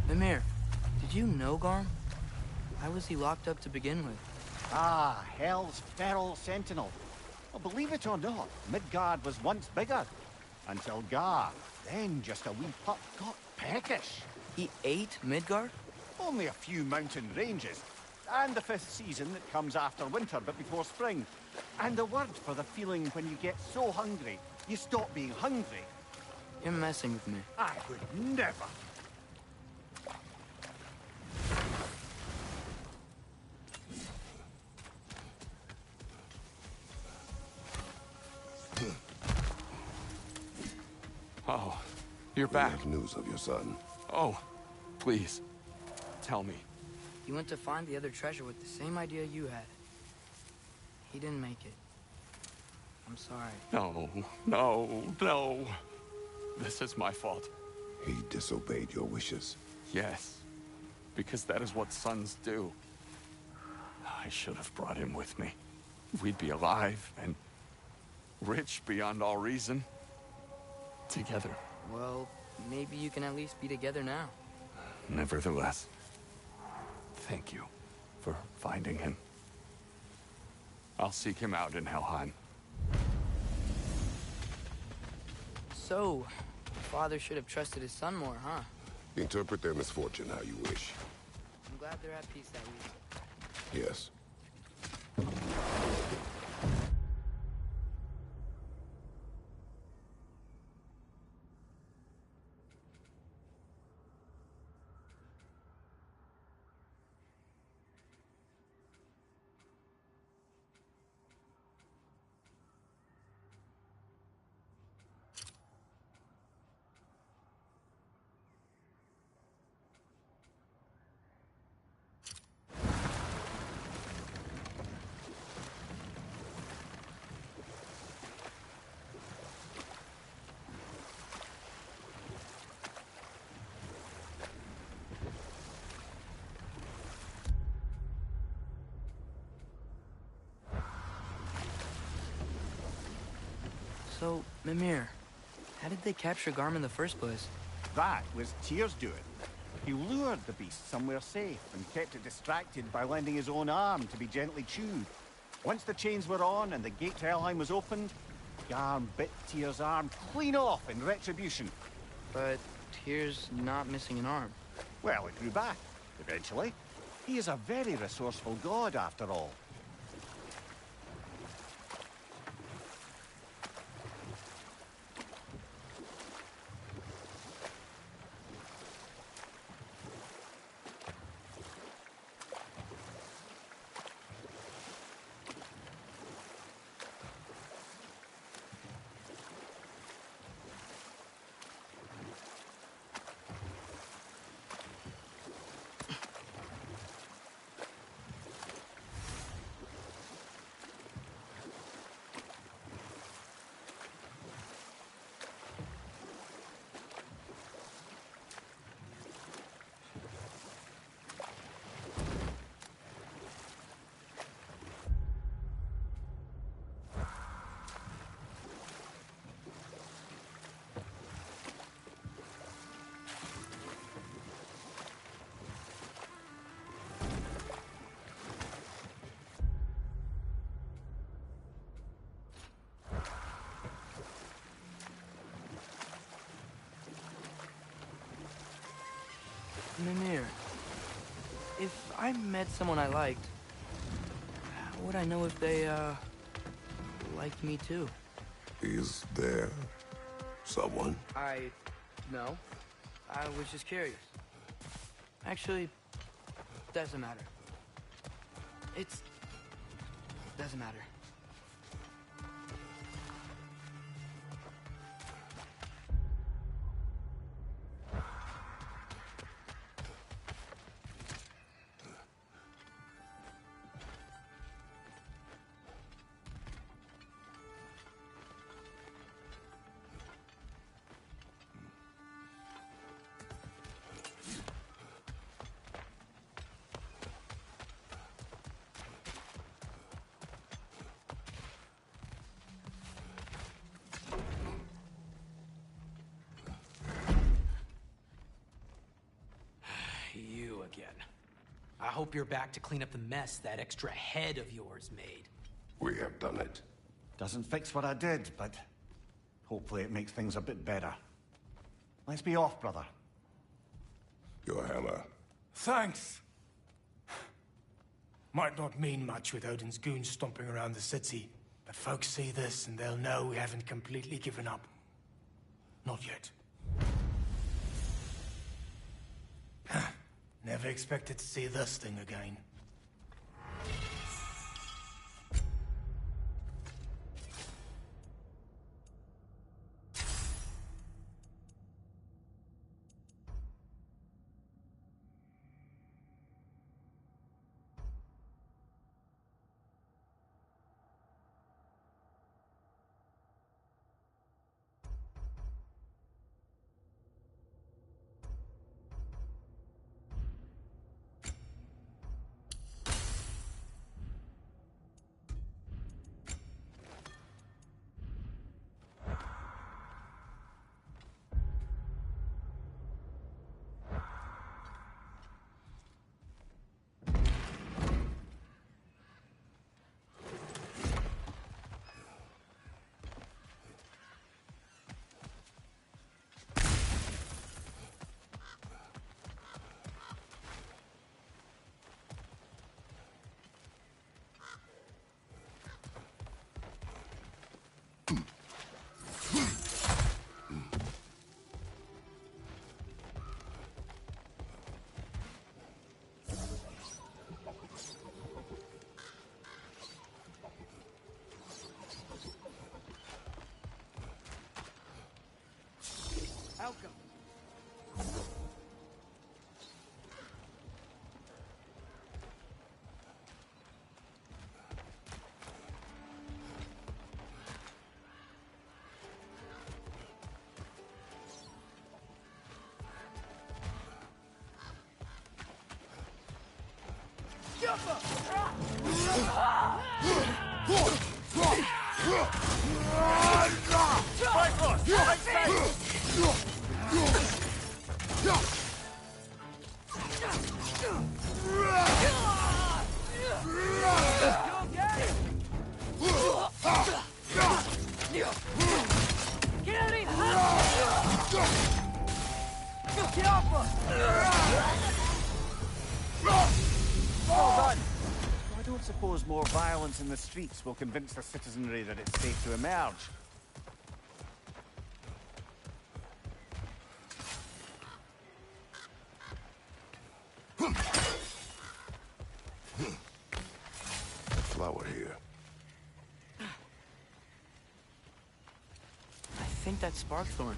Mimir, did you know Garm? Why was he locked up to begin with? Ah, Hell's feral sentinel. Well, believe it or not, Midgard was once bigger. Until Gar, then just a wee pup, got peckish. He ate Midgard? Only a few mountain ranges. And the 5th season that comes after winter but before spring. And the word for the feeling when you get so hungry, you stop being hungry. You're messing with me. I would never. Oh, you're We back. have news of your son. Oh, please, tell me. He went to find the other treasure with the same idea you had. He didn't make it. I'm sorry. No, no, no. This is my fault. He disobeyed your wishes. Yes, because that is what sons do. I should have brought him with me. We'd be alive and rich beyond all reason. Together. Well, maybe you can at least be together now. Nevertheless, thank you for finding him. I'll seek him out in Helheim. So, father should have trusted his son more, huh? Interpret their misfortune how you wish. I'm glad they're at peace at least. Yes. So, Mimir, how did they capture Garm in the first place? That was Tyr's doing. He lured the beast somewhere safe and kept it distracted by lending his own arm to be gently chewed. Once the chains were on and the gate to Helheim was opened, Garm bit Tyr's arm clean off in retribution. But Tyr's not missing an arm. Well, it grew back, eventually. He is a very resourceful god, after all. Mimir, if I met someone I liked, how would I know if they, liked me too? Is there someone? No. I was just curious. Actually, doesn't matter. Doesn't matter. You again. I hope you're back to clean up the mess that extra head of yours made. We have done it. Doesn't fix what I did, but hopefully it makes things a bit better. Let's be off, brother. Your hammer. Thanks. Might not mean much with Odin's goons stomping around the city, but folks see this and they'll know we haven't completely given up. Not yet. Never expected to see this thing again. Outcome. Yeah. Get off us! Well done. I don't suppose more violence in the streets will convince the citizenry that it's safe to emerge. Flower here. I think that's Sparkthorn.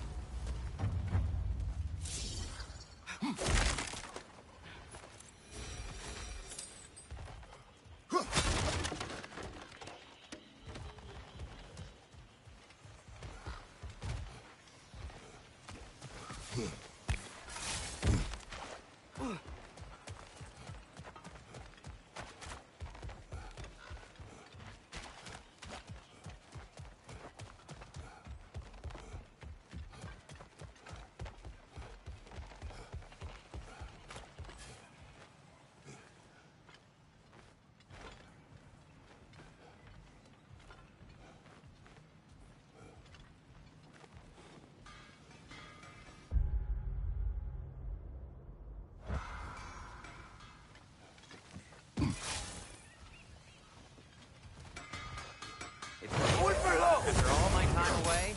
After all my time away,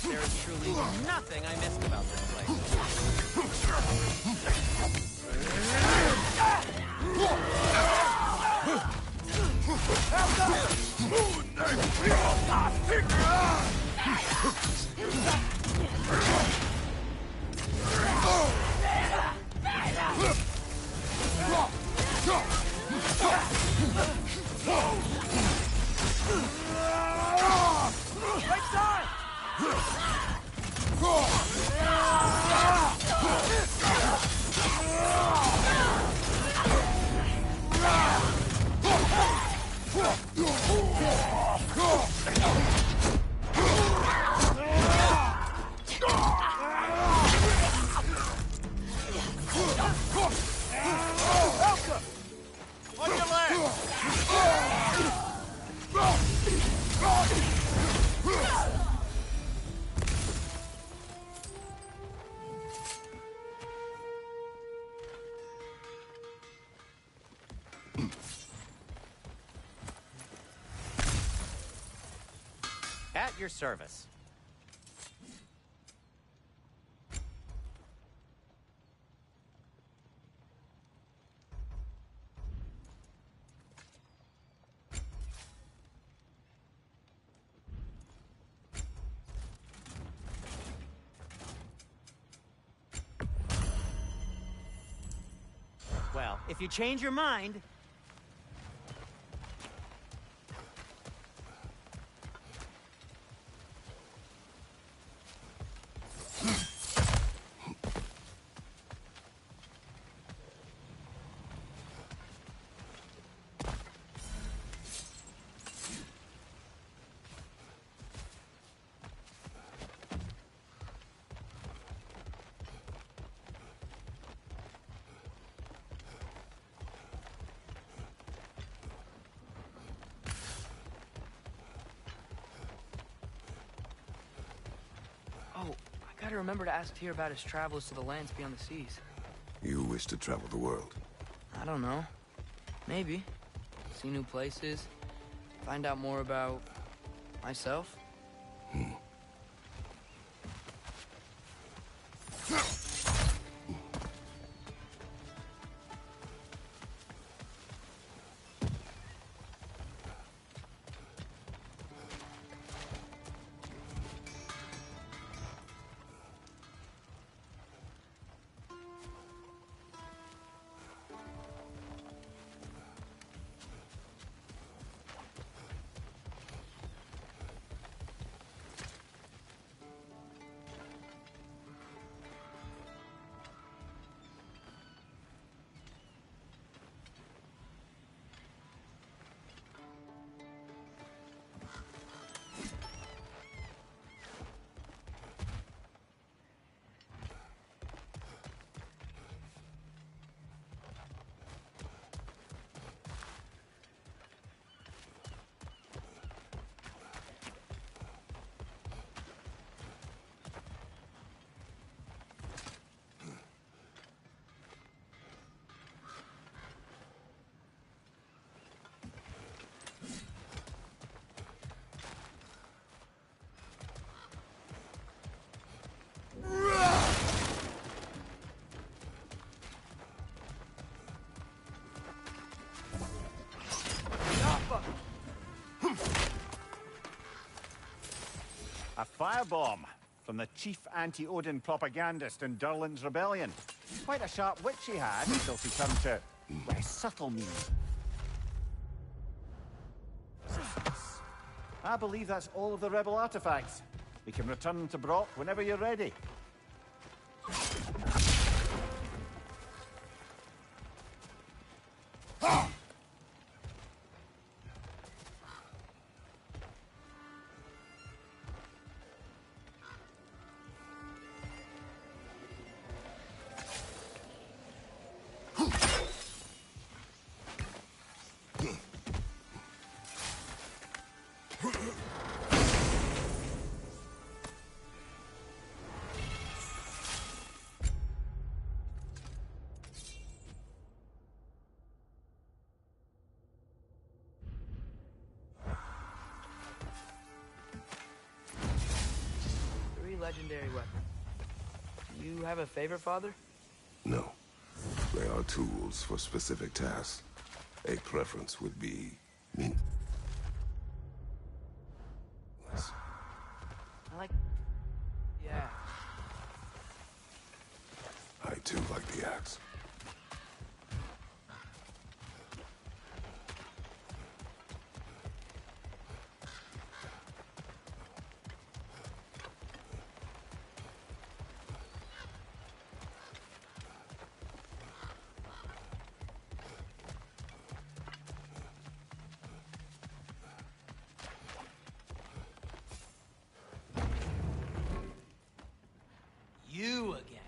there is truly nothing I missed about this Right side! On your left! At your service. Well, if you change your mind... Oh, I gotta remember to ask Tyr about his travels to the lands beyond the seas. You wish to travel the world? I don't know. Maybe. See new places. Find out more about... myself. A firebomb from the chief anti-Odin propagandist in Durlin's rebellion. Quite a sharp wit she had until she turned to less subtle means. I believe that's all of the rebel artifacts. We can return them to Brock whenever you're ready. Legendary weapon. Do you have a favorite, Father? No. They are tools for specific tasks. A preference would be me. I like... Yeah. I too like the axe. You again.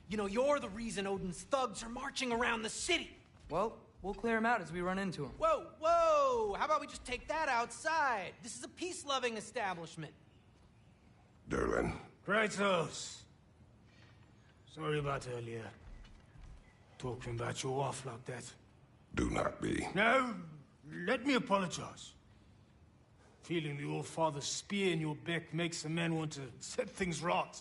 You know, you're the reason Odin's thugs are marching around the city. Well, we'll clear him out as we run into him. Whoa, whoa! How about we just take that outside? This is a peace-loving establishment. Durlin. Kratos. Sorry about earlier. Talking about your wife like that. Do not be. No, let me apologize. Feeling the All-Father's spear in your back makes a man want to set things right.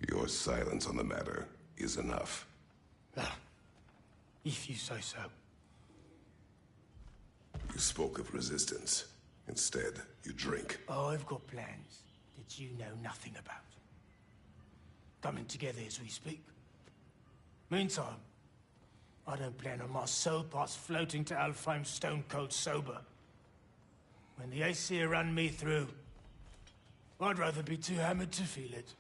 Your silence on the matter is enough. If you say so. You spoke of resistance. Instead, you drink. Oh, I've got plans that you know nothing about. Coming together as we speak. Meantime, I don't plan on my soul parts floating to Alfheim stone cold sober. When the Aesir run me through, I'd rather be too hammered to feel it.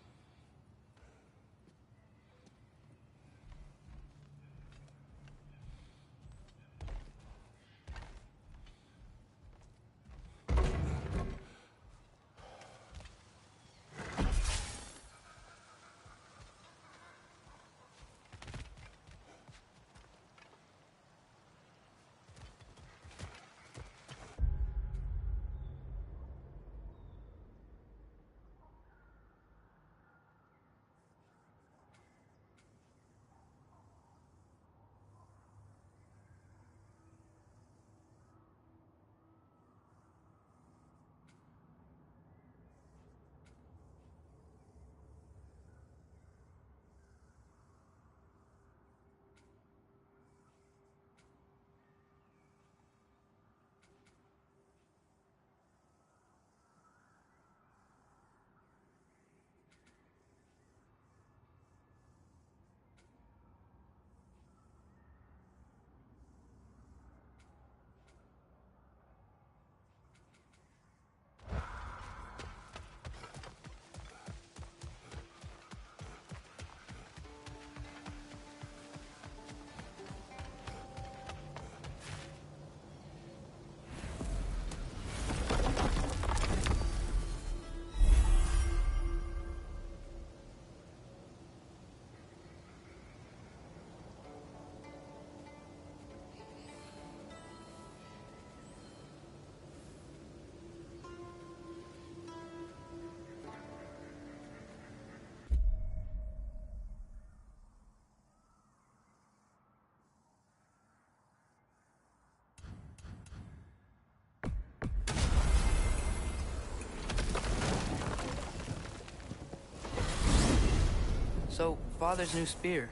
So, Father's new spear,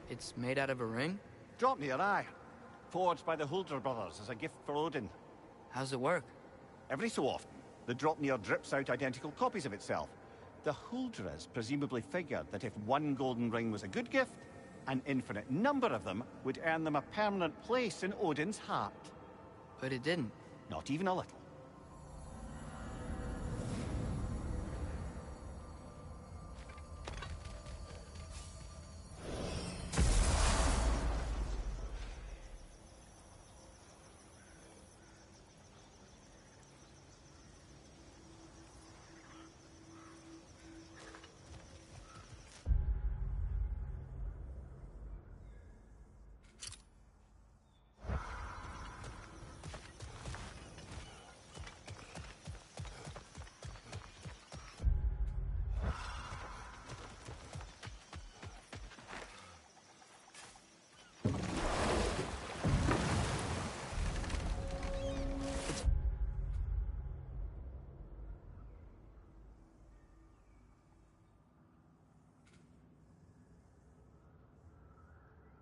it's made out of a ring? Drop me your eye. Forged by the Huldra brothers as a gift for Odin. How's it work? Every so often, the Dropnir drips out identical copies of itself. The Huldras presumably figured that if one golden ring was a good gift, an infinite number of them would earn them a permanent place in Odin's heart. But it didn't. Not even a little.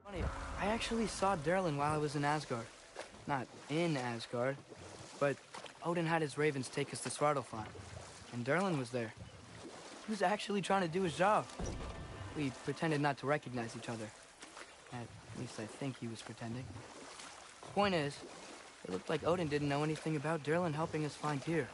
Funny, I actually saw Derlin while I was in Asgard. Not in Asgard, but Odin had his ravens take us to Svartalfheim, and Derlin was there. He was actually trying to do his job. We pretended not to recognize each other. At least I think he was pretending. Point is, it looked like Odin didn't know anything about Derlin helping us find Tyr.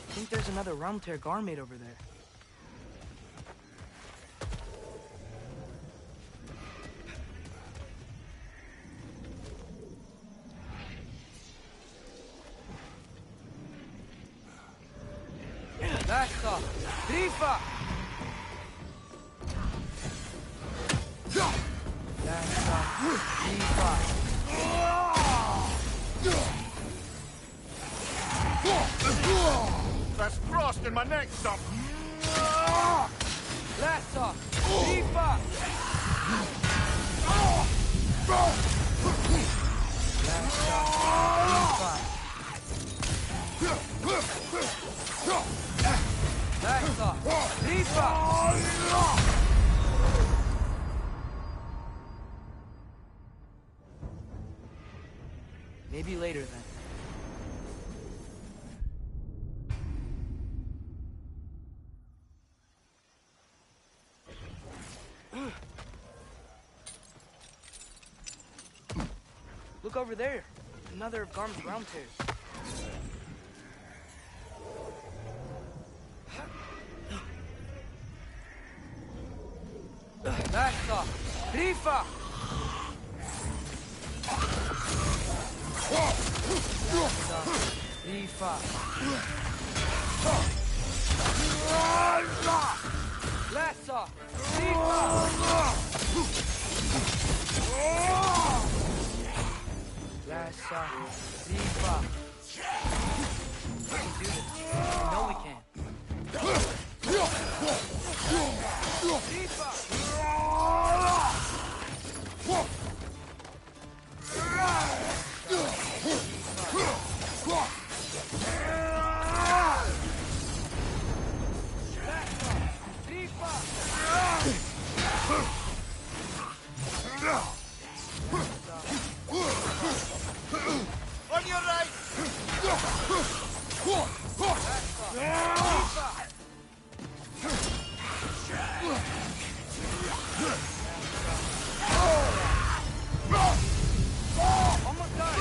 I think there's another Realmtear Garmate over there. Basta! Grifa! Basta! Grifa! There's frost in my neck, stop! Lassa! Grifa! Lassa! Grifa! Maybe later then. Look over there. Another of Garm's Realmtears. Basta! Grifa! Grifa! Lassa! Grifa! Lassa! Grifa! We can do this. You know we can. On your right! Almost done.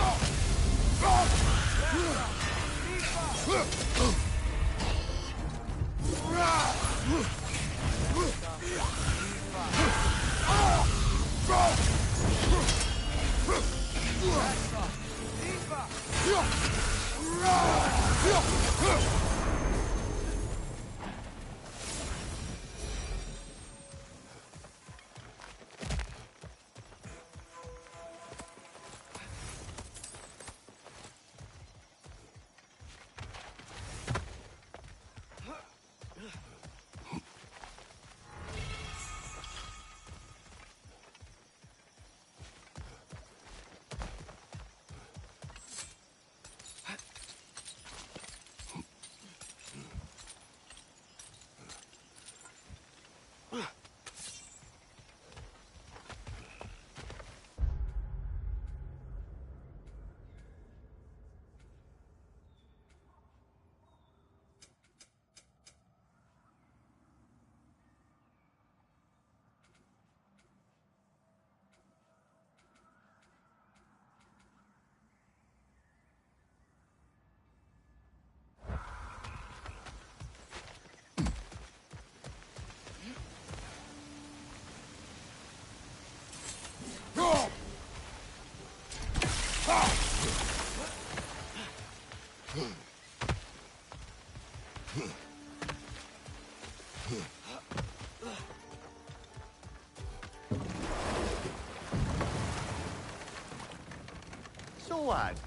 So, lad,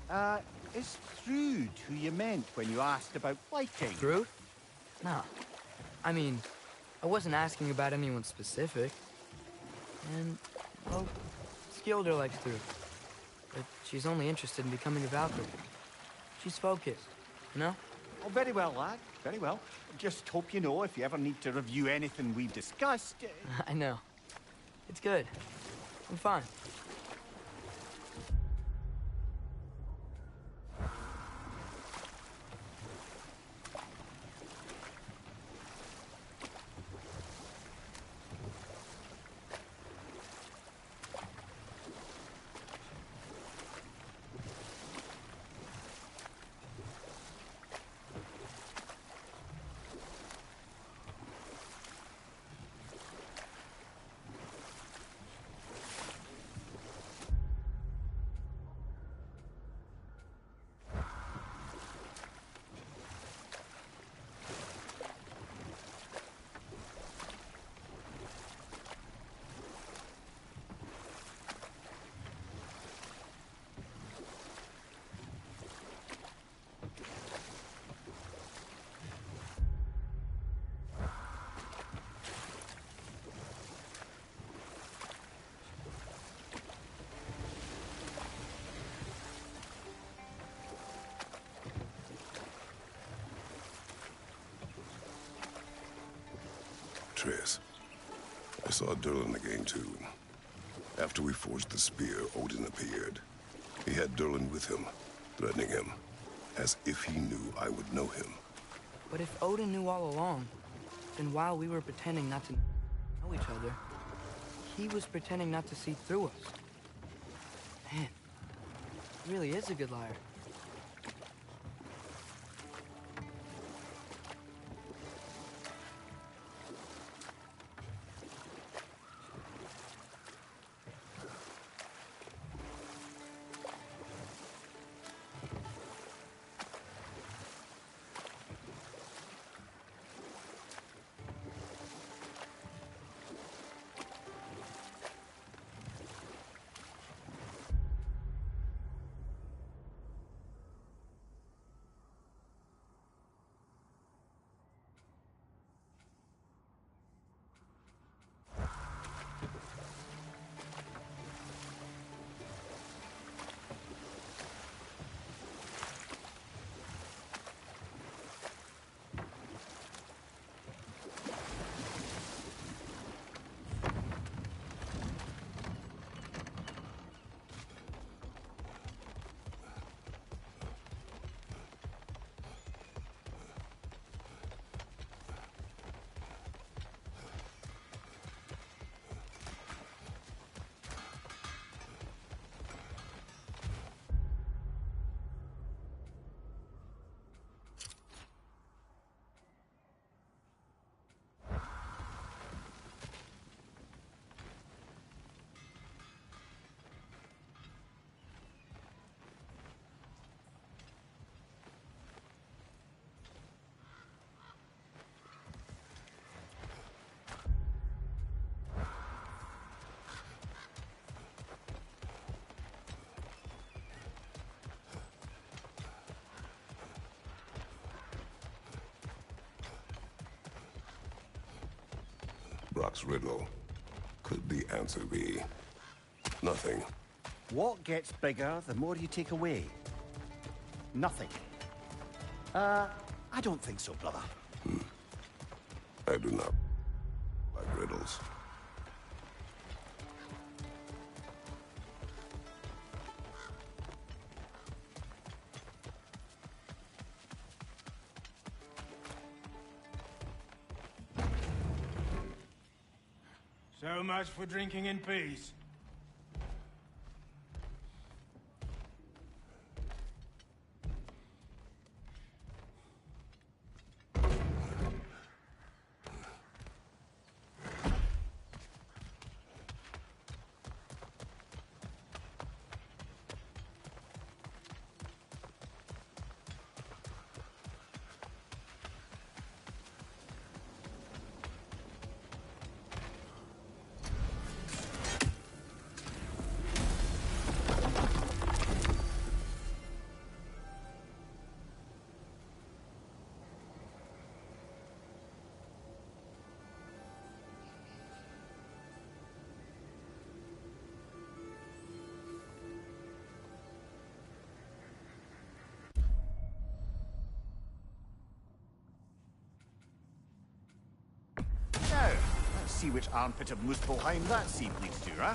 is Thrude who you meant when you asked about Viking? Thrude? No. I mean, I wasn't asking about anyone specific. And, well, Skilder likes Thrude. But she's only interested in becoming a Valkyrie. She's focused, you know? Oh, very well, lad. Very well. Just hope you know if you ever need to review anything we've discussed. I know. It's good. I'm fine. Triss, I saw Durlin again too. After we forged the spear, Odin appeared. He had Durlin with him, threatening him, as if he knew I would know him. But if Odin knew all along, then while we were pretending not to know each other, he was pretending not to see through us. Man, he really is a good liar. Ragnarok's riddle, could the answer be nothing? What gets bigger the more you take away? Nothing. I don't think so, brother. I do not like riddles. So much for drinking in peace. Now, let's see which armpit of Muspelheim that seed leads to, huh?